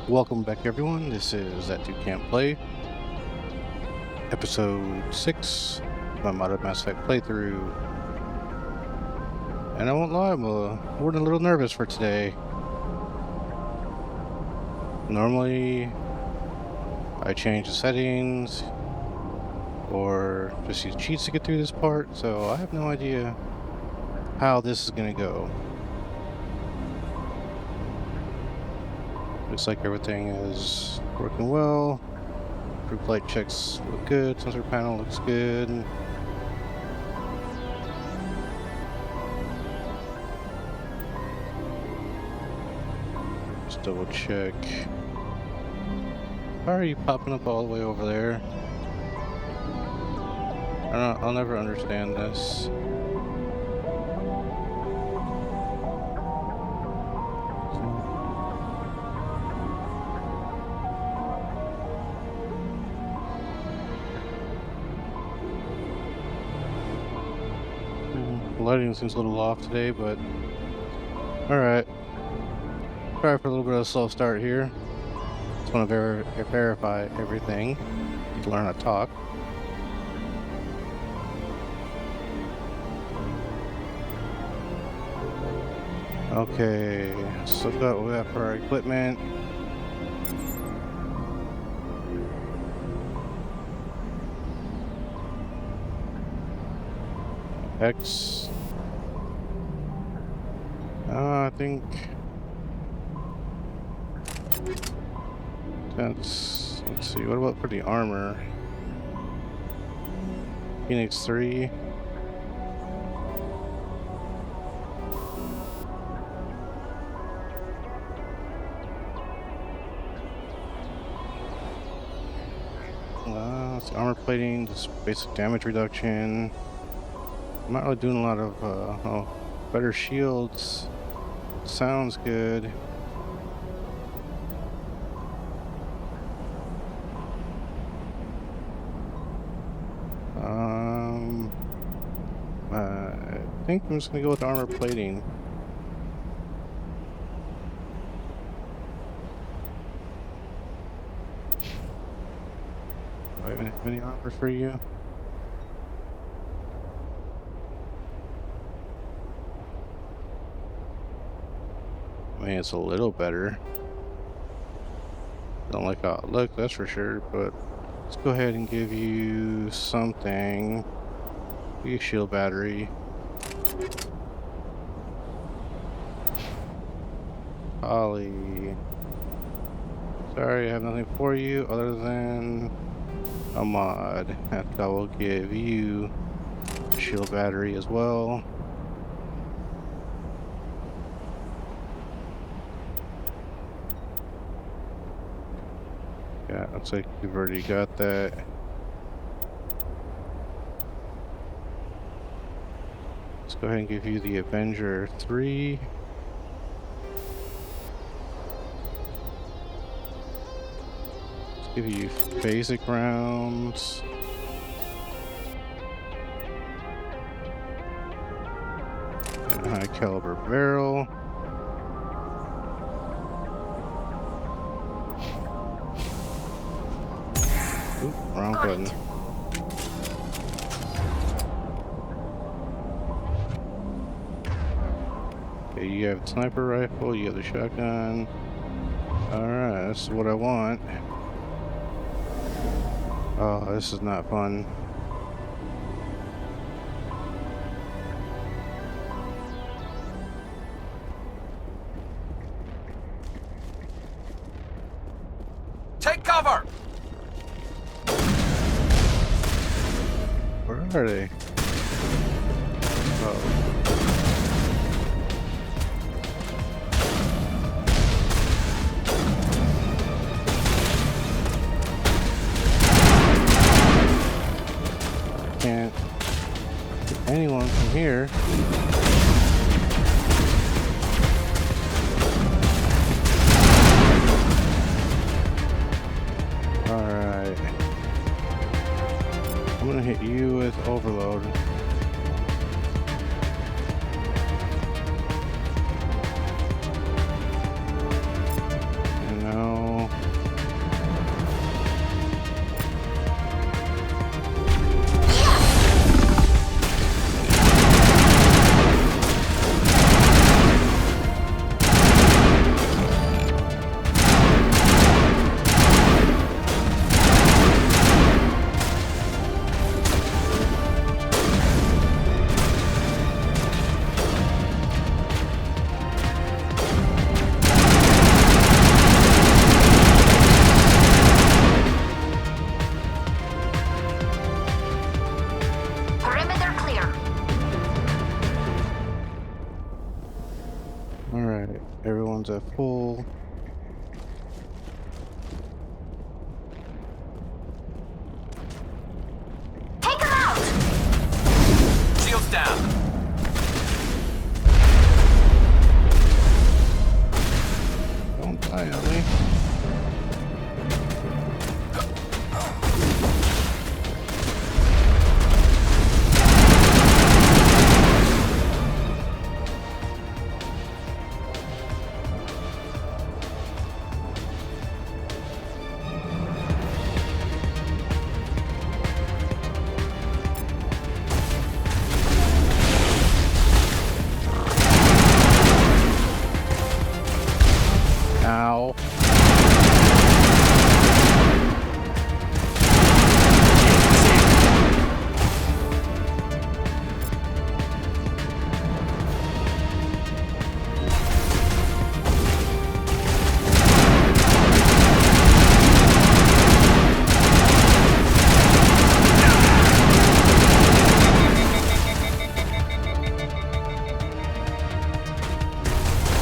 Welcome back, everyone. This is That Dude Can't Play, episode 6 of my Modern Mass Effect playthrough. And I won't lie, I'm more than a little nervous for today. Normally, I change the settings or just use cheats to get through this part, so I have no idea how this is going to go. Looks like everything is working well. Group light checks look good. Sensor panel looks good. Just double check. Why are you popping up all the way over there? I'll never understand this. Lighting seems a little off today, but alright. Try for a little bit of a slow start here. Just want to verify everything. Need to learn how to talk. Okay, so what we got for our equipment. X. I think that's, let's see, what about for the armor? Phoenix 3. It's armor plating, just basic damage reduction. I'm not really doing a lot of, better shields. Sounds good. I think I'm just gonna go with armor plating. Do I have any armor for you? I mean, it's a little better. Don't like how it looks, that's for sure, but let's go ahead and give you something. Give you a shield battery. Holly. Sorry, I have nothing for you other than a mod. I will give you a shield battery as well. Yeah, looks like you've already got that. Let's go ahead and give you the Avenger 3. Let's give you basic rounds. And a high caliber barrel. Oop, wrong button. Okay, you have the sniper rifle, you have the shotgun. Alright, that's what I want. Oh, this is not fun. Take cover! Where are they? Oh. Can't get anyone from here. Alright. I'm gonna hit you with overload. And now alright, everyone's at full. Take him out! Shields down. Don't die on me. Ow.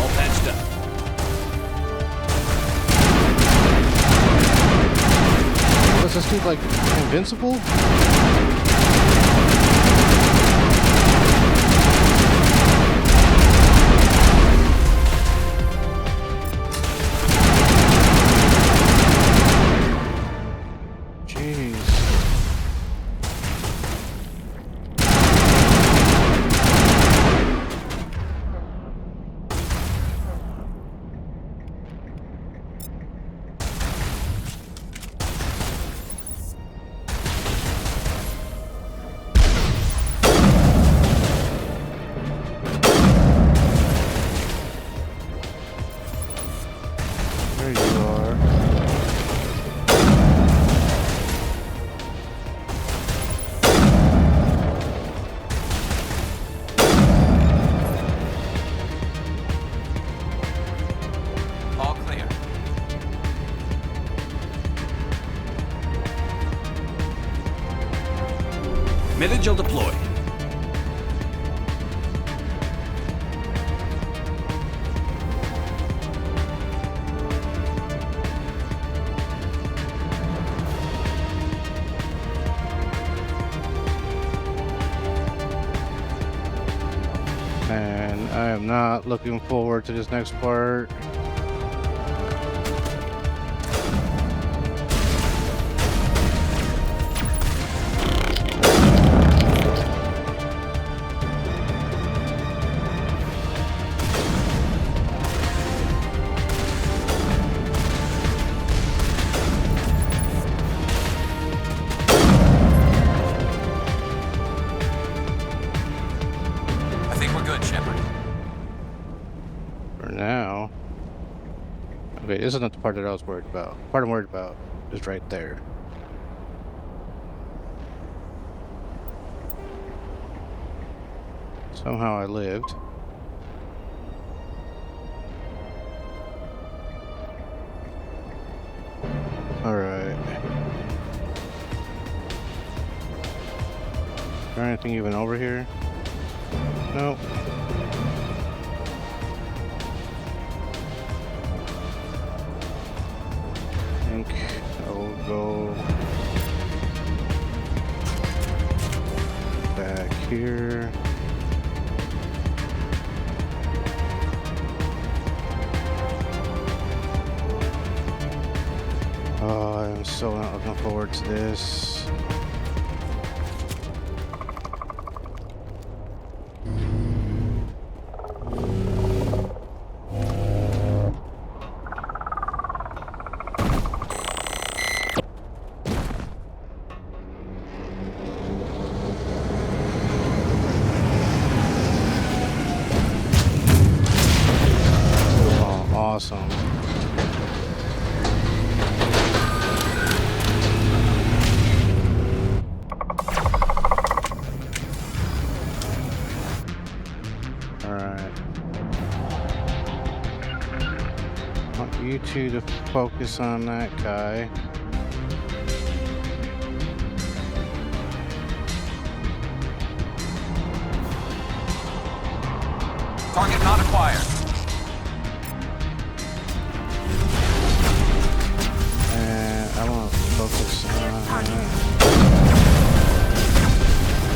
All patched up. Was this dude like invincible? Jeez. There you are. All clear. Military deployed. And I am not looking forward to this next part. Okay, this isn't the part that I was worried about. The part I'm worried about is right there. Somehow I lived. Alright. Is there anything even over here? Nope. I think I will go back here. Oh, I'm so not looking forward to this. Awesome. Alright. I want you two to focus on that guy. Target not acquired. I want to focus on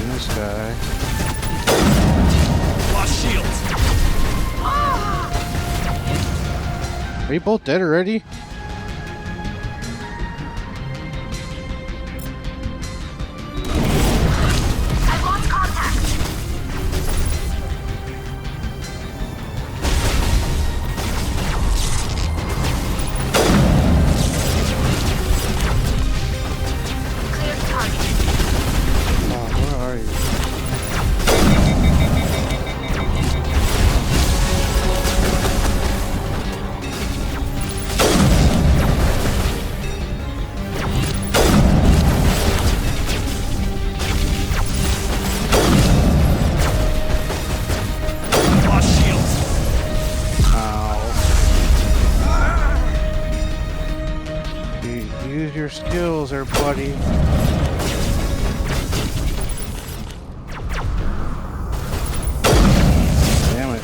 this guy. Lost shields. Are you both dead already? I've lost contact. Use your skills there, buddy. Damn it.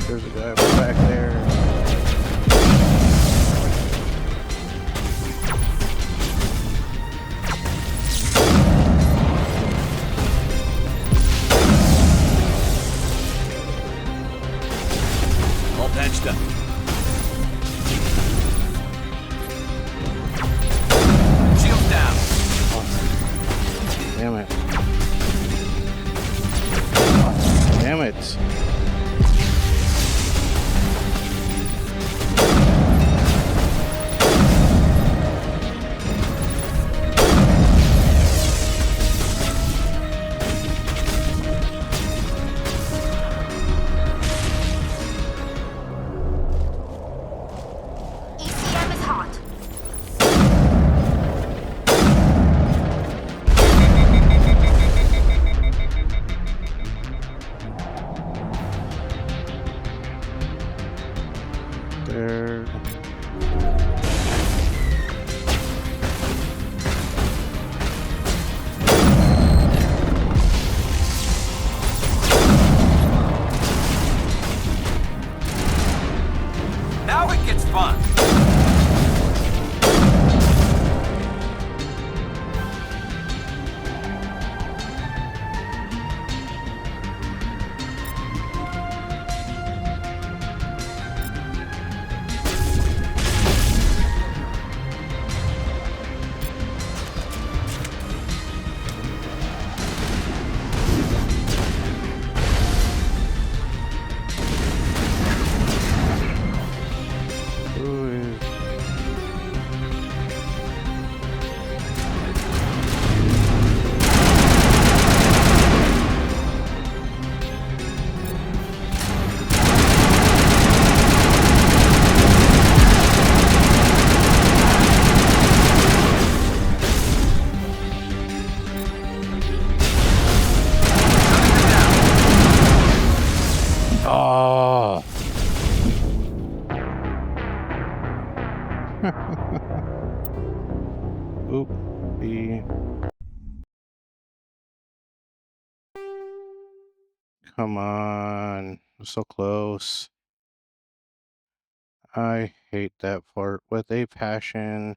There's a guy back there. All patched up. Shield down. Damn it. Damn it. Cleared. Now it gets fun. Oh. Oopsie. Come on. So close. I hate that fart with a passion.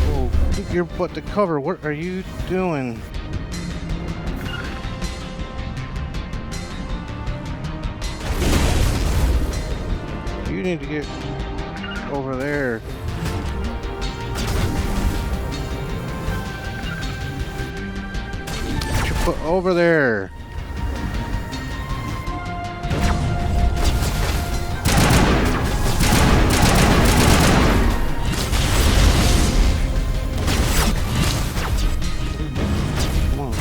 Oh, get your butt to cover. What are you doing? You need to get over there. Get your butt over there. Come on.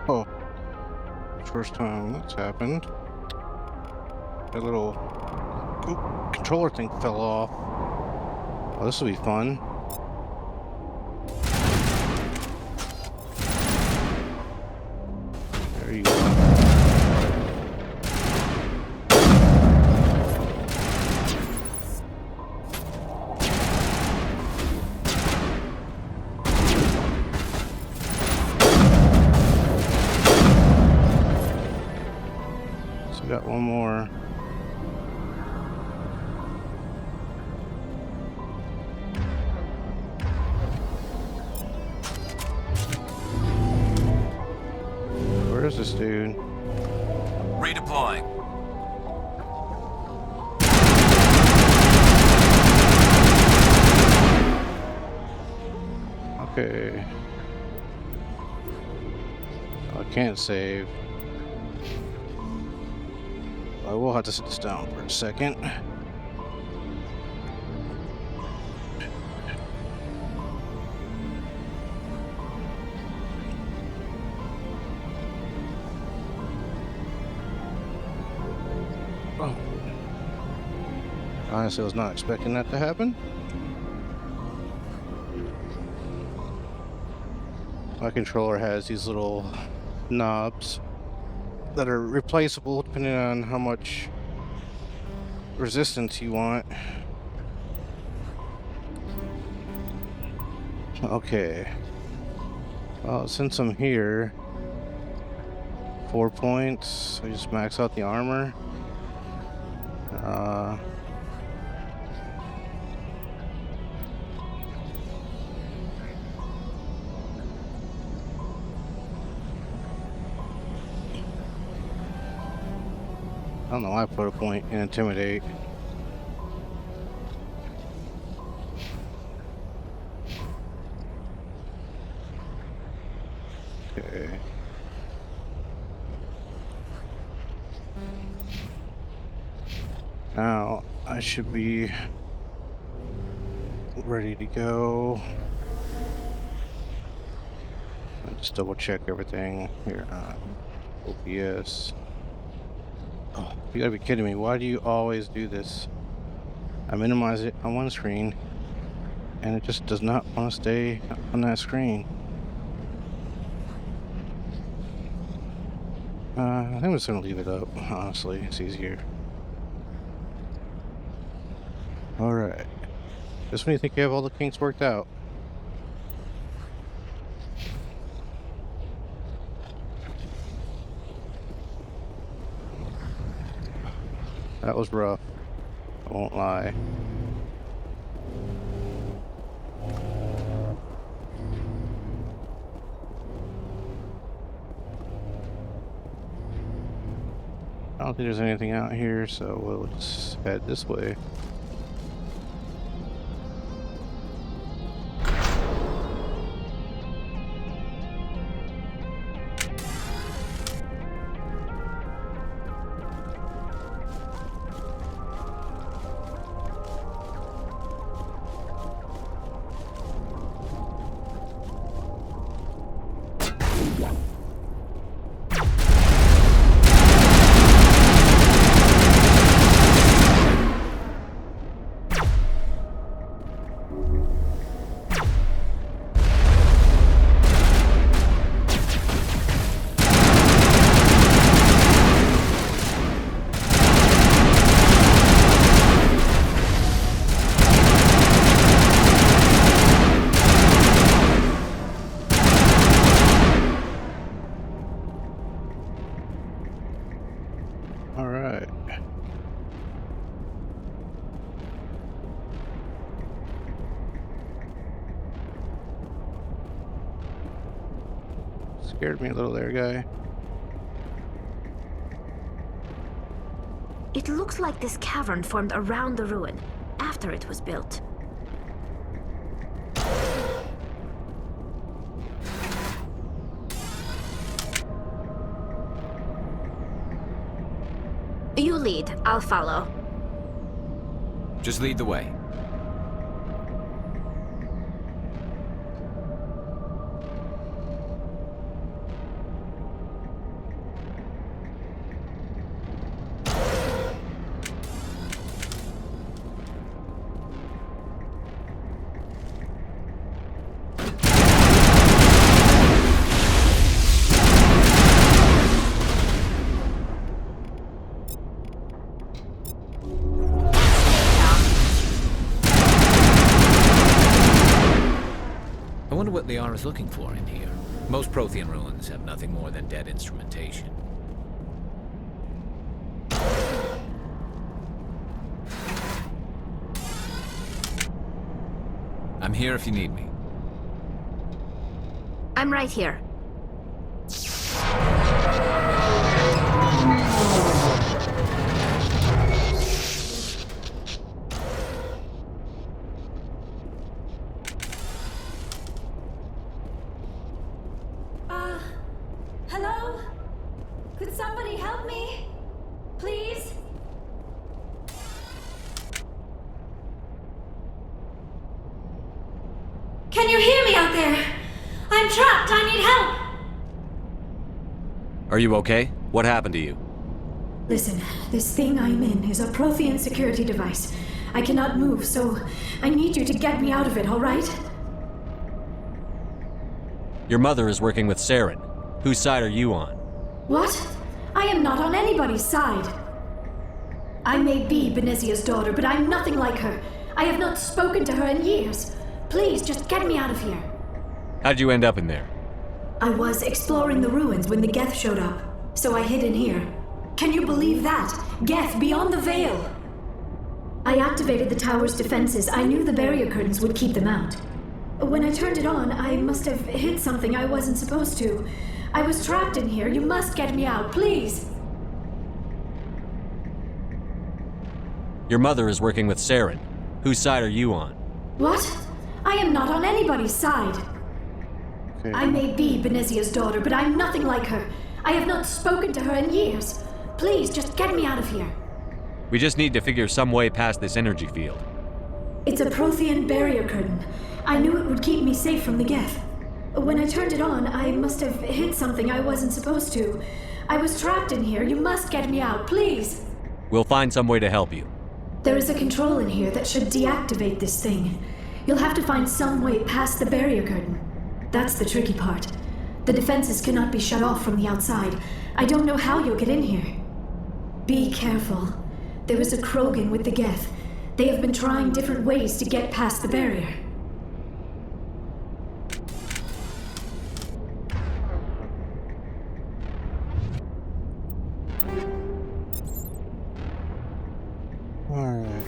Oh, first time that's happened. That little controller thing fell off. Oh, this will be fun. There you go. So we got one more. Where is this dude? Redeploying. Okay. I can't save. I will have to sit this down for a second. Oh. Honestly, I was not expecting that to happen. My controller has these little knobs that are replaceable depending on how much resistance you want. Okay. Well, since I'm here, 4 points. I just max out the armor. I don't know why I put a point in Intimidate. Okay. Now I should be ready to go. I'll just double check everything here on OBS. Oh, you gotta be kidding me. Why do you always do this? I minimize it on one screen and it just does not want to stay on that screen. I think I'm just gonna leave it up, honestly. It's easier. Alright. Just when you think you have all the kinks worked out. That was rough. I won't lie. I don't think there's anything out here, so we'll just head this way. Alright. Scared me a little there, guy. It looks like this cavern formed around the ruin, after it was built. You lead, I'll follow. Just lead the way. wonder what Liara's looking for in here. Most Prothean ruins have nothing more than dead instrumentation. I'm here if you need me. I'm right here. Hello? Could somebody help me? Please? Can you hear me out there? I'm trapped. I need help. Are you okay? What happened to you? Listen, this thing I'm in is a Prothean security device. I cannot move, so I need you to get me out of it, all right? Your mother is working with Saren. Whose side are you on? What? I am not on anybody's side. I may be Benezia's daughter, but I'm nothing like her. I have not spoken to her in years. Please, just get me out of here. How'd you end up in there? I was exploring the ruins when the Geth showed up, so I hid in here. Can you believe that? Geth beyond the veil! I activated the tower's defenses. I knew the barrier curtains would keep them out. When I turned it on, I must have hit something I wasn't supposed to. I was trapped in here. You must get me out, please! Your mother is working with Saren. Whose side are you on? What? I am not on anybody's side. Okay. I may be Benezia's daughter, but I'm nothing like her. I have not spoken to her in years. Please, just get me out of here. We just need to figure some way past this energy field. It's a Prothean barrier curtain. I knew it would keep me safe from the Geth. When I turned it on, I must have hit something I wasn't supposed to. I was trapped in here. You must get me out, please. We'll find some way to help you. There is a control in here that should deactivate this thing. You'll have to find some way past the barrier curtain. That's the tricky part. The defenses cannot be shut off from the outside. I don't know how you'll get in here. Be careful. There is a Krogan with the Geth. They have been trying different ways to get past the barrier. Alright.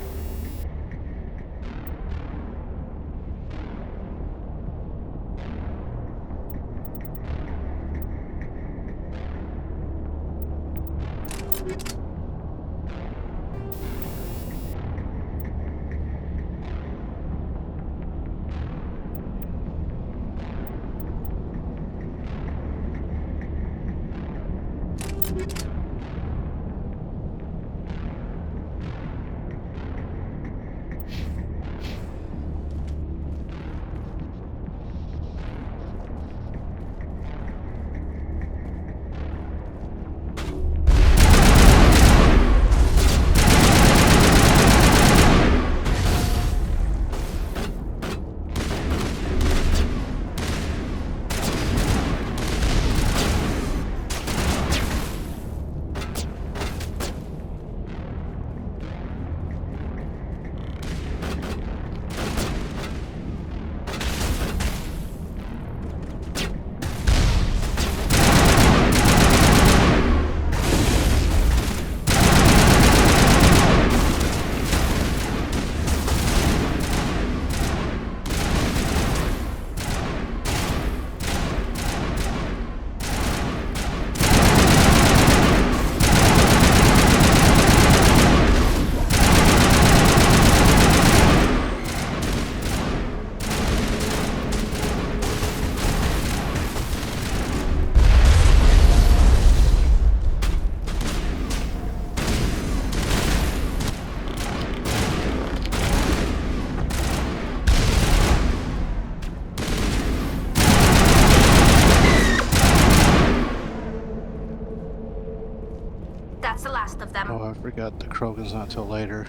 That's the last of them. Oh, I forgot the Krogan's not till later.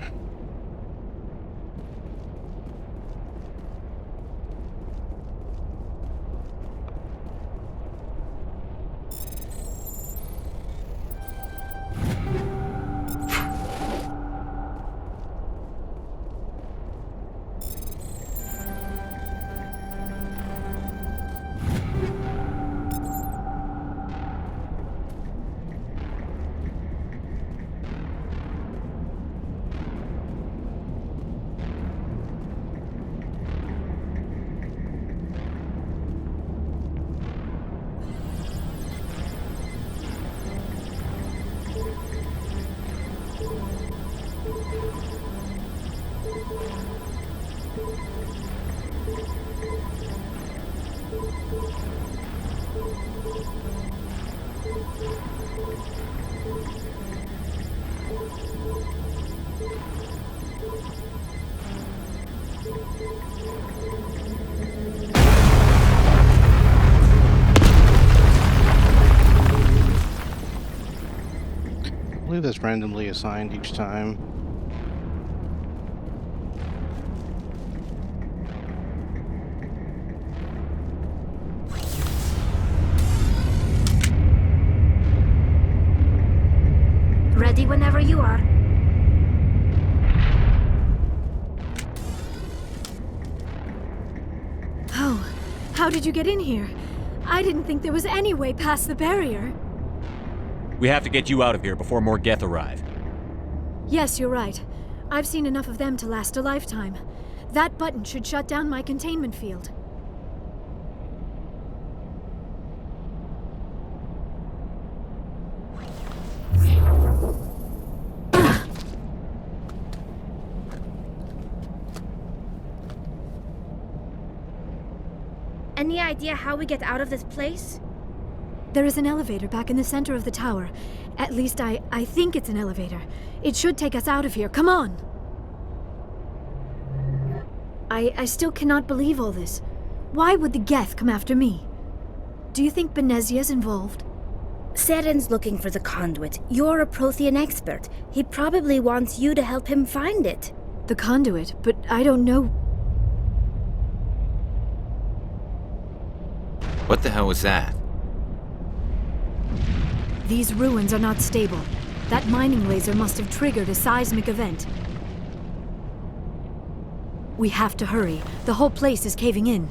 I believe that's randomly assigned each time. Ready whenever you are. Oh, how did you get in here? I didn't think there was any way past the barrier. We have to get you out of here before more Geth arrive. Yes, you're right. I've seen enough of them to last a lifetime. That button should shut down my containment field. Any idea how we get out of this place? There is an elevator back in the center of the tower. At least I think it's an elevator. It should take us out of here. Come on! I still cannot believe all this. Why would the Geth come after me? Do you think Benezia's involved? Saren's looking for the conduit. You're a Prothean expert. He probably wants you to help him find it. The conduit? But I don't know. What the hell was that? These ruins are not stable. That mining laser must have triggered a seismic event. We have to hurry. The whole place is caving in.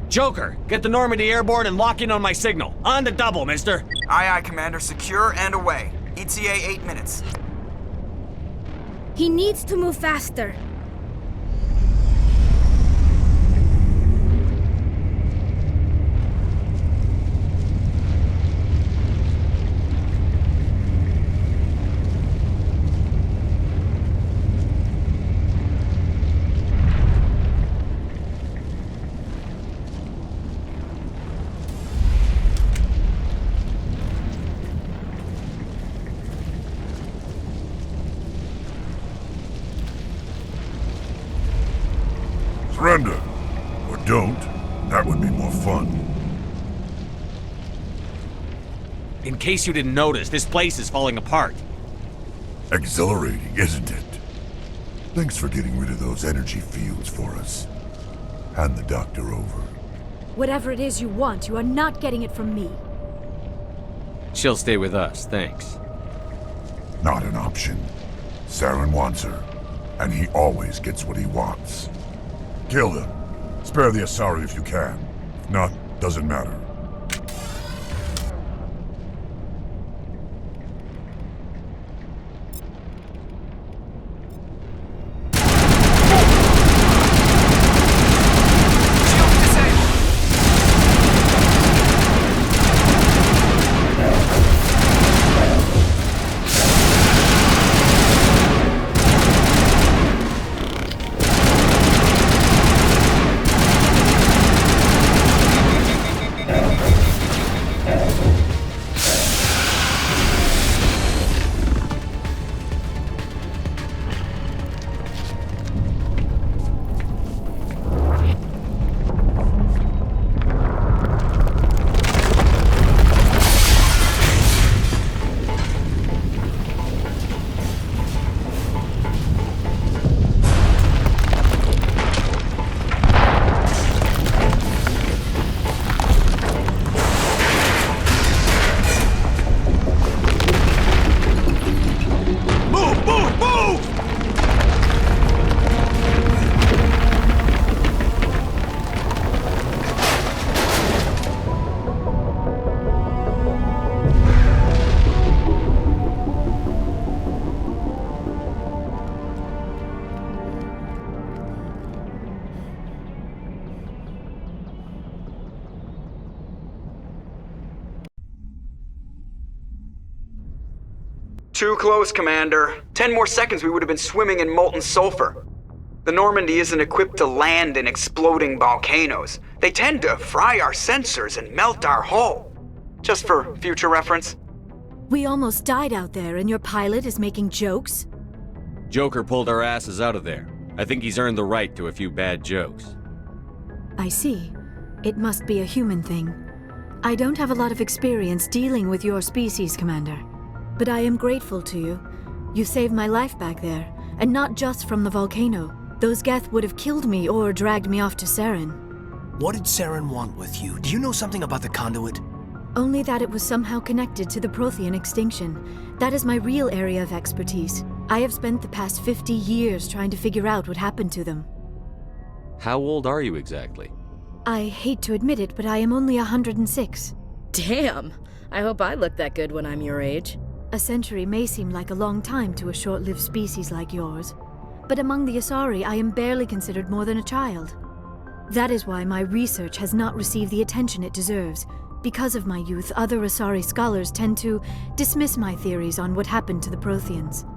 Joker, get the Normandy airborne and lock in on my signal. On the double, mister. Aye, aye, Commander. Secure and away. ETA 8 minutes. He needs to move faster. Surrender. Or don't. That would be more fun. In case you didn't notice, this place is falling apart. Exhilarating, isn't it? Thanks for getting rid of those energy fields for us. Hand the doctor over. Whatever it is you want, you are not getting it from me. She'll stay with us, thanks. Not an option. Saren wants her, and he always gets what he wants. Kill them. Spare the Asari if you can. If not, doesn't matter. Too close, Commander. 10 more seconds we would have been swimming in molten sulfur. The Normandy isn't equipped to land in exploding volcanoes. They tend to fry our sensors and melt our hull. Just for future reference. We almost died out there, and your pilot is making jokes? Joker pulled our asses out of there. I think he's earned the right to a few bad jokes. I see. It must be a human thing. I don't have a lot of experience dealing with your species, Commander. But I am grateful to you. You saved my life back there, and not just from the volcano. Those Geth would have killed me or dragged me off to Saren. What did Saren want with you? Do you know something about the conduit? Only that it was somehow connected to the Prothean extinction. That is my real area of expertise. I have spent the past 50 years trying to figure out what happened to them. How old are you exactly? I hate to admit it, but I am only 106. Damn! I hope I look that good when I'm your age. A century may seem like a long time to a short-lived species like yours, but among the Asari I am barely considered more than a child. That is why my research has not received the attention it deserves. Because of my youth, other Asari scholars tend to dismiss my theories on what happened to the Protheans.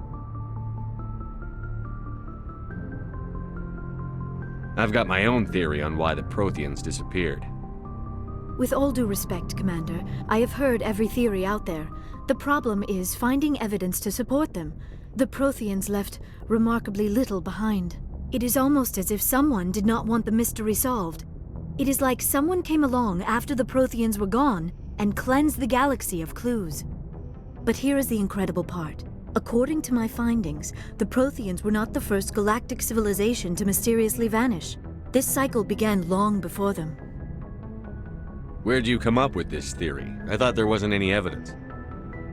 I've got my own theory on why the Protheans disappeared. With all due respect, Commander, I have heard every theory out there. The problem is finding evidence to support them. The Protheans left remarkably little behind. It is almost as if someone did not want the mystery solved. It is like someone came along after the Protheans were gone and cleansed the galaxy of clues. But here is the incredible part. According to my findings, the Protheans were not the first galactic civilization to mysteriously vanish. This cycle began long before them. Where'd you come up with this theory? I thought there wasn't any evidence.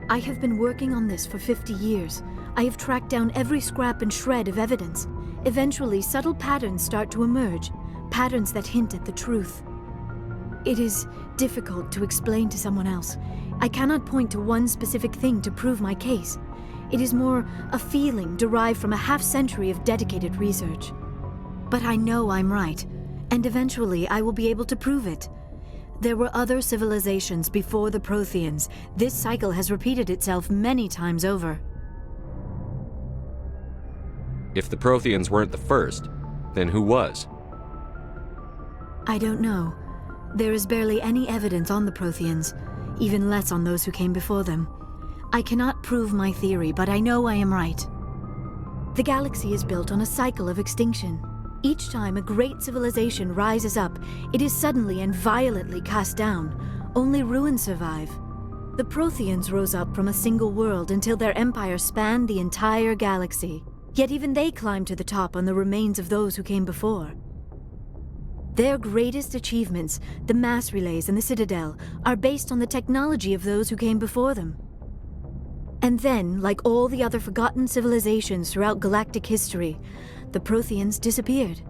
I have been working on this for 50 years. I have tracked down every scrap and shred of evidence. Eventually, subtle patterns start to emerge, patterns that hint at the truth. It is difficult to explain to someone else. I cannot point to one specific thing to prove my case. It is more a feeling derived from a half-century of dedicated research. But I know I'm right, and eventually I will be able to prove it. There were other civilizations before the Protheans. This cycle has repeated itself many times over. If the Protheans weren't the first, then who was? I don't know. There is barely any evidence on the Protheans, even less on those who came before them. I cannot prove my theory, but I know I am right. The galaxy is built on a cycle of extinction. Each time a great civilization rises up, it is suddenly and violently cast down. Only ruins survive. The Protheans rose up from a single world until their empire spanned the entire galaxy. Yet even they climbed to the top on the remains of those who came before. Their greatest achievements, the mass relays and the Citadel, are based on the technology of those who came before them. And then, like all the other forgotten civilizations throughout galactic history, the Protheans disappeared.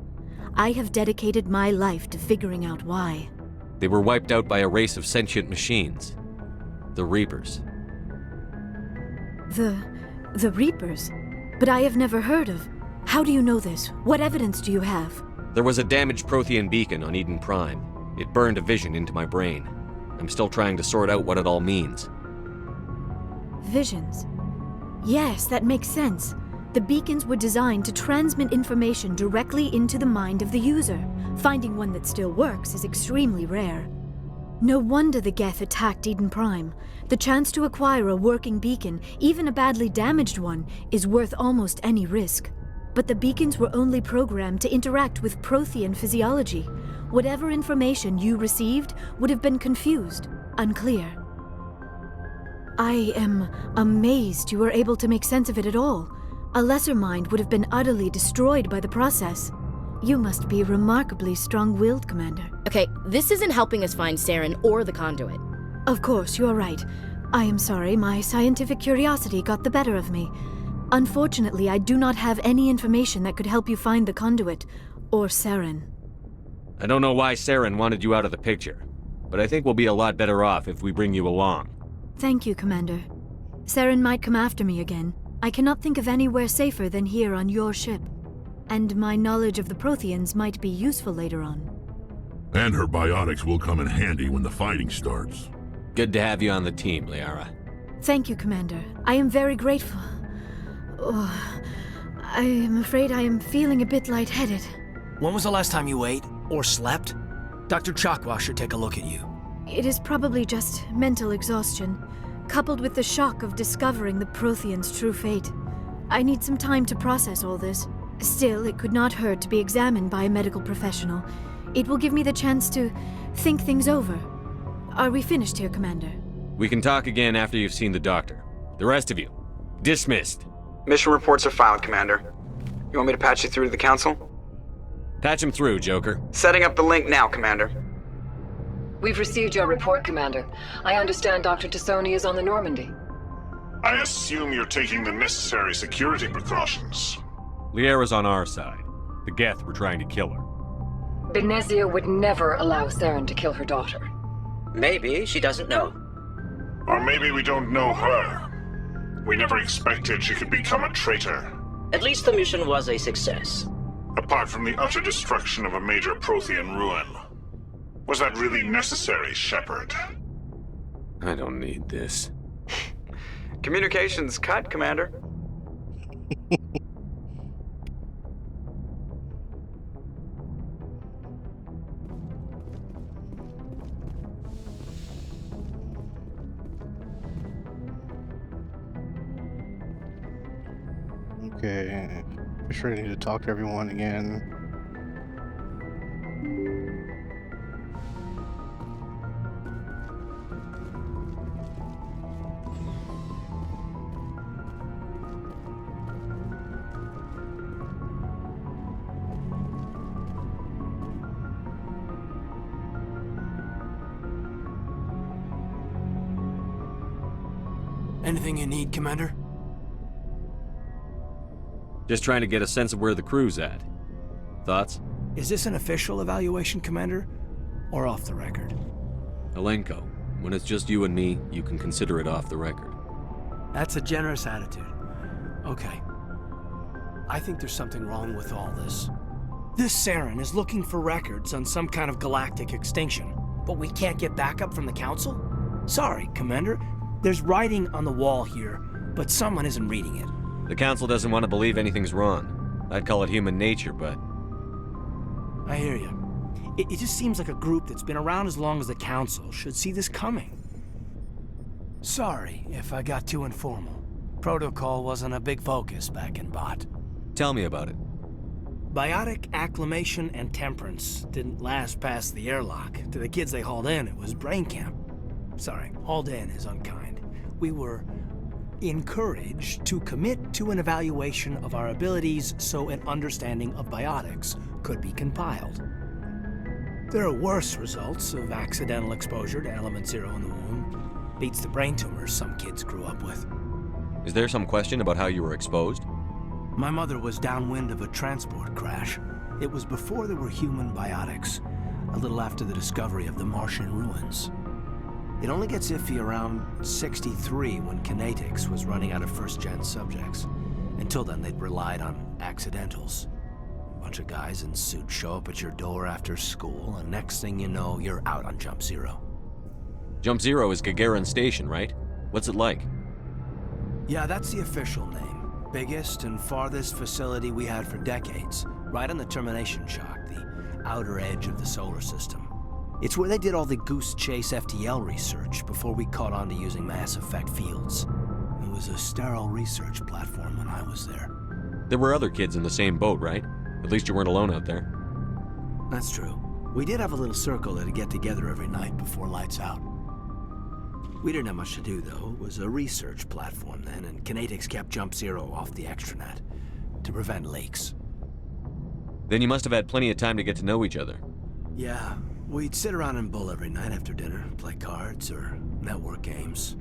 I have dedicated my life to figuring out why. They were wiped out by a race of sentient machines. The Reapers. The Reapers? But I have never heard of. How do you know this? What evidence do you have? There was a damaged Prothean beacon on Eden Prime. It burned a vision into my brain. I'm still trying to sort out what it all means. Visions. Yes, that makes sense. The beacons were designed to transmit information directly into the mind of the user. Finding one that still works is extremely rare. No wonder the Geth attacked Eden Prime. The chance to acquire a working beacon, even a badly damaged one, is worth almost any risk. But the beacons were only programmed to interact with Prothean physiology. Whatever information you received would have been confused, unclear. I am amazed you were able to make sense of it at all. A lesser mind would have been utterly destroyed by the process. You must be remarkably strong-willed, Commander. Okay, this isn't helping us find Saren or the conduit. Of course, you are right. I am sorry, my scientific curiosity got the better of me. Unfortunately, I do not have any information that could help you find the conduit, or Saren. I don't know why Saren wanted you out of the picture, but I think we'll be a lot better off if we bring you along. Thank you, Commander. Saren might come after me again. I cannot think of anywhere safer than here on your ship. And my knowledge of the Protheans might be useful later on. And her biotics will come in handy when the fighting starts. Good to have you on the team, Liara. Thank you, Commander. I am very grateful. Oh, I am afraid I am feeling a bit lightheaded. When was the last time you ate or slept? Dr. Chakwa should take a look at you. It is probably just mental exhaustion, coupled with the shock of discovering the Prothean's true fate. I need some time to process all this. Still, it could not hurt to be examined by a medical professional. It will give me the chance to think things over. Are we finished here, Commander? We can talk again after you've seen the doctor. The rest of you, dismissed. Mission reports are filed, Commander. You want me to patch you through to the Council? Patch him through, Joker. Setting up the link now, Commander. We've received your report, Commander. I understand Dr. Tassoni is on the Normandy. I assume you're taking the necessary security precautions. Liara's on our side. The Geth were trying to kill her. Benezia would never allow Saren to kill her daughter. Maybe she doesn't know. Or maybe we don't know her. We never expected she could become a traitor. At least the mission was a success. Apart from the utter destruction of a major Prothean ruin. Was that really necessary, Shepard? I don't need this. Communications cut, Commander. Okay, I'm sure I need to talk to everyone again. Anything you need, Commander? Just trying to get a sense of where the crew's at. Thoughts? Is this an official evaluation, Commander? Or off the record? Alenko, when it's just you and me, you can consider it off the record. That's a generous attitude. Okay. I think there's something wrong with all this. This Saren is looking for records on some kind of galactic extinction, but we can't get backup from the Council? Sorry, Commander. There's writing on the wall here, but someone isn't reading it. The Council doesn't want to believe anything's wrong. I'd call it human nature, but... I hear you. It just seems like a group that's been around as long as the Council should see this coming. Sorry if I got too informal. Protocol wasn't a big focus back in Bot. Tell me about it. Biotic acclimation and temperance didn't last past the airlock. To the kids they hauled in, it was brain camp. Sorry, hauled in is unkind. We were encouraged to commit to an evaluation of our abilities so an understanding of biotics could be compiled. There are worse results of accidental exposure to element 0 in the womb. Beats the brain tumors some kids grew up with. Is there some question about how you were exposed? My mother was downwind of a transport crash. It was before there were human biotics, a little after the discovery of the Martian ruins. It only gets iffy around 63 when Kinetics was running out of first-gen subjects. Until then, they'd relied on accidentals. A bunch of guys in suits show up at your door after school, and next thing you know, you're out on Jump Zero. Jump Zero is Gagarin Station, right? What's it like? Yeah, that's the official name. Biggest and farthest facility we had for decades. Right on the termination shock, the outer edge of the solar system. It's where they did all the Goose Chase FTL research before we caught on to using mass effect fields. It was a sterile research platform when I was there. There were other kids in the same boat, right? At least you weren't alone out there. That's true. We did have a little circle that'd get together every night before lights out. We didn't have much to do, though. It was a research platform then, and Kinetics kept Jump Zero off the extranet to prevent leaks. Then you must have had plenty of time to get to know each other. Yeah. We'd sit around and bull every night after dinner, play cards or network games.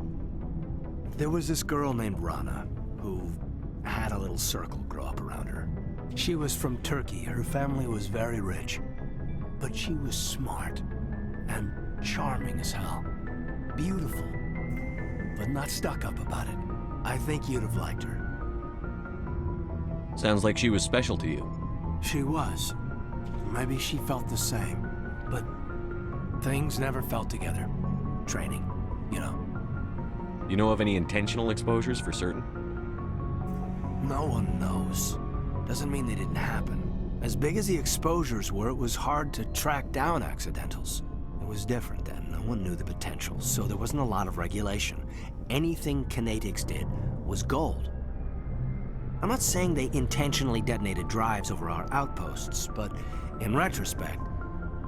There was this girl named Rana, who had a little circle grow up around her. She was from Turkey. Her family was very rich. But she was smart and charming as hell. Beautiful, but not stuck up about it. I think you'd have liked her. Sounds like she was special to you. She was. Maybe she felt the same. But things never felt together. Training, you know. You know of any intentional exposures for certain? No one knows. doesn't mean they didn't happen. As big as the exposures were, it was hard to track down accidentals. It was different then. No one knew the potential, so there wasn't a lot of regulation. Anything Kinetics did was gold. I'm not saying they intentionally detonated drives over our outposts, but in retrospect,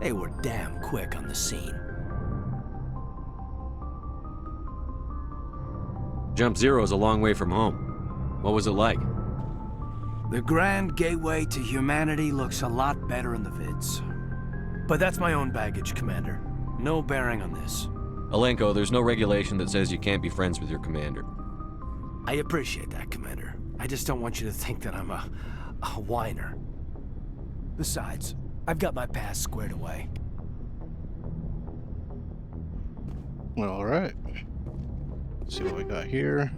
they were damn quick on the scene. Jump Zero's a long way from home. What was it like? The grand gateway to humanity looks a lot better in the vids. But that's my own baggage, Commander. No bearing on this. Alenko, there's no regulation that says you can't be friends with your commander. I appreciate that, Commander. I just don't want you to think that I'm a whiner. Besides, I've got my past squared away. Well, alright. Let's see what we got here.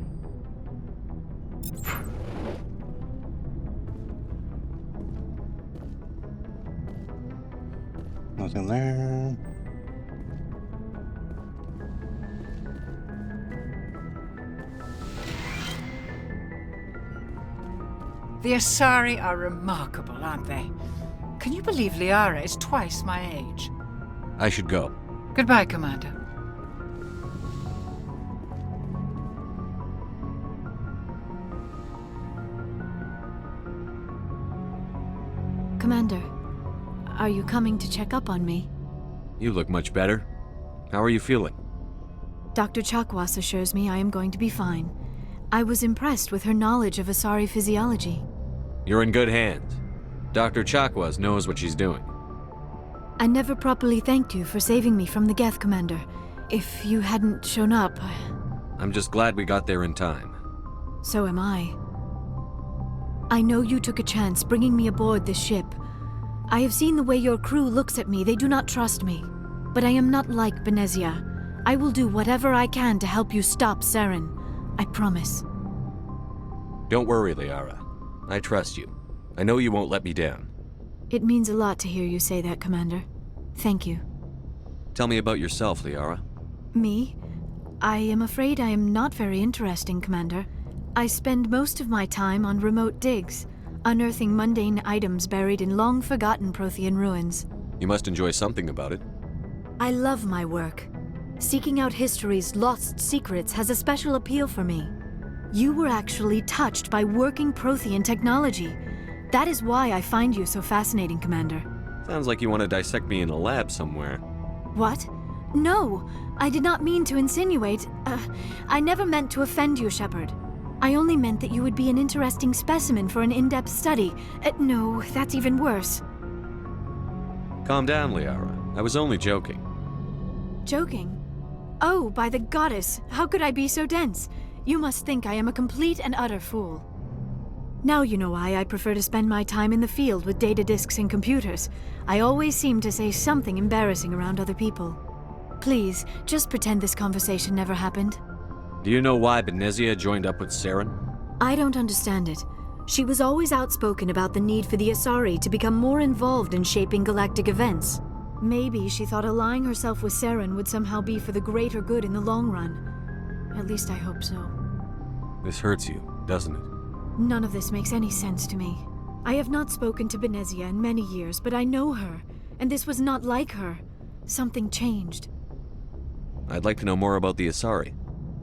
Nothing there. The Asari are remarkable, aren't they? Can you believe Liara is twice my age? I should go. Goodbye, Commander. Commander, are you coming to check up on me? You look much better. How are you feeling? Dr. Chakwas assures me I am going to be fine. I was impressed with her knowledge of Asari physiology. You're in good hands. Dr. Chakwas knows what she's doing. I never properly thanked you for saving me from the Geth, Commander. If you hadn't shown up... I'm just glad we got there in time. So am I. I know you took a chance bringing me aboard this ship. I have seen the way your crew looks at me. They do not trust me. But I am not like Benezia. I will do whatever I can to help you stop Saren. I promise. Don't worry, Liara. I trust you. I know you won't let me down. It means a lot to hear you say that, Commander. Thank you. Tell me about yourself, Liara. Me? I am afraid I am not very interesting, Commander. I spend most of my time on remote digs, unearthing mundane items buried in long-forgotten Prothean ruins. You must enjoy something about it. I love my work. Seeking out history's lost secrets has a special appeal for me. You were actually touched by working Prothean technology. That is why I find you so fascinating, Commander. Sounds like you want to dissect me in a lab somewhere. What? No, I did not mean to insinuate. I never meant to offend you, Shepard. I only meant that you would be an interesting specimen for an in-depth study. No, that's even worse. Calm down, Liara. I was only joking. Joking? Oh, by the goddess, how could I be so dense? You must think I am a complete and utter fool. Now you know why I prefer to spend my time in the field with data disks and computers. I always seem to say something embarrassing around other people. Please, just pretend this conversation never happened. Do you know why Benezia joined up with Saren? I don't understand it. She was always outspoken about the need for the Asari to become more involved in shaping galactic events. Maybe she thought allying herself with Saren would somehow be for the greater good in the long run. At least I hope so. This hurts you, doesn't it? None of this makes any sense to me. I have not spoken to Benezia in many years, but I know her, and this was not like her. Something changed. I'd like to know more about the Asari.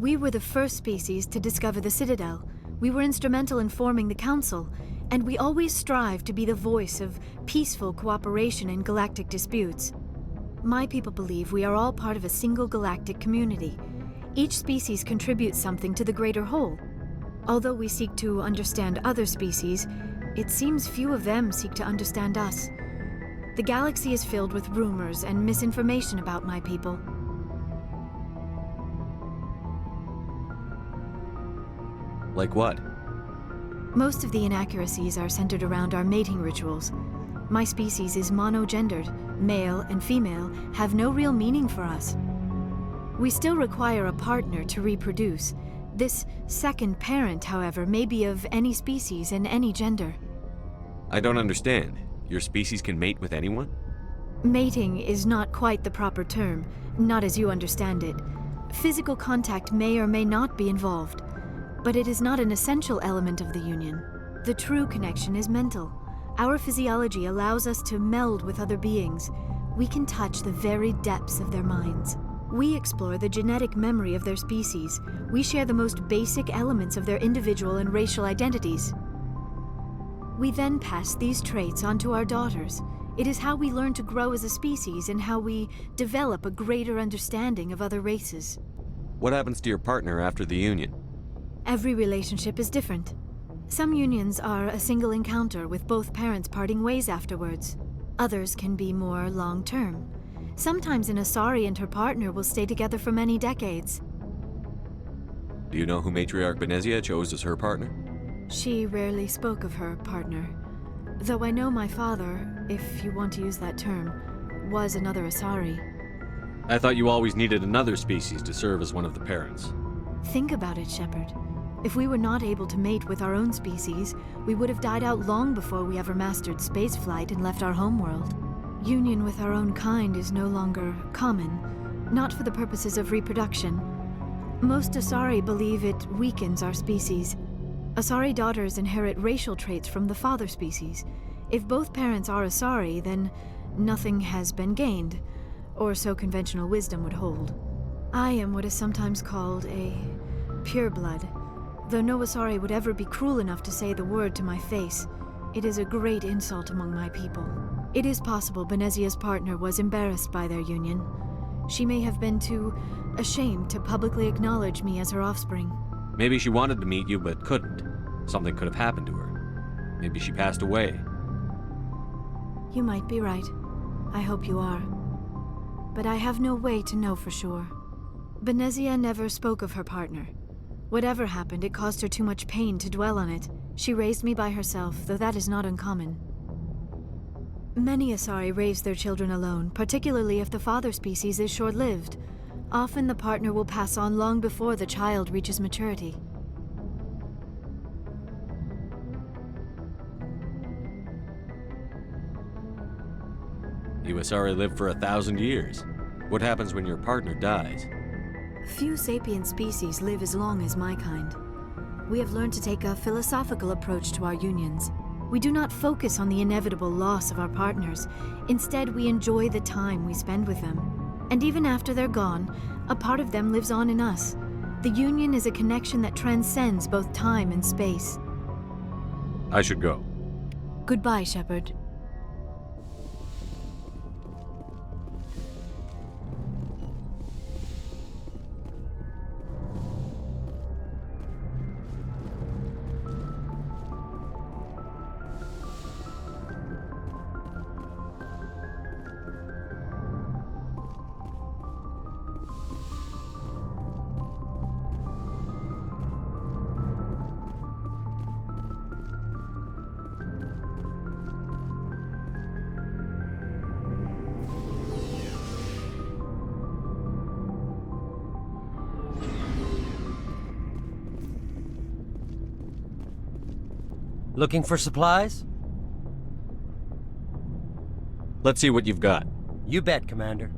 We were the first species to discover the Citadel. We were instrumental in forming the Council, and we always strive to be the voice of peaceful cooperation in galactic disputes. My people believe we are all part of a single galactic community. Each species contributes something to the greater whole. Although we seek to understand other species, it seems few of them seek to understand us. The galaxy is filled with rumors and misinformation about my people. Like what? Most of the inaccuracies are centered around our mating rituals. My species is monogendered. Male and female have no real meaning for us. We still require a partner to reproduce. This second parent, however, may be of any species and any gender. I don't understand. Your species can mate with anyone? Mating is not quite the proper term, not as you understand it. Physical contact may or may not be involved, but it is not an essential element of the union. The true connection is mental. Our physiology allows us to meld with other beings. We can touch the very depths of their minds. We explore the genetic memory of their species. We share the most basic elements of their individual and racial identities. We then pass these traits on to our daughters. It is how we learn to grow as a species and how we develop a greater understanding of other races. What happens to your partner after the union? Every relationship is different. Some unions are a single encounter with both parents parting ways afterwards. Others can be more long-term. Sometimes an Asari and her partner will stay together for many decades. Do you know who Matriarch Benezia chose as her partner? She rarely spoke of her partner. Though I know my father, if you want to use that term, was another Asari. I thought you always needed another species to serve as one of the parents. Think about it, Shepard. If we were not able to mate with our own species, we would have died out long before we ever mastered spaceflight and left our homeworld. Union with our own kind is no longer common, not for the purposes of reproduction. Most Asari believe it weakens our species. Asari daughters inherit racial traits from the father species. If both parents are Asari, then nothing has been gained, or so conventional wisdom would hold. I am what is sometimes called a pureblood. Though no Asari would ever be cruel enough to say the word to my face, it is a great insult among my people. It is possible Benezia's partner was embarrassed by their union. She may have been too ashamed to publicly acknowledge me as her offspring. Maybe she wanted to meet you but couldn't. Something could have happened to her. Maybe she passed away. You might be right. I hope you are. But I have no way to know for sure. Benezia never spoke of her partner. Whatever happened, it caused her too much pain to dwell on it. She raised me by herself, though that is not uncommon. Many Asari raise their children alone, particularly if the father species is short-lived. Often the partner will pass on long before the child reaches maturity. You Asari live for 1,000 years. What happens when your partner dies? Few sapient species live as long as my kind. We have learned to take a philosophical approach to our unions. We do not focus on the inevitable loss of our partners. Instead, we enjoy the time we spend with them. And even after they're gone, a part of them lives on in us. The union is a connection that transcends both time and space. I should go. Goodbye, Shepard. Looking for supplies? Let's see what you've got. You bet, Commander.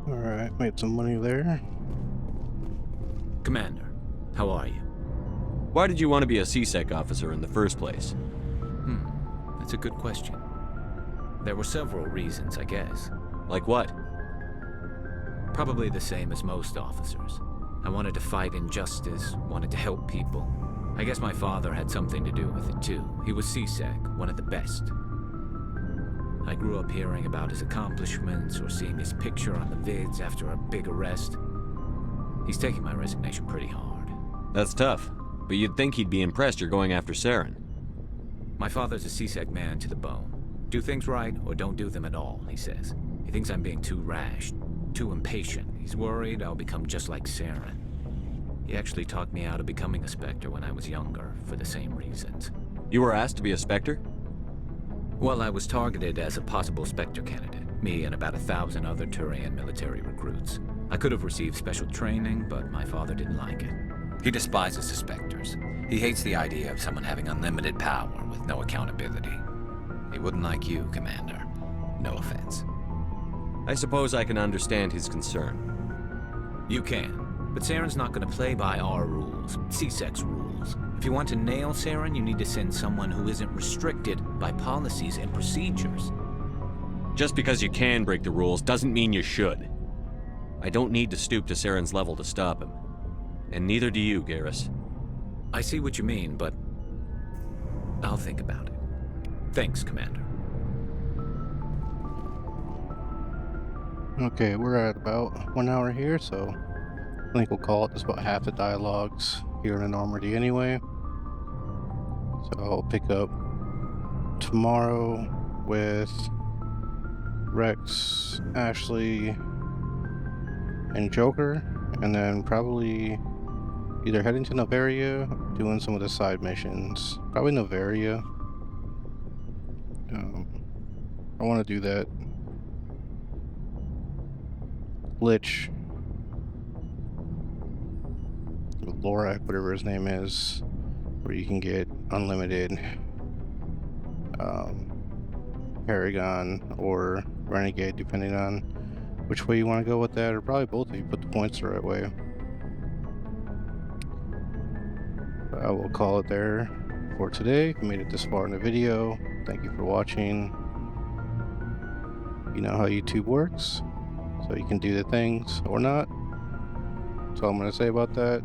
Alright, made some money there. Commander, how are you? Why did you want to be a CSEC officer in the first place? That's a good question. There were several reasons, I guess. Like what? Probably the same as most officers. I wanted to fight injustice, wanted to help people. I guess my father had something to do with it too. He was CSEC, one of the best. I grew up hearing about his accomplishments or seeing his picture on the vids after a big arrest. He's taking my resignation pretty hard. That's tough, but you'd think he'd be impressed you're going after Saren. My father's a CSEC man to the bone. Do things right or don't do them at all, he says. He thinks I'm being too rash, too impatient. He's worried I'll become just like Saren. He actually talked me out of becoming a Spectre when I was younger, for the same reasons. You were asked to be a Spectre? Well, I was targeted as a possible Spectre candidate, me and about 1,000 other Turian military recruits. I could have received special training, but my father didn't like it. He despises the Spectres. He hates the idea of someone having unlimited power with no accountability. He wouldn't like you, Commander. No offense. I suppose I can understand his concern. You can. But Saren's not going to play by our rules, CSEC's rules. If you want to nail Saren, you need to send someone who isn't restricted by policies and procedures. Just because you can break the rules doesn't mean you should. I don't need to stoop to Saren's level to stop him. And neither do you, Garrus. I see what you mean, but I'll think about it. Thanks, Commander. Okay, we're at about 1 hour here, so I think we'll call it just about half the dialogues here in Normandy anyway. So I'll pick up tomorrow with Rex, Ashley, and Joker, and then probably either heading to Novaria, doing some of the side missions. Probably Novaria. I want to do that glitch with Lorak, whatever his name is, where you can get unlimited Paragon or Renegade, depending on which way you want to go with that, or probably both if you put the points the right way. But I will call it there for today. If you made it this far in the video, thank you for watching. You know how YouTube works, so you can do the things or not. That's all I'm going to say about that.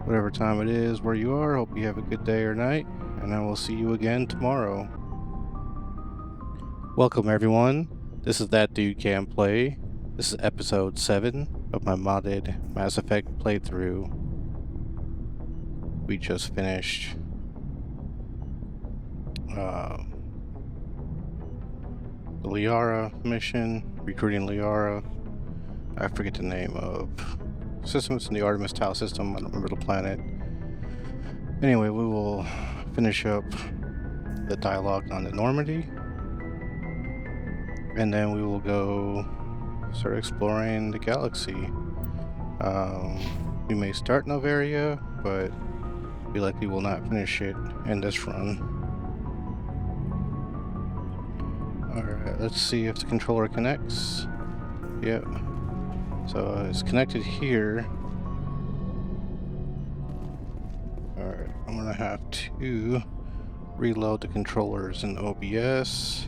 Whatever time it is where you are, hope you have a good day or night, and I will see you again tomorrow. Welcome everyone, this is That Dude Can Play. This is episode 7 of my modded Mass Effect playthrough. We just finished the Liara mission, recruiting Liara. I forget the name of systems in the Artemis Tau system, I don't remember the planet. Anyway, we will finish up the dialogue on the Normandy, and then we will go start exploring the galaxy. We may start Novaria, but we likely will not finish it in this run. Alright, let's see if the controller connects. Yep. So it's connected here. Alright, I'm gonna have to reload the controllers in OBS.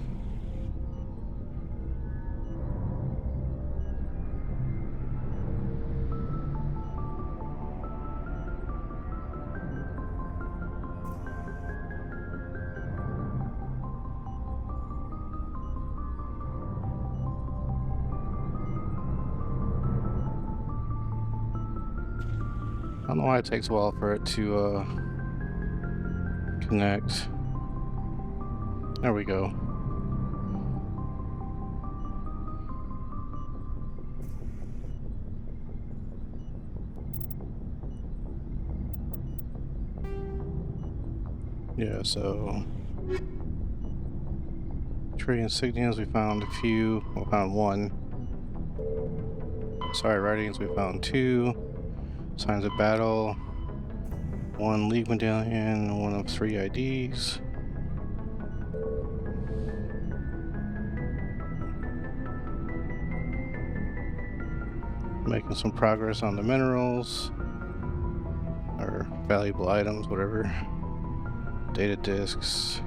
I don't know why it takes a while for it to connect. There we go. Yeah, so tree insignias, we found a few. We found one. Sorry, writings, we found 2. Signs of battle, 1 League medallion, 1 of 3 IDs. Making some progress on the minerals. Or valuable items, whatever. Data disks.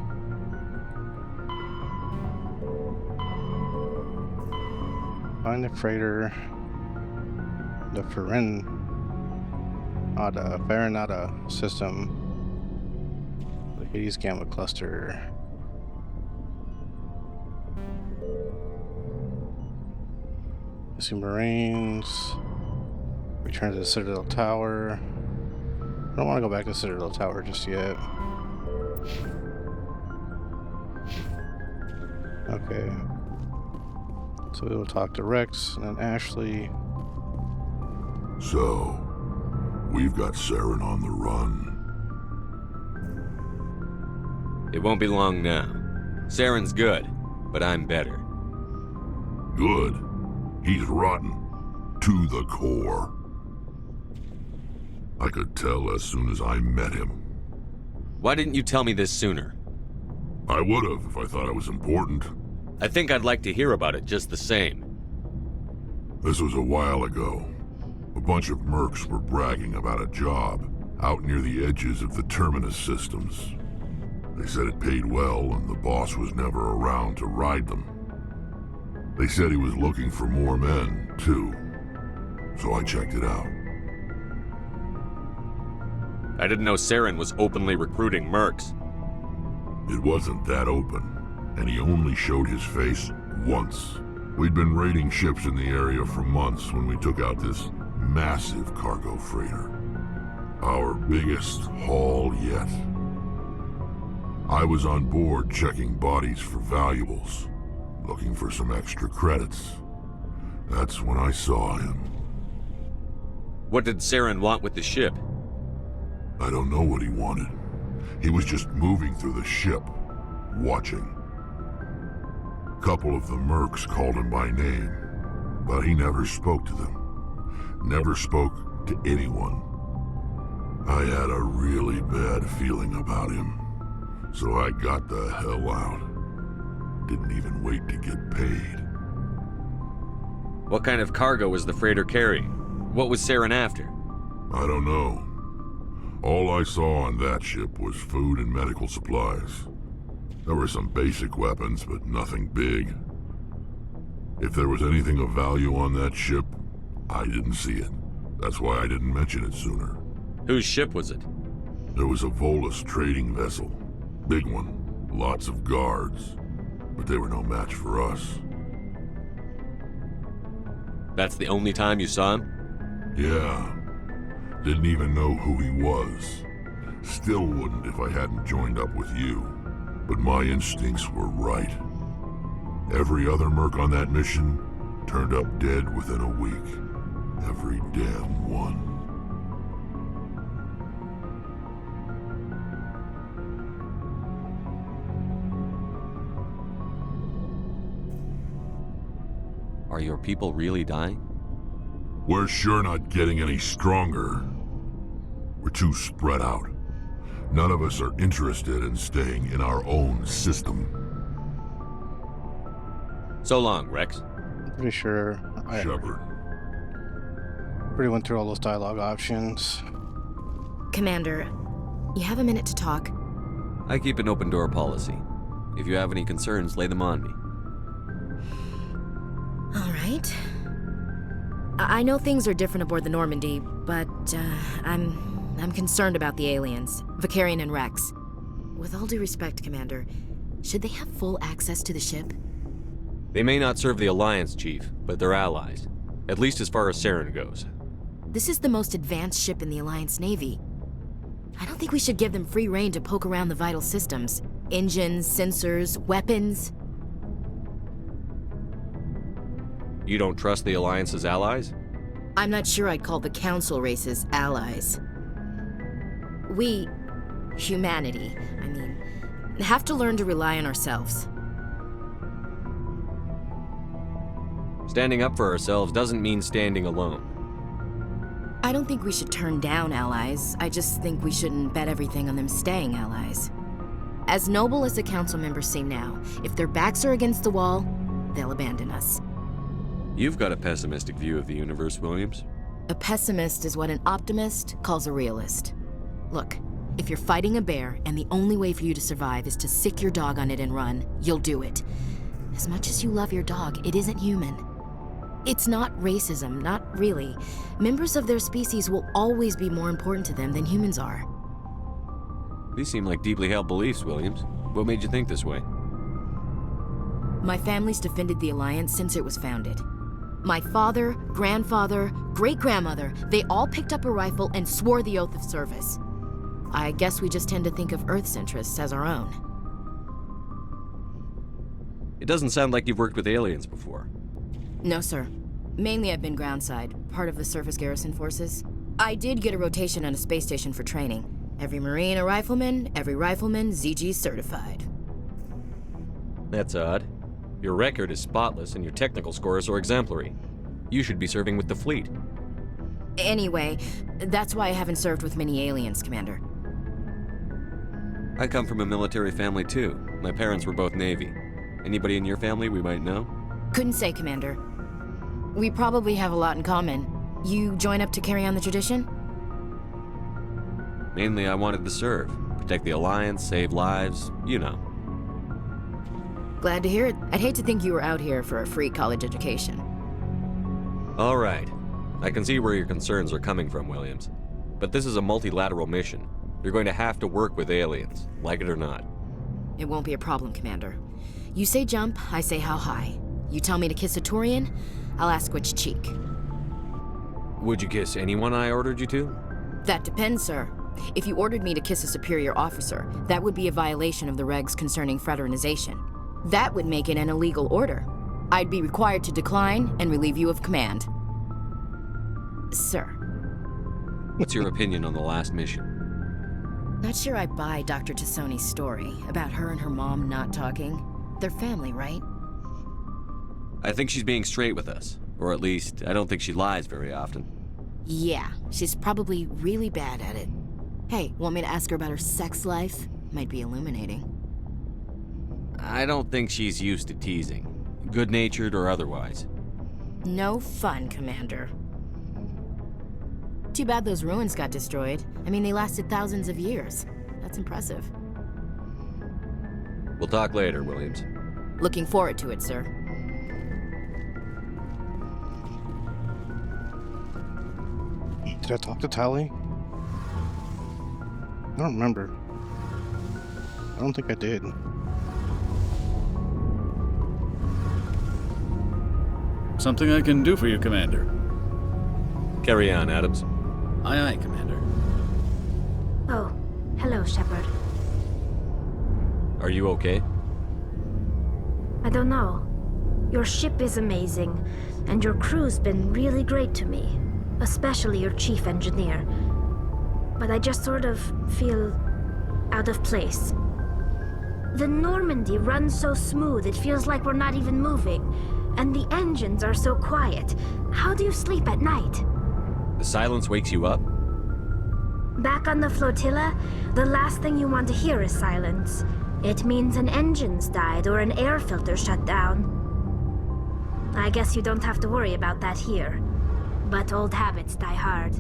Find the freighter. The Farinata system. The Hades Gamma cluster. Missing Marines. Return to the Citadel Tower. I don't want to go back to Citadel Tower just yet. Okay. So we will talk to Rex and then Ashley. So, we've got Saren on the run. It won't be long now. Saren's good, but I'm better. Good. He's rotten. To the core. I could tell as soon as I met him. Why didn't you tell me this sooner? I would've if I thought it was important. I think I'd like to hear about it just the same. This was a while ago. A bunch of mercs were bragging about a job out near the edges of the Terminus systems. They said it paid well and the boss was never around to ride them. They said he was looking for more men, too. So I checked it out. I didn't know Saren was openly recruiting mercs. It wasn't that open, and he only showed his face once. We'd been raiding ships in the area for months when we took out this massive cargo freighter. Our biggest haul yet. I was on board checking bodies for valuables, looking for some extra credits. That's when I saw him. What did Saren want with the ship? I don't know what he wanted. He was just moving through the ship, watching. A couple of the mercs called him by name, but he never spoke to them. Never spoke to anyone. I had a really bad feeling about him, so I got the hell out. Didn't even wait to get paid. What kind of cargo was the freighter carrying? What was Saren after? I don't know. All I saw on that ship was food and medical supplies. There were some basic weapons, but nothing big. If there was anything of value on that ship, I didn't see it. That's why I didn't mention it sooner. Whose ship was it? There was a Volus trading vessel. Big one. Lots of guards. But they were no match for us. That's the only time you saw him? Yeah. Didn't even know who he was. Still wouldn't if I hadn't joined up with you. But my instincts were right. Every other merc on that mission turned up dead within a week. Every damn one. Are your people really dying? We're sure not getting any stronger. We're too spread out. None of us are interested in staying in our own system. So long, Rex. I'm pretty sure I Shepard. Already went through all those dialogue options. Commander, you have a minute to talk? I keep an open door policy. If you have any concerns, lay them on me. All right. I know things are different aboard the Normandy, but I'm concerned about the aliens, Vicarian and Rex. With all due respect, Commander, should they have full access to the ship? They may not serve the Alliance, Chief, but they're allies. At least as far as Saren goes. This is the most advanced ship in the Alliance Navy. I don't think we should give them free rein to poke around the vital systems. Engines, sensors, weapons. You don't trust the Alliance's allies? I'm not sure I'd call the Council races allies. We, humanity, have to learn to rely on ourselves. Standing up for ourselves doesn't mean standing alone. I don't think we should turn down allies. I just think we shouldn't bet everything on them staying allies. As noble as the Council members seem now, if their backs are against the wall, they'll abandon us. You've got a pessimistic view of the universe, Williams. A pessimist is what an optimist calls a realist. Look, if you're fighting a bear and the only way for you to survive is to sick your dog on it and run, you'll do it. As much as you love your dog, it isn't human. It's not racism, not really. Members of their species will always be more important to them than humans are. These seem like deeply held beliefs, Williams. What made you think this way? My family's defended the Alliance since it was founded. My father, grandfather, great-grandmother, they all picked up a rifle and swore the oath of service. I guess we just tend to think of Earth's interests as our own. It doesn't sound like you've worked with aliens before. No, sir. Mainly I've been groundside, part of the surface garrison forces. I did get a rotation on a space station for training. Every Marine a rifleman, every rifleman ZG certified. That's odd. Your record is spotless and your technical scores are exemplary. You should be serving with the fleet. Anyway, that's why I haven't served with many aliens, Commander. I come from a military family too. My parents were both Navy. Anybody in your family we might know? Couldn't say, Commander. We probably have a lot in common. You join up to carry on the tradition? Mainly I wanted to serve. Protect the Alliance, save lives, you know. Glad to hear it. I'd hate to think you were out here for a free college education. All right. I can see where your concerns are coming from, Williams. But this is a multilateral mission. You're going to have to work with aliens, like it or not. It won't be a problem, Commander. You say jump, I say how high. You tell me to kiss a Turian, I'll ask which cheek. Would you kiss anyone I ordered you to? That depends, sir. If you ordered me to kiss a superior officer, that would be a violation of the regs concerning fraternization. That would make it an illegal order. I'd be required to decline and relieve you of command. Sir. What's your opinion on the last mission? Not sure I buy Dr. Tassoni's story about her and her mom not talking. They're family, right? I think she's being straight with us. Or at least, I don't think she lies very often. Yeah, she's probably really bad at it. Hey, want me to ask her about her sex life? Might be illuminating. I don't think she's used to teasing. Good-natured or otherwise. No fun, Commander. Too bad those ruins got destroyed. I mean, they lasted thousands of years. That's impressive. We'll talk later, Williams. Looking forward to it, sir. Did I talk to Tali? I don't remember. I don't think I did. Something I can do for you, Commander. Carry on, Adams. Aye, aye, Commander. Oh, hello, Shepard. Are you okay? I don't know. Your ship is amazing, and your crew's been really great to me, especially your chief engineer. But I just sort of feel out of place. The Normandy runs so smooth it feels like we're not even moving, and the engines are so quiet. How do you sleep at night? The silence wakes you up? Back on the flotilla, the last thing you want to hear is silence. It means an engine's died or an air filter shut down. I guess you don't have to worry about that here. But old habits die hard.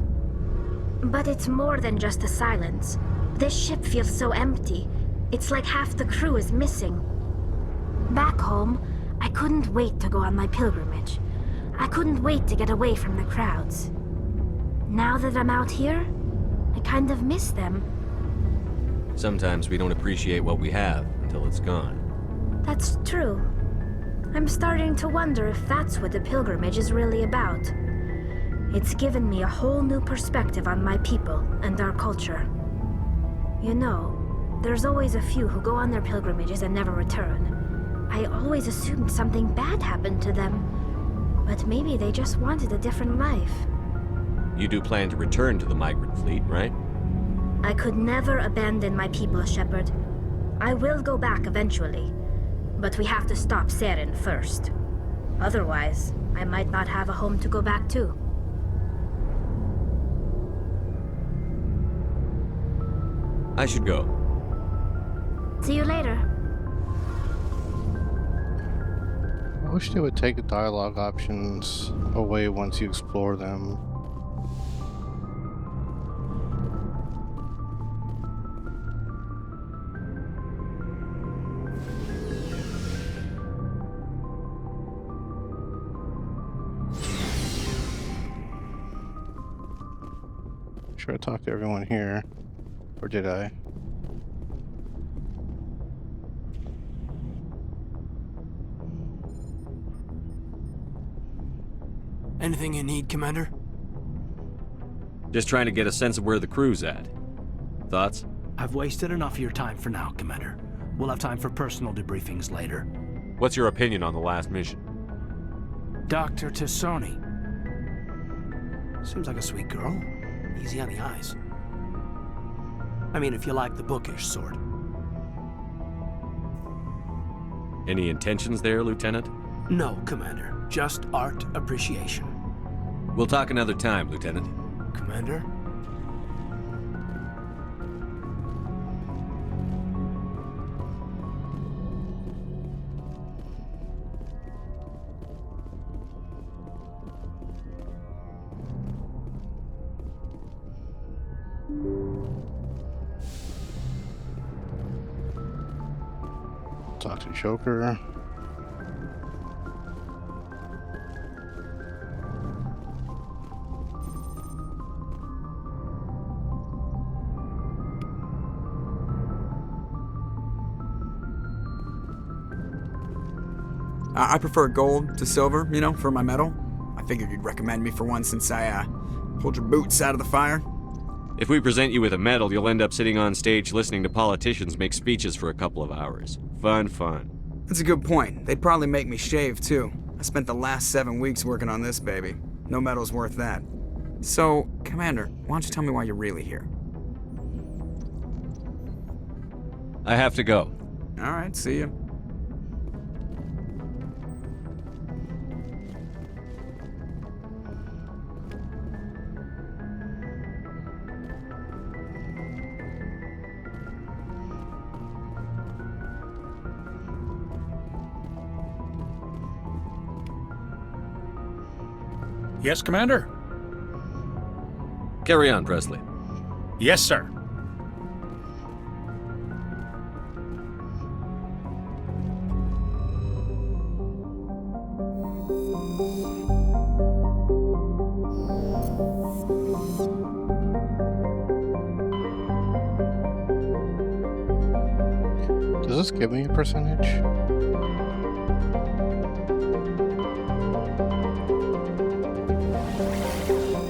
But it's more than just the silence. This ship feels so empty. It's like half the crew is missing. Back home, I couldn't wait to go on my pilgrimage. I couldn't wait to get away from the crowds. Now that I'm out here, I kind of miss them. Sometimes we don't appreciate what we have until it's gone. That's true. I'm starting to wonder if that's what the pilgrimage is really about. It's given me a whole new perspective on my people and our culture. You know, there's always a few who go on their pilgrimages and never return. I always assumed something bad happened to them, but maybe they just wanted a different life. You do plan to return to the migrant fleet, right? I could never abandon my people, Shepard. I will go back eventually, but we have to stop Saren first. Otherwise, I might not have a home to go back to. I should go. See you later. I wish they would take the dialogue options away once you explore them. Sure, I talked to everyone here. Or did I? Anything you need, Commander? Just trying to get a sense of where the crew's at. Thoughts? I've wasted enough of your time for now, Commander. We'll have time for personal debriefings later. What's your opinion on the last mission? Dr. Tassoni. Seems like a sweet girl. Easy on the eyes. I mean, if you like the bookish sort. Any intentions there, Lieutenant? No, Commander. Just art appreciation. We'll talk another time, Lieutenant. Commander? Talk to Joker. I prefer gold to silver, you know, for my medal. I figured you'd recommend me for one since I pulled your boots out of the fire. If we present you with a medal, you'll end up sitting on stage listening to politicians make speeches for a couple of hours. Fun. That's a good point. They'd probably make me shave, too. I spent the last 7 weeks working on this baby. No medal's worth that. So, Commander, why don't you tell me why you're really here? I have to go. All right, see ya. Yes, Commander? Carry on, Presley. Yes, sir. Does this give me a percentage?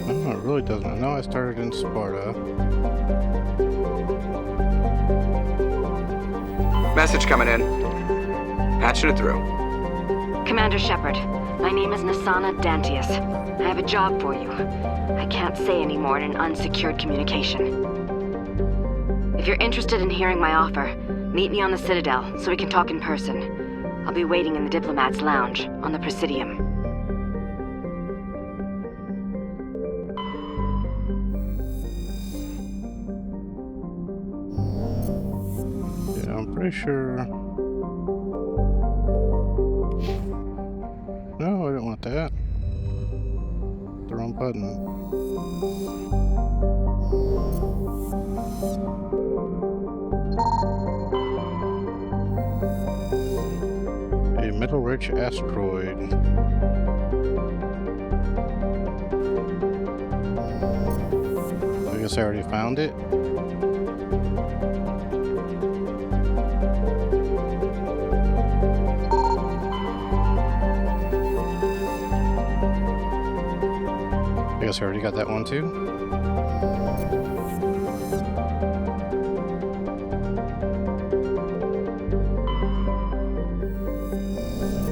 No, it really doesn't. I know I started in Sparta. Message coming in. Patching it through. Commander Shepard, my name is Nasana Dantius. I have a job for you. I can't say any more in an unsecured communication. If you're interested in hearing my offer, meet me on the Citadel so we can talk in person. I'll be waiting in the Diplomat's Lounge on the Presidium. Yeah, I'm pretty sure. No, I didn't want that. The wrong button. A metal-rich asteroid. I guess I already found it. I guess I already got that one too.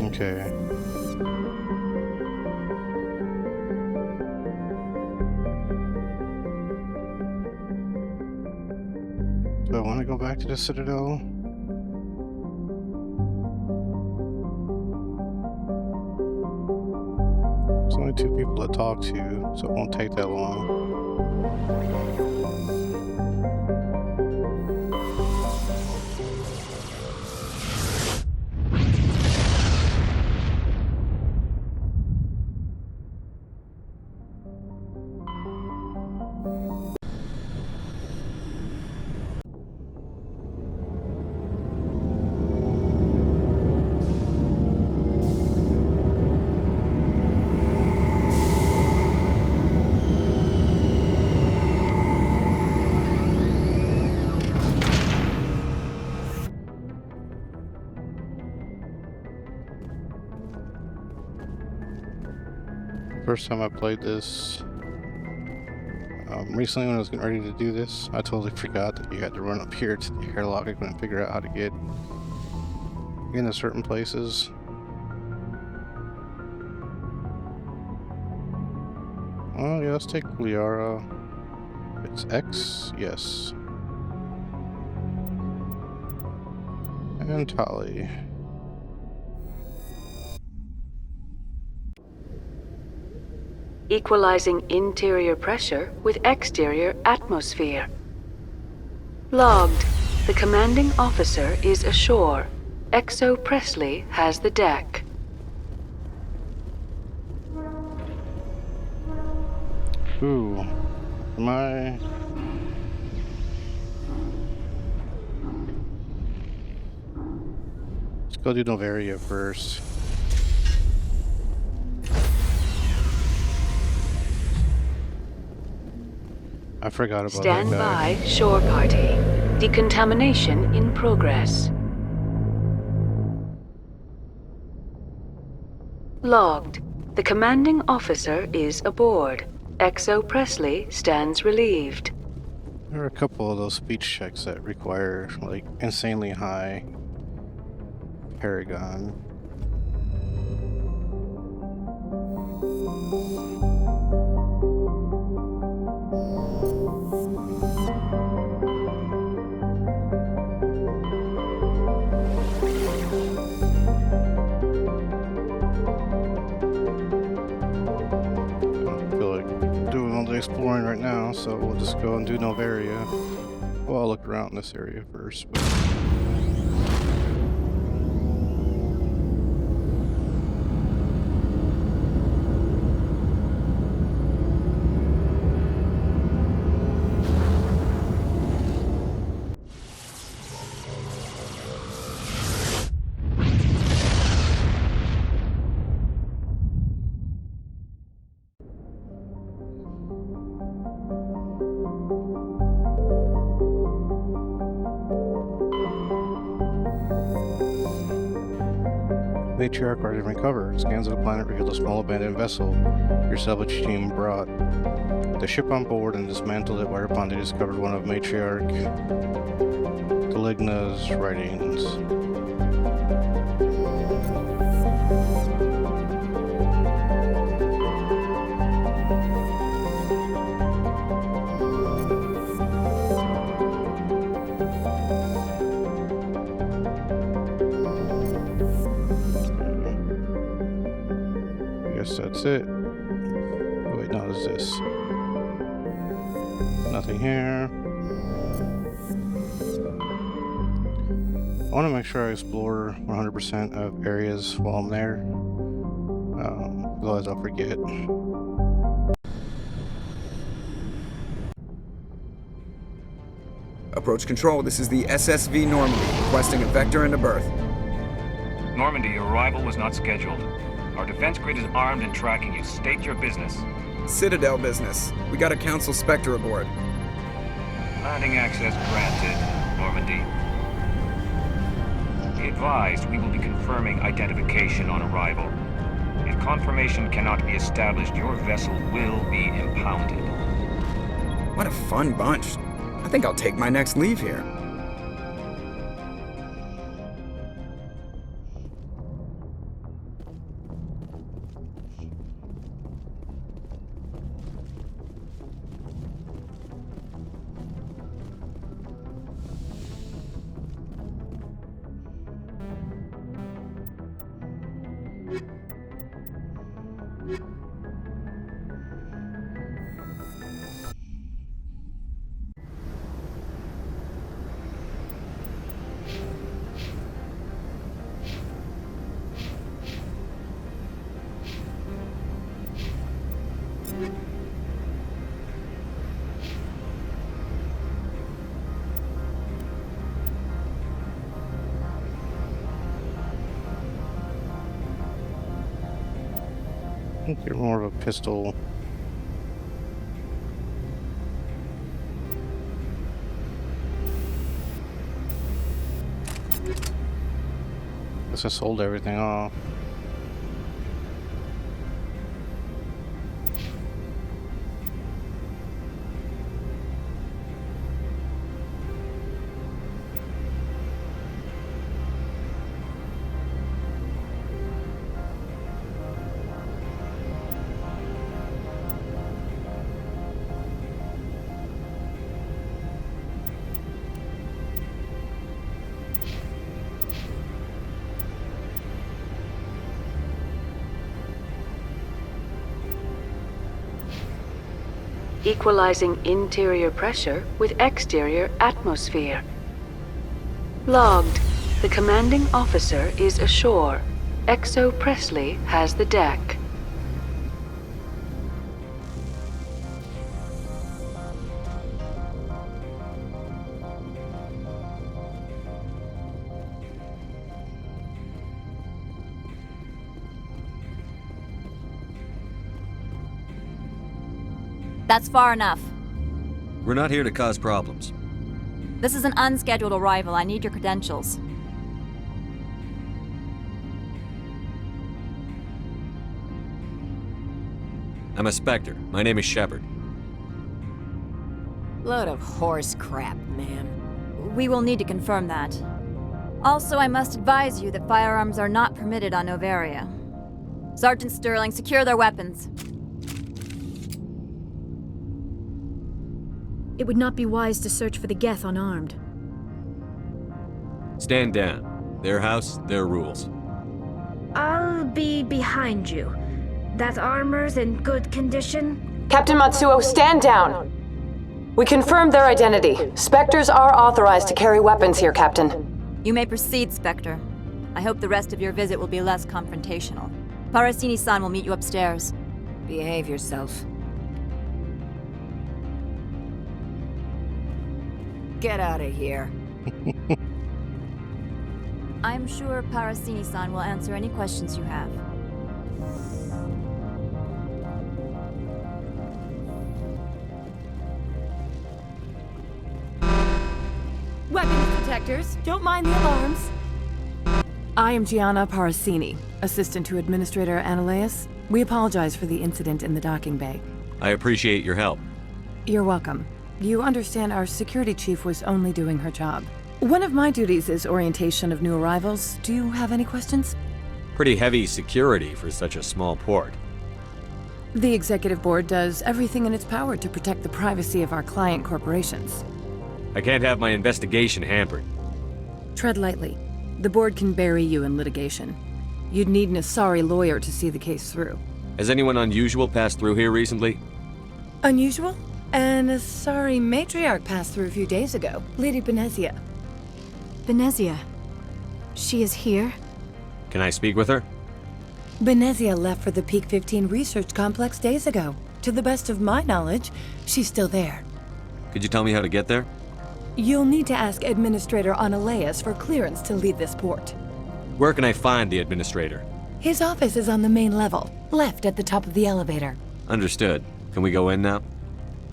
Okay. Do I want to go back to the Citadel? There's only 2 people to talk to, so it won't take that long. First time I played this, recently when I was getting ready to do this, I totally forgot that you had to run up here to the airlock. I couldn't figure out how to get into certain places. Oh yeah, let's take Liara. It's X? Yes. And Tali. Equalizing interior pressure with exterior atmosphere. Logged. The commanding officer is ashore. XO Presley has the deck. Ooh. Am I... Let's go do Novaria first. I forgot about Stand that guy. by, shore party. Decontamination in progress. Logged. The commanding officer is aboard. XO Presley stands relieved. There are a couple of those speech checks that require, like, insanely high Paragon. Exploring right now, so we'll just go and do Novaria. Well, I'll look around this area first. Matriarch are in recover. Scans of the planet reveal a small abandoned vessel your salvage team brought the ship on board and dismantled it, whereupon they discovered one of Matriarch Deligna's writings. That's it. Oh, wait, no, what is this? Nothing here. I want to make sure I explore 100% of areas while I'm there. Otherwise I'll forget. Approach control, this is the SSV Normandy, requesting a vector into berth. Normandy, your arrival was not scheduled. Our defense grid is armed and tracking you. State your business. Citadel business. We got a Council Spectre aboard. Landing access granted, Normandy. Be advised, we will be confirming identification on arrival. If confirmation cannot be established, your vessel will be impounded. What a fun bunch. I think I'll take my next leave here. I think you're more of a pistol. Guess I sold everything off. equalizing interior pressure with exterior atmosphere. Logged. The commanding officer is ashore. XO Presley has the deck. That's far enough. We're not here to cause problems. This is an unscheduled arrival. I need your credentials. I'm a Spectre. My name is Shepard. Load of horse crap, man. We will need to confirm that. Also, I must advise you that firearms are not permitted on Novaria. Sergeant Sterling, secure their weapons. It would not be wise to search for the Geth unarmed. Stand down. Their house, their rules. I'll be behind you. That armor's in good condition? Captain Matsuo, stand down! We confirmed their identity. Spectres are authorized to carry weapons here, Captain. You may proceed, Spectre. I hope the rest of your visit will be less confrontational. Parasini-san will meet you upstairs. Behave yourself. Get out of here. I'm sure Parasini-san will answer any questions you have. Weapons detectors, don't mind the alarms. I am Gianna Parasini, assistant to Administrator Ananias. We apologize for the incident in the docking bay. I appreciate your help. You're welcome. You understand our security chief was only doing her job. One of my duties is orientation of new arrivals. Do you have any questions? Pretty heavy security for such a small port. The executive board does everything in its power to protect the privacy of our client corporations. I can't have my investigation hampered. Tread lightly. The board can bury you in litigation. You'd need an Asari lawyer to see the case through. Has anyone unusual passed through here recently? Unusual? An Asari matriarch passed through a few days ago. Lady Benezia. Benezia? She is here? Can I speak with her? Benezia left for the Peak 15 research complex days ago. To the best of my knowledge, she's still there. Could you tell me how to get there? You'll need to ask Administrator Ananias for clearance to leave this port. Where can I find the administrator? His office is on the main level, left at the top of the elevator. Understood. Can we go in now?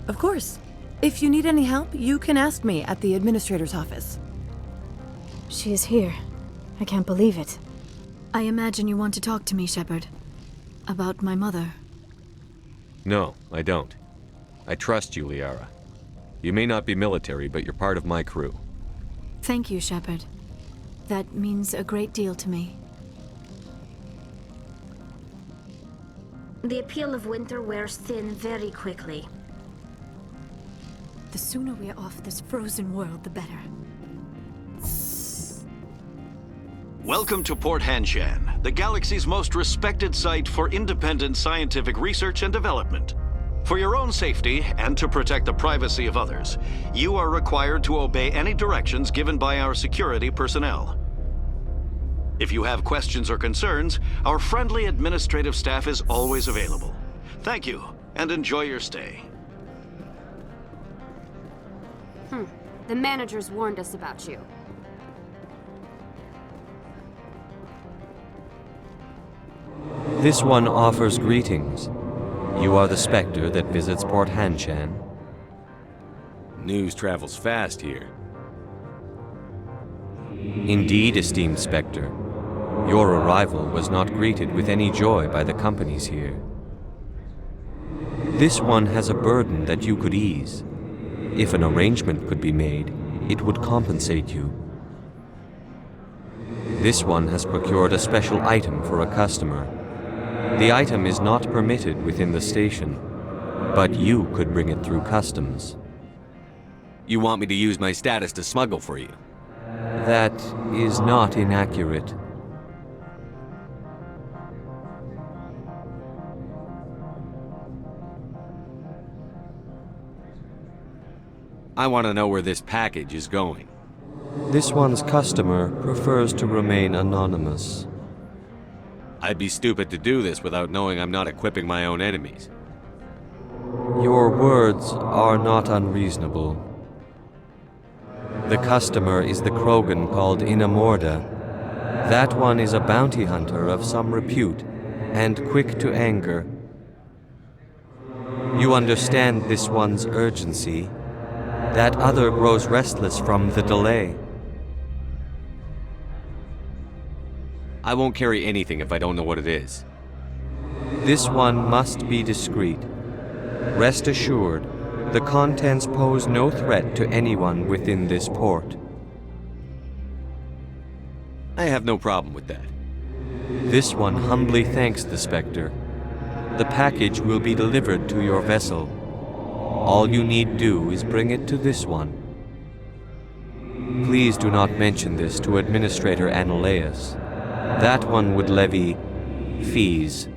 Of course. If you need any help, you can ask me at the administrator's office. She is here. I can't believe it. I imagine you want to talk to me, Shepard. About my mother. No, I don't. I trust you, Liara. You may not be military, but you're part of my crew. Thank you, Shepard. That means a great deal to me. The appeal of winter wears thin very quickly. The sooner we are off this frozen world, the better. Welcome to Port Hanshan, the galaxy's most respected site for independent scientific research and development. For your own safety and to protect the privacy of others, you are required to obey any directions given by our security personnel. If you have questions or concerns, our friendly administrative staff is always available. Thank you, and enjoy your stay. The managers warned us about you. This one offers greetings. You are the Spectre that visits Port Hanshan. News travels fast here. Indeed, esteemed Spectre. Your arrival was not greeted with any joy by the companies here. This one has a burden that you could ease. If an arrangement could be made, it would compensate you. This one has procured a special item for a customer. The item is not permitted within the station, but you could bring it through customs. You want me to use my status to smuggle for you? That is not inaccurate. I want to know where this package is going. This one's customer prefers to remain anonymous. I'd be stupid to do this without knowing I'm not equipping my own enemies. Your words are not unreasonable. The customer is the Krogan called Inamorda. That one is a bounty hunter of some repute, and quick to anger. You understand this one's urgency. That other grows restless from the delay. I won't carry anything if I don't know what it is. This one must be discreet. Rest assured, the contents pose no threat to anyone within this port. I have no problem with that. This one humbly thanks the Spectre. The package will be delivered to your vessel. All you need do is bring it to this one. Please do not mention this to Administrator Analaeus. That one would levy fees.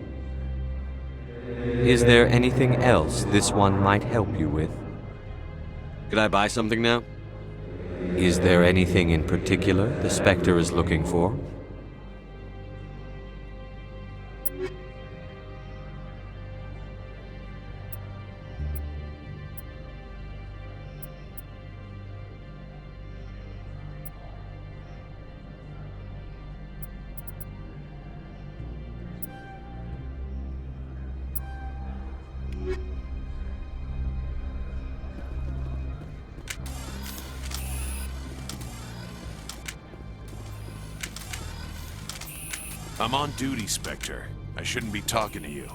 Is there anything else this one might help you with? Could I buy something now? Is there anything in particular the Spectre is looking for? I'm on duty, Spectre. I shouldn't be talking to you.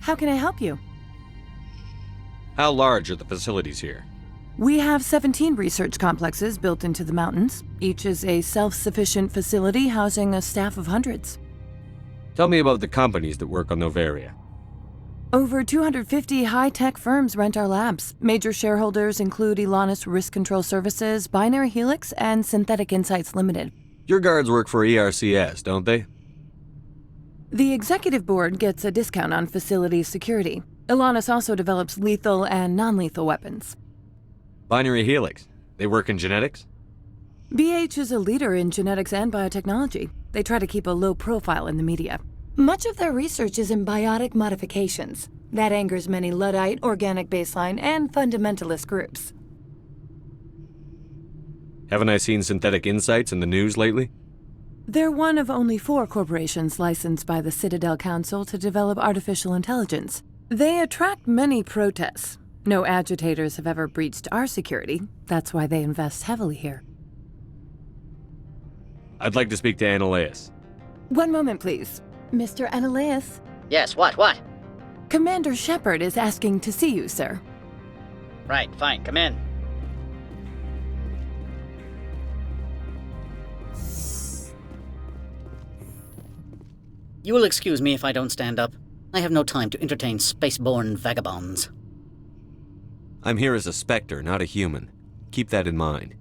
How can I help you? How large are the facilities here? We have 17 research complexes built into the mountains. Each is a self-sufficient facility housing a staff of hundreds. Tell me about the companies that work on Noveria. Over 250 high-tech firms rent our labs. Major shareholders include Elanus Risk Control Services, Binary Helix, and Synthetic Insights Limited. Your guards work for ERCS, don't they? The executive board gets a discount on facility security. Elanus also develops lethal and non-lethal weapons. Binary Helix. They work in genetics? BH is a leader in genetics and biotechnology. They try to keep a low profile in the media. Much of their research is in biotic modifications. That angers many Luddite, organic baseline, and fundamentalist groups. Haven't I seen Synthetic Insights in the news lately? They're one of only 4 corporations licensed by the Citadel Council to develop artificial intelligence. They attract many protests. No agitators have ever breached our security. That's why they invest heavily here. I'd like to speak to Analaeus. One moment, please. Mr. Analaeus? Yes, what? Commander Shepard is asking to see you, sir. Right, fine, come in. You will excuse me if I don't stand up. I have no time to entertain spaceborne vagabonds. I'm here as a Spectre, not a human. Keep that in mind.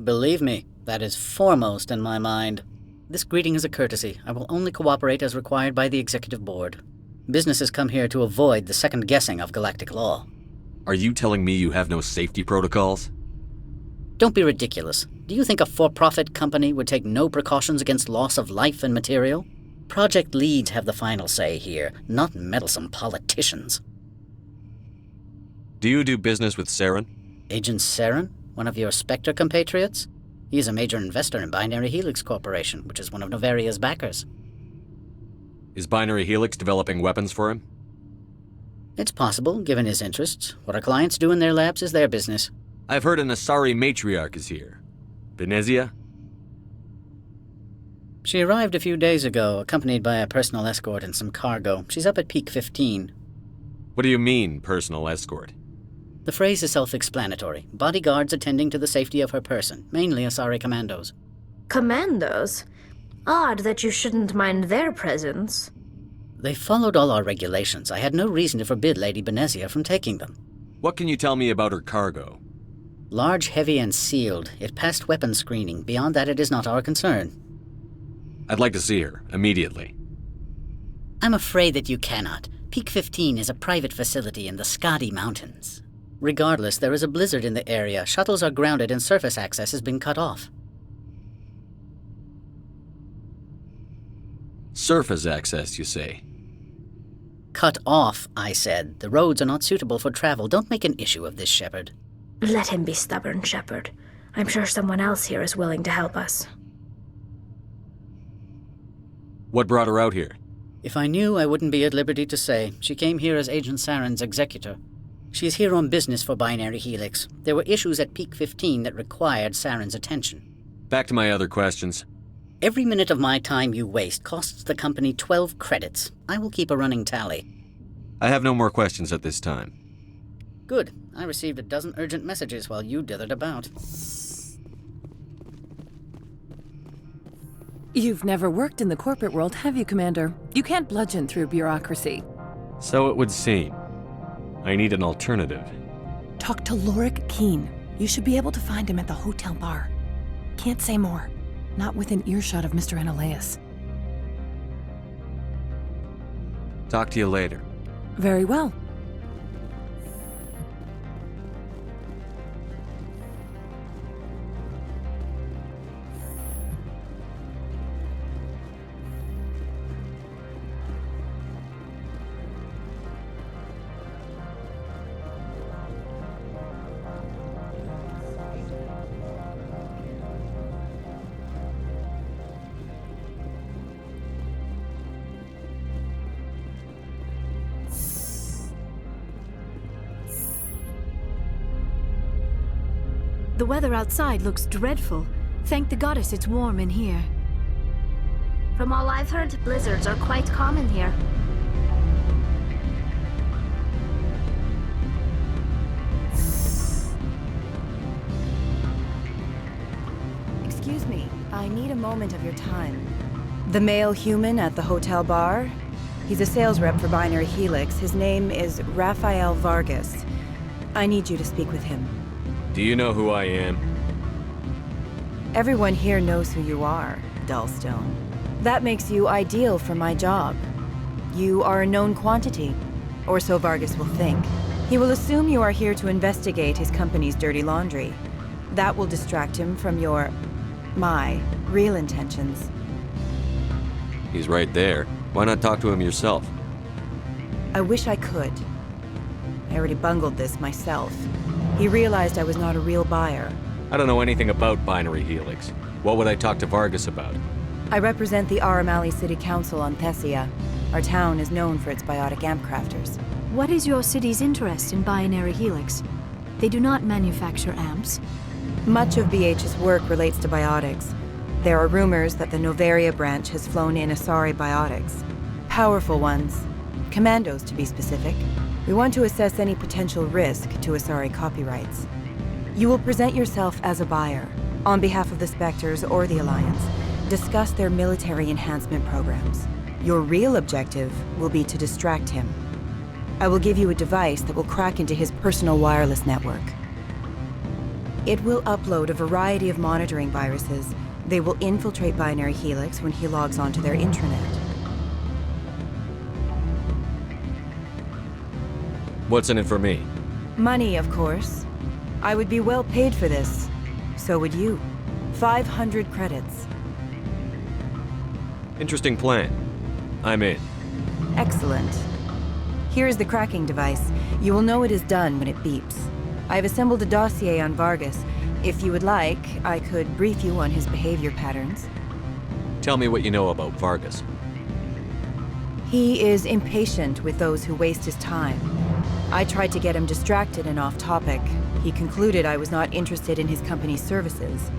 Believe me, that is foremost in my mind. This greeting is a courtesy. I will only cooperate as required by the Executive Board. Businesses come here to avoid the second guessing of galactic law. Are you telling me you have no safety protocols? Don't be ridiculous. Do you think a for-profit company would take no precautions against loss of life and material? Project leads have the final say here, not meddlesome politicians. Do you do business with Saren? Agent Saren? One of your Spectre compatriots? He is a major investor in Binary Helix Corporation, which is one of Novaria's backers. Is Binary Helix developing weapons for him? It's possible, given his interests. What our clients do in their labs is their business. I've heard an Asari matriarch is here. Benezia? She arrived a few days ago, accompanied by a personal escort and some cargo. She's up at Peak 15. What do you mean, personal escort? The phrase is self-explanatory. Bodyguards attending to the safety of her person, mainly Asari commandos. Commandos? Odd that you shouldn't mind their presence. They followed all our regulations. I had no reason to forbid Lady Benezia from taking them. What can you tell me about her cargo? Large, heavy, and sealed. It passed weapons screening. Beyond that, it is not our concern. I'd like to see her, immediately. I'm afraid that you cannot. Peak 15 is a private facility in the Skadi Mountains. Regardless, there is a blizzard in the area. Shuttles are grounded and surface access has been cut off. Surface access, you say? Cut off, I said. The roads are not suitable for travel. Don't make an issue of this, Shepard. Let him be stubborn, Shepard. I'm sure someone else here is willing to help us. What brought her out here? If I knew, I wouldn't be at liberty to say. She came here as Agent Saren's executor. She is here on business for Binary Helix. There were issues at Peak 15 that required Saren's attention. Back to my other questions. Every minute of my time you waste costs the company 12 credits. I will keep a running tally. I have no more questions at this time. Good. I received a dozen urgent messages while you dithered about. You've never worked in the corporate world, have you, Commander? You can't bludgeon through bureaucracy. So it would seem. I need an alternative. Talk to Lorik Keen. You should be able to find him at the hotel bar. Can't say more. Not within earshot of Mr. Analaeus. Talk to you later. Very well. The weather outside looks dreadful. Thank the goddess it's warm in here. From all I've heard, blizzards are quite common here. Excuse me, I need a moment of your time. The male human at the hotel bar? He's a sales rep for Binary Helix. His name is Rafael Vargas. I need you to speak with him. Do you know who I am? Everyone here knows who you are, Dullstone. That makes you ideal for my job. You are a known quantity, or so Vargas will think. He will assume you are here to investigate his company's dirty laundry. That will distract him from my real intentions. He's right there. Why not talk to him yourself? I wish I could. I already bungled this myself. He realized I was not a real buyer. I don't know anything about Binary Helix. What would I talk to Vargas about? I represent the Aramali City Council on Thessia. Our town is known for its biotic amp crafters. What is your city's interest in Binary Helix? They do not manufacture amps. Much of BH's work relates to biotics. There are rumors that the Novaria branch has flown in Asari biotics. Powerful ones. Commandos, to be specific. We want to assess any potential risk to Asari copyrights. You will present yourself as a buyer, on behalf of the Spectres or the Alliance. Discuss their military enhancement programs. Your real objective will be to distract him. I will give you a device that will crack into his personal wireless network. It will upload a variety of monitoring viruses. They will infiltrate Binary Helix when he logs onto their intranet. What's in it for me? Money, of course. I would be well paid for this. So would you. 500 credits. Interesting plan. I'm in. Excellent. Here is the cracking device. You will know it is done when it beeps. I have assembled a dossier on Vargas. If you would like, I could brief you on his behavior patterns. Tell me what you know about Vargas. He is impatient with those who waste his time. I tried to get him distracted and off topic. He concluded I was not interested in his company's services.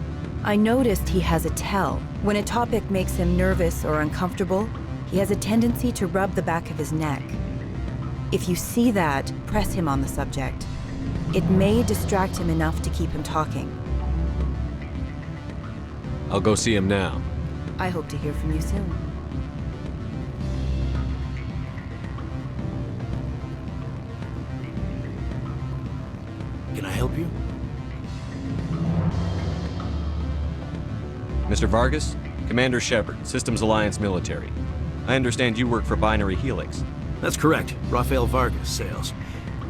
I noticed he has a tell. When a topic makes him nervous or uncomfortable, he has a tendency to rub the back of his neck. If you see that, press him on the subject. It may distract him enough to keep him talking. I'll go see him now. I hope to hear from you soon. Can I help you? Mr. Vargas? Commander Shepard, Systems Alliance Military. I understand you work for Binary Helix. That's correct. Rafael Vargas, sales.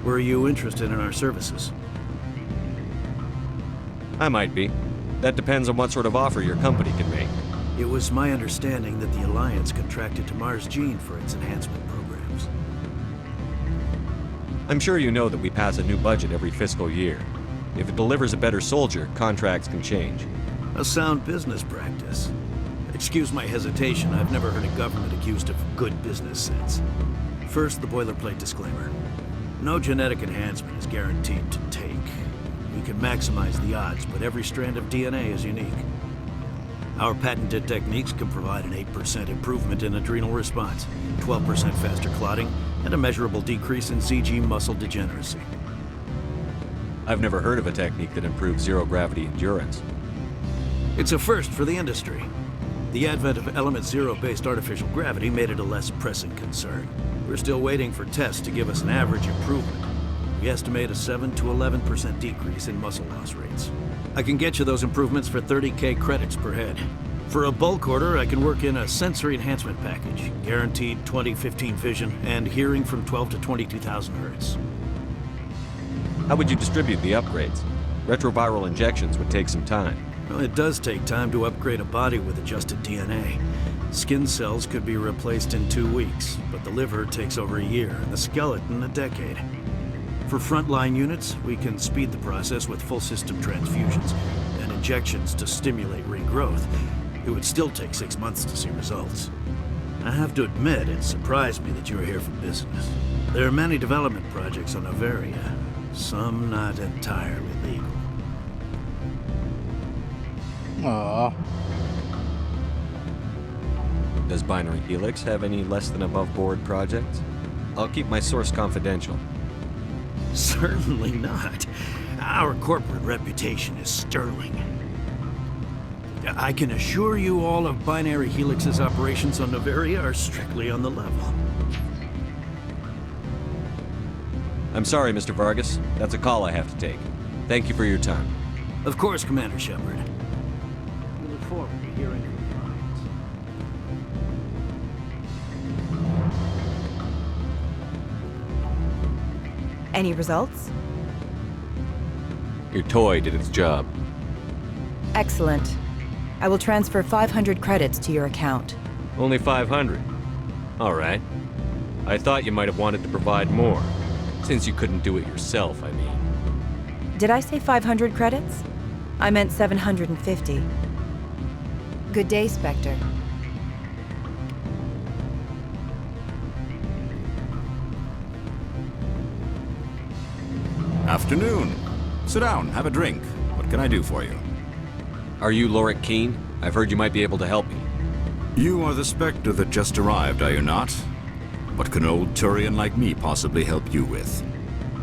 Were you interested in our services? I might be. That depends on what sort of offer your company can make. It was my understanding that the Alliance contracted to Mars Gene for its enhancement programs. I'm sure you know that we pass a new budget every fiscal year. If it delivers a better soldier, contracts can change. A sound business practice. Excuse my hesitation, I've never heard a government accused of good business sense. First, the boilerplate disclaimer. No genetic enhancement is guaranteed to take. We can maximize the odds, but every strand of DNA is unique. Our patented techniques can provide an 8% improvement in adrenal response, 12% faster clotting, and a measurable decrease in CG muscle degeneracy. I've never heard of a technique that improves zero-gravity endurance. It's a first for the industry. The advent of element zero-based artificial gravity made it a less pressing concern. We're still waiting for tests to give us an average improvement. We estimate a 7 to 11% decrease in muscle loss rates. I can get you those improvements for 30K credits per head. For a bulk order, I can work in a sensory enhancement package, guaranteed 20/15 vision, and hearing from 12 to 22,000 hertz. How would you distribute the upgrades? Retroviral injections would take some time. Well, it does take time to upgrade a body with adjusted DNA. Skin cells could be replaced in 2 weeks, but the liver takes over a year, and the skeleton a decade. For frontline units, we can speed the process with full system transfusions and injections to stimulate regrowth. It would still take 6 months to see results. I have to admit, it surprised me that you were here for business. There are many development projects on Noveria, some not entirely legal. Aww. Does Binary Helix have any less than above-board projects? I'll keep my source confidential. Certainly not. Our corporate reputation is sterling. I can assure you all of Binary Helix's operations on Noveria are strictly on the level. I'm sorry, Mr. Vargas. That's a call I have to take. Thank you for your time. Of course, Commander Shepard. We look forward to hearing from the Alliance. Any results? Your toy did its job. Excellent. I will transfer 500 credits to your account. Only 500. All right. I thought you might have wanted to provide more. Since you couldn't do it yourself, I mean. Did I say 500 credits? I meant 750. Good day, Spectre. Afternoon. Sit down, have a drink. What can I do for you? Are you Lorik Keene? I've heard you might be able to help me. You are the Spectre that just arrived, are you not? What can an old Turian like me possibly help you with?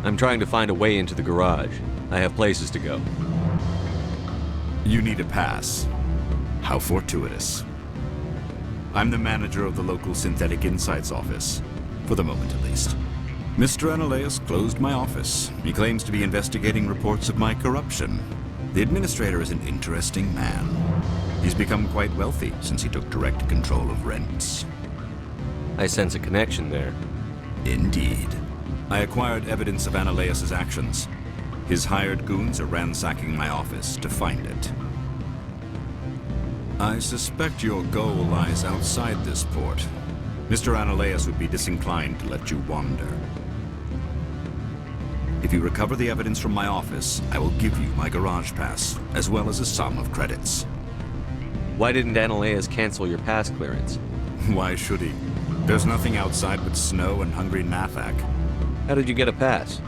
I'm trying to find a way into the garage. I have places to go. You need a pass. How fortuitous. I'm the manager of the local Synthetic Insights office. For the moment, at least. Mr. Analaeus closed my office. He claims to be investigating reports of my corruption. The administrator is an interesting man. He's become quite wealthy since he took direct control of rents. I sense a connection there. Indeed. I acquired evidence of Analaeus' actions. His hired goons are ransacking my office to find it. I suspect your goal lies outside this port. Mr. Analaeus would be disinclined to let you wander. If you recover the evidence from my office, I will give you my garage pass, as well as a sum of credits. Why didn't Analaeus cancel your pass clearance? Why should he? There's nothing outside but snow and hungry Nathak. How did you get a pass?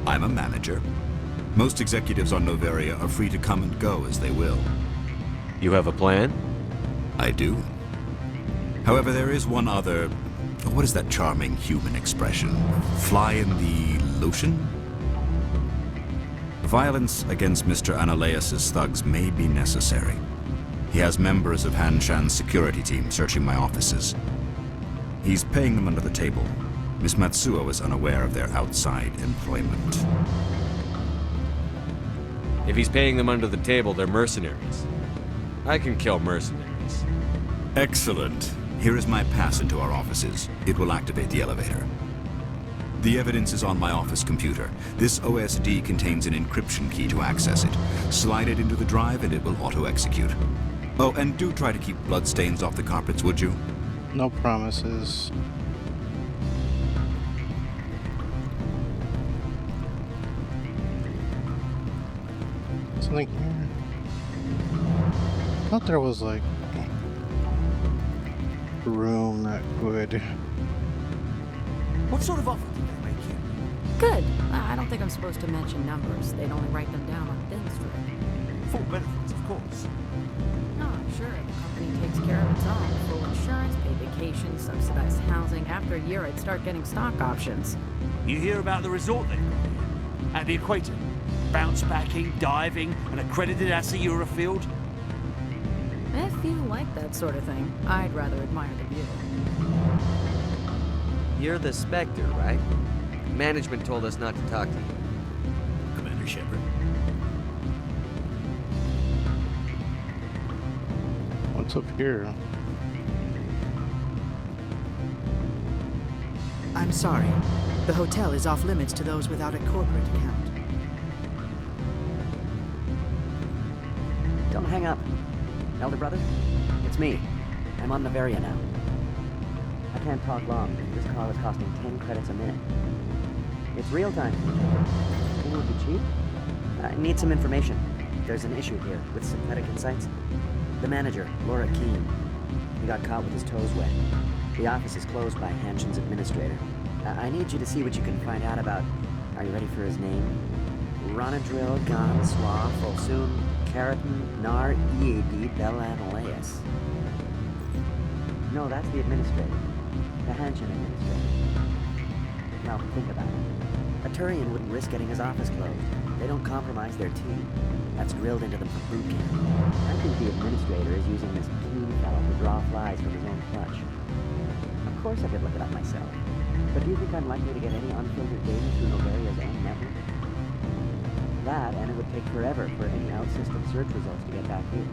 I'm a manager. Most executives on Noveria are free to come and go as they will. You have a plan? I do. However, there is one other... What is that charming human expression? Fly in the lotion? Violence against Mr. Analaeus' thugs may be necessary. He has members of Han Shan's security team searching my offices. He's paying them under the table. Miss Matsuo is unaware of their outside employment. If he's paying them under the table, they're mercenaries. I can kill mercenaries. Excellent. Here is my pass into our offices. It will activate the elevator. The evidence is on my office computer. This OSD contains an encryption key to access it. Slide it into the drive and it will auto-execute. Oh, and do try to keep bloodstains off the carpets, would you? No promises. Something here. I thought there was like a room that could. What sort of offer did they make you? Good. I don't think I'm supposed to mention numbers. They'd only write them down on thin strip. Full benefits, of course. No, sure. The company takes care of its own. Full insurance, paid vacation, subsidized housing. After a year, I'd start getting stock options. You hear about the resort they've got here? At the equator. Bounce backing, diving, an accredited ASA Eurofield. If you like that sort of thing, I'd rather admire the view. You're the Spectre, right? Management told us not to talk to you. Commander Shepard. What's up here? I'm sorry. The hotel is off limits to those without a corporate account. Don't hang up. Elder brother, it's me. I'm on Noveria now. I can't talk long. This call is costing 10 credits a minute. It's real time. It would be cheap. I need some information. There's an issue here with Synthetic Insights. The manager, Laura Keene. He got caught with his toes wet. The office is closed by Hanshen's administrator. I need you to see what you can find out about... Are you ready for his name? Ronadril Gon Swa Folsum Keratin Nar Ead Belanaleus. No, that's the administrator. The Hanshen administrator. Now, think about it. A Turian wouldn't risk getting his office closed. They don't compromise their team. That's drilled into them from boot camp. I think the administrator is using this Keene fellow to draw flies from his own clutch. Of course I could look it up myself. But do you think I'm likely to get any unfiltered data through Novaria's own network? That, and it would take forever for any out-system search results to get back here.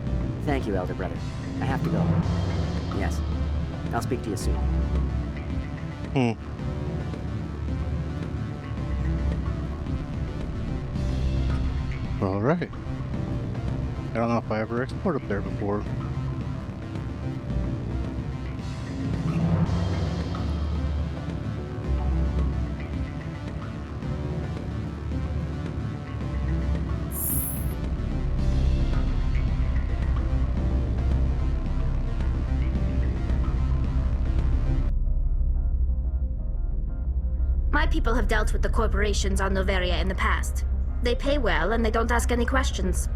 Thank you, Elder Brother. I have to go. Yes. I'll speak to you soon. Alright. I don't know if I ever explored up there before. My people have dealt with the corporations on Noveria in the past. They pay well, and they don't ask any questions.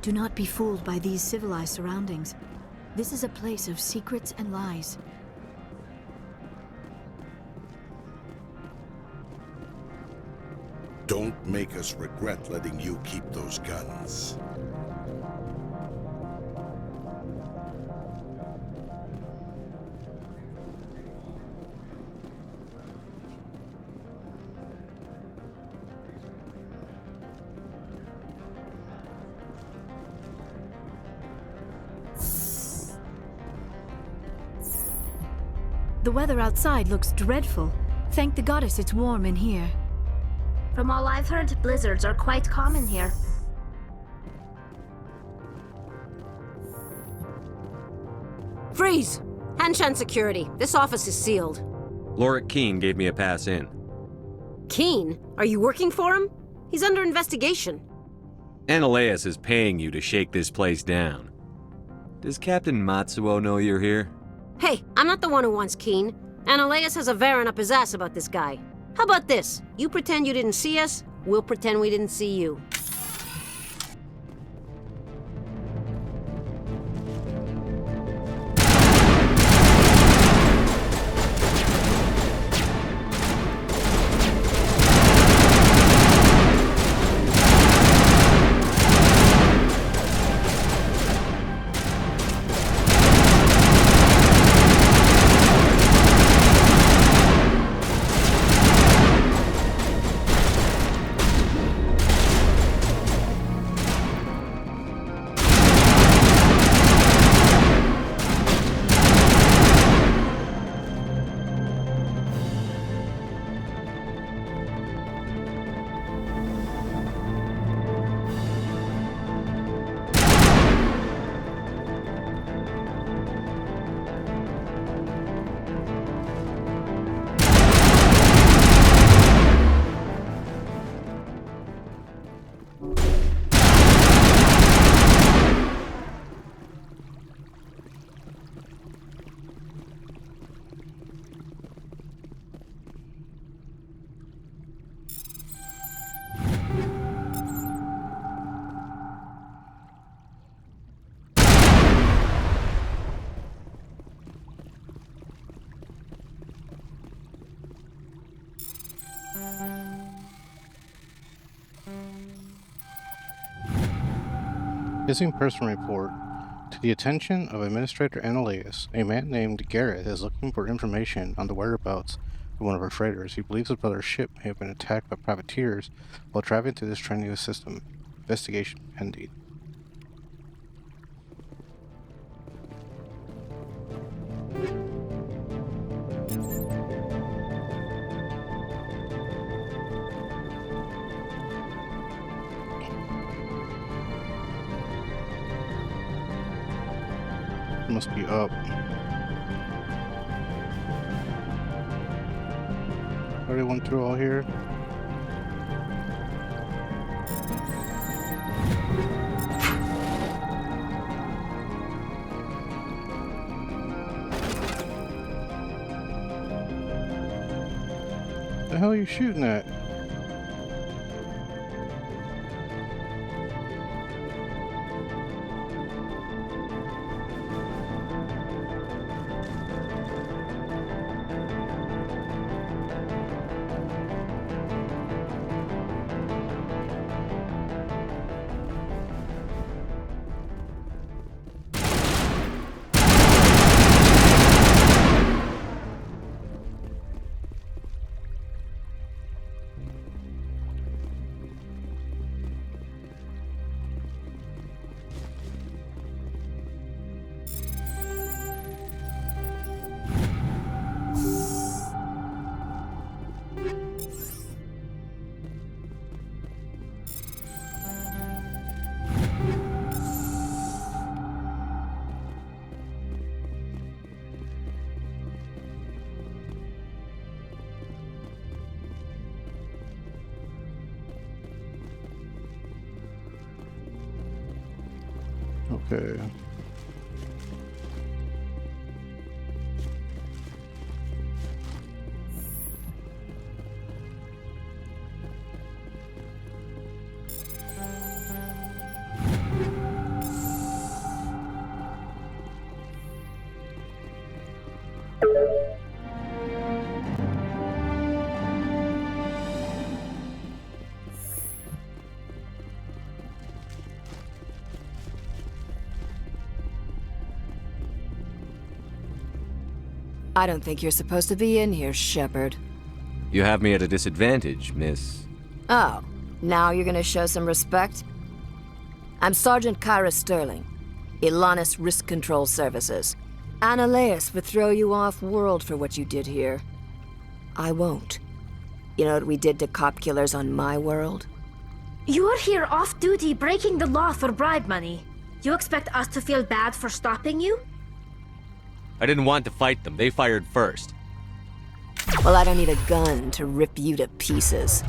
Do not be fooled by these civilized surroundings. This is a place of secrets and lies. Don't make us regret letting you keep those guns. The weather outside looks dreadful. Thank the goddess it's warm in here. From all I've heard, blizzards are quite common here. Freeze! Hanshan security. This office is sealed. Laura Keene gave me a pass in. Keene? Are you working for him? He's under investigation. Ananias is paying you to shake this place down. Does Captain Matsuo know you're here? Hey, I'm not the one who wants Keene. Ananias has a Varen up his ass about this guy. How about this? You pretend you didn't see us, we'll pretend we didn't see you. Missing person report. To the attention of Administrator Ananias, a man named Garrett is looking for information on the whereabouts of one of our freighters. He believes his brother's ship may have been attacked by privateers while traveling through this strenuous system. Investigation pending. Must be up. Already went through all here. The hell are you shooting at? Okay. I don't think you're supposed to be in here, Shepard. You have me at a disadvantage, miss. Oh, now you're gonna show some respect? I'm Sergeant Kyra Sterling, Ilanis Risk Control Services. Ananias would throw you off-world for what you did here. I won't. You know what we did to cop killers on my world? You're here off-duty breaking the law for bribe money. You expect us to feel bad for stopping you? I didn't want to fight them. They fired first. Well, I don't need a gun to rip you to pieces.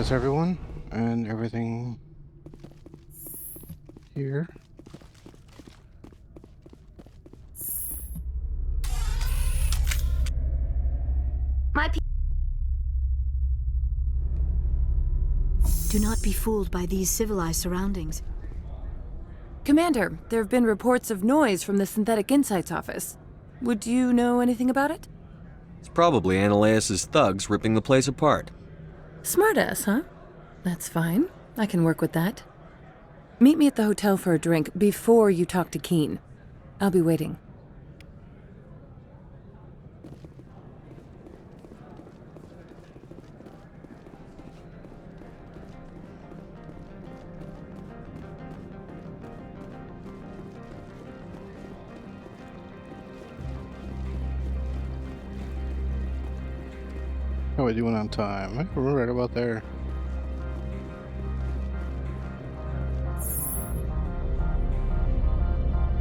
that's everyone and everything here. Do not be fooled by these civilized surroundings. Commander, there have been reports of noise from the Synthetic Insights office. Would you know anything about it? It's probably Ananias' thugs ripping the place apart. Smartass, huh? That's fine. I can work with that. Meet me at the hotel for a drink before you talk to Keen. I'll be waiting. How are we doing on time? I think we're right about there.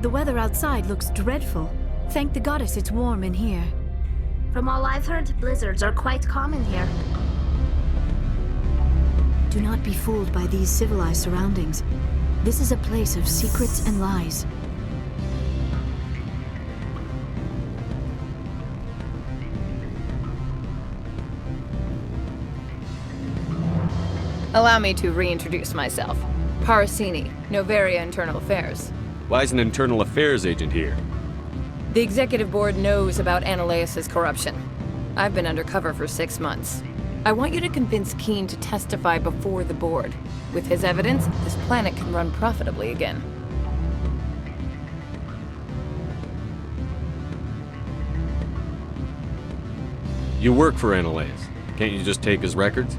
The weather outside looks dreadful. Thank the goddess it's warm in here. From all I've heard, blizzards are quite common here. Do not be fooled by these civilized surroundings. This is a place of secrets and lies. Allow me to reintroduce myself. Parasini, Novaria Internal Affairs. Why is an internal affairs agent here? The executive board knows about Ananias' corruption. I've been undercover for 6 months. I want you to convince Keen to testify before the board. With his evidence, this planet can run profitably again. You work for Ananias. Can't you just take his records?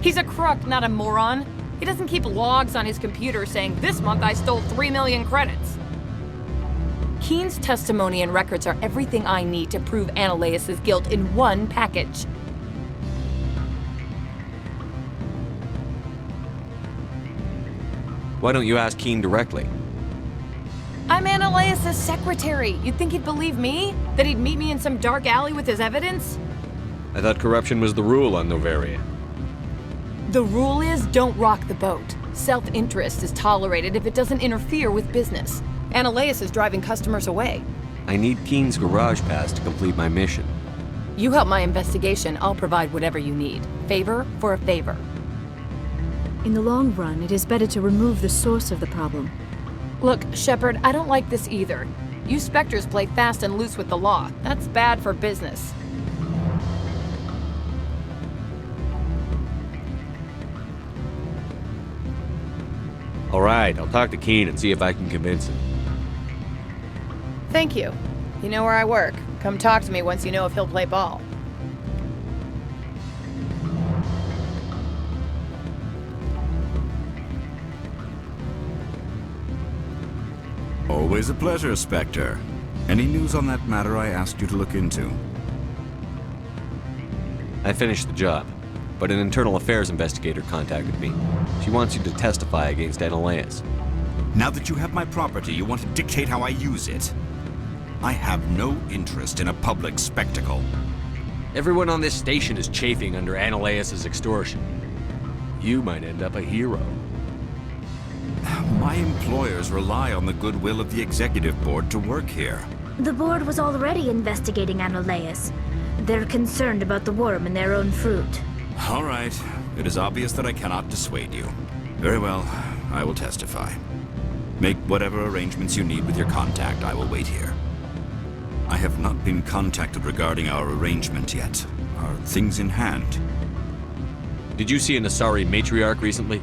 He's a crook, not a moron. He doesn't keep logs on his computer saying, "This month I stole 3 million credits." Keen's testimony and records are everything I need to prove Ananias' guilt in one package. Why don't you ask Keen directly? I'm Ananias' secretary. You'd think he'd believe me? That he'd meet me in some dark alley with his evidence? I thought corruption was the rule on Novaria. The rule is, don't rock the boat. Self-interest is tolerated if it doesn't interfere with business. Ananias is driving customers away. I need Keen's garage pass to complete my mission. You help my investigation, I'll provide whatever you need. Favor for a favor. In the long run, it is better to remove the source of the problem. Look, Shepard, I don't like this either. You Spectres play fast and loose with the law. That's bad for business. All right, I'll talk to Keen and see if I can convince him. Thank you. You know where I work. Come talk to me once you know if he'll play ball. Always a pleasure, Spectre. Any news on that matter I asked you to look into? I finished the job, but an internal affairs investigator contacted me. She wants you to testify against Ananias. Now that you have my property, you want to dictate how I use it. I have no interest in a public spectacle. Everyone on this station is chafing under Ananias' extortion. You might end up a hero. My employers rely on the goodwill of the executive board to work here. The board was already investigating Ananias. They're concerned about the worm in their own fruit. All right. It is obvious that I cannot dissuade you. Very well. I will testify. Make whatever arrangements you need with your contact. I will wait here. I have not been contacted regarding our arrangement yet. Are things in hand? Did you see an Asari matriarch recently?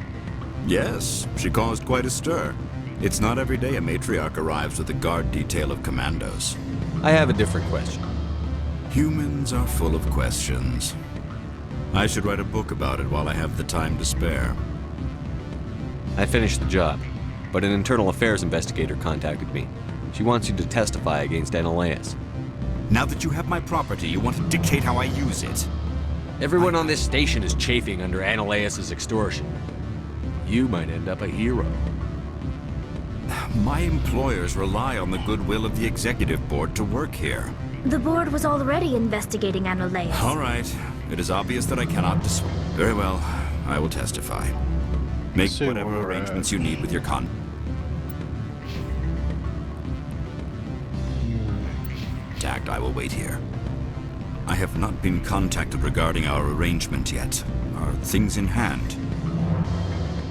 Yes, she caused quite a stir. It's not every day a matriarch arrives with a guard detail of commandos. I have a different question. Humans are full of questions. I should write a book about it while I have the time to spare. I finished the job, but an internal affairs investigator contacted me. She wants you to testify against Ananias. Now that you have my property, you want to dictate how I use it. Everyone on this station is chafing under Ananias' extortion. You might end up a hero. My employers rely on the goodwill of the executive board to work here. The board was already investigating Ananias. All right. it is obvious that I cannot Very well, I will testify. Make See whatever where we're arrangements you need with your contact. I will wait here. I have not been contacted regarding our arrangement yet. Are things in hand?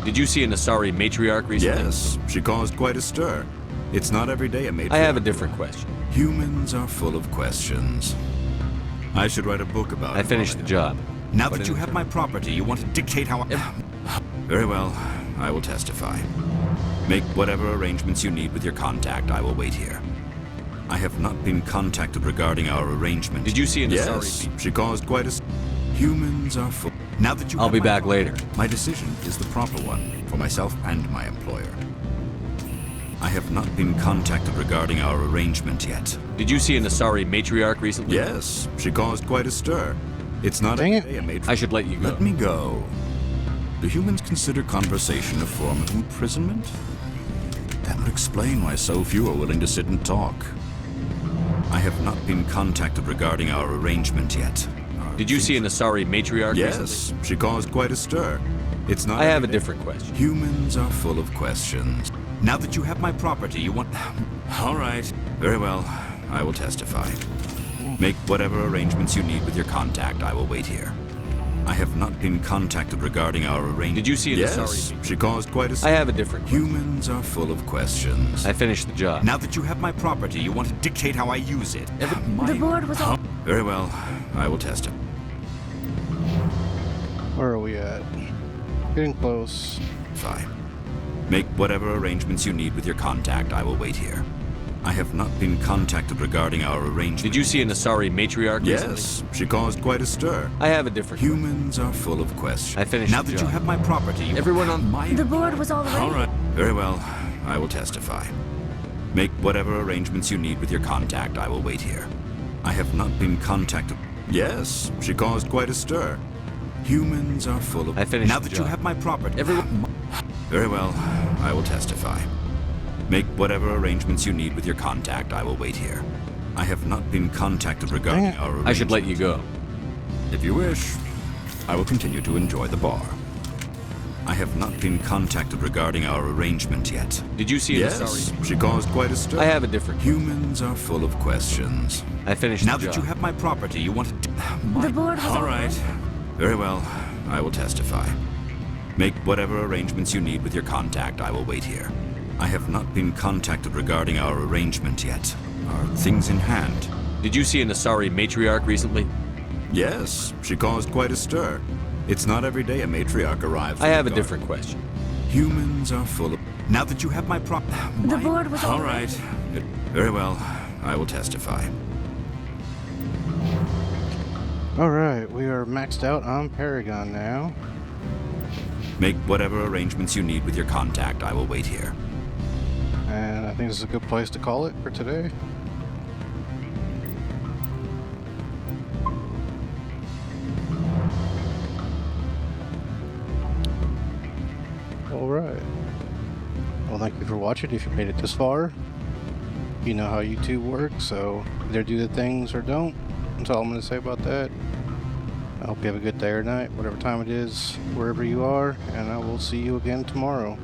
Did you see an Asari matriarch recently? Yes, she caused quite a stir. It's not every day a matriarch. I have a different question. Humans are full of questions. I should write a book about it. I finished the job. Now that you have my property, you want to dictate how I... Very well, I will testify. Make whatever arrangements you need with your contact. I will wait here. I have not been contacted regarding our arrangement. Did you see an Yes, Asari? she caused quite a... Humans are full... Now that you I'll have be my back property, later. My decision is the proper one for myself and my employer. I have not been contacted regarding our arrangement yet. Did you see an Asari matriarch recently? Yes, she caused quite a stir. It's not Dang every it. day a matriarch. I should let you go. Let me go. Do humans consider conversation a form of imprisonment? That would explain why so few are willing to sit and talk. I have not been contacted regarding our arrangement yet. Did you see an Asari matriarch Yes, recently? she caused quite a stir. It's not I have a every day. different question. Humans are full of questions. Now that you have my property, you want... All right. Very well. I will testify. Make whatever arrangements you need with your contact. I will wait here. I have not been contacted regarding our arrangement. Did you see an Yes, Asari? she caused quite a... I have a different question. Humans are full of questions. I finished the job. Now that you have my property, you want to dictate how I use it. The board was all... Very well. I will testify. Where are we at? Getting close. Fine. Make whatever arrangements you need with your contact. I will wait here. I have not been contacted regarding our arrangement. Did you see an Asari matriarch recently? Yes, she caused quite a stir. I have a different Humans are full of questions. I finished Now the that job. you have my property, Everyone on my... The board was already... All right. Very well. I will testify. Make whatever arrangements you need with your contact. I will wait here. I have not been contacted. Yes, she caused quite a stir. Humans are full of... I finished Now the that you job. have my property... Very well. I will testify. Make whatever arrangements you need with your contact. I will wait here. I have not been contacted regarding our arrangement. I should let you go. If you wish, I will continue to enjoy the bar. I have not been contacted regarding our arrangement yet. Did you see an Yes, Asari? she caused quite a stir. I have a different question. Humans are full of questions. I finished Now the that job. you have my property, you want to... The board was All all right. Very well. I will testify. Make whatever arrangements you need with your contact. I will wait here. I have not been contacted regarding our arrangement yet. Are things in hand? Did you see an Asari matriarch recently? Yes, she caused quite a stir. It's not every day a matriarch arrives. I have a different question. Humans are full of... Now that you have my The board was All already... right. Very well. I will testify. Alright, we are maxed out on Paragon now. Make whatever arrangements you need with your contact. I will wait here. And I think this is a good place to call it for today. Alright. Well, thank you for watching if you made it this far. You know how YouTube works, so either do the things or don't. That's all I'm going to say about that. I hope you have a good day or night, whatever time it is, wherever you are, and I will see you again tomorrow.